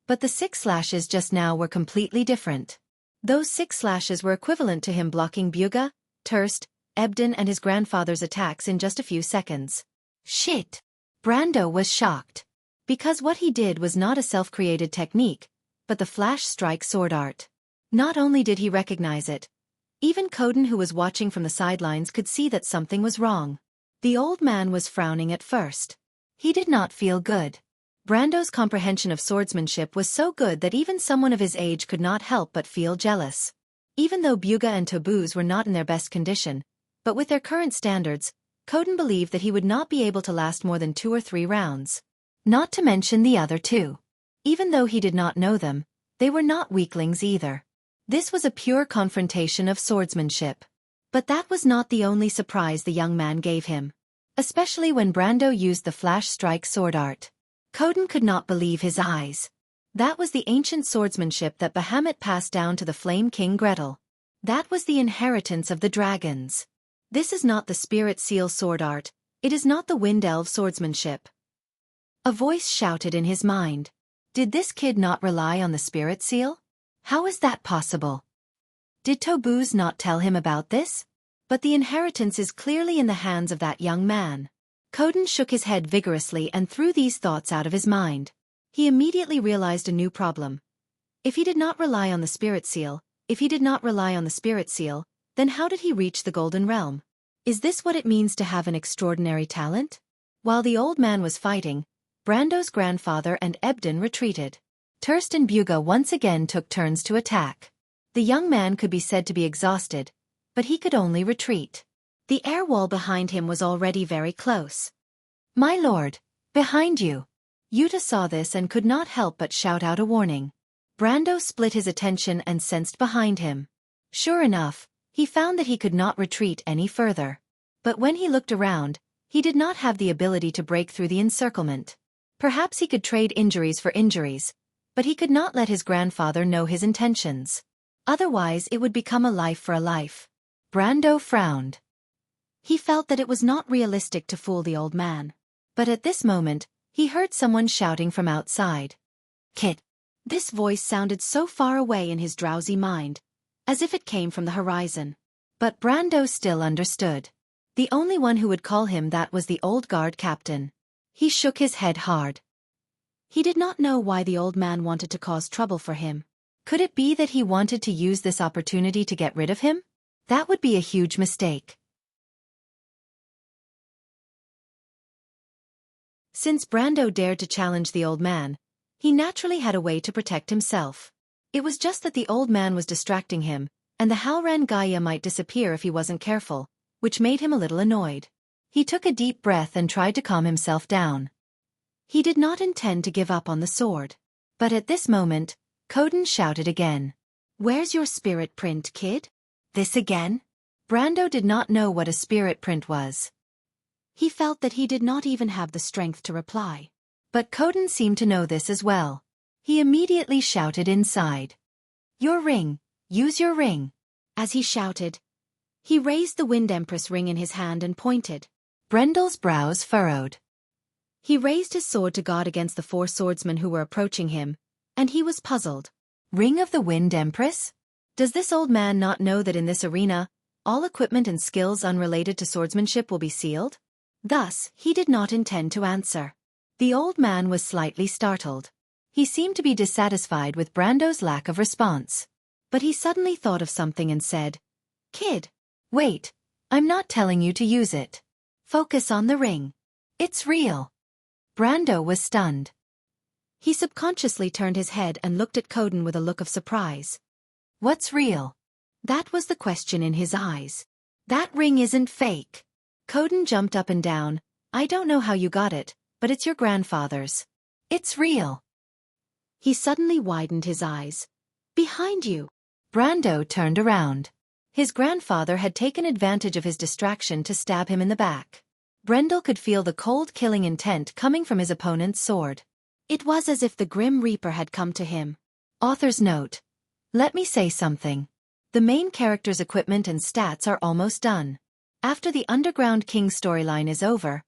But the 6 slashes just now were completely different. Those 6 slashes were equivalent to him blocking Buga, Turst, Ebden and his grandfather's attacks in just a few seconds. Shit! Brando was shocked. Because what he did was not a self-created technique, but the flash strike sword art. Not only did he recognize it, even Coden, who was watching from the sidelines, could see that something was wrong. The old man was frowning at first. He did not feel good. Brando's comprehension of swordsmanship was so good that even someone of his age could not help but feel jealous. Even though Buga and Taboos were not in their best condition, but with their current standards, Coden believed that he would not be able to last more than 2 or 3 rounds. Not to mention the other 2. Even though he did not know them, they were not weaklings either. This was a pure confrontation of swordsmanship. But that was not the only surprise the young man gave him. Especially when Brando used the flash strike sword art. Coden could not believe his eyes. That was the ancient swordsmanship that Bahamut passed down to the Flame King Gretel. That was the inheritance of the dragons. This is not the Spirit Seal sword art, it is not the Wind Elf swordsmanship. A voice shouted in his mind. Did this kid not rely on the Spirit Seal? How is that possible? Did Taboos not tell him about this? But the inheritance is clearly in the hands of that young man. Coden shook his head vigorously and threw these thoughts out of his mind. He immediately realized a new problem. If he did not rely on the Spirit Seal, then how did he reach the Golden Realm? Is this what it means to have an extraordinary talent? While the old man was fighting, Brando's grandfather and Ebden retreated. Turst and Buga once again took turns to attack. The young man could be said to be exhausted, but he could only retreat. The air wall behind him was already very close. My lord, behind you! Yuta saw this and could not help but shout out a warning. Brando split his attention and sensed behind him. Sure enough, he found that he could not retreat any further. But when he looked around, he did not have the ability to break through the encirclement. Perhaps he could trade injuries for injuries, but he could not let his grandfather know his intentions. Otherwise it would become a life for a life. Brando frowned. He felt that it was not realistic to fool the old man. But at this moment, he heard someone shouting from outside. Kid! This voice sounded so far away in his drowsy mind, as if it came from the horizon. But Brando still understood. The only one who would call him that was the old guard captain. He shook his head hard. He did not know why the old man wanted to cause trouble for him. Could it be that he wanted to use this opportunity to get rid of him? That would be a huge mistake. Since Brando dared to challenge the old man, he naturally had a way to protect himself. It was just that the old man was distracting him, and the Halran Gaia might disappear if he wasn't careful, which made him a little annoyed. He took a deep breath and tried to calm himself down. He did not intend to give up on the sword. But at this moment, Coden shouted again. Where's your spirit print, kid? This again? Brando did not know what a spirit print was. He felt that he did not even have the strength to reply. But Coden seemed to know this as well. He immediately shouted inside. Your ring, use your ring. As he shouted, he raised the Wind Empress ring in his hand and pointed. Brendel's brows furrowed. He raised his sword to guard against the 4 swordsmen who were approaching him, and he was puzzled. Ring of the Wind Empress? Does this old man not know that in this arena, all equipment and skills unrelated to swordsmanship will be sealed? Thus, he did not intend to answer. The old man was slightly startled. He seemed to be dissatisfied with Brando's lack of response. But he suddenly thought of something and said, Kid, wait, I'm not telling you to use it. Focus on the ring. It's real. Brando was stunned. He subconsciously turned his head and looked at Coden with a look of surprise. What's real? That was the question in his eyes. That ring isn't fake. Coden jumped up and down. I don't know how you got it, but it's your grandfather's. It's real. He suddenly widened his eyes. Behind you. Brando turned around. His grandfather had taken advantage of his distraction to stab him in the back. Brendel could feel the cold killing intent coming from his opponent's sword. It was as if the Grim Reaper had come to him. Author's note. Let me say something. The main character's equipment and stats are almost done. After the Underground King storyline is over,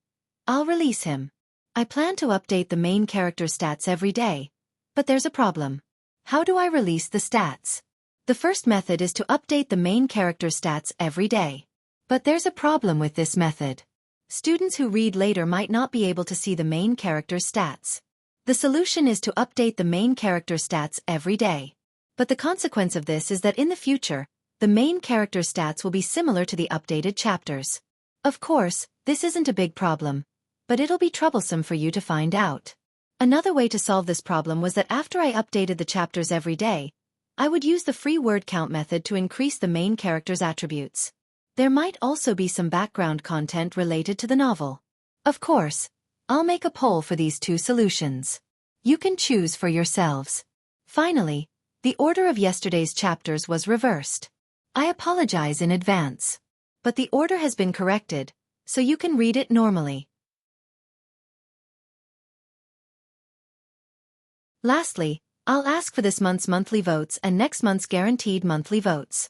I'll release him. I plan to update the main character's stats every day, but there's a problem. How do I release the stats? The first method is to update the main character's stats every day. But there's a problem with this method. Students who read later might not be able to see the main character's stats. The solution is to update the main character's stats every day. But the consequence of this is that in the future, the main character's stats will be similar to the updated chapters. Of course, this isn't a big problem, but it'll be troublesome for you to find out. Another way to solve this problem was that after I updated the chapters every day, I would use the free word count method to increase the main character's attributes. There might also be some background content related to the novel. Of course, I'll make a poll for these two solutions. You can choose for yourselves. Finally, the order of yesterday's chapters was reversed. I apologize in advance. But the order has been corrected, so you can read it normally. Lastly, I'll ask for this month's monthly votes and next month's guaranteed monthly votes.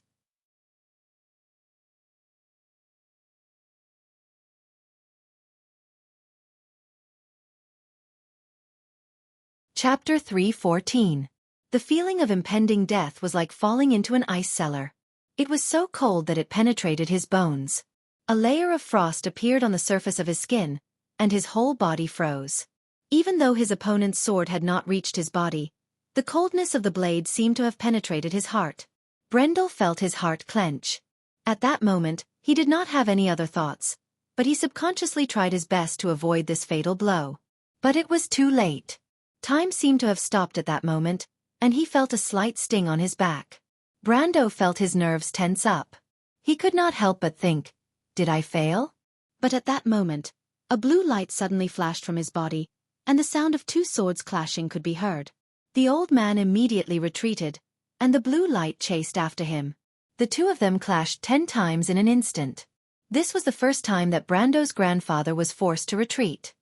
Chapter 3:14. The feeling of impending death was like falling into an ice cellar. It was so cold that it penetrated his bones. A layer of frost appeared on the surface of his skin, and his whole body froze. Even though his opponent's sword had not reached his body, the coldness of the blade seemed to have penetrated his heart. Brendel felt his heart clench. At that moment, he did not have any other thoughts, but he subconsciously tried his best to avoid this fatal blow. But it was too late. Time seemed to have stopped at that moment, and he felt a slight sting on his back. Brando felt his nerves tense up. He could not help but think, did I fail? But at that moment, a blue light suddenly flashed from his body, and the sound of two swords clashing could be heard. The old man immediately retreated, and the blue light chased after him. The two of them clashed 10 times in an instant. This was the first time that Brando's grandfather was forced to retreat.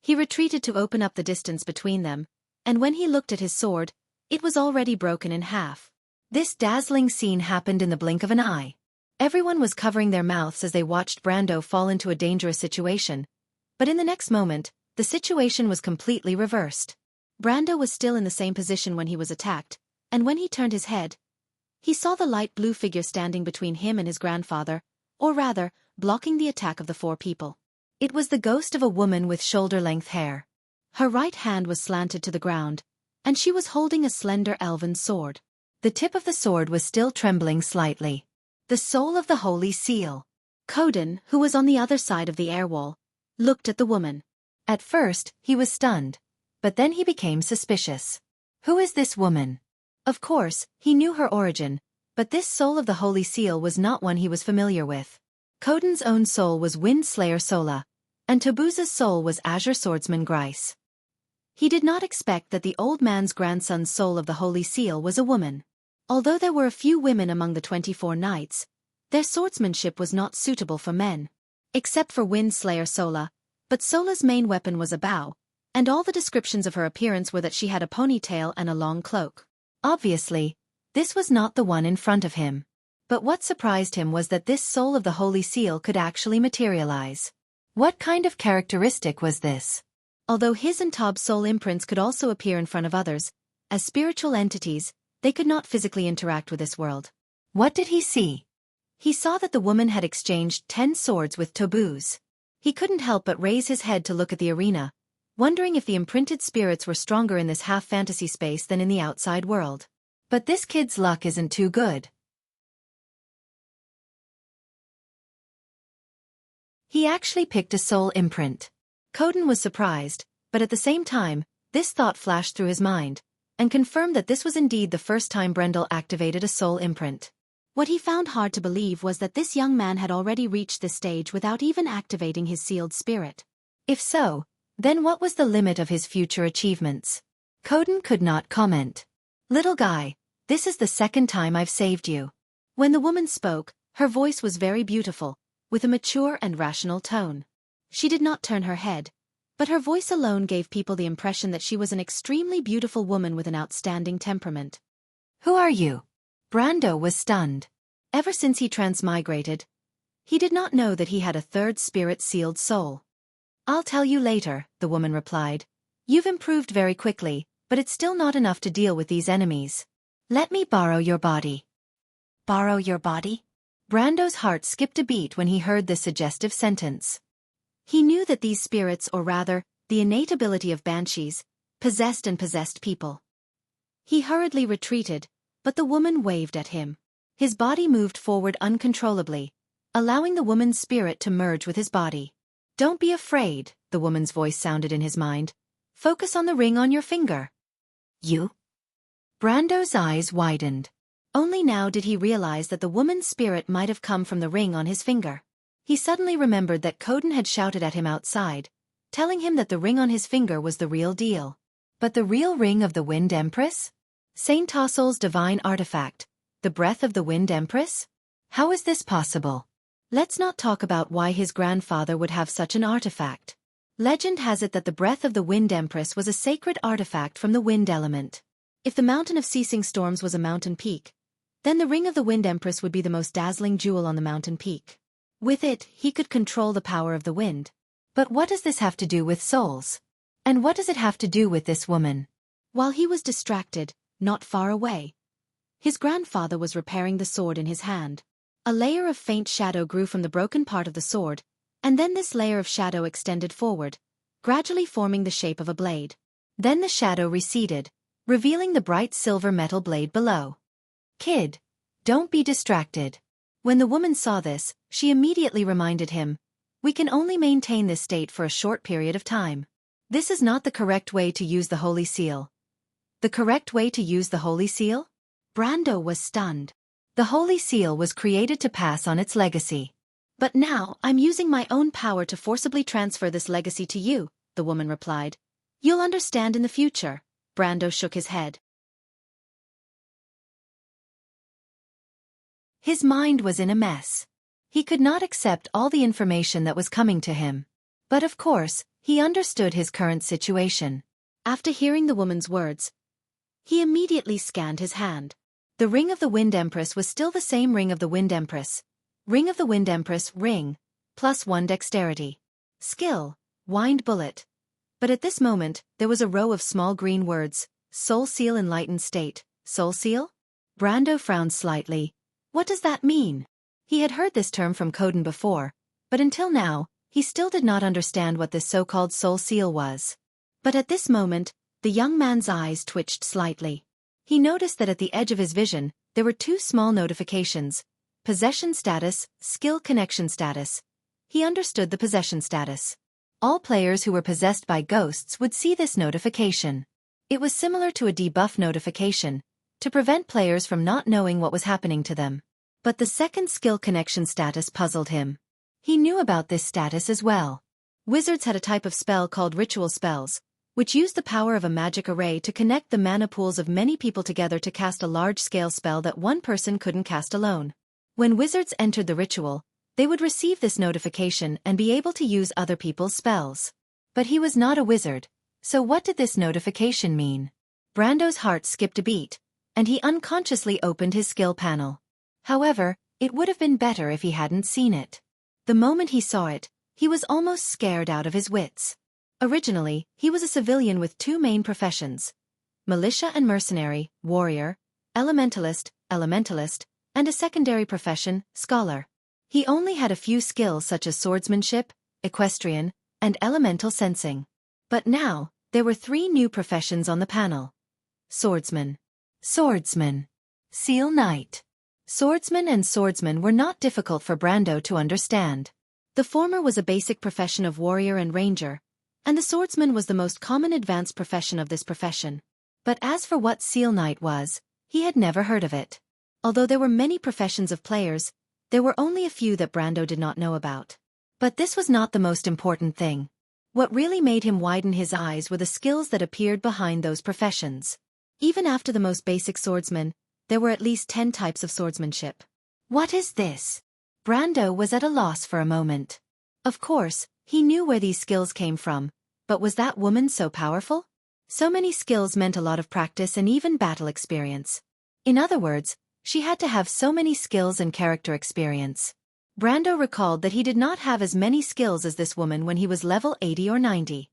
He retreated to open up the distance between them, and when he looked at his sword, it was already broken in half. This dazzling scene happened in the blink of an eye. Everyone was covering their mouths as they watched Brando fall into a dangerous situation, but in the next moment, the situation was completely reversed. Brando was still in the same position when he was attacked, and when he turned his head, he saw the light blue figure standing between him and his grandfather, or rather, blocking the attack of the 4 people. It was the ghost of a woman with shoulder-length hair. Her right hand was slanted to the ground, and she was holding a slender elven sword. The tip of the sword was still trembling slightly. The soul of the Holy Seal. Coden, who was on the other side of the air wall, looked at the woman. At first, he was stunned, but then he became suspicious. Who is this woman? Of course, he knew her origin, but this soul of the Holy Seal was not one he was familiar with. Coden's own soul was Wind Slayer Sola, and Tobuza's soul was Azure Swordsman Grice. He did not expect that the old man's grandson's soul of the Holy Seal was a woman. Although there were a few women among the 24 knights, their swordsmanship was not suitable for men. Except for Wind Slayer Sola, but Sola's main weapon was a bow, and all the descriptions of her appearance were that she had a ponytail and a long cloak. Obviously, this was not the one in front of him. But what surprised him was that this soul of the Holy Seal could actually materialize. What kind of characteristic was this? Although his and Tob's soul imprints could also appear in front of others, as spiritual entities, they could not physically interact with this world. What did he see? He saw that the woman had exchanged 10 swords with Tobuz. He couldn't help but raise his head to look at the arena, wondering if the imprinted spirits were stronger in this half-fantasy space than in the outside world. But this kid's luck isn't too good. He actually picked a soul imprint. Coden was surprised, but at the same time, this thought flashed through his mind, and confirmed that this was indeed the first time Brendel activated a soul imprint. What he found hard to believe was that this young man had already reached this stage without even activating his sealed spirit. If so, Then what was the limit of his future achievements? Coden could not comment. Little guy, this is the second time I've saved you. When the woman spoke, her voice was very beautiful, with a mature and rational tone. She did not turn her head, but her voice alone gave people the impression that she was an extremely beautiful woman with an outstanding temperament. Who are you? Brando was stunned. Ever since he transmigrated, he did not know that he had a third spirit-sealed soul. I'll tell you later, the woman replied. You've improved very quickly, but it's still not enough to deal with these enemies. Let me borrow your body. Borrow your body? Brando's heart skipped a beat when he heard this suggestive sentence. He knew that these spirits, or rather, the innate ability of banshees, possessed people. He hurriedly retreated, but the woman waved at him. His body moved forward uncontrollably, allowing the woman's spirit to merge with his body. Don't be afraid, the woman's voice sounded in his mind. Focus on the ring on your finger. You? Brando's eyes widened. Only now did he realize that the woman's spirit might have come from the ring on his finger. He suddenly remembered that Coden had shouted at him outside, telling him that the ring on his finger was the real deal. But the real ring of the Wind Empress? Saint Tossel's divine artifact, the breath of the Wind Empress? How is this possible? Let's not talk about why his grandfather would have such an artifact. Legend has it that the breath of the Wind Empress was a sacred artifact from the wind element. If the mountain of ceasing storms was a mountain peak, then the ring of the Wind Empress would be the most dazzling jewel on the mountain peak. With it, he could control the power of the wind. But what does this have to do with souls? And what does it have to do with this woman? While he was distracted, not far away, his grandfather was repairing the sword in his hand. A layer of faint shadow grew from the broken part of the sword, and then this layer of shadow extended forward, gradually forming the shape of a blade. Then the shadow receded, revealing the bright silver metal blade below. Kid, don't be distracted. When the woman saw this, she immediately reminded him, we can only maintain this state for a short period of time. This is not the correct way to use the Holy Seal. The correct way to use the Holy Seal? Brando was stunned. The Holy Seal was created to pass on its legacy. But now, I'm using my own power to forcibly transfer this legacy to you, the woman replied. You'll understand in the future. Brando shook his head. His mind was in a mess. He could not accept all the information that was coming to him. But of course, he understood his current situation. After hearing the woman's words, he immediately scanned his hand. The ring of the Wind Empress was still the same ring of the Wind Empress. Ring of the Wind Empress, ring, +1 dexterity. Skill, wind bullet. But at this moment, there was a row of small green words, Soul Seal Enlightened State, Soul Seal? Brando frowned slightly. What does that mean? He had heard this term from Coden before, but until now, he still did not understand what this so-called Soul Seal was. But at this moment, the young man's eyes twitched slightly. He noticed that at the edge of his vision, there were two small notifications. Possession status, skill connection status. He understood the possession status. All players who were possessed by ghosts would see this notification. It was similar to a debuff notification, to prevent players from not knowing what was happening to them. But the second skill connection status puzzled him. He knew about this status as well. Wizards had a type of spell called ritual spells, which used the power of a magic array to connect the mana pools of many people together to cast a large-scale spell that one person couldn't cast alone. When wizards entered the ritual, they would receive this notification and be able to use other people's spells. But he was not a wizard, so what did this notification mean? Brando's heart skipped a beat, and he unconsciously opened his skill panel. However, it would have been better if he hadn't seen it. The moment he saw it, he was almost scared out of his wits. Originally, he was a civilian with two main professions: militia and mercenary, warrior, elementalist, and a secondary profession, scholar. He only had a few skills such as swordsmanship, equestrian, and elemental sensing. But now, there were three new professions on the panel. Swordsman. Swordsman. Seal Knight. Swordsman and swordsman were not difficult for Brando to understand. The former was a basic profession of warrior and ranger, and the swordsman was the most common advanced profession of this profession. But as for what Seal Knight was, he had never heard of it. Although there were many professions of players, there were only a few that Brando did not know about. But this was not the most important thing. What really made him widen his eyes were the skills that appeared behind those professions. Even after the most basic swordsman, there were at least 10 types of swordsmanship. What is this? Brando was at a loss for a moment. Of course, he knew where these skills came from, but was that woman so powerful? So many skills meant a lot of practice and even battle experience. In other words, she had to have so many skills and character experience. Brando recalled that he did not have as many skills as this woman when he was level 80 or 90.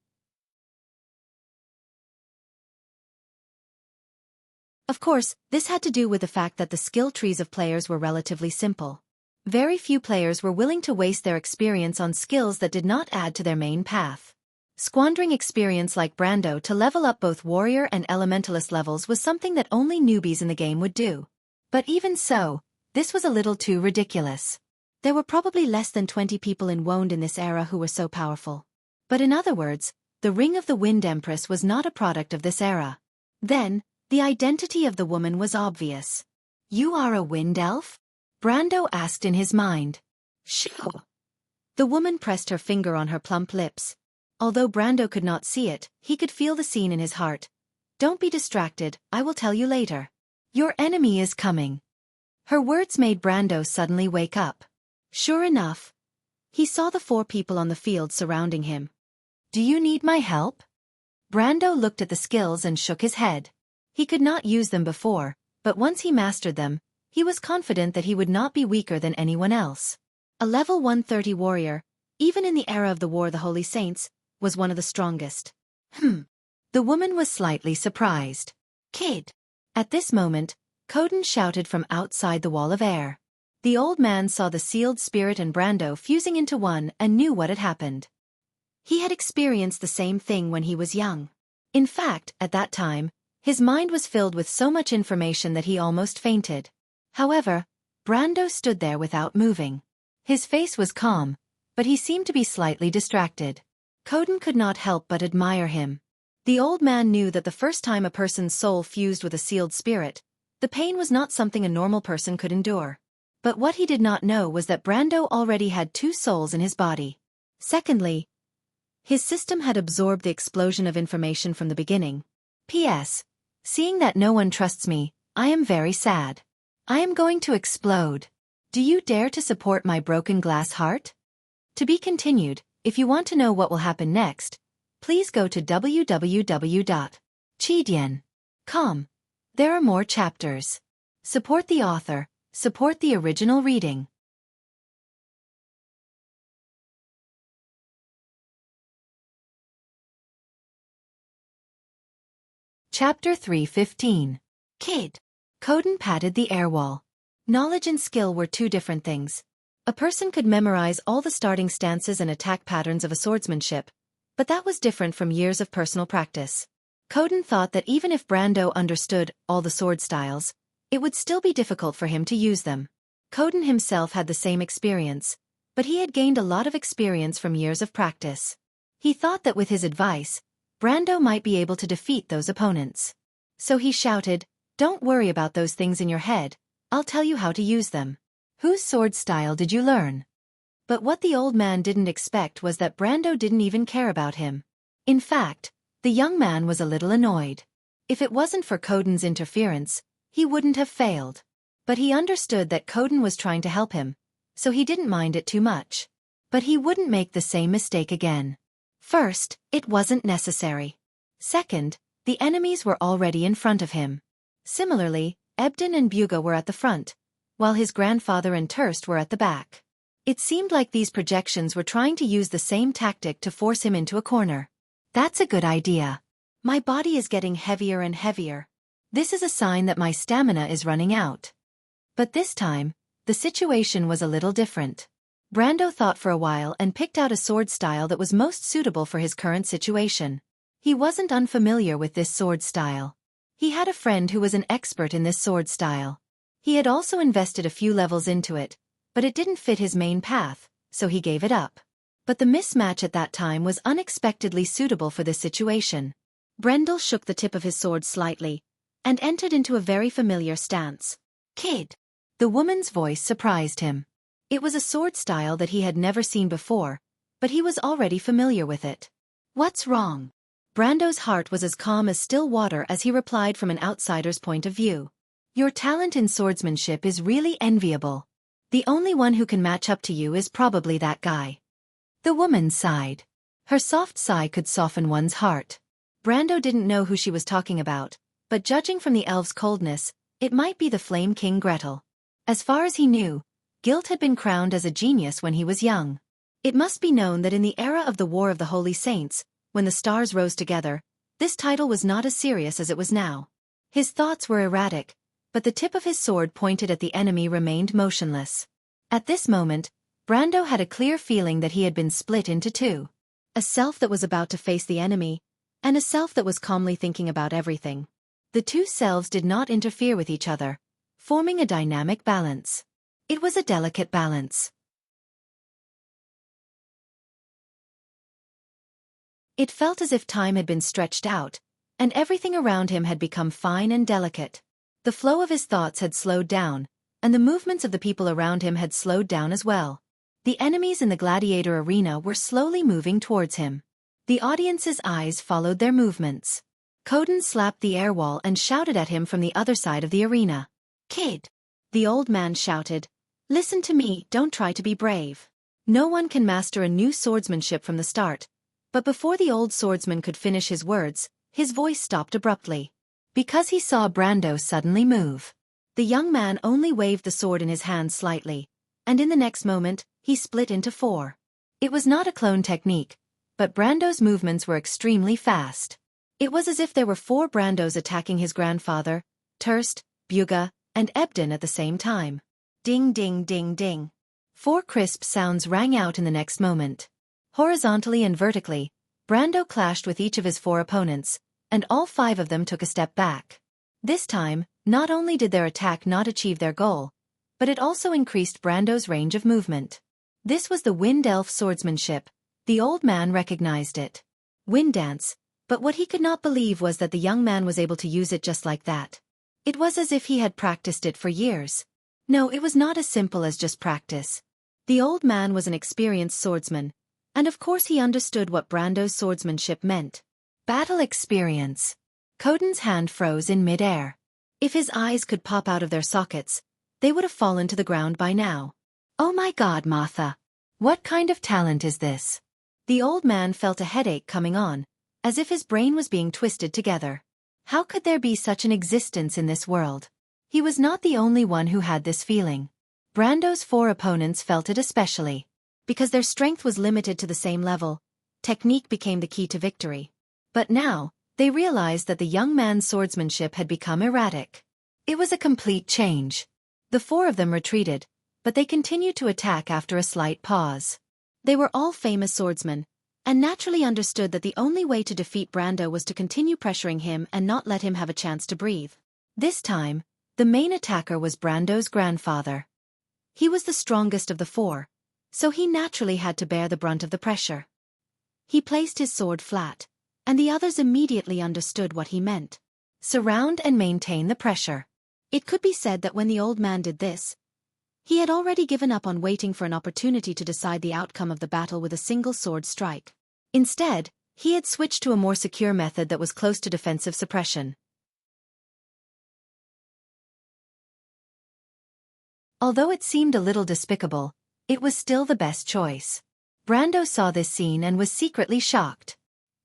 Of course, this had to do with the fact that the skill trees of players were relatively simple. Very few players were willing to waste their experience on skills that did not add to their main path. Squandering experience like Brando to level up both warrior and elementalist levels was something that only newbies in the game would do. But even so, this was a little too ridiculous. There were probably less than 20 people in Woned in this era who were so powerful. But in other words, the Ring of the Wind Empress was not a product of this era. Then, the identity of the woman was obvious. "You are a wind elf?" Brando asked in his mind. "Sure." The woman pressed her finger on her plump lips. Although Brando could not see it, he could feel the scene in his heart. "Don't be distracted, I will tell you later. Your enemy is coming." Her words made Brando suddenly wake up. Sure enough, he saw the 4 people on the field surrounding him. "Do you need my help?" Brando looked at the skills and shook his head. He could not use them before, but once he mastered them, he was confident that he would not be weaker than anyone else. A level 130 warrior, even in the era of the War of the Holy Saints, was one of the strongest. The woman was slightly surprised. "Kid!" At this moment, Coden shouted from outside the wall of air. The old man saw the sealed spirit and Brando fusing into one and knew what had happened. He had experienced the same thing when he was young. In fact, at that time, his mind was filled with so much information that he almost fainted. However, Brando stood there without moving. His face was calm, but he seemed to be slightly distracted. Coden could not help but admire him. The old man knew that the first time a person's soul fused with a sealed spirit, the pain was not something a normal person could endure. But what he did not know was that Brando already had 2 souls in his body. Secondly, his system had absorbed the explosion of information from the beginning. P.S. Seeing that no one trusts me, I am very sad. I am going to explode. Do you dare to support my broken glass heart? To be continued. If you want to know what will happen next, please go to www.chidian.com. There are more chapters. Support the author, support the original reading. Chapter 3:15. Kid. Coden patted the air wall. Knowledge and skill were 2 different things. A person could memorize all the starting stances and attack patterns of a swordsmanship, but that was different from years of personal practice. Coden thought that even if Brando understood all the sword styles, it would still be difficult for him to use them. Coden himself had the same experience, but he had gained a lot of experience from years of practice. He thought that with his advice, Brando might be able to defeat those opponents. So he shouted, "Don't worry about those things in your head, I'll tell you how to use them." "Whose sword style did you learn?" But what the old man didn't expect was that Brando didn't even care about him. In fact, the young man was a little annoyed. If it wasn't for Coden's interference, he wouldn't have failed. But he understood that Coden was trying to help him, so he didn't mind it too much. But he wouldn't make the same mistake again. First, it wasn't necessary. Second, the enemies were already in front of him. Similarly, Ebden and Buga were at the front, while his grandfather and Turst were at the back. It seemed like these projections were trying to use the same tactic to force him into a corner. That's a good idea. My body is getting heavier and heavier. This is a sign that my stamina is running out. But this time, the situation was a little different. Brando thought for a while and picked out a sword style that was most suitable for his current situation. He wasn't unfamiliar with this sword style. He had a friend who was an expert in this sword style. He had also invested a few levels into it, but it didn't fit his main path, so he gave it up. But the mismatch at that time was unexpectedly suitable for this situation. Brendel shook the tip of his sword slightly, and entered into a very familiar stance. "Kid." The woman's voice surprised him. It was a sword style that he had never seen before, but he was already familiar with it. What's wrong? Brando's heart was as calm as still water as he replied from an outsider's point of view. Your talent in swordsmanship is really enviable. The only one who can match up to you is probably that guy. The woman sighed. Her soft sigh could soften one's heart. Brando didn't know who she was talking about, but judging from the elf's coldness, it might be the Flame King Gretel. As far as he knew, Guilt had been crowned as a genius when he was young. It must be known that in the era of the War of the Holy Saints, when the stars rose together, this title was not as serious as it was now. His thoughts were erratic, but the tip of his sword pointed at the enemy remained motionless. At this moment, Brando had a clear feeling that he had been split into two. A self that was about to face the enemy, and a self that was calmly thinking about everything. The two selves did not interfere with each other, forming a dynamic balance. It was a delicate balance. It felt as if time had been stretched out, and everything around him had become fine and delicate. The flow of his thoughts had slowed down, and the movements of the people around him had slowed down as well. The enemies in the gladiator arena were slowly moving towards him. The audience's eyes followed their movements. Coden slapped the air wall and shouted at him from the other side of the arena. Kid! The old man shouted. Listen to me, don't try to be brave. No one can master a new swordsmanship from the start. But before the old swordsman could finish his words, his voice stopped abruptly. Because he saw Brando suddenly move. The young man only waved the sword in his hand slightly, and in the next moment, he split into four. It was not a clone technique, but Brando's movements were extremely fast. It was as if there were four Brandos attacking his grandfather, Terst, Buga, and Ebden at the same time. Ding ding ding ding. Four crisp sounds rang out in the next moment. Horizontally and vertically, Brando clashed with each of his four opponents, and all five of them took a step back. This time, not only did their attack not achieve their goal, but it also increased Brando's range of movement. This was the Wind Elf swordsmanship. The old man recognized it. Wind dance, but what he could not believe was that the young man was able to use it just like that. It was as if he had practiced it for years. No, it was not as simple as just practice. The old man was an experienced swordsman, and of course he understood what Brando's swordsmanship meant. Battle experience. Coden's hand froze in mid-air. If his eyes could pop out of their sockets, they would have fallen to the ground by now. Oh my God, Martha! What kind of talent is this? The old man felt a headache coming on, as if his brain was being twisted together. How could there be such an existence in this world? He was not the only one who had this feeling. Brando's four opponents felt it especially. Because their strength was limited to the same level, technique became the key to victory. But now, they realized that the young man's swordsmanship had become erratic. It was a complete change. The four of them retreated, but they continued to attack after a slight pause. They were all famous swordsmen, and naturally understood that the only way to defeat Brando was to continue pressuring him and not let him have a chance to breathe. This time, the main attacker was Brando's grandfather. He was the strongest of the four, so he naturally had to bear the brunt of the pressure. He placed his sword flat, and the others immediately understood what he meant. Surround and maintain the pressure. It could be said that when the old man did this, he had already given up on waiting for an opportunity to decide the outcome of the battle with a single sword strike. Instead, he had switched to a more secure method that was close to defensive suppression. Although it seemed a little despicable, it was still the best choice. Brando saw this scene and was secretly shocked.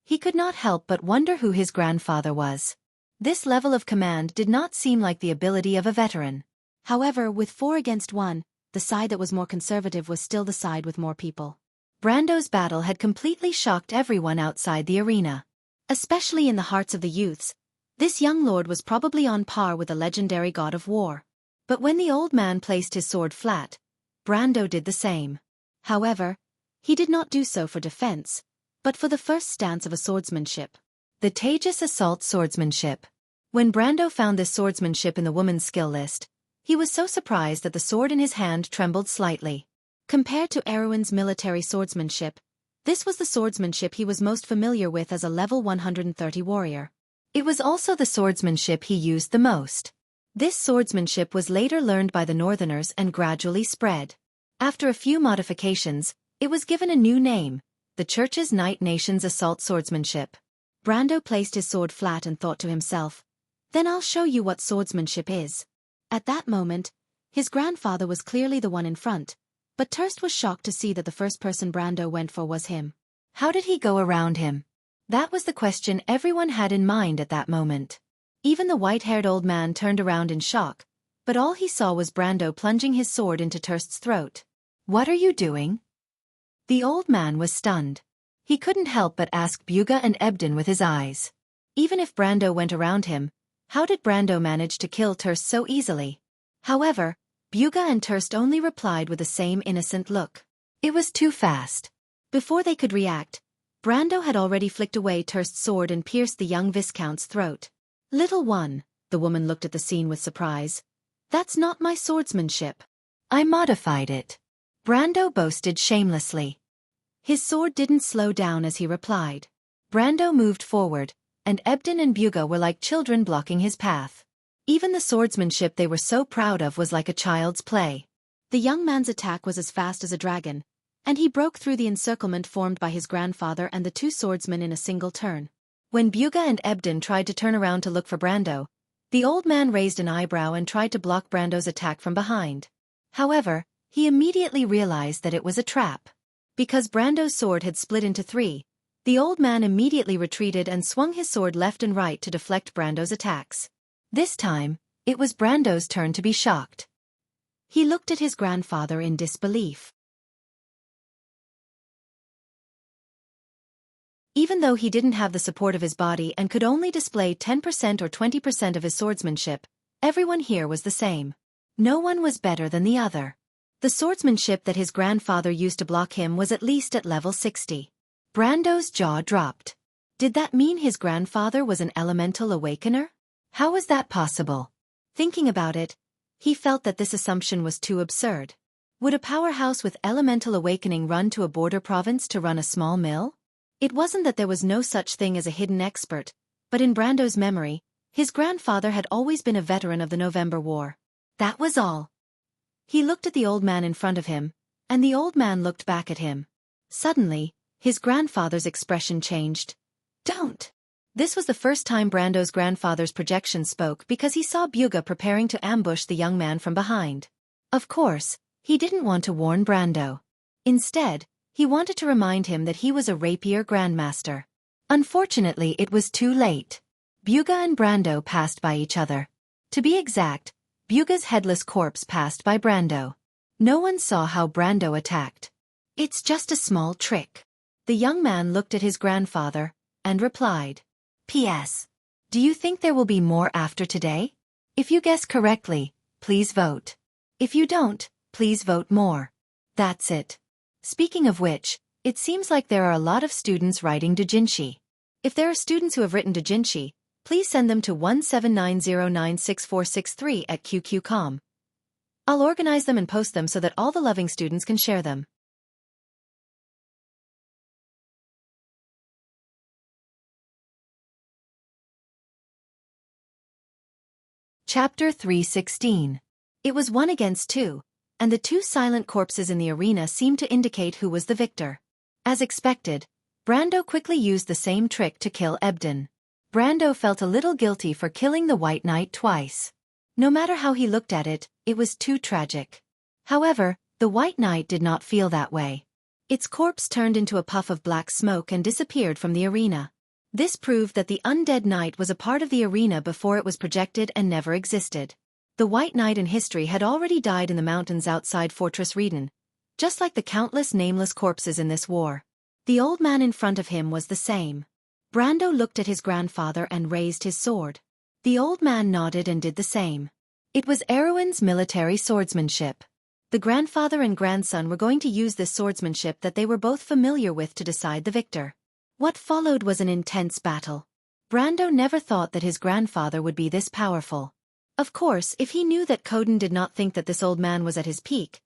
He could not help but wonder who his grandfather was. This level of command did not seem like the ability of a veteran. However, with 4 against 1, the side that was more conservative was still the side with more people. Brando's battle had completely shocked everyone outside the arena. Especially in the hearts of the youths, this young lord was probably on par with the legendary god of war. But when the old man placed his sword flat, Brando did the same. However, he did not do so for defense, but for the first stance of a swordsmanship. The Tejas Assault Swordsmanship. When Brando found this swordsmanship in the woman's skill list, he was so surprised that the sword in his hand trembled slightly. Compared to Erwin's military swordsmanship, this was the swordsmanship he was most familiar with as a level 130 warrior. It was also the swordsmanship he used the most. This swordsmanship was later learned by the Northerners and gradually spread. After a few modifications, it was given a new name, the Church's Knight Nation's assault swordsmanship. Brando placed his sword flat and thought to himself, "Then I'll show you what swordsmanship is." At that moment, his grandfather was clearly the one in front, but Terst was shocked to see that the first person Brando went for was him. How did he go around him? That was the question everyone had in mind at that moment. Even the white-haired old man turned around in shock, but all he saw was Brando plunging his sword into Terst's throat. "What are you doing?" The old man was stunned. He couldn't help but ask Buga and Ebden with his eyes. Even if Brando went around him, how did Brando manage to kill Terst so easily? However, Buga and Terst only replied with the same innocent look. It was too fast. Before they could react, Brando had already flicked away Terst's sword and pierced the young Viscount's throat. "Little one," the woman looked at the scene with surprise. "That's not my swordsmanship. I modified it," Brando boasted shamelessly. His sword didn't slow down as he replied. Brando moved forward, and Ebden and Buga were like children blocking his path. Even the swordsmanship they were so proud of was like a child's play. The young man's attack was as fast as a dragon, and he broke through the encirclement formed by his grandfather and the two swordsmen in a single turn. When Buga and Ebden tried to turn around to look for Brando, the old man raised an eyebrow and tried to block Brando's attack from behind. However, he immediately realized that it was a trap. Because Brando's sword had split into three, the old man immediately retreated and swung his sword left and right to deflect Brando's attacks. This time, it was Brando's turn to be shocked. He looked at his grandfather in disbelief. Even though he didn't have the support of his body and could only display 10% or 20% of his swordsmanship, everyone here was the same. No one was better than the other. The swordsmanship that his grandfather used to block him was at least at level 60. Brando's jaw dropped. Did that mean his grandfather was an elemental awakener? How was that possible? Thinking about it, he felt that this assumption was too absurd. Would a powerhouse with elemental awakening run to a border province to run a small mill? It wasn't that there was no such thing as a hidden expert, but in Brando's memory, his grandfather had always been a veteran of the November War. That was all. He looked at the old man in front of him, and the old man looked back at him. Suddenly, his grandfather's expression changed. "Don't!" This was the first time Brando's grandfather's projection spoke because he saw Buga preparing to ambush the young man from behind. Of course, he didn't want to warn Brando. Instead, he wanted to remind him that he was a rapier grandmaster. Unfortunately, it was too late. Buga and Brando passed by each other. To be exact, Buga's headless corpse passed by Brando. No one saw how Brando attacked. "It's just a small trick." The young man looked at his grandfather, and replied, "P.S. Do you think there will be more after today? If you guess correctly, please vote. If you don't, please vote more. That's it." Speaking of which, it seems like there are a lot of students writing doujinshi. If there are students who have written doujinshi, please send them to 179096463@QQ.com. I'll organize them and post them so that all the loving students can share them. Chapter 316. It was 1 against 2, and the two silent corpses in the arena seemed to indicate who was the victor. As expected, Brando quickly used the same trick to kill Ebden. Brando felt a little guilty for killing the White Knight twice. No matter how he looked at it, it was too tragic. However, the White Knight did not feel that way. Its corpse turned into a puff of black smoke and disappeared from the arena. This proved that the undead knight was a part of the arena before it was projected and never existed. The White Knight in history had already died in the mountains outside Fortress Reden, just like the countless nameless corpses in this war. The old man in front of him was the same. Brando looked at his grandfather and raised his sword. The old man nodded and did the same. It was Erwin's military swordsmanship. The grandfather and grandson were going to use this swordsmanship that they were both familiar with to decide the victor. What followed was an intense battle. Brando never thought that his grandfather would be this powerful. Of course, if he knew that Coden did not think that this old man was at his peak,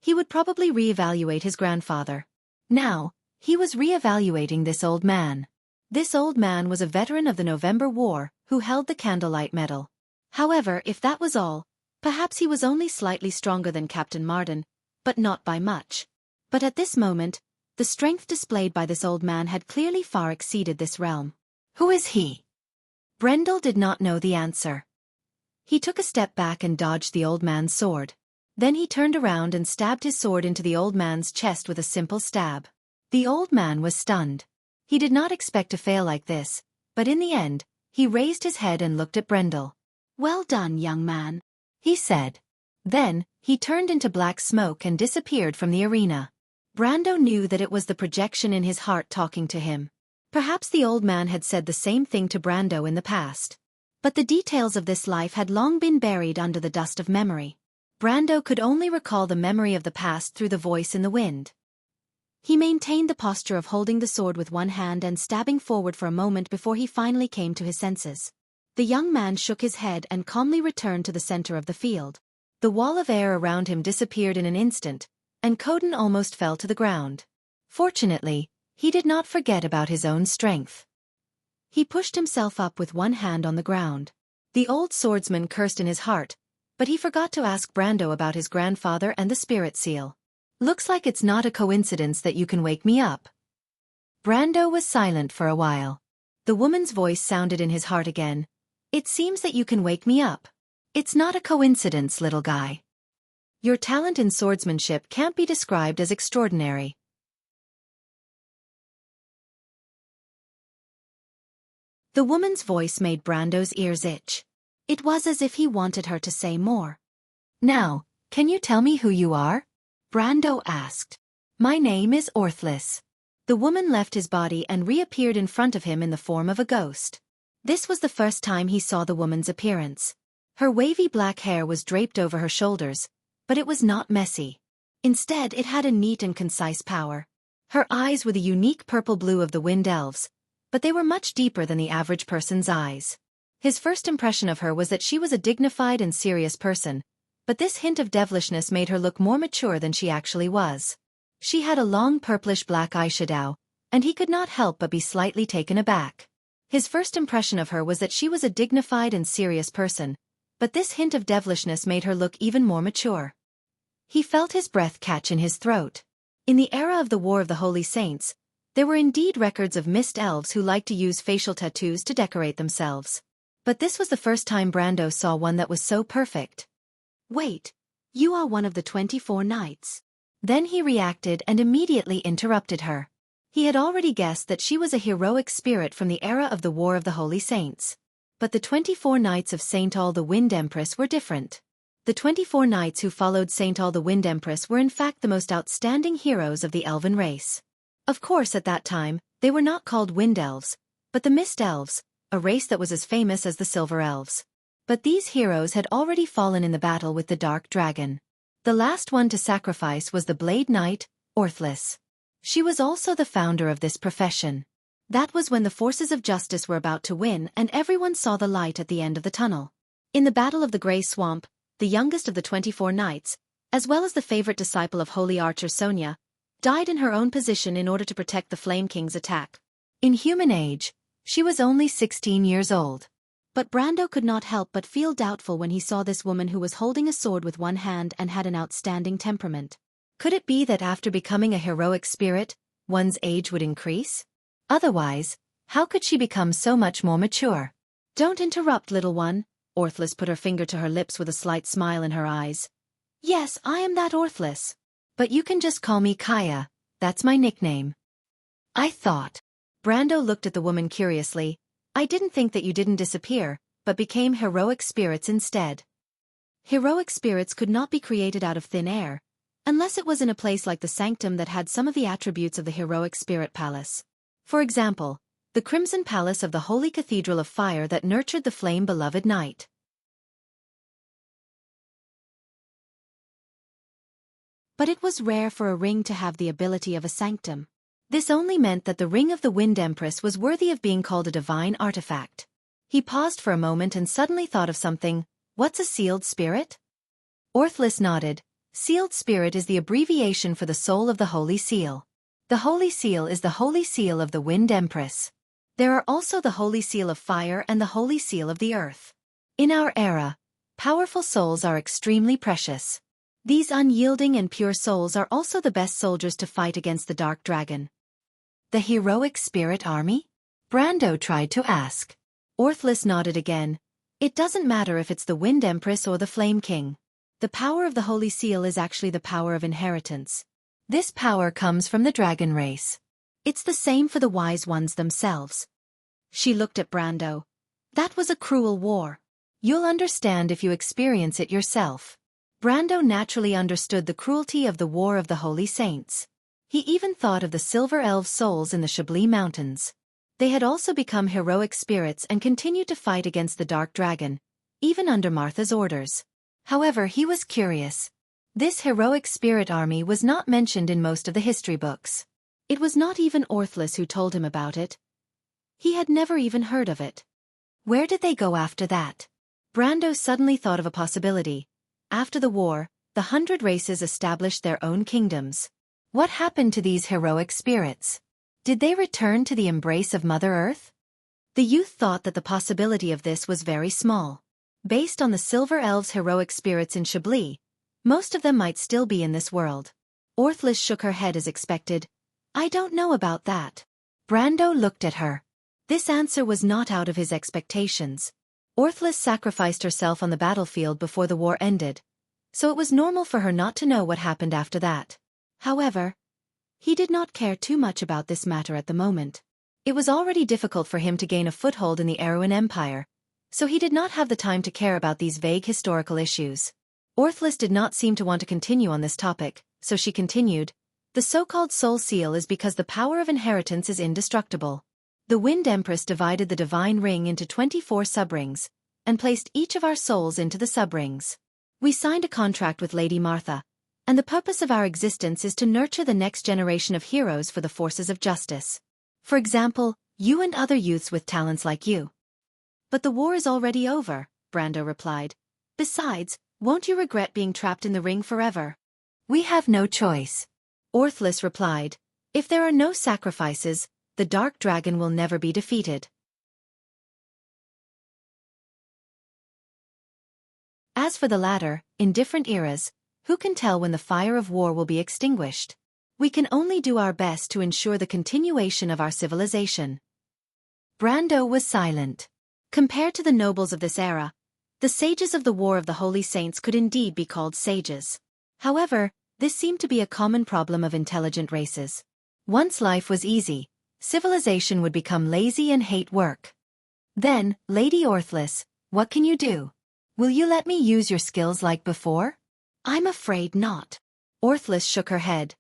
he would probably re-evaluate his grandfather. Now, he was re-evaluating this old man. This old man was a veteran of the November War who held the Candlelight Medal. However, if that was all, perhaps he was only slightly stronger than Captain Marden, but not by much. But at this moment, The strength displayed by this old man had clearly far exceeded this realm. Who is he? Brendel did not know the answer. He took a step back and dodged the old man's sword. Then he turned around and stabbed his sword into the old man's chest with a simple stab. The old man was stunned. He did not expect to fail like this, but in the end, he raised his head and looked at Brendel. "Well done, young man," he said. Then, he turned into black smoke and disappeared from the arena. Brando knew that it was the projection in his heart talking to him. Perhaps the old man had said the same thing to Brando in the past. But the details of this life had long been buried under the dust of memory. Brando could only recall the memory of the past through the voice in the wind. He maintained the posture of holding the sword with one hand and stabbing forward for a moment before he finally came to his senses. The young man shook his head and calmly returned to the center of the field. The wall of air around him disappeared in an instant, and Coden almost fell to the ground. Fortunately, he did not forget about his own strength. He pushed himself up with one hand on the ground. The old swordsman cursed in his heart, but he forgot to ask Brando about his grandfather and the spirit seal. "Looks like it's not a coincidence that you can wake me up." Brando was silent for a while. The woman's voice sounded in his heart again. "It seems that you can wake me up. It's not a coincidence, little guy. Your talent in swordsmanship can't be described as extraordinary." The woman's voice made Brando's ears itch. It was as if he wanted her to say more. "Now, can you tell me who you are?" Brando asked. "My name is Orthless." The woman left his body and reappeared in front of him in the form of a ghost. This was the first time he saw the woman's appearance. Her wavy black hair was draped over her shoulders, but it was not messy. Instead, it had a neat and concise power. Her eyes were the unique purple blue of the wind elves, but they were much deeper than the average person's eyes. His first impression of her was that she was a dignified and serious person, but this hint of devilishness made her look more mature than she actually was. She had a long purplish-black eyeshadow, and he could not help but be slightly taken aback. His first impression of her was that she was a dignified and serious person, but this hint of devilishness made her look even more mature. He felt his breath catch in his throat. In the era of the War of the Holy Saints, there were indeed records of mist elves who liked to use facial tattoos to decorate themselves. But this was the first time Brando saw one that was so perfect. "Wait, you are one of the 24 knights." Then he reacted and immediately interrupted her. He had already guessed that she was a heroic spirit from the era of the War of the Holy Saints. But the 24 knights of Saint All the Wind Empress were different. The 24 knights who followed Saint All the Wind Empress were in fact the most outstanding heroes of the elven race. Of course, at that time, they were not called wind elves, but the mist elves, a race that was as famous as the silver elves. But these heroes had already fallen in the battle with the dark dragon. The last one to sacrifice was the Blade Knight, Orthless. She was also the founder of this profession. That was when the forces of justice were about to win and everyone saw the light at the end of the tunnel. In the Battle of the Grey Swamp, the youngest of the 24 knights, as well as the favorite disciple of Holy Archer Sonia, died in her own position in order to protect the Flame King's attack. In human age, she was only 16 years old. But Brando could not help but feel doubtful when he saw this woman who was holding a sword with one hand and had an outstanding temperament. Could it be that after becoming a heroic spirit, one's age would increase? Otherwise, how could she become so much more mature? "Don't interrupt, little one." Orthless put her finger to her lips with a slight smile in her eyes. "Yes, I am that Orthless. But you can just call me Kaya, that's my nickname." "I thought." Brando looked at the woman curiously. "I didn't think that you didn't disappear, but became heroic spirits instead." Heroic spirits could not be created out of thin air, unless it was in a place like the Sanctum that had some of the attributes of the heroic spirit palace. For example, the Crimson Palace of the Holy Cathedral of Fire that nurtured the flame-beloved knight. But it was rare for a ring to have the ability of a sanctum. This only meant that the Ring of the Wind Empress was worthy of being called a divine artifact. He paused for a moment and suddenly thought of something. "What's a sealed spirit?" Orthless nodded. "Sealed spirit is the abbreviation for the soul of the Holy Seal. The Holy Seal is the Holy Seal of the Wind Empress. There are also the Holy Seal of Fire and the Holy Seal of the Earth. In our era, powerful souls are extremely precious. These unyielding and pure souls are also the best soldiers to fight against the dark dragon. The heroic spirit army? Brando tried to ask. Orthless nodded again. It doesn't matter if it's the Wind Empress or the Flame King. The power of the Holy Seal is actually the power of inheritance. This power comes from the dragon race. It's the same for the wise ones themselves. She looked at Brando. That was a cruel war. You'll understand if you experience it yourself. Brando naturally understood the cruelty of the War of the Holy Saints. He even thought of the Silver Elves' souls in the Chablis Mountains. They had also become heroic spirits and continued to fight against the Dark Dragon, even under Martha's orders. However, he was curious. This heroic spirit army was not mentioned in most of the history books. It was not even Orthless who told him about it. He had never even heard of it. Where did they go after that? Brando suddenly thought of a possibility. After the war, the 100 races established their own kingdoms. What happened to these heroic spirits? Did they return to the embrace of Mother Earth? The youth thought that the possibility of this was very small. Based on the Silver Elves' heroic spirits in Chablis, most of them might still be in this world. Orthless shook her head as expected. I don't know about that. Brando looked at her. This answer was not out of his expectations. Orthless sacrificed herself on the battlefield before the war ended, so it was normal for her not to know what happened after that. However, he did not care too much about this matter at the moment. It was already difficult for him to gain a foothold in the Erewhon Empire, so he did not have the time to care about these vague historical issues. Orthless did not seem to want to continue on this topic, so she continued. The so-called Soul Seal is because the power of inheritance is indestructible. The Wind Empress divided the divine ring into 24 subrings, and placed each of our souls into the subrings. We signed a contract with Lady Martha, and the purpose of our existence is to nurture the next generation of heroes for the forces of justice. For example, you and other youths with talents like you. But the war is already over, Brando replied. Besides, won't you regret being trapped in the ring forever? We have no choice. Orthless replied. If there are no sacrifices, the Dark Dragon will never be defeated. As for the latter, in different eras, who can tell when the fire of war will be extinguished? We can only do our best to ensure the continuation of our civilization. Brando was silent. Compared to the nobles of this era, the sages of the War of the Holy Saints could indeed be called sages. However, this seemed to be a common problem of intelligent races. Once life was easy, civilization would become lazy and hate work. Then, Lady Orthless, what can you do? Will you let me use your skills like before? I'm afraid not. Orthless shook her head.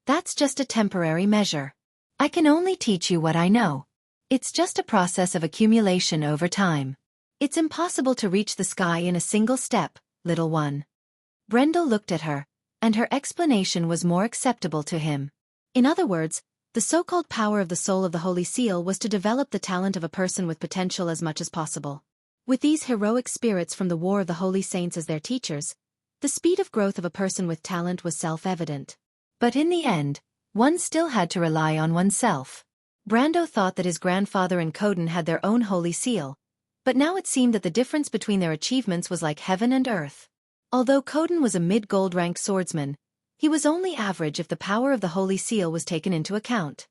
That's just a temporary measure. I can only teach you what I know. It's just a process of accumulation over time. It's impossible to reach the sky in a single step, little one. Brendel looked at her, and her explanation was more acceptable to him. In other words, the so-called power of the soul of the Holy Seal was to develop the talent of a person with potential as much as possible. With these heroic spirits from the War of the Holy Saints as their teachers, the speed of growth of a person with talent was self-evident. But in the end, one still had to rely on oneself. Brando thought that his grandfather and Coden had their own Holy Seal, but now it seemed that the difference between their achievements was like heaven and earth. Although Coden was a mid-gold rank swordsman, he was only average if the power of the Holy Seal was taken into account.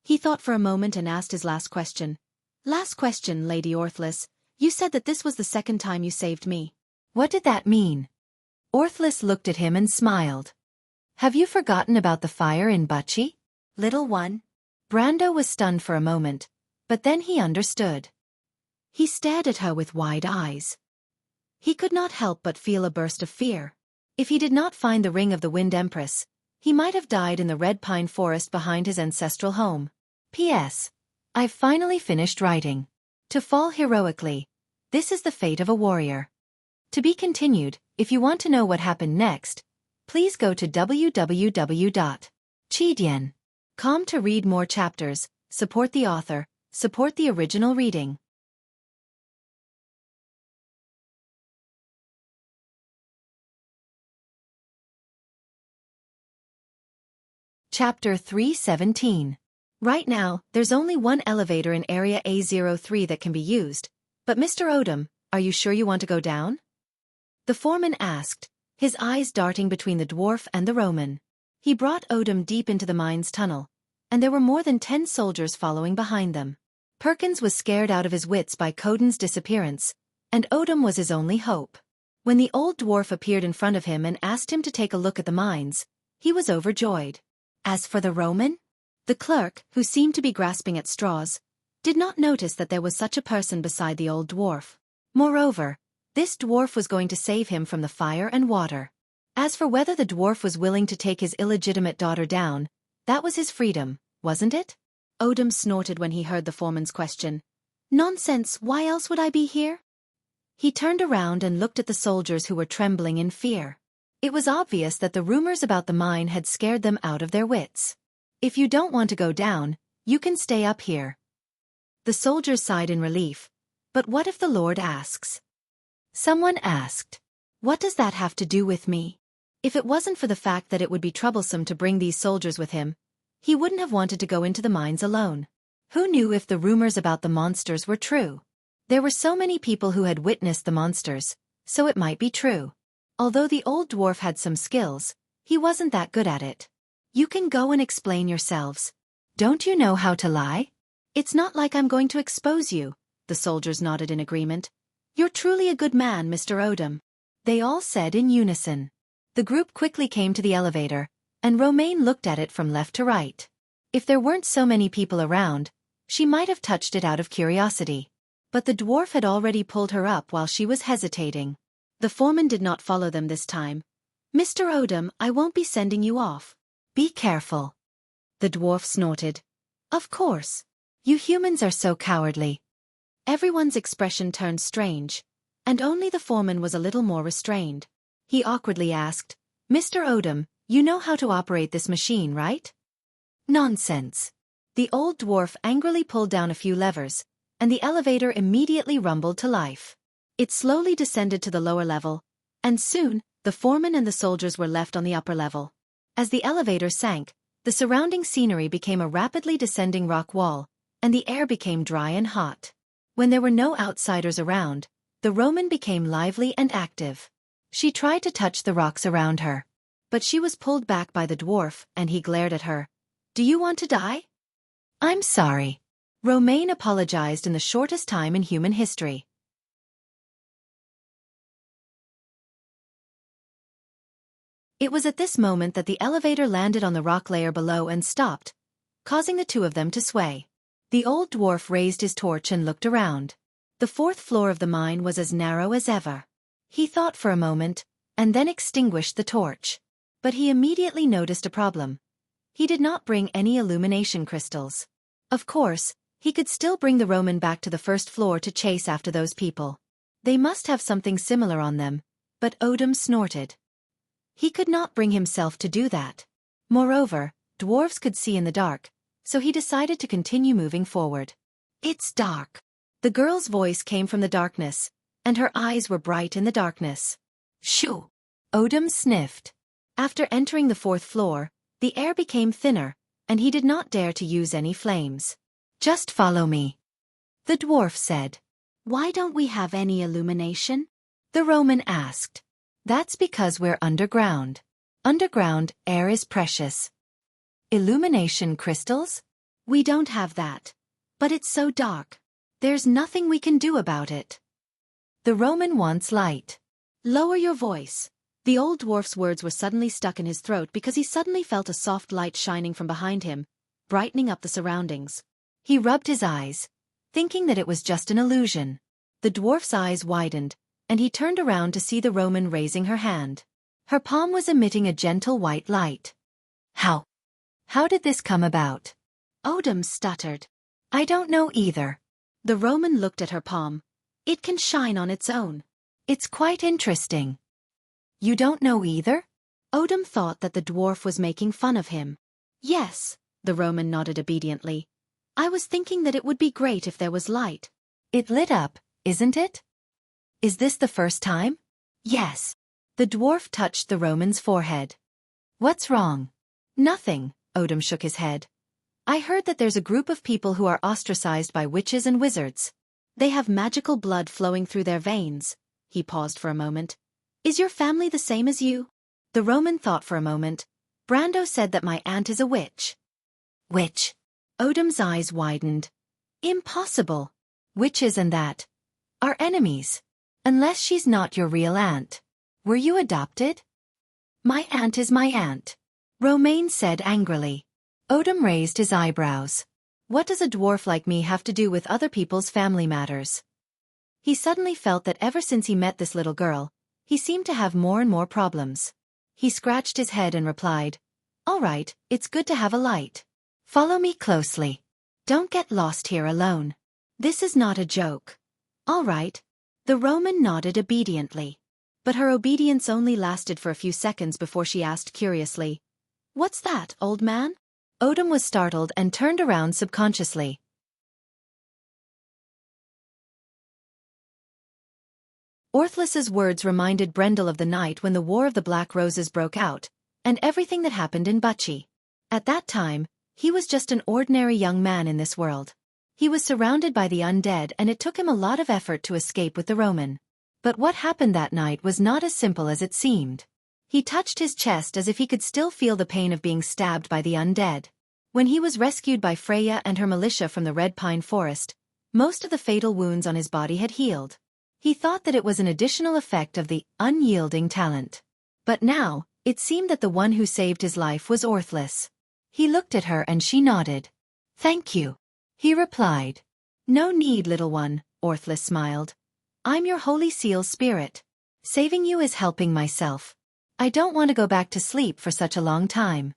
He thought for a moment and asked his last question. Last question, Lady Orthless. You said that this was the second time you saved me. What did that mean? Orthless looked at him and smiled. Have you forgotten about the fire in Buchi? Little one. Brando was stunned for a moment, but then he understood. He stared at her with wide eyes. He could not help but feel a burst of fear. If he did not find the ring of the Wind Empress, he might have died in the red pine forest behind his ancestral home. P.S. I've finally finished writing. To fall heroically. This is the fate of a warrior. To be continued. If you want to know what happened next, please go to www.chidian.com to read more chapters, support the author, support the original reading. Chapter 317. Right now, there's only one elevator in Area A03 that can be used, but Mr. Odom, are you sure you want to go down? The foreman asked. his eyes darting between the dwarf and the Roman. He brought Odom deep into the mine's tunnel, and there were more than 10 soldiers following behind them. Perkins was scared out of his wits by Coden's disappearance, and Odom was his only hope. When the old dwarf appeared in front of him and asked him to take a look at the mines, he was overjoyed. As for the Roman, the clerk, who seemed to be grasping at straws, did not notice that there was such a person beside the old dwarf. Moreover, this dwarf was going to save him from the fire and water. As for whether the dwarf was willing to take his illegitimate daughter down, that was his freedom, wasn't it? Odom snorted when he heard the foreman's question. Nonsense, why else would I be here? He turned around and looked at the soldiers who were trembling in fear. It was obvious that the rumors about the mine had scared them out of their wits. If you don't want to go down, you can stay up here. The soldiers sighed in relief. But what if the Lord asks? Someone asked. What does that have to do with me? If it wasn't for the fact that it would be troublesome to bring these soldiers with him, he wouldn't have wanted to go into the mines alone. Who knew if the rumors about the monsters were true? There were so many people who had witnessed the monsters, so it might be true. Although the old dwarf had some skills, he wasn't that good at it. You can go and explain yourselves. Don't you know how to lie? It's not like I'm going to expose you, the soldiers nodded in agreement. You're truly a good man, Mr. Odom. They all said in unison. The group quickly came to the elevator, and Romaine looked at it from left to right. If there weren't so many people around, she might have touched it out of curiosity. But the dwarf had already pulled her up while she was hesitating. The foreman did not follow them this time. Mr. Odom, I won't be sending you off. Be careful. The dwarf snorted. Of course. You humans are so cowardly. Everyone's expression turned strange, and only the foreman was a little more restrained. He awkwardly asked, Mr. Odom, you know how to operate this machine, right? Nonsense. The old dwarf angrily pulled down a few levers, and the elevator immediately rumbled to life. It slowly descended to the lower level, and soon, the foreman and the soldiers were left on the upper level. As the elevator sank, the surrounding scenery became a rapidly descending rock wall, and the air became dry and hot. When there were no outsiders around, the Roman became lively and active. She tried to touch the rocks around her. But she was pulled back by the dwarf, and he glared at her. Do you want to die? I'm sorry. Romaine apologized in the shortest time in human history. It was at this moment that the elevator landed on the rock layer below and stopped, causing the two of them to sway. The old dwarf raised his torch and looked around. The 4th floor of the mine was as narrow as ever. He thought for a moment, and then extinguished the torch. But he immediately noticed a problem. He did not bring any illumination crystals. Of course, he could still bring the Roman back to the 1st floor to chase after those people. They must have something similar on them, but Odom snorted. He could not bring himself to do that. Moreover, dwarves could see in the dark, so he decided to continue moving forward. It's dark. The girl's voice came from the darkness, and her eyes were bright in the darkness. Shoo! Odom sniffed. After entering the 4th floor, the air became thinner, and he did not dare to use any flames. Just follow me, the dwarf said. Why don't we have any illumination? The Roman asked. That's because we're underground. Underground air is precious. Illumination crystals? We don't have that. But it's so dark. There's nothing we can do about it. The Roman wants light. Lower your voice. The old dwarf's words were suddenly stuck in his throat because he suddenly felt a soft light shining from behind him, brightening up the surroundings. He rubbed his eyes, thinking that it was just an illusion. The dwarf's eyes widened, and he turned around to see the Roman raising her hand. Her palm was emitting a gentle white light. How did this come about? Odom stuttered. I don't know either. The Roman looked at her palm. It can shine on its own. It's quite interesting. You don't know either? Odom thought that the dwarf was making fun of him. Yes, the Roman nodded obediently. I was thinking that it would be great if there was light. It lit up, isn't it? Is this the first time? Yes. The dwarf touched the Roman's forehead. What's wrong? Nothing, Odom shook his head. I heard that there's a group of people who are ostracized by witches and wizards. They have magical blood flowing through their veins. He paused for a moment. Is your family the same as you? The Roman thought for a moment. Brando said that my aunt is a witch. Witch? Odom's eyes widened. Impossible. Witches and that are enemies. Unless she's not your real aunt. Were you adopted? My aunt is my aunt, Romain said angrily. Odom raised his eyebrows. What does a dwarf like me have to do with other people's family matters? He suddenly felt that ever since he met this little girl, he seemed to have more and more problems. He scratched his head and replied, "All right, it's good to have a light. Follow me closely. Don't get lost here alone. This is not a joke." "All right." The Roman nodded obediently. But her obedience only lasted for a few seconds before she asked curiously, "What's that, old man?" Odom was startled and turned around subconsciously. Orthlis's words reminded Brendel of the night when the War of the Black Roses broke out, and everything that happened in Wuxia. At that time, he was just an ordinary young man in this world. He was surrounded by the undead and it took him a lot of effort to escape with the Roman. But what happened that night was not as simple as it seemed. He touched his chest as if he could still feel the pain of being stabbed by the undead. When he was rescued by Freya and her militia from the Red Pine Forest, most of the fatal wounds on his body had healed. He thought that it was an additional effect of the unyielding talent. But now, it seemed that the one who saved his life was Orthlis. He looked at her and she nodded. "Thank you," he replied. "No need, little one," Orthlis smiled. "I'm your holy seal spirit. Saving you is helping myself. I don't want to go back to sleep for such a long time."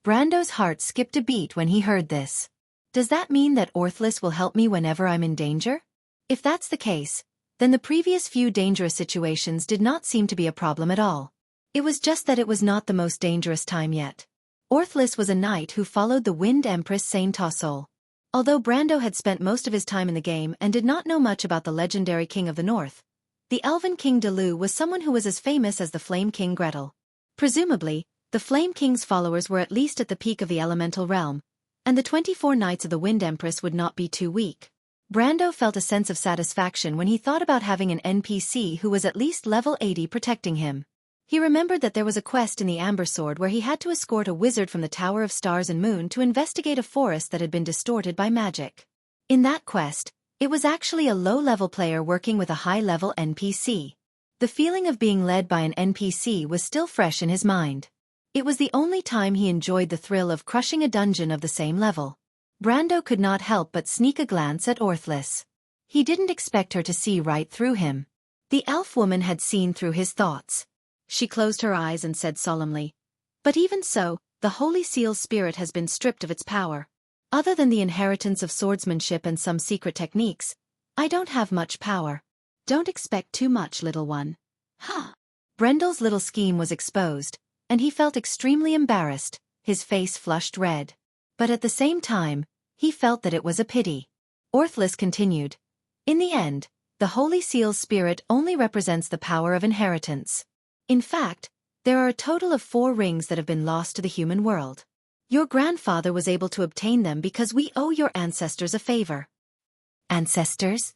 Brando's heart skipped a beat when he heard this. Does that mean that Orthlis will help me whenever I'm in danger? If that's the case, then the previous few dangerous situations did not seem to be a problem at all. It was just that it was not the most dangerous time yet. Orthlis was a knight who followed the Wind Empress Saint Tassol. Although Brando had spent most of his time in the game and did not know much about the legendary King of the North, the Elven King Delu was someone who was as famous as the Flame King Gretel. Presumably, the Flame King's followers were at least at the peak of the elemental realm, and the 24 Knights of the Wind Empress would not be too weak. Brando felt a sense of satisfaction when he thought about having an NPC who was at least level 80 protecting him. He remembered that there was a quest in the Amber Sword where he had to escort a wizard from the Tower of Stars and Moon to investigate a forest that had been distorted by magic. In that quest, it was actually a low-level player working with a high-level NPC. The feeling of being led by an NPC was still fresh in his mind. It was the only time he enjoyed the thrill of crushing a dungeon of the same level. Brando could not help but sneak a glance at Orthlis. He didn't expect her to see right through him. The elf woman had seen through his thoughts. She closed her eyes and said solemnly, "But even so, the Holy Seal's spirit has been stripped of its power. Other than the inheritance of swordsmanship and some secret techniques, I don't have much power." "Don't expect too much, little one." Huh. Brendel's little scheme was exposed, and he felt extremely embarrassed, his face flushed red. But at the same time, he felt that it was a pity. Orthlis continued, "In the end, the Holy Seal's spirit only represents the power of inheritance. In fact, there are a total of 4 rings that have been lost to the human world. Your grandfather was able to obtain them because we owe your ancestors a favor." Ancestors?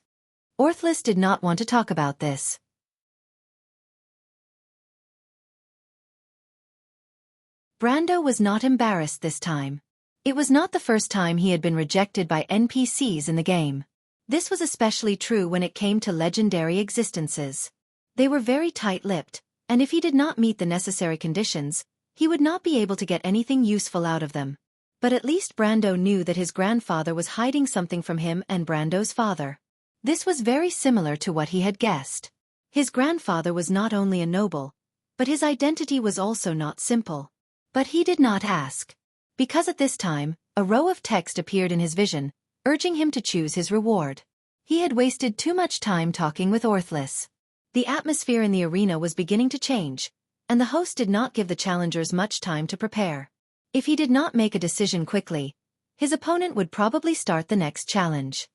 Orthlis did not want to talk about this. Brando was not embarrassed this time. It was not the first time he had been rejected by NPCs in the game. This was especially true when it came to legendary existences. They were very tight-lipped, and if he did not meet the necessary conditions, he would not be able to get anything useful out of them. But at least Brando knew that his grandfather was hiding something from him and Brando's father. This was very similar to what he had guessed. His grandfather was not only a noble, but his identity was also not simple. But he did not ask. Because at this time, a row of text appeared in his vision, urging him to choose his reward. He had wasted too much time talking with Orthlis. The atmosphere in the arena was beginning to change, and the host did not give the challengers much time to prepare. If he did not make a decision quickly, his opponent would probably start the next challenge.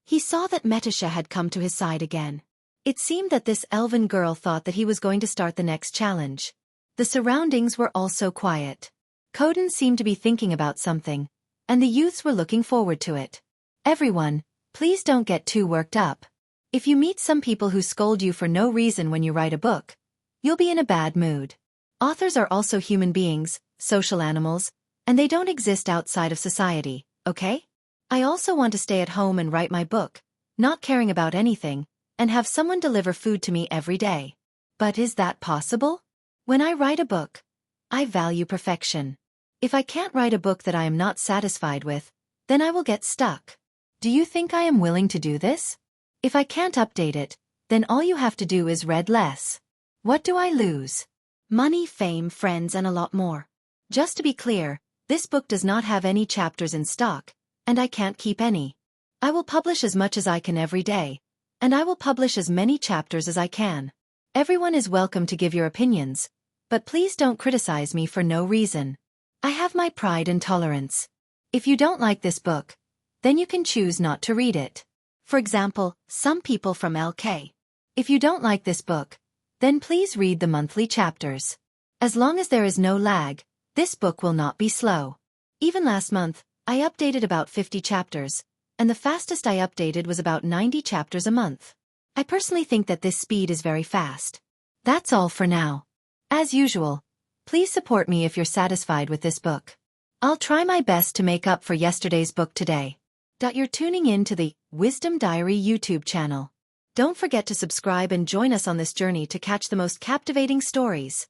He saw that Metisha had come to his side again. It seemed that this elven girl thought that he was going to start the next challenge. The surroundings were also quiet. Coden seemed to be thinking about something, and the youths were looking forward to it. "Everyone, please don't get too worked up. If you meet some people who scold you for no reason when you write a book, you'll be in a bad mood. Authors are also human beings, social animals, and they don't exist outside of society, okay? I also want to stay at home and write my book, not caring about anything, and have someone deliver food to me every day. But is that possible? When I write a book, I value perfection. If I can't write a book that I am not satisfied with, then I will get stuck. Do you think I am willing to do this? If I can't update it, then all you have to do is read less. What do I lose? Money, fame, friends, and a lot more. Just to be clear, this book does not have any chapters in stock, and I can't keep any. I will publish as much as I can every day, and I will publish as many chapters as I can. Everyone is welcome to give your opinions, but please don't criticize me for no reason. I have my pride and tolerance. If you don't like this book, then you can choose not to read it. For example, some people from LK. If you don't like this book, then please read the monthly chapters. As long as there is no lag, this book will not be slow. Even last month, I updated about 50 chapters, and the fastest I updated was about 90 chapters a month. I personally think that this speed is very fast. That's all for now. As usual, please support me if you're satisfied with this book. I'll try my best to make up for yesterday's book today. You're tuning in to the Wisdom Diary YouTube channel. Don't forget to subscribe and join us on this journey to catch the most captivating stories.